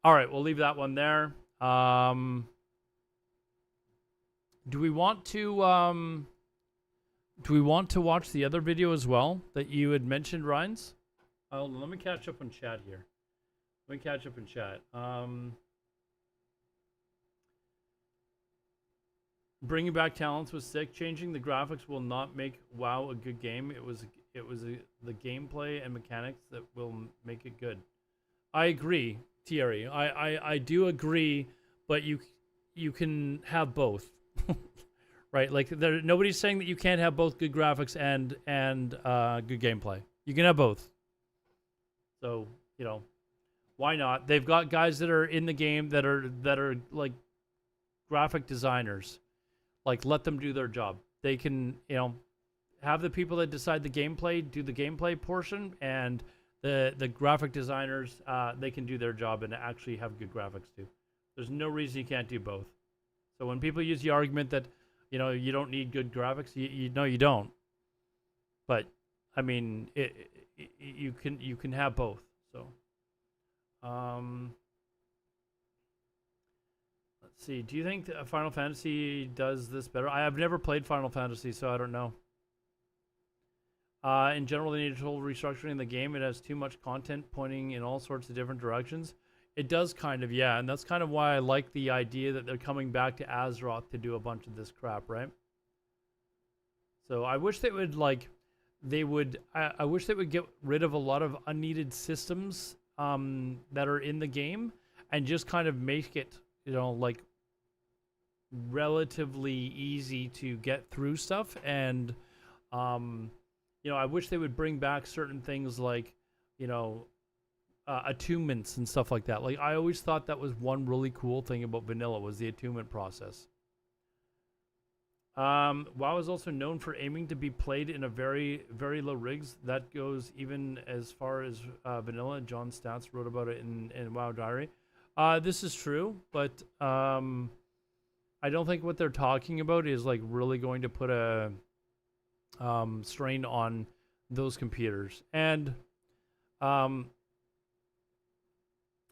All right, we'll leave that one there. Do we want to watch the other video as well that you had mentioned, Rhines? Hold on, let me catch up on chat here. Let me catch up in chat. Bringing back talents was sick. Changing the graphics will not make WoW a good game. It was the gameplay and mechanics that will make it good. I agree, Thierry. I do agree, but you can have both. Right? Like nobody's saying that you can't have both good graphics and good gameplay. You can have both. So, you know, why not? They've got guys that are in the game that are like graphic designers. Like, let them do their job. They can, you know, have the people that decide the gameplay do the gameplay portion, and the graphic designers, they can do their job and actually have good graphics too. There's no reason you can't do both. So when people use the argument that, you know, you don't need good graphics, no, you don't. But I mean, you can have both. So, let's see. Do you think that Final Fantasy does this better? I have never played Final Fantasy, so I don't know. In general, they need a total restructuring in the game. It has too much content pointing in all sorts of different directions. It does kind of, yeah, and that's kind of why I like the idea that they're coming back to Azeroth to do a bunch of this crap, right? So I wish they would, like, they would. I wish they would get rid of a lot of unneeded systems that are in the game, and just kind of make it, you know, like relatively easy to get through stuff. And you know, I wish they would bring back certain things like, you know, attunements and stuff like that. Like, I always thought that was one really cool thing about vanilla, was the attunement process. WoW is also known for aiming to be played in a very, very low rigs. That goes even as far as vanilla. John Stats wrote about it in WoW Diary. This is true, but I don't think what they're talking about is like really going to put a strain on those computers. And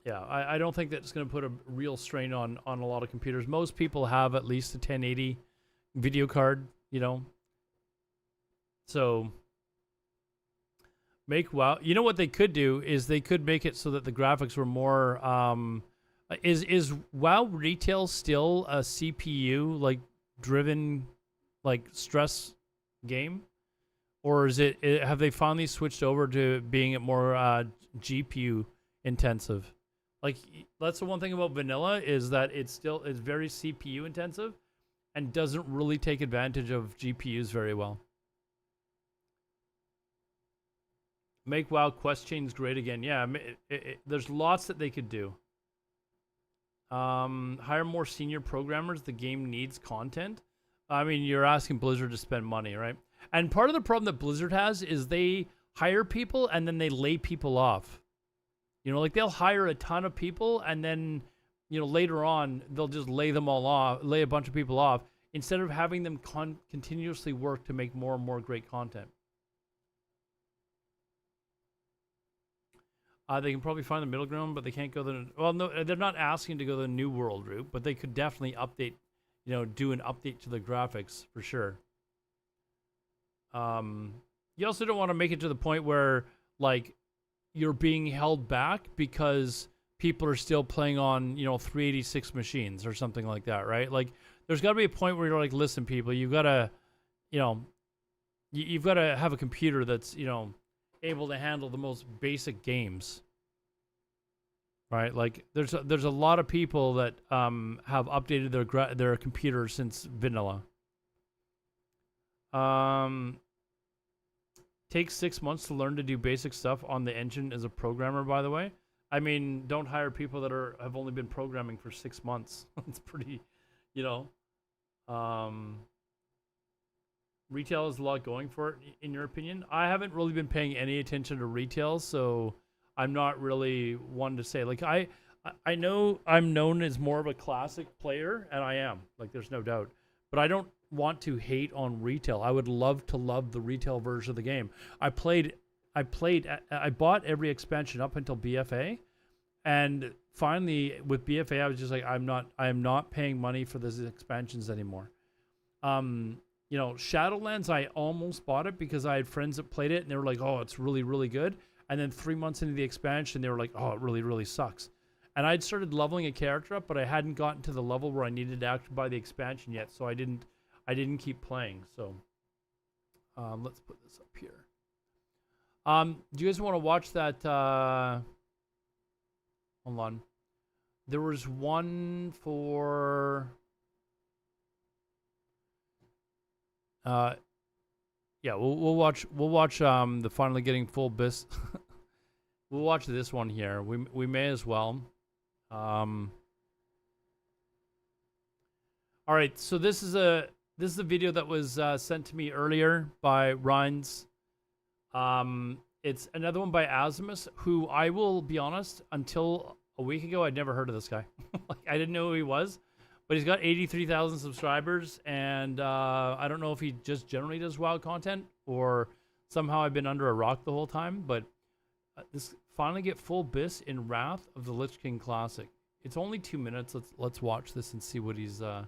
yeah, I don't think that's going to put a real strain on a lot of computers. Most people have at least a 1080 video card, you know. So make WoW. You know what they could do is they could make it so that the graphics were more. Is WoW retail still a CPU like driven, like stress game, or is it have they finally switched over to being more GPU intensive? Like, that's the one thing about vanilla, is that it's very CPU intensive and doesn't really take advantage of GPUs very well. Make WoW quest chains great again. Yeah, there's lots that they could do. Hire more senior programmers. The game needs content. I mean, you're asking Blizzard to spend money, right? And part of the problem that Blizzard has is they hire people and then they lay people off. You know, like, they'll hire a ton of people and then, you know, later on they'll just lay them all off, lay a bunch of people off, instead of having them continuously work to make more and more great content. They can probably find the middle ground, but they can't go the... Well, no, they're not asking to go the New World route, but they could definitely update, you know, do an update to the graphics for sure. You also don't want to make it to the point where, like, you're being held back because people are still playing on, you know, 386 machines or something like that, right? Like, there's got to be a point where you're like, listen, people, you've got to, you know, you've got to have a computer that's, you know, able to handle the most basic games, right? Like, there's a lot of people that have updated their computers since vanilla. Takes 6 months to learn to do basic stuff on the engine as a programmer, by the way. I mean, don't hire people that have only been programming for 6 months. It's pretty, you know. Retail has a lot going for it, in your opinion. I haven't really been paying any attention to retail, so I'm not really one to say. Like, I know I'm known as more of a classic player, and I am. Like, there's no doubt. But I don't want to hate on retail. I would love to love the retail version of the game. I bought every expansion up until BFA, and finally with BFA I was just like, I am not paying money for these expansions anymore. You know, Shadowlands, I almost bought it because I had friends that played it and they were like, oh, it's really, really good. And then 3 months into the expansion, they were like, oh, it really, really sucks. And I'd started leveling a character up, but I hadn't gotten to the level where I needed to actually buy the expansion yet, so I didn't keep playing. So let's put this up here. Do you guys want to watch that? Hold on. There was one for... yeah, we'll watch the finally getting full bis. We'll watch this one here. We may as well. All right, so this is a video that was sent to me earlier by Rhines. It's another one by Azimus, who, I will be honest, until a week ago I'd never heard of this guy. Like, I didn't know who he was. But he's got 83,000 subscribers, and I don't know if he just generally does WoW content, or somehow I've been under a rock the whole time, but this finally get full bis in Wrath of the Lich King Classic. It's only 2 minutes. Let's watch this and see what he's going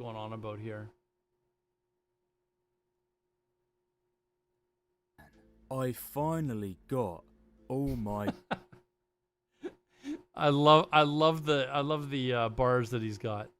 on about here. I finally got all my I love the bars that he's got.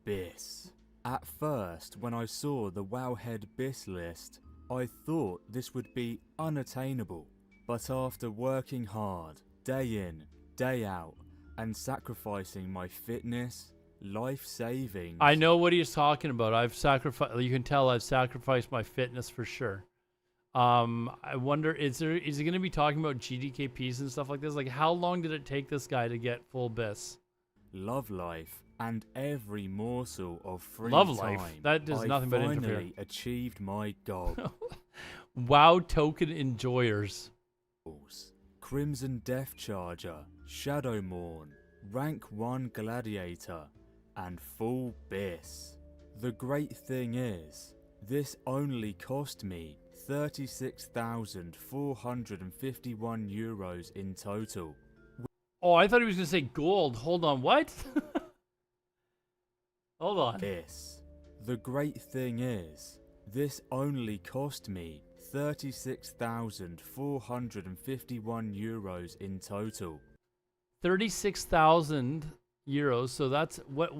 bis. At first, when I saw the Wowhead bis list, I thought this would be unattainable, but after working hard, day in, day out, and sacrificing my fitness, life savings... I know what he's talking about. I've sacrificed. You can tell I've sacrificed my fitness for sure. I wonder, is he going to be talking about GDKPs and stuff like this? Like, how long did it take this guy to get full BIS? Love life and every morsel of free Love time. life. That does nothing but interfere. I finally achieved my goal. WoW token enjoyers. Crimson Death Charger, Shadowmourne, Rank 1 Gladiator, and full BIS. The great thing is, this only cost me 36,451 euros in total. Oh, I thought he was going to say gold. Hold on, what? Hold on. BIS. The great thing is, this only cost me 36,451 euros in total. 36,000 euros. So that's what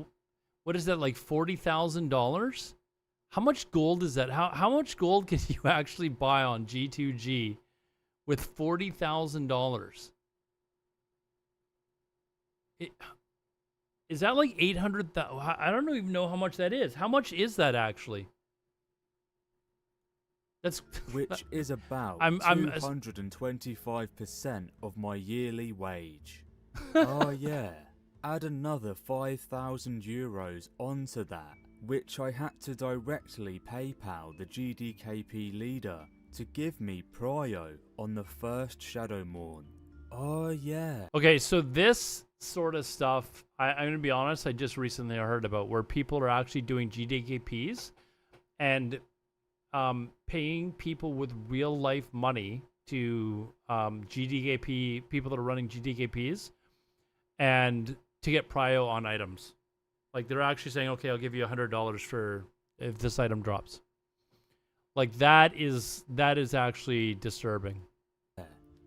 is that, like $40,000? How much gold is that? How much gold can you actually buy on G2G with $40,000? Is that like 800,000? I don't even know how much that is. How much is that actually? That's which is about 225% of my yearly wage. Oh yeah, add another 5,000 euros onto that, which I had to directly PayPal the GDKP leader to give me prio on the first Shadowmourne. Oh yeah. Okay, so this sort of stuff, I'm going to be honest, I just recently heard about where people are actually doing GDKPs and paying people with real life money to GDKP, people that are running GDKPs, and to get prio on items. Like, they're actually saying, okay, I'll give you $100 for if this item drops. Like, that is actually disturbing.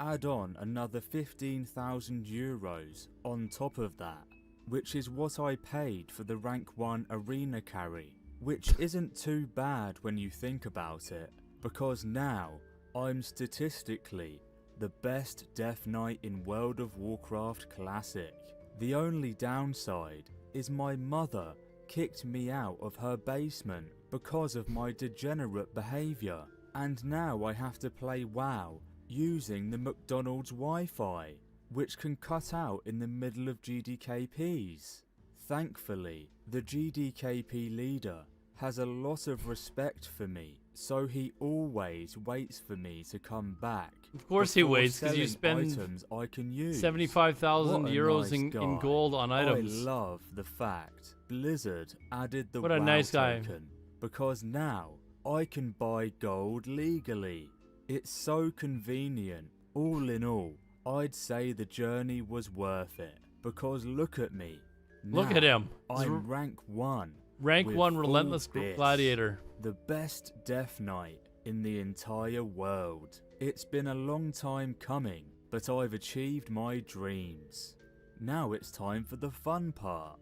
Add on another 15,000 euros on top of that, which is what I paid for the rank 1 arena carry, which isn't too bad when you think about it, because now I'm statistically the best Death Knight in World of Warcraft Classic. The only downside is my mother kicked me out of her basement because of my degenerate behaviour, and now I have to play WoW using the McDonald's Wi-Fi, which can cut out in the middle of GDKPs. Thankfully, the GDKP leader has a lot of respect for me, so he always waits for me to come back. Of course he waits, because you spend items I can use. 75,000 euros nice in gold on items. I love the fact Blizzard added the what a WoW nice guy. token, because now I can buy gold legally. It's so convenient. All in all, I'd say the journey was worth it, because look at me. Look Now, at him. I'm rank 1. Rank with 1 full relentless BIS, gladiator. the best Death Knight in the entire world. It's been a long time coming, but I've achieved my dreams. Now it's time for the fun part.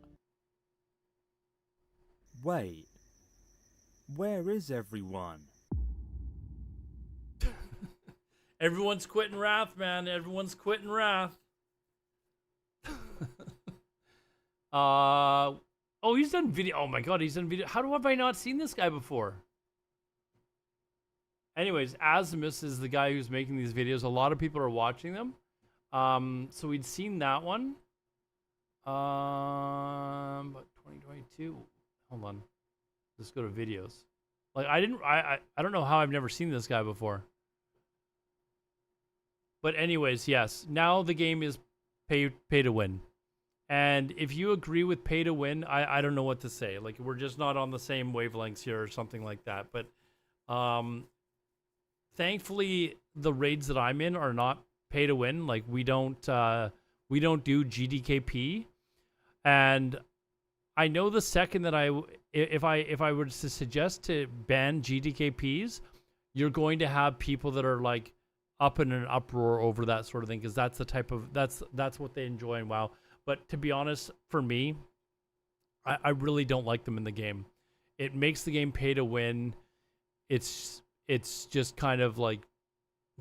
Wait, where is everyone? Everyone's quitting Wrath, man. Everyone's quitting Wrath. Oh, he's done video. Oh my god, he's done video. How have I not seen this guy before? Anyways, Azimus is the guy who's making these videos. A lot of people are watching them. So we'd seen that one. But 2022. Hold on. Let's go to videos. Like, I don't know how I've never seen this guy before. But anyways, yes. Now the game is pay to win. And if you agree with pay to win, I don't know what to say. Like, we're just not on the same wavelengths here or something like that. But thankfully, the raids that I'm in are not pay to win. Like, we don't do GDKP. And I know the second that if I were to suggest to ban GDKPs, you're going to have people that are like up in an uproar over that sort of thing, because that's the type of that's what they enjoy in WoW. But to be honest, for me, I really don't like them in the game. It makes the game pay to win. It's it's just kind of like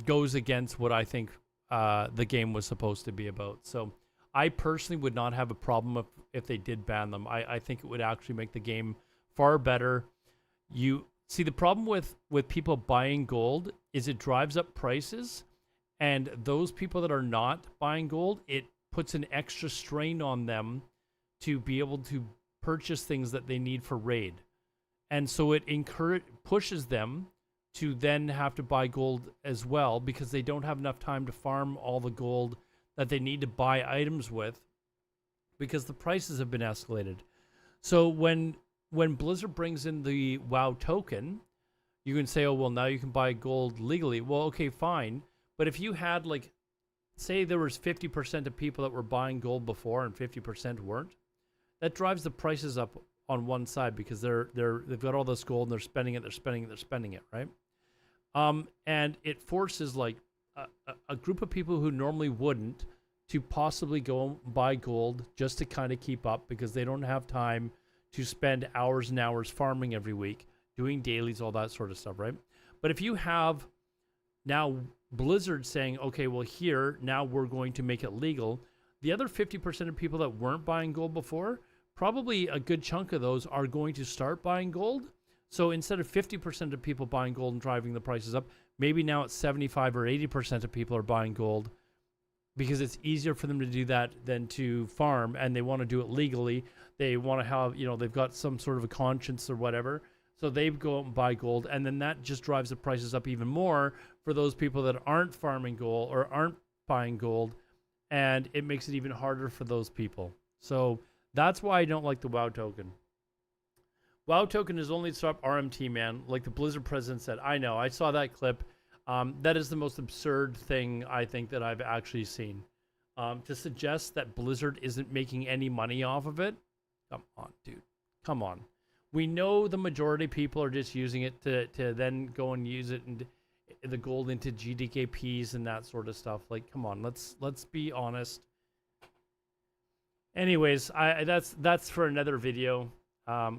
goes against what I think the game was supposed to be about. So I personally would not have a problem if they did ban them. I think it would actually make the game far better. You see, the problem with people buying gold is it drives up prices, and those people that are not buying gold, it puts an extra strain on them to be able to purchase things that they need for raid. And so it pushes them to then have to buy gold as well, because they don't have enough time to farm all the gold that they need to buy items with, because the prices have been escalated. So when Blizzard brings in the WoW token, you can say, oh, well, now you can buy gold legally. Well, okay, fine. But if you had, like, say there was 50% of people that were buying gold before and 50% weren't, that drives the prices up on one side, because they've got all this gold and they're spending it, right? And it forces like a group of people who normally wouldn't to possibly go and buy gold just to kind of keep up, because they don't have time to spend hours and hours farming every week, doing dailies, all that sort of stuff, right? But if you have now Blizzard saying, okay, well, here, now we're going to make it legal, the other 50% of people that weren't buying gold before, probably a good chunk of those are going to start buying gold. So instead of 50% of people buying gold and driving the prices up, maybe now it's 75 or 80% of people are buying gold, because it's easier for them to do that than to farm, and they want to do it legally. They want to have, they've got some sort of a conscience or whatever. So they go out and buy gold, and then that just drives the prices up even more for those people that aren't farming gold or aren't buying gold, and it makes it even harder for those people. So that's why I don't like the WoW token. WoW token is only to stop RMT, man. Like the Blizzard president said. I know. I saw that clip. That is the most absurd thing I think that I've actually seen. To suggest that Blizzard isn't making any money off of it. Come on, dude. Come on. We know the majority of people are just using it to then go and use it and the gold into GDKPs and that sort of stuff. Like, come on. Let's be honest. Anyways, that's for another video.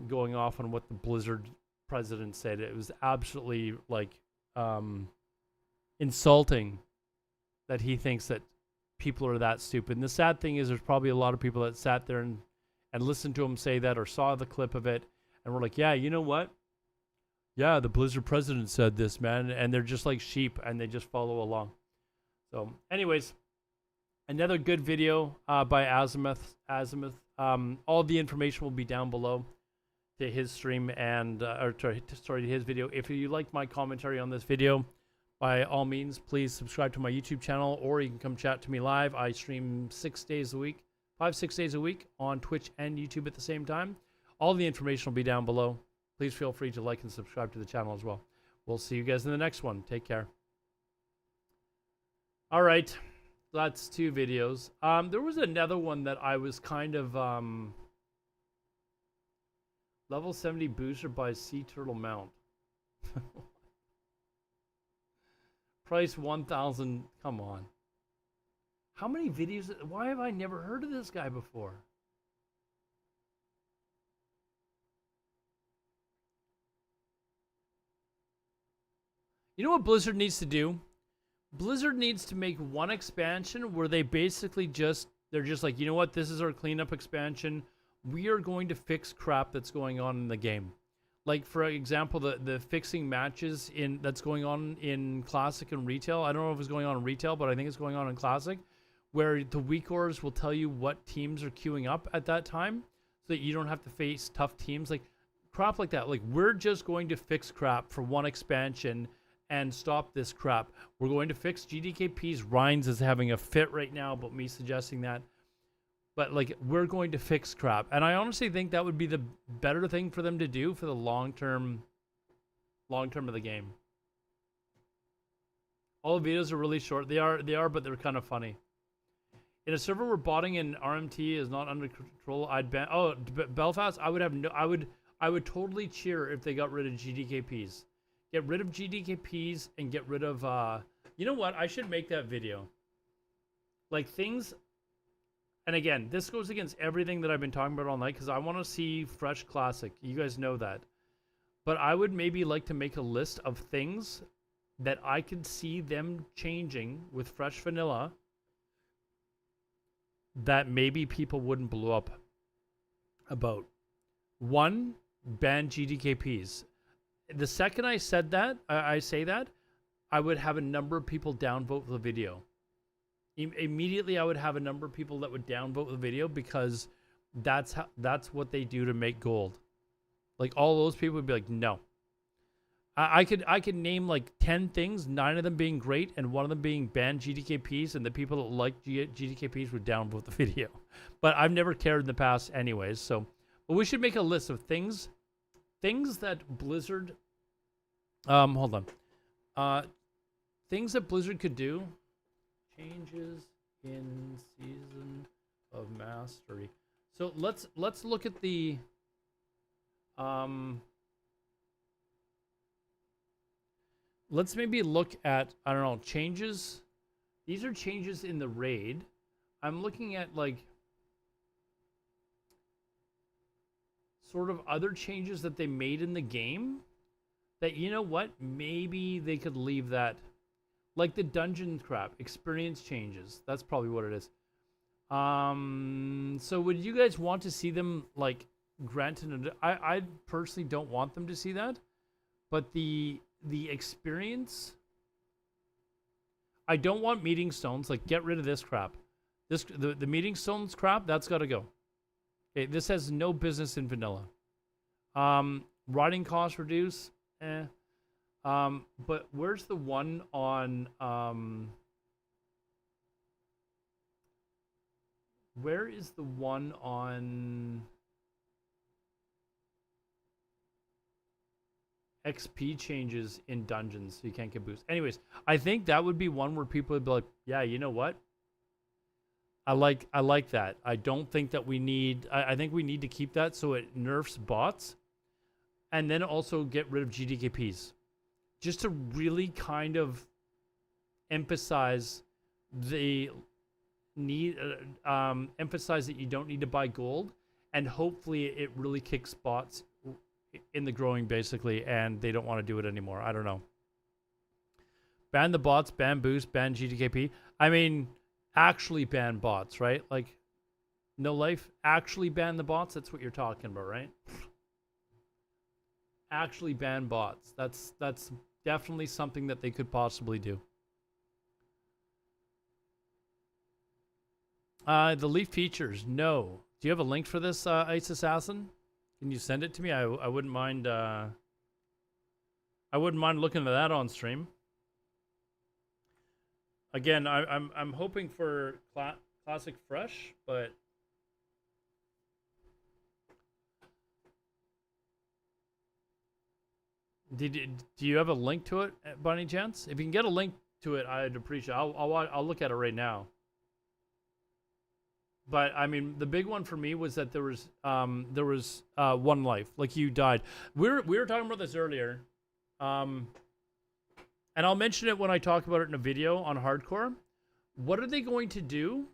Going off on what the Blizzard president said. It was absolutely like insulting that he thinks that people are that stupid. And the sad thing is there's probably a lot of people that sat there and listened to him say that, or saw the clip of it and were like, yeah, you know what? Yeah, the Blizzard president said this, man. And they're just like sheep and they just follow along. So anyways, another good video by Azimuth. All the information will be down below to his stream and to his video. If you like my commentary on this video, by all means, please subscribe to my YouTube channel, or you can come chat to me live. I stream 6 days a week, 5-6 days a week on Twitch and YouTube at the same time. All the information will be down below. Please feel free to like and subscribe to the channel as well. We'll see you guys in the next one. Take care. All right. That's 2 videos. There was another one that I was kind of level 70 booster by Sea Turtle Mount. Price 1,000. Come on. How many videos? Why have I never heard of this guy before? You know what Blizzard needs to do? Blizzard needs to make one expansion where they basically they're just like, you know what, this is our cleanup expansion. We are going to fix crap that's going on in the game. Like, for example, the fixing matches that's going on in Classic and Retail. I don't know if it's going on in Retail, but I think it's going on in Classic, where the weak orders will tell you what teams are queuing up at that time, so that you don't have to face tough teams. Like, crap like that. Like, we're just going to fix crap for one expansion and stop this crap. We're going to fix GDKP's. Rhines is having a fit right now about me suggesting that. But, like, we're going to fix crap. And I honestly think that would be the better thing for them to do for the long term of the game. All the videos are really short. They are, but they're kind of funny. In a server where botting in RMT is not under control, I'd ban. Oh, Belfast, I would totally cheer if they got rid of GDKPs. Get rid of GDKPs and get rid of, you know what? I should make that video. Like, things, and again, this goes against everything that I've been talking about all night, because I want to see fresh Classic. You guys know that. but I would maybe like to make a list of things that I could see them changing with fresh vanilla that maybe people wouldn't blow up about. One, ban GDKPs. The second I said that, I say that, I would have a number of people downvote the video. Immediately, I would have a number of people that would downvote the video because that's what they do to make gold. Like, all those people would be like, no. I could name like 10 things, 9 of them being great, and 1 of them being ban GDKPs, and the people that like GDKPs would downvote the video. But I've never cared in the past anyways, so... But we should make a list of things that Blizzard... hold on. Things that Blizzard could do. Changes in Season of Mastery. So let's look at the... Let's maybe look at, I don't know, changes. These are changes in the raid. I'm looking at, like, sort of other changes that they made in the game that, you know what, maybe they could leave that. Like the dungeon crap, experience changes. That's probably what it is. So would you guys want to see them, like, granted? I personally don't want them to see that, but the experience, I don't want meeting stones. Like, get rid of this crap. The meeting stones crap, that's got to go. Okay, this has no business in vanilla. Writing cost reduce, but where's the one on where is the one on XP changes in dungeons so you can't get boosts? Anyways, I think that would be one where people would be like, yeah, you know what? I like that. I don't think that we need... I think we need to keep that so it nerfs bots. And then also get rid of GDKPs. Just to really kind of emphasize the need... emphasize that you don't need to buy gold. And hopefully it really kicks bots in the growing, basically. And they don't want to do it anymore. I don't know. Ban the bots, ban boost, ban GDKP. I mean... actually ban bots, right? Like, no life, actually ban the bots. That's what you're talking about, right? Actually ban bots. That's definitely something that they could possibly do. The leaf features, no. Do you have a link for this, Ice Assassin? Can you send it to me? I wouldn't mind. I wouldn't mind looking at that on stream. Again, I'm hoping for classic fresh, but do you have a link to it by any chance? If you can get a link to it, I'd appreciate it. I'll look at it right now. But I mean, the big one for me was that there was one life, like you died. We were talking about this earlier. And I'll mention it when I talk about it in a video on hardcore. What are they going to do?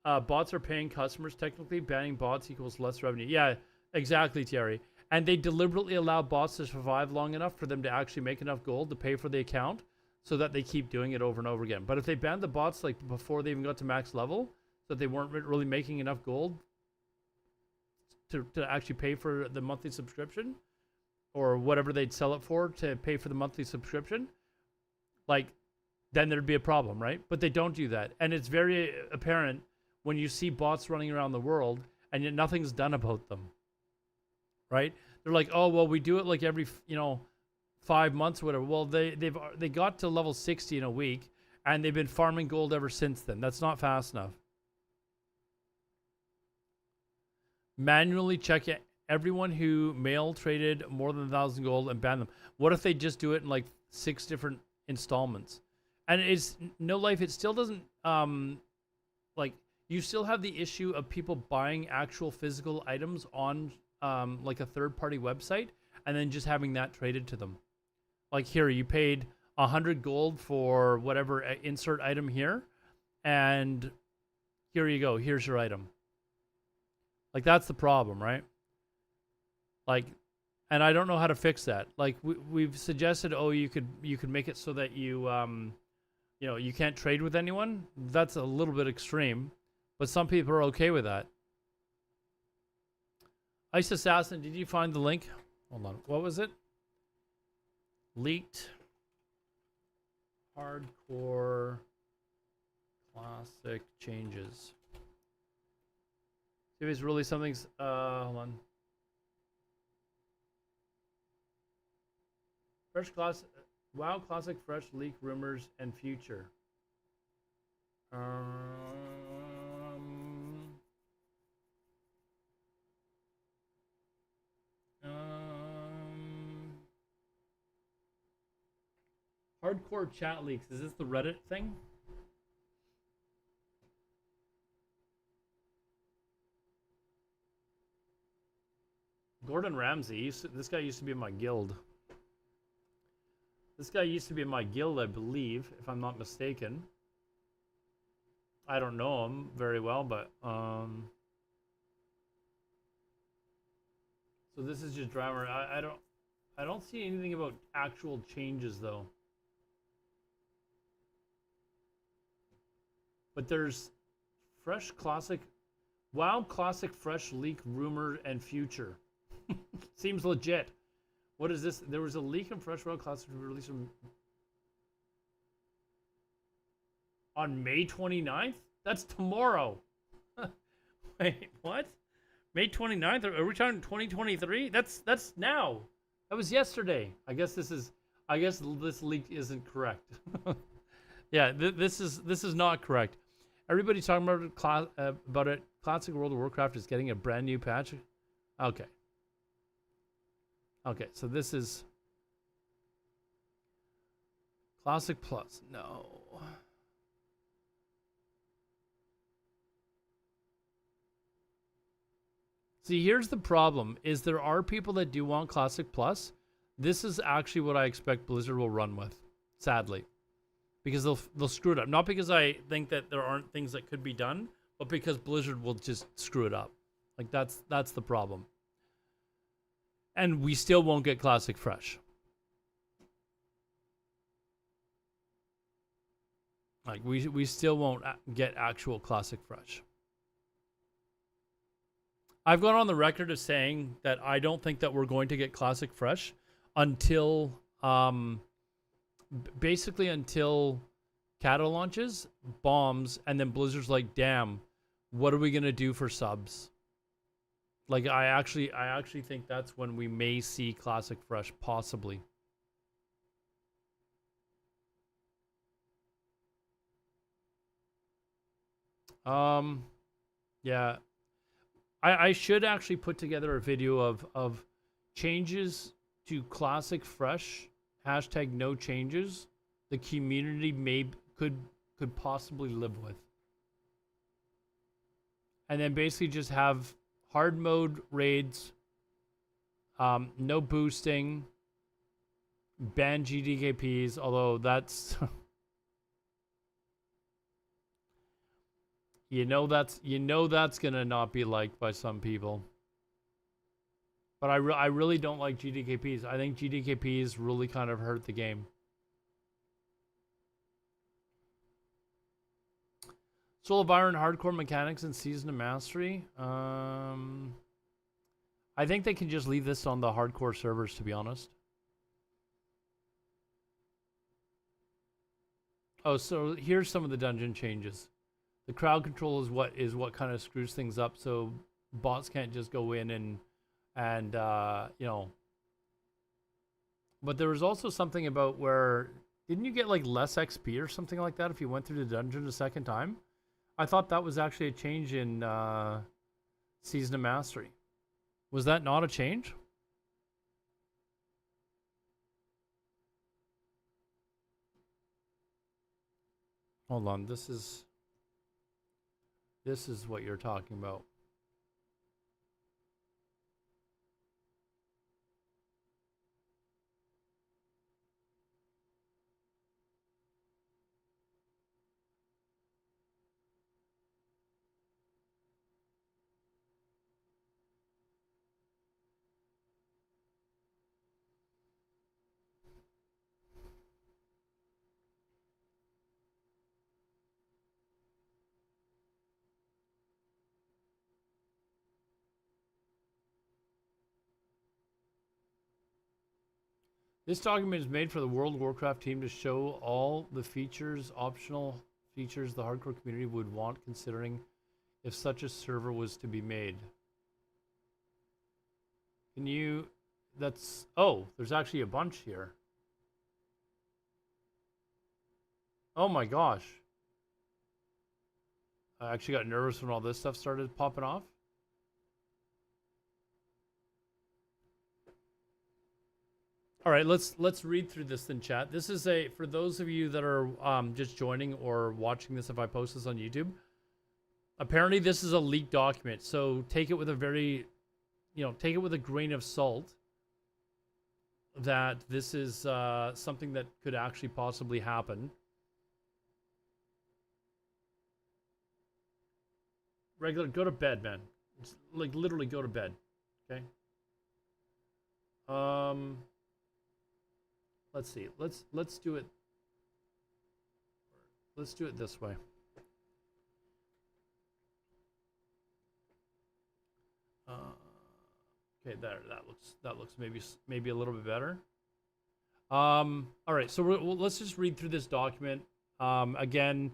Bots are paying customers, technically. Banning bots equals less revenue. Yeah, exactly, Thierry. And they deliberately allow bots to survive long enough for them to actually make enough gold to pay for the account so that they keep doing it over and over again. But if they banned the bots like before they even got to max level, so that they weren't really making enough gold to actually pay for the monthly subscription, or whatever they'd sell it for to pay for the monthly subscription, like, then there'd be a problem, right? But they don't do that. And it's very apparent when you see bots running around the world and yet nothing's done about them, right? They're like, oh, well, we do it like every, 5 months or whatever. Well, they got to level 60 in a week, and they've been farming gold ever since then. That's not fast enough. Manually check it. Everyone who mail traded more than 1,000 gold and ban them. What if they just do it in like 6 different installments? And it's no life. It still doesn't like, you still have the issue of people buying actual physical items on like a third-party website and then just having that traded to them. Like, here, you paid 100 gold for whatever insert item here, and here you go. Here's your item. Like, that's the problem, right? Like, and I don't know how to fix that. Like we've suggested, oh, you could make it so that you you know, you can't trade with anyone. That's a little bit extreme, but some people are okay with that. Ice Assassin, did you find the link? Hold on. What was it? Leaked hardcore classic changes. See if it's really something's hold on. Fresh class WoW classic fresh leak rumors and future. Hardcore chat leaks. Is this the Reddit thing? Gordon Ramsay. This guy used to be in my guild. This guy used to be in my guild, I believe, if I'm not mistaken. I don't know him very well, but so this is just drama. I don't see anything about actual changes though. But there's fresh classic WoW classic fresh leak rumor and future. Seems legit. What is this? There was a leak in fresh WoW classic release on May 29th? That's tomorrow. Wait, what? May 29th? Are we talking 2023? That's now. That was yesterday. I guess this leak isn't correct. Yeah, this is not correct. Everybody's talking about it. Classic World of Warcraft is getting a brand new patch. Okay. Okay, so this is Classic Plus. No. See, here's the problem, is there are people that do want Classic Plus. This is actually what I expect Blizzard will run with, sadly. Because they'll screw it up. Not because I think that there aren't things that could be done, but because Blizzard will just screw it up. Like, that's the problem. And we still won't get Classic Fresh. Like, we still won't get actual Classic Fresh. I've gone on the record of saying that I don't think that we're going to get Classic Fresh until, basically until Cato launches, bombs, and then Blizzard's like, damn, what are we going to do for subs? Like, I actually think that's when we may see Classic Fresh, possibly. Yeah. I should actually put together a video of changes to Classic Fresh, hashtag no changes, the community could possibly live with. And then basically just have hard mode raids, no boosting, ban GDKPs, although that's you know that's gonna not be liked by some people. But I really don't like GDKPs. I think GDKPs really kind of hurt the game. Soul of Iron hardcore mechanics and Season of Mastery. I think they can just leave this on the hardcore servers, to be honest. Oh, so here's some of the dungeon changes. The crowd control is what kind of screws things up, so bots can't just go in and you know. But there was also something about where, didn't you get like less XP or something like that if you went through the dungeon a second time? I thought that was actually a change in Season of Mastery. Was that not a change? Hold on, this is what you're talking about. This document is made for the World of Warcraft team to show all the features, optional features the hardcore community would want considering if such a server was to be made. Can you... That's... Oh, there's actually a bunch here. Oh my gosh. I actually got nervous when all this stuff started popping off. All right, let's read through this then, chat. This is for those of you that are just joining or watching this if I post this on YouTube. Apparently this is a leaked document, so take it with a very, take it with a grain of salt that this is something that could actually possibly happen. Regular, go to bed, man. It's like literally go to bed, okay? Let's see. Let's do it. Let's do it this way. Okay, there. That looks maybe a little bit better. All right. So let's just read through this document. Again,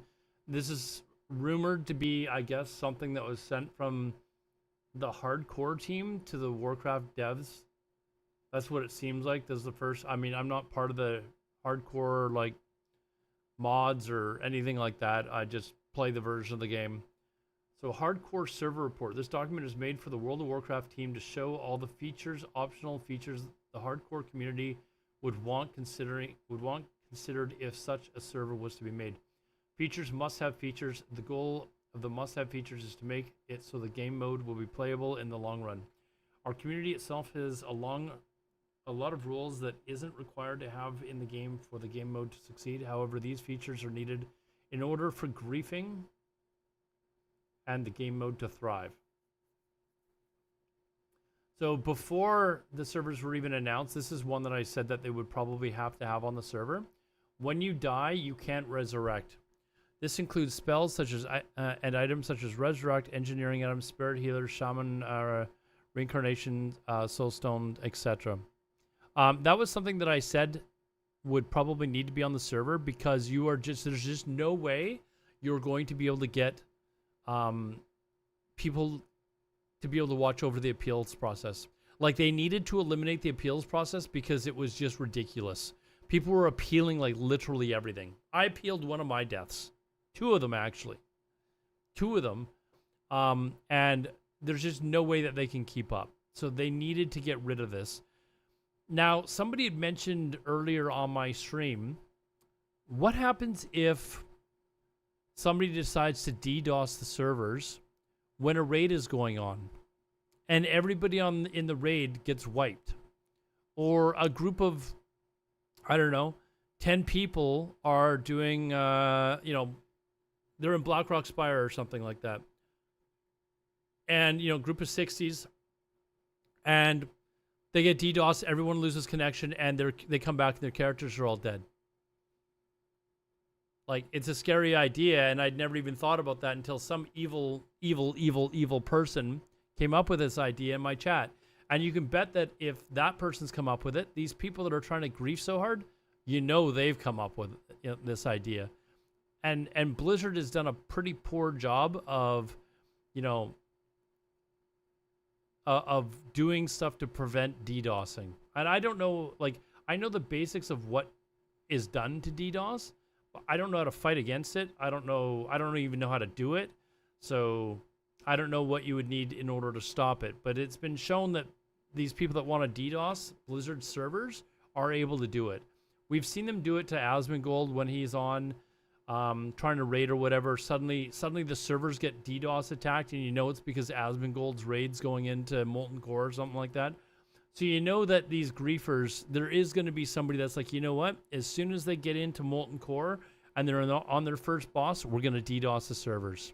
this is rumored to be, I guess, something that was sent from the hardcore team to the Warcraft devs. That's what it seems like. This is the first. I mean, I'm not part of the hardcore like mods or anything like that. I just play the version of the game. So, hardcore server report. This document is made for the World of Warcraft team to show all the features, optional features the hardcore community would want considered if such a server was to be made. Features, must-have features. The goal of the must-have features is to make it so the game mode will be playable in the long run. Our community itself has a lot of rules that isn't required to have in the game for the game mode to succeed. However, these features are needed in order for griefing and the game mode to thrive. So before the servers were even announced, this is one that I said that they would probably have to have on the server. When you die, you can't resurrect. This includes spells such as and items such as resurrect, engineering items, spirit healer, shaman, reincarnation, soulstone, etc. That was something that I said would probably need to be on the server because there's just no way you're going to be able to get people to be able to watch over the appeals process. Like, they needed to eliminate the appeals process because it was just ridiculous. People were appealing like literally everything. I appealed one of my deaths. 2 of them, actually. 2 of them. And there's just no way that they can keep up. So they needed to get rid of this. Now, somebody had mentioned earlier on my stream, what happens if somebody decides to DDoS the servers when a raid is going on and everybody in the raid gets wiped? Or a group of, I don't know, 10 people are doing, they're in Blackrock Spire or something like that. And, group of 60s, and they get DDoS, everyone loses connection, and they come back and their characters are all dead. Like, it's a scary idea, and I'd never even thought about that until some evil person came up with this idea in my chat. And you can bet that if that person's come up with it, these people that are trying to grief so hard, they've come up with this idea. And Blizzard has done a pretty poor job of, of doing stuff to prevent DDoSing. And I don't know, I know the basics of what is done to DDoS, but I don't know how to fight against it. I don't even know how to do it. So I don't know what you would need in order to stop it. But it's been shown that these people that want to DDoS Blizzard servers are able to do it. We've seen them do it to Asmongold when he's on trying to raid or whatever. Suddenly the servers get DDoS attacked, and it's because Asmongold's raid's going into Molten Core or something like that. So that these griefers, there is going to be somebody that's like, what? As soon as they get into Molten Core and they're on their first boss, we're going to DDoS the servers.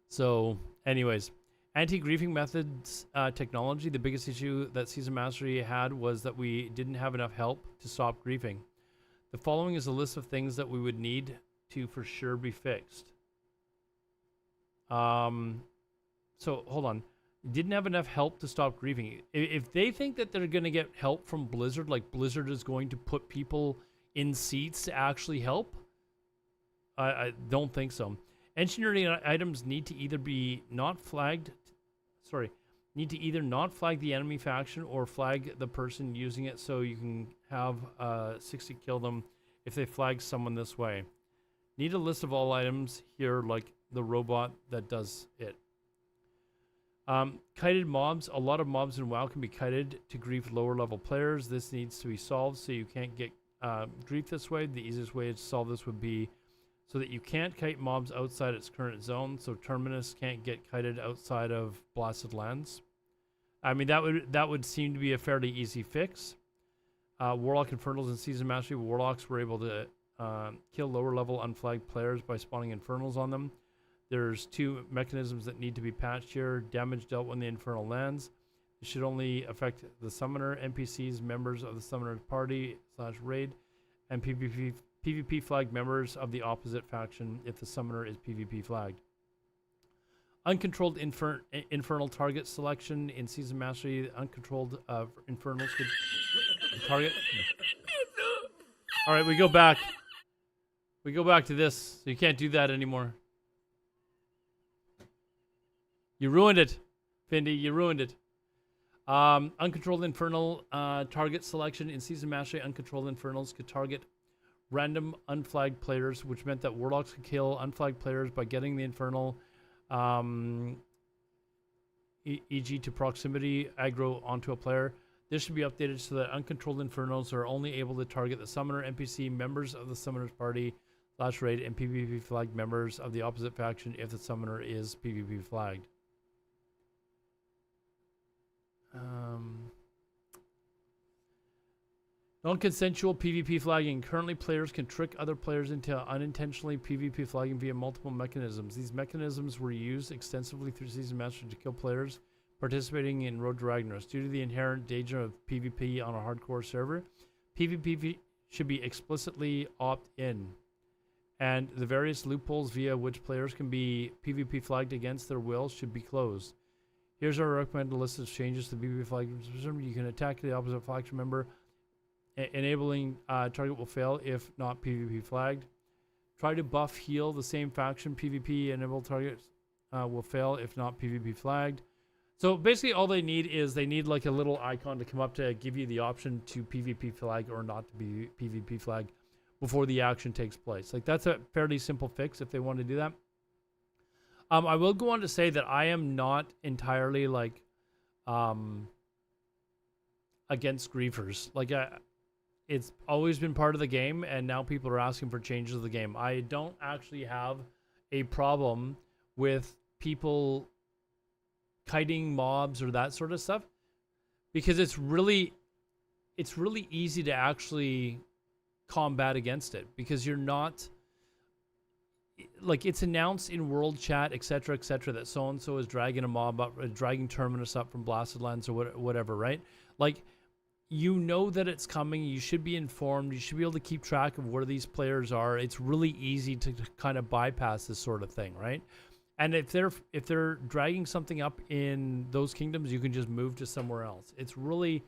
So, anyways, anti-griefing methods technology. The biggest issue that Season Mastery had was that we didn't have enough help to stop griefing. The following is a list of things that we would need to for sure be fixed. So, hold on. Didn't have enough help to stop griefing. If they think that they're going to get help from Blizzard, like Blizzard is going to put people in seats to actually help, I don't think so. Engineering items need to either be not flagged, need to either not flag the enemy faction or flag the person using it, so you can have 60 kill them if they flag someone this way. Need a list of all items here, like the robot that does it. Kited mobs. A lot of mobs in WoW can be kited to grief lower level players. This needs to be solved so you can't get grief this way. The easiest way to solve this would be so that you can't kite mobs outside its current zone, so Terminus can't get kited outside of Blasted Lands. I mean, that would seem to be a fairly easy fix. Warlock Infernals and Season Mastery Warlocks were able to kill lower level unflagged players by spawning Infernals on them. There's 2 mechanisms that need to be patched here. Damage dealt when the Infernal lands. It should only affect the Summoner, NPCs, members of the Summoner's party / raid, and PvP flagged members of the opposite faction if the Summoner is PvP flagged. Uncontrolled Infernal target selection in Season Mastery. Uncontrolled Infernals could target. Alright, we go back. We go back to this. So you can't do that anymore. You ruined it, Findy. You ruined it. Uncontrolled Infernal target selection in Season Mastery. Uncontrolled Infernals could target random unflagged players, which meant that Warlocks could kill unflagged players by getting the Infernal, e.g. to proximity aggro onto a player. This should be updated so that uncontrolled Infernals are only able to target the Summoner, NPC, members of the Summoner's party / raid, and PvP flagged members of the opposite faction if the Summoner is PvP flagged. Non-consensual PvP flagging. Currently, players can trick other players into unintentionally PvP flagging via multiple mechanisms. These mechanisms were used extensively through Season Mastery to kill players participating in Road to Ragnaros. Due to the inherent danger of PvP on a hardcore server, PvP should be explicitly opt-in, and the various loopholes via which players can be PvP flagged against their will should be closed. Here's our recommended list of changes to the PvP flag system. You can attack the opposite faction member. Enabling target will fail if not PvP flagged. Try to buff heal the same faction. PvP enable targets will fail if not PvP flagged. So basically all they need is they need like a little icon to come up to give you the option to PvP flag or not to be PvP flag before the action takes place. Like that's a fairly simple fix if they want to do that. I will go on to say that I am not entirely like against griefers. Like it's always been part of the game, and now people are asking for changes of the game. I don't actually have a problem with people kiting mobs or that sort of stuff, because it's really easy to actually combat against it, because you're not like, it's announced in world chat, etc., that so and so is dragging a mob up, dragging Terminus up from Blasted Lands or whatever, right? Like, you know that it's coming. You should be informed. You should be able to keep track of where these players are. It's really easy to kind of bypass this sort of thing, right? And if they're dragging something up in those kingdoms, you can just move to somewhere else. It's really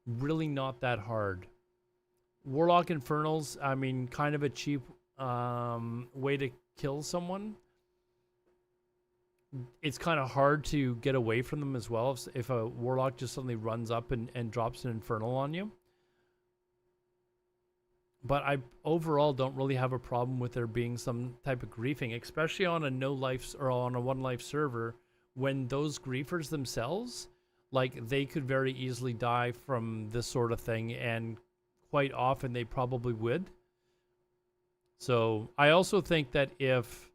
not that hard. Warlock Infernals, I mean, kind of a cheap way to kill someone. It's kind of hard to get away from them as well if a Warlock just suddenly runs up and drops an Infernal on you. But I overall don't really have a problem with there being some type of griefing, especially on a no life or on a 1 life server, when those griefers themselves, like, they could very easily die from this sort of thing, and quite often they probably would. So I also think that if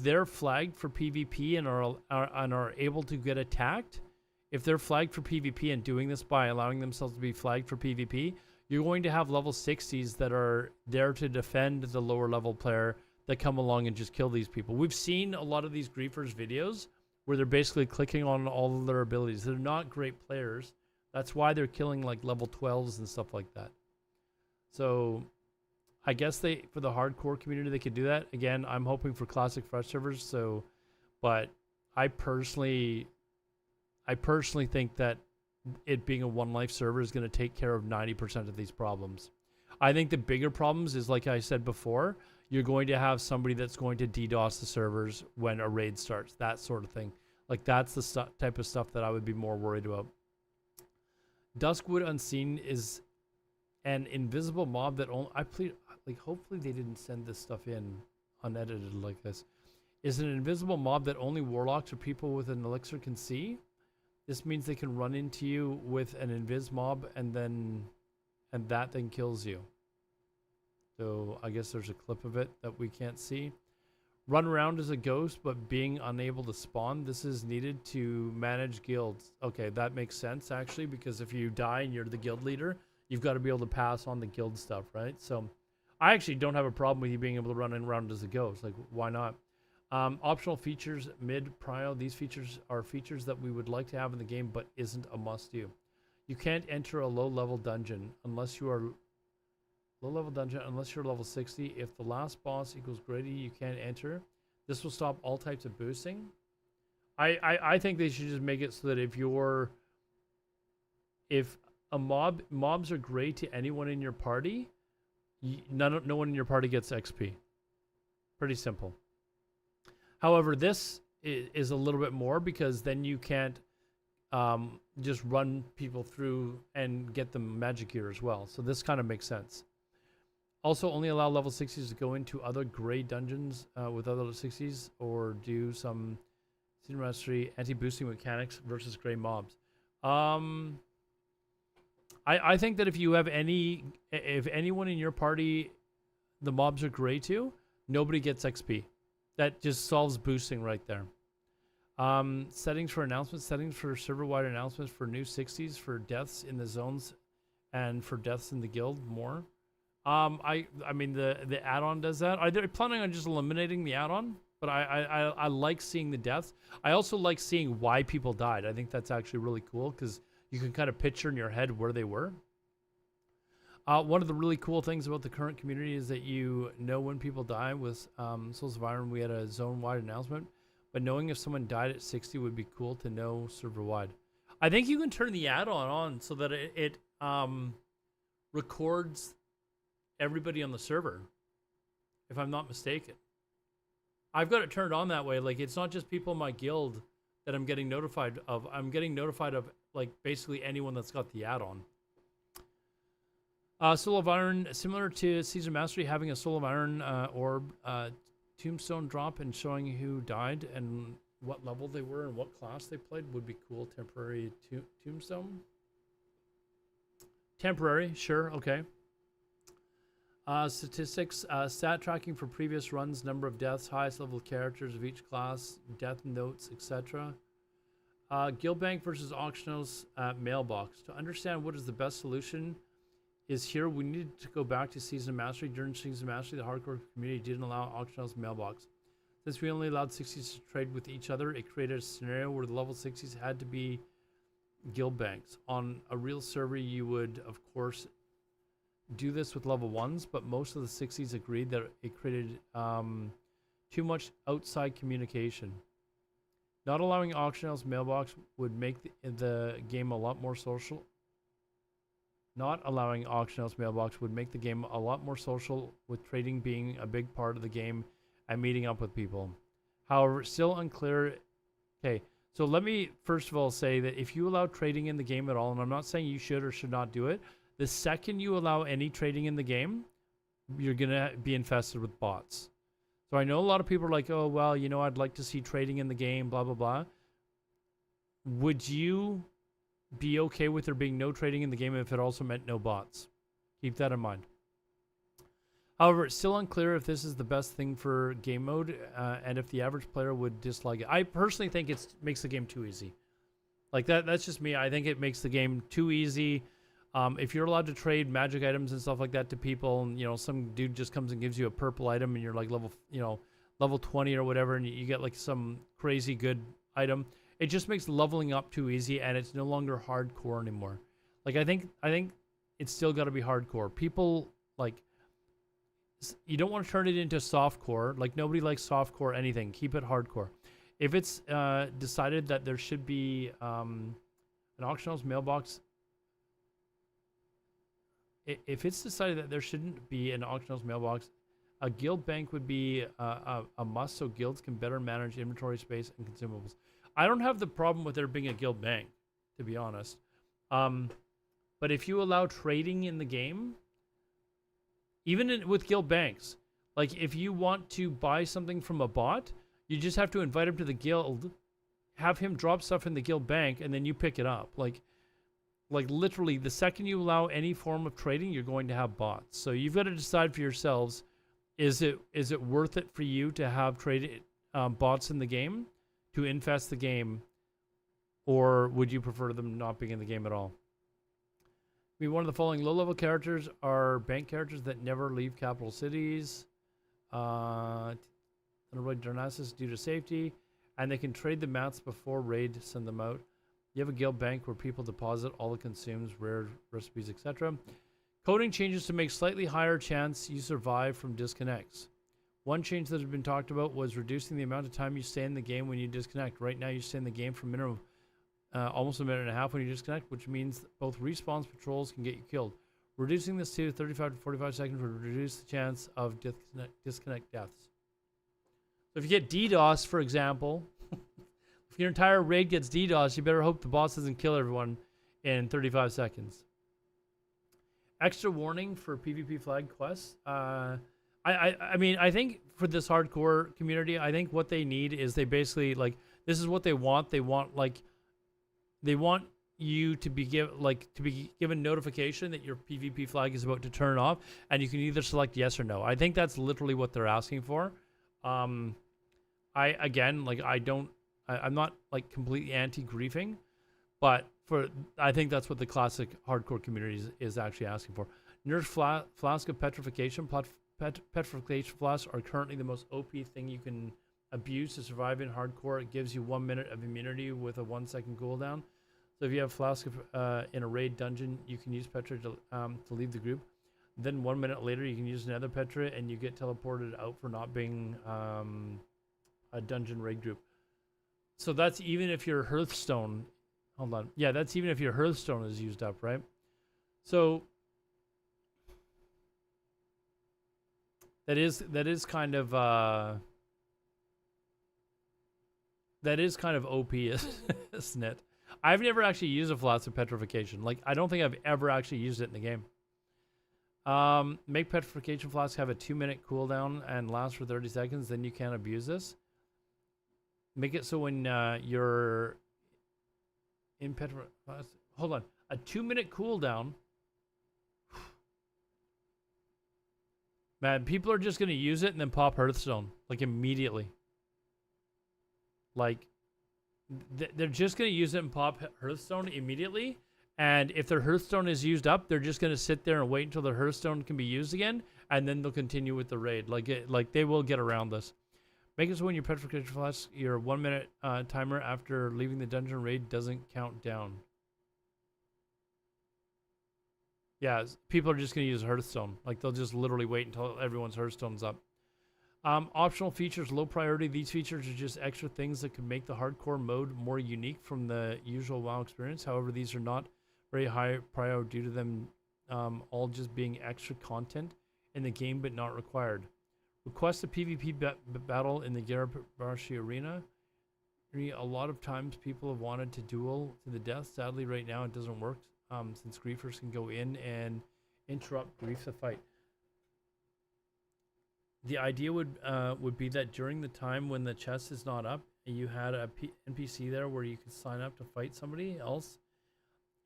they're flagged for PvP and are able to get attacked, if they're flagged for PvP and doing this by allowing themselves to be flagged for PvP, you're going to have level 60s that are there to defend the lower level player that come along and just kill these people. We've seen a lot of these griefers videos where they're basically clicking on all of their abilities. They're not great players. That's why they're killing like level 12s and stuff like that. So I guess for the hardcore community, they could do that. Again, I'm hoping for classic fresh servers. So, but I personally think that it being a one life server is going to take care of 90% of these problems. I think the bigger problems is, like I said before, you're going to have somebody that's going to DDoS the servers when a raid starts, that sort of thing. Like, that's the type of stuff that I would be more worried about. Duskwood Unseen is an invisible mob that only hopefully they didn't send this stuff in unedited like this. Is an invisible mob that only warlocks or people with an elixir can see. This means they can run into you with an invis mob and that then kills you. So I guess there's a clip of it that we can't see. Run around as a ghost, but being unable to spawn. This is needed to manage guilds. Okay, that makes sense actually, because if you die and you're the guild leader, you've got to be able to pass on the guild stuff, right? So I actually don't have a problem with you being able to run around as a ghost. Like, why not? Optional features, mid-prio. These features are features that we would like to have in the game, but isn't a must-do. You can't enter a low-level dungeon unless you are unless you're level 60. If the last boss equals Grady, you can't enter. This will stop all types of boosting. I think they should just make it so that if mobs are gray to anyone in your party, no one in your party gets XP. Pretty simple. However, this is a little bit more, because then you can't just run people through and get them magic gear as well. So this kind of makes sense. Also, only allow level 60s to go into other gray dungeons with other 60s, or do some senior mastery anti-boosting mechanics versus gray mobs. I think that if anyone in your party, the mobs are gray too, nobody gets XP. That just solves boosting right there. Settings for announcements, settings for server-wide announcements for new 60s, for deaths in the zones, and for deaths in the guild more. I mean the add-on does that. They're planning on just eliminating the add-on, but I like seeing the deaths. I also like seeing why people died. I think that's actually really cool, because you can kind of picture in your head where they were. One of the really cool things about the current community is that you know when people die. With Souls of Iron, we had a zone-wide announcement, but knowing if someone died at 60 would be cool to know server-wide. I think you can turn the add-on on so that it records everybody on the server, if I'm not mistaken. I've got it turned on that way. Like, it's not just people in my guild that I'm getting notified of. I'm getting notified of, like, basically anyone that's got the add-on. Soul of Iron, similar to Season Mastery, having a Soul of Iron orb tombstone drop and showing who died and what level they were and what class they played would be cool. Temporary tombstone. Temporary, sure, okay. Statistics, stat tracking for previous runs, number of deaths, highest level characters of each class, death notes, etc. Guild Bank versus Auctioneer's mailbox. To understand what is the best solution is here, we need to go back to Season Mastery. During Season Mastery, the hardcore community didn't allow Auctioneer's mailbox. Since we only allowed 60s to trade with each other, it created a scenario where the level 60s had to be guild banks. On a real server, you would, of course, do this with level 1s, but most of the 60s agreed that it created too much outside communication. Not allowing Auctioneer's mailbox would make the game a lot more social. Not allowing Auctioneer's mailbox would make the game a lot more social, with trading being a big part of the game and meeting up with people. However, still unclear. Okay, so let me first of all say that if you allow trading in the game at all, and I'm not saying you should or should not do it, the second you allow any trading in the game, you're going to be infested with bots. So I know a lot of people are like, oh, well, you know, I'd like to see trading in the game, blah, blah, blah. Would you be okay with there being no trading in the game if it also meant no bots? Keep that in mind. However, it's still unclear if this is the best thing for game mode and if the average player would dislike it. I personally think it makes the game too easy. Like, that's just me. I think it makes the game too easy. If you're allowed to trade magic items and stuff like that to people, and, you know, some dude just comes and gives you a purple item and you're like level 20 or whatever, and you get like some crazy good item, it just makes leveling up too easy, and it's no longer hardcore anymore. Like, I think it's still got to be hardcore. People, like, you don't want to turn it into softcore. Like, nobody likes softcore anything. Keep it hardcore. If it's decided that there should be an auctioneer's mailbox, if it's decided that there shouldn't be an auctioneer's mailbox, a guild bank would be a must, so guilds can better manage inventory space and consumables. I don't have the problem with there being a guild bank, to be honest. But if you allow trading in the game, even with guild banks, like if you want to buy something from a bot, you just have to invite him to the guild, have him drop stuff in the guild bank, and then you pick it up. Like literally, the second you allow any form of trading, you're going to have bots. So you've got to decide for yourselves: is it worth it for you to have trade bots in the game to infest the game, or would you prefer them not being in the game at all? I mean, one of the following low-level characters are bank characters that never leave capital cities. Avoid Tanaris due to safety, and they can trade the mats before raid send them out. You have a guild bank where people deposit all the consumes, rare recipes, etc. Coding changes to make slightly higher chance you survive from disconnects. One change that has been talked about was reducing the amount of time you stay in the game when you disconnect. Right now, you stay in the game for a minimum almost a minute and a half when you disconnect, which means both respawns patrols can get you killed. Reducing this to 35 to 45 seconds would reduce the chance of disconnect deaths. So if you get DDoS, for example, if your entire raid gets DDoS, you better hope the boss doesn't kill everyone in 35 seconds. Extra warning for PvP flag quests. I mean, I think for this hardcore community, I think what they need is they basically, like, this is what they want. They want you to be given notification that your PvP flag is about to turn off, and you can either select yes or no. I think that's literally what they're asking for. I'm not like completely anti-griefing, but I think that's what the classic hardcore community is actually asking for. Nerf Flask of Petrification. Petrification flasks are currently the most OP thing you can abuse to survive in hardcore. It gives you 1 minute of immunity with a 1 second cooldown. So if you have Flask in a raid dungeon, you can use Petra to leave the group. Then 1 minute later, you can use another Petra, and you get teleported out for not being a dungeon raid group. So that's even if your Hearthstone... Hold on. Yeah, that's even if your Hearthstone is used up, right? So... That is kind of OP, isn't it? I've never actually used a Flask of Petrification. Like, I don't think I've ever actually used it in the game. Make Petrification Flasks have a 2 minute cooldown and last for 30 seconds, then you can't abuse this. Make it so when you're in Petrification... Hold on. A 2 minute cooldown... Man, people are just going to use it and then pop Hearthstone, like, immediately. Like, they're just going to use it and pop Hearthstone immediately. And if their Hearthstone is used up, they're just going to sit there and wait until their Hearthstone can be used again. And then they'll continue with the raid. Like they will get around this. Make it so when your Petrification Flask, your 1 minute timer after leaving the dungeon raid doesn't count down. Yeah, people are just going to use Hearthstone. Like, they'll just literally wait until everyone's Hearthstone's up. Optional features, low priority. These features are just extra things that could make the hardcore mode more unique from the usual WoW experience. However, these are not very high priority due to them all just being extra content in the game but not required. Request a PvP battle in the Garabashi Arena. A lot of times people have wanted to duel to the death. Sadly, right now it doesn't work. Since griefers can go in and interrupt grief the fight. The idea would be that during the time when the chest is not up, you had a NPC there where you could sign up to fight somebody else,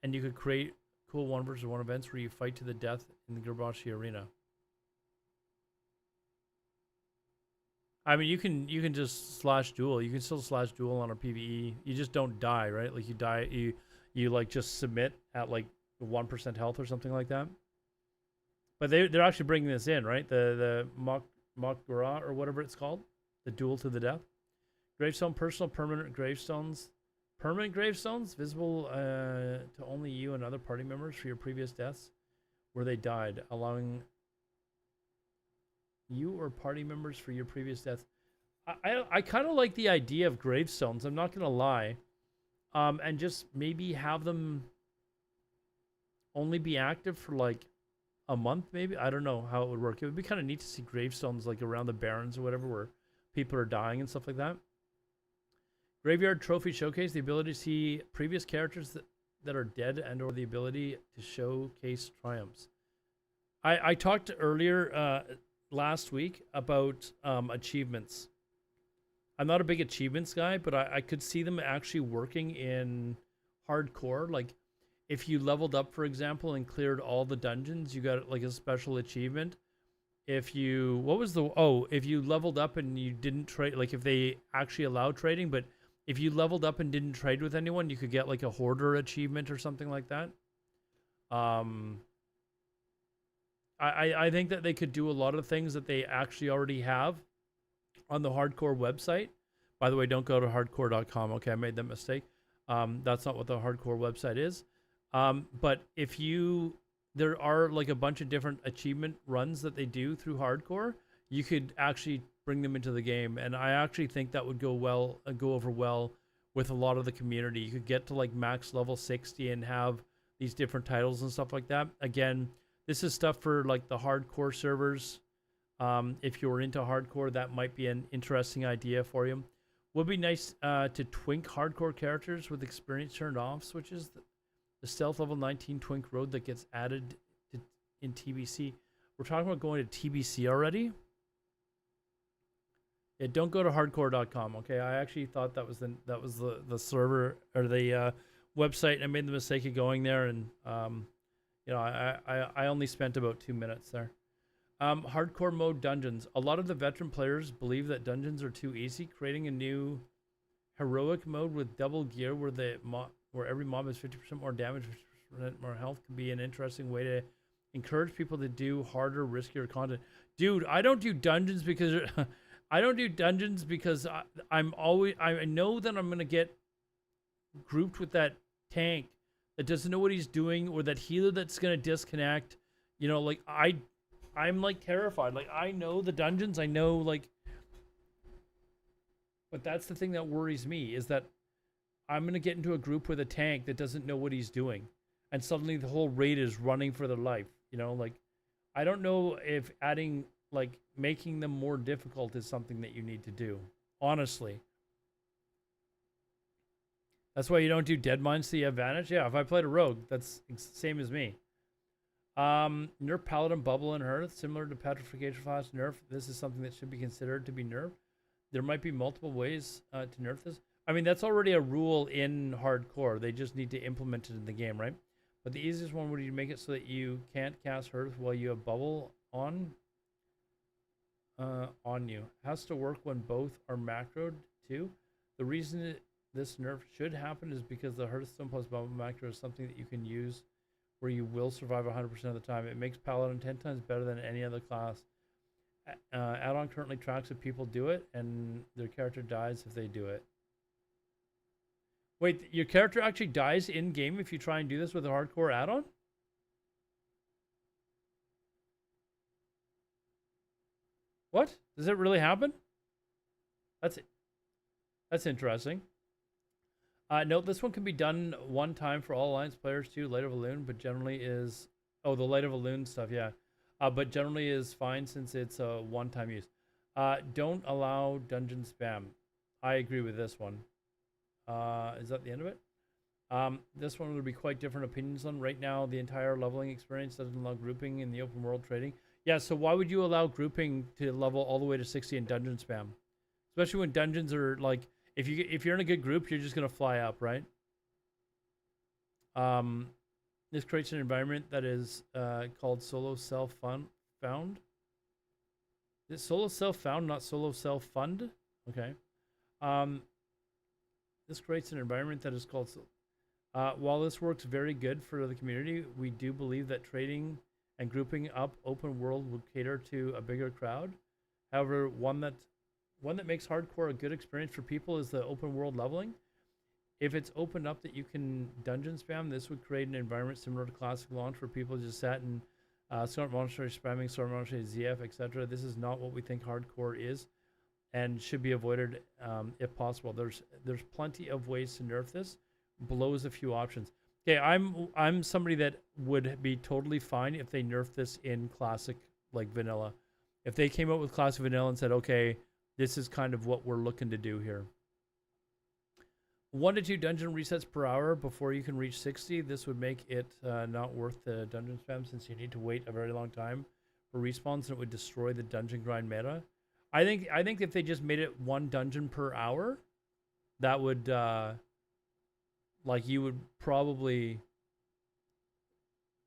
and you could create cool 1v1 events where you fight to the death in the Garabashi Arena. I mean, you can just slash duel. You can still slash duel on a PvE. You just don't die, right? Like, you die, you like just submit at like 1% health or something like that. But they're actually bringing this in, right? The Makgura or whatever it's called, the duel to the death. Gravestone, personal permanent gravestones. Permanent gravestones visible to only you and other party members for your previous deaths where they died, allowing you or party members for your previous deaths. I kind of like the idea of gravestones. I'm not gonna lie, and just maybe have them only be active for like a month, maybe. I don't know how it would work. It would be kind of neat to see gravestones like around the barrens or whatever, where people are dying and stuff like that. Graveyard Trophy Showcase, the ability to see previous characters that are dead, and or the ability to showcase triumphs. I talked earlier last week about achievements. I'm not a big achievements guy, but I could see them actually working in hardcore. Like, if you leveled up, for example, and cleared all the dungeons, you got like a special achievement. If you, if you leveled up and you didn't trade, like if they actually allow trading, but if you leveled up and didn't trade with anyone, you could get like a hoarder achievement or something like that. I think that they could do a lot of things that they actually already have on the hardcore website. By the way, don't go to hardcore.com. Okay, I made that mistake. That's not what the hardcore website is. But if there are like a bunch of different achievement runs that they do through hardcore, you could actually bring them into the game. And I actually think that would go over well with a lot of the community. You could get to like max level 60 and have these different titles and stuff like that. Again, this is stuff for like the hardcore servers. If you're into hardcore, that might be an interesting idea for you. Would be nice to twink hardcore characters with experience turned off switches. The stealth level 19 twink road that gets added in TBC. We're talking about going to TBC already. Yeah, don't go to hardcore.com. Okay, I actually thought that was the server or the website, and I made the mistake of going there, and you know, I only spent about 2 minutes there. Hardcore mode dungeons. A lot of the veteran players believe that dungeons are too easy. Creating a new heroic mode with double gear where every mob has 50% more damage, 50% more health could be an interesting way to encourage people to do harder, riskier content. Dude, I don't do dungeons because I know that I'm gonna get grouped with that tank that doesn't know what he's doing, or that healer that's gonna disconnect. You know, like I'm like terrified. Like, I know the dungeons, I know, like, but that's the thing that worries me, is that I'm going to get into a group with a tank that doesn't know what he's doing, and suddenly the whole raid is running for their life. You know, like, I don't know if adding, like, making them more difficult is something that you need to do, honestly. That's why you don't do dead mines to the advantage. Yeah, if I played a rogue, that's the same as me. Nerf Paladin Bubble and Hearth, similar to Petrification Flash nerf. This is something that should be considered to be nerfed. There might be multiple ways to nerf this. I mean, that's already a rule in hardcore. They just need to implement it in the game, right? But the easiest one would be to make it so that you can't cast Hearth while you have Bubble on you. Has to work when both are macroed too. The reason this nerf should happen is because the Hearthstone plus Bubble macro is something that you can use where you will survive 100% of the time. It makes Paladin 10 times better than any other class. Add-on currently tracks if people do it, and their character dies if they do it. Wait, your character actually dies in-game if you try and do this with a hardcore add-on? What? Does it really happen? That's interesting. Note, this one can be done one time for all Alliance players too. Light of a Loon, but generally is... Oh, the Light of a Loon stuff, yeah. But generally is fine since it's a one-time use. Don't allow dungeon spam. I agree with this one. Is that the end of it? This one would be quite different opinions on. Right now, the entire leveling experience doesn't allow grouping in the open world trading. Yeah, so why would you allow grouping to level all the way to 60 in dungeon spam? Especially when dungeons are like... If you're in a good group, you're just gonna fly up, right? This creates an environment that is called solo self found. Is it solo self found, not solo self fund? Okay. This creates an environment that is called. While this works very good for the community, we do believe that trading and grouping up open world would cater to a bigger crowd. However, one that makes hardcore a good experience for people is the open world leveling. If it's opened up that you can dungeon spam, this would create an environment similar to Classic Launch where people just sat and Storm Monastery spamming, Storm Monastery ZF, etc. This is not what we think hardcore is. and should be avoided if possible. There's plenty of ways to nerf this. Below is a few options. Okay, I'm somebody that would be totally fine if they nerf this in classic, like vanilla. If they came out with classic vanilla and said, okay, this is kind of what we're looking to do here. 1 to 2 dungeon resets per hour before you can reach 60. This would make it not worth the dungeon spam, since you need to wait a very long time for respawns, and it would destroy the dungeon grind meta. I think if they just made it 1 dungeon per hour, that would like you would probably,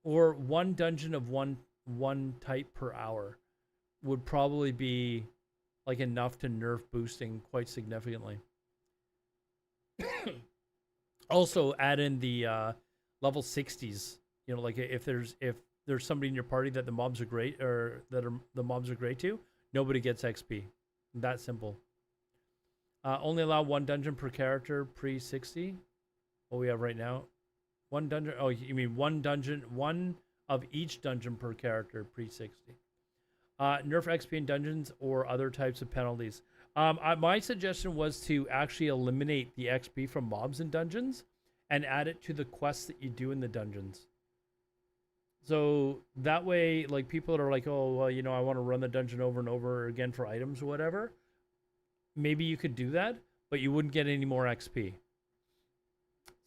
or 1 dungeon of one type per hour would probably be like enough to nerf boosting quite significantly. Also add in the level 60s. You know, like if there's somebody in your party that the mobs are great, or that the mobs are great to, nobody gets XP. That simple. Only allow 1 dungeon per character pre 60. What we have right now, 1 dungeon. Oh, you mean 1 dungeon, 1 of each dungeon per character pre 60. Nerf XP in dungeons or other types of penalties. My suggestion was to actually eliminate the XP from mobs in dungeons and add it to the quests that you do in the dungeons. So that way, like, people that are like, oh, well, you know, I want to run the dungeon over and over again for items or whatever. Maybe you could do that, but you wouldn't get any more XP.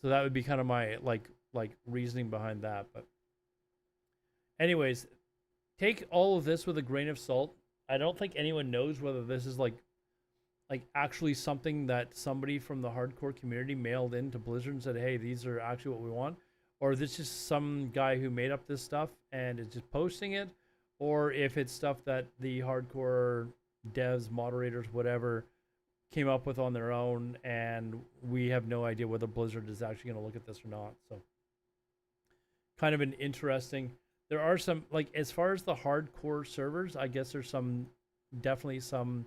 So that would be kind of my like reasoning behind that. But anyways, take all of this with a grain of salt. I don't think anyone knows whether this is like actually something that somebody from the hardcore community mailed in to Blizzard and said, hey, these are actually what we want. Or this is some guy who made up this stuff and is just posting it. Or if it's stuff that the hardcore devs, moderators, whatever, came up with on their own, and we have no idea whether Blizzard is actually going to look at this or not. So kind of an interesting. There are some, like, as far as the hardcore servers, I guess there's definitely some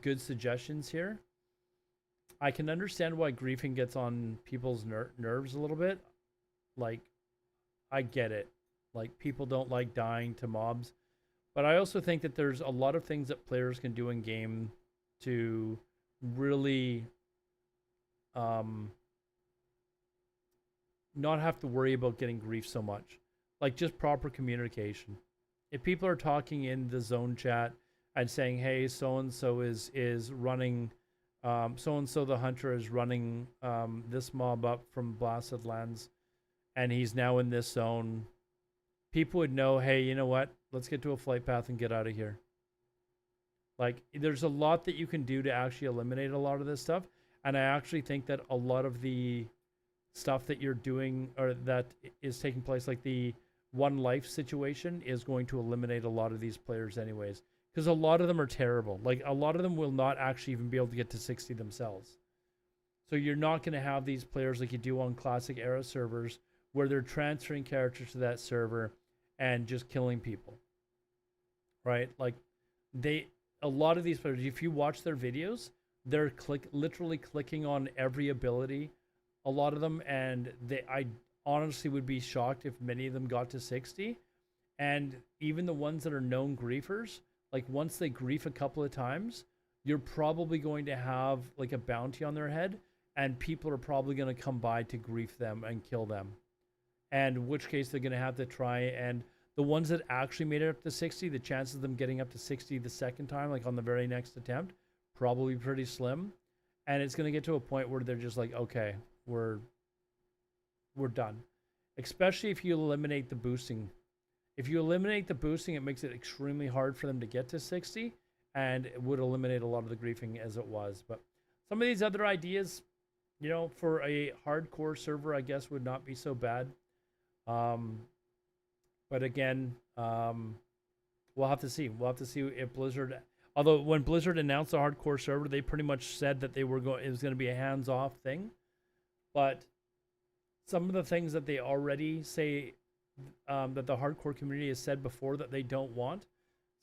good suggestions here. I can understand why griefing gets on people's nerves a little bit. Like, I get it. Like, people don't like dying to mobs. But I also think that there's a lot of things that players can do in game to really not have to worry about getting grief so much. Like, just proper communication. If people are talking in the zone chat and saying, hey, so-and-so is running, so-and-so the hunter is running this mob up from Blasted Lands, and he's now in this zone, people would know, hey, you know what? Let's get to a flight path and get out of here. Like, there's a lot that you can do to actually eliminate a lot of this stuff. And I actually think that a lot of the stuff that you're doing, or that is taking place, like the one life situation, is going to eliminate a lot of these players anyways. Because a lot of them are terrible. Like, a lot of them will not actually even be able to get to 60 themselves. So you're not going to have these players like you do on classic era servers, where they're transferring characters to that server and just killing people. Right? Like, a lot of these players, if you watch their videos, they're literally clicking on every ability, a lot of them, and I honestly would be shocked if many of them got to 60. And even the ones that are known griefers, like, once they grief a couple of times, you're probably going to have like a bounty on their head, and people are probably going to come by to grief them and kill them. And in which case they're going to have to try, and the ones that actually made it up to 60, the chances of them getting up to 60 the second time, like on the very next attempt, probably pretty slim. And it's going to get to a point where they're just like, okay, we're done. Especially if you eliminate the boosting. If you eliminate the boosting, it makes it extremely hard for them to get to 60, and it would eliminate a lot of the griefing as it was. But some of these other ideas, you know, for a hardcore server, I guess would not be so bad. But again, we'll have to see. We'll have to see if Blizzard, although when Blizzard announced the hardcore server, they pretty much said that it was going to be a hands-off thing. But some of the things that they already say, that the hardcore community has said before that they don't want,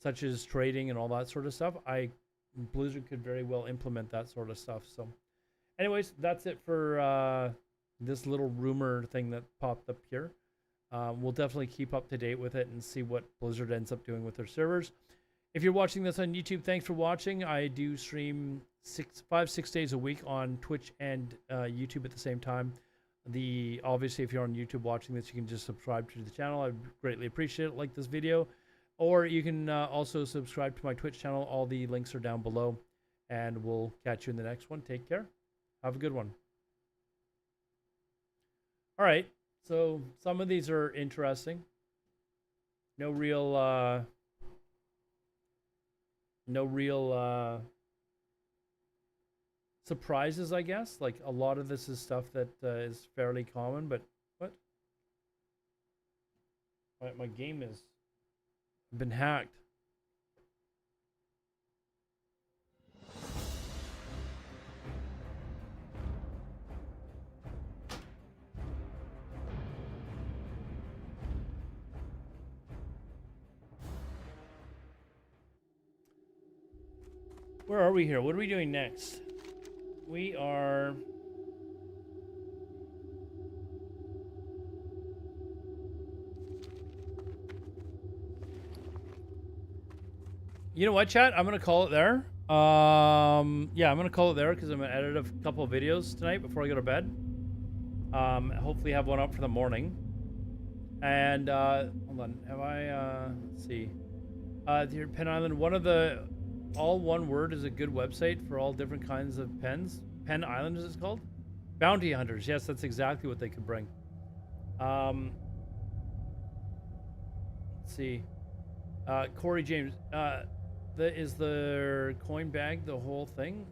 such as trading and all that sort of stuff, Blizzard could very well implement that sort of stuff. So anyways, that's it for this little rumor thing that popped up here. We'll definitely keep up to date with it and see what Blizzard ends up doing with their servers. If you're watching this on YouTube, thanks for watching. I do stream 5-6 days a week on Twitch and YouTube at the same time. Obviously, if you're on YouTube watching this, you can just subscribe to the channel. I'd greatly appreciate it. Like this video. Or you can also subscribe to my Twitch channel. All the links are down below. And we'll catch you in the next one. Take care. Have a good one. All right. So some of these are interesting. No real surprises, I guess. Like, a lot of this is stuff that is fairly common, but what? My game is been hacked. Where are we here? What are we doing next? We are... You know what, chat? I'm going to call it there. Yeah, I'm going to call it there because I'm going to edit a couple of videos tonight before I go to bed. Hopefully have one up for the morning. And, hold on. Have I, let's see. Here, Pen Island, one of the... All one word is a good website for all different kinds of pens. Pen Island is it called? Bounty Hunters. Yes, that's exactly what they could bring. Let's see. Corey James. Is their coin bag the whole thing?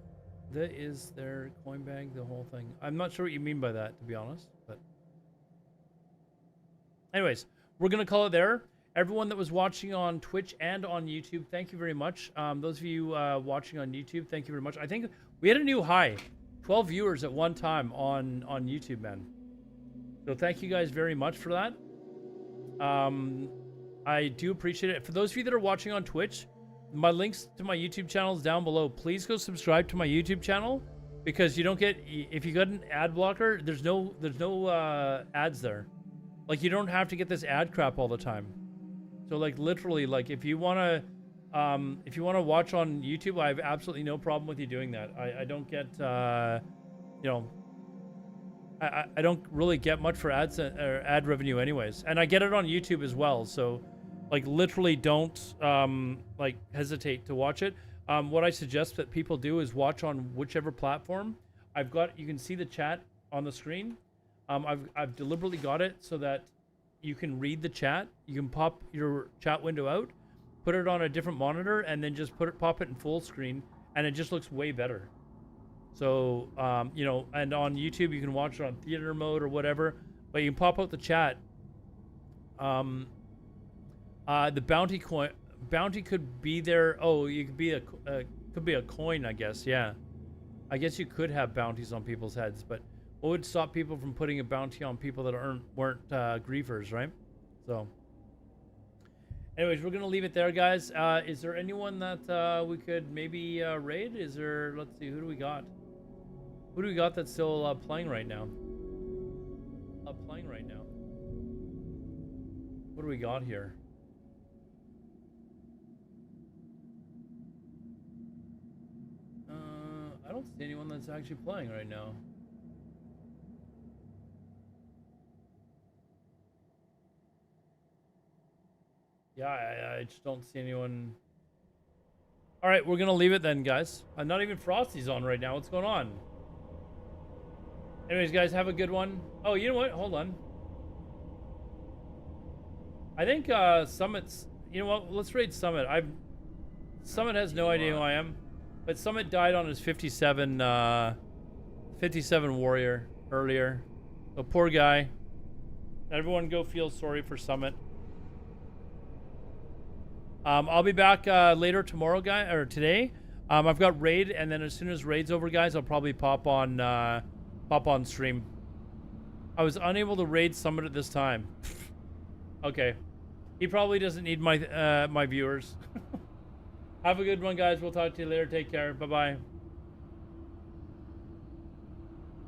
Is their coin bag the whole thing? I'm not sure what you mean by that, to be honest. But anyways, we're gonna call it there. Everyone that was watching on Twitch and on YouTube, thank you very much. Those of you watching on YouTube, thank you very much. I think we had a new high, 12 viewers at one time on YouTube, man. So thank you guys very much for that. I do appreciate it. For those of you that are watching on Twitch, my links to my YouTube channel is down below. Please go subscribe to my YouTube channel because you don't get, if you got an ad blocker, there's no ads there. Like, you don't have to get this ad crap all the time. So, like, literally, like, if you want to watch on YouTube, I have absolutely no problem with you doing that. I don't get, you know, I don't really get much for ads or ad revenue anyways. And I get it on YouTube as well. So, like, literally don't, like, hesitate to watch it. What I suggest that people do is watch on whichever platform. You can see the chat on the screen. I've deliberately got it so that you can read the chat. You can pop your chat window out, put it on a different monitor, and then just pop it in full screen, and it just looks way better. So, you know, and on YouTube, you can watch it on theater mode or whatever, but you can pop out the chat. The bounty could be there. Oh, you could be could be a coin, I guess. Yeah, I guess you could have bounties on people's heads, but what would stop people from putting a bounty on people that weren't griefers, right? So, anyways, we're gonna leave it there, guys. Is there anyone that we could maybe raid? Let's see, who do we got? Who do we got that's still playing right now? What do we got here? I don't see anyone that's actually playing right now. Yeah, I just don't see anyone. All right, we're going to leave it then, guys. Not even Frosty's on right now. What's going on? Anyways, guys, have a good one. Oh, you know what? Hold on. I think Summit's... You know what? Let's raid Summit. Summit has no idea who I am. But Summit died on his 57 warrior earlier. So poor guy. Everyone go feel sorry for Summit. I'll be back later tomorrow, or today. I've got raid, and then as soon as raid's over, guys, I'll probably pop on stream. I was unable to raid Summit at this time. Okay, he probably doesn't need my my viewers. Have a good one, guys. We'll talk to you later. Take care. Bye bye.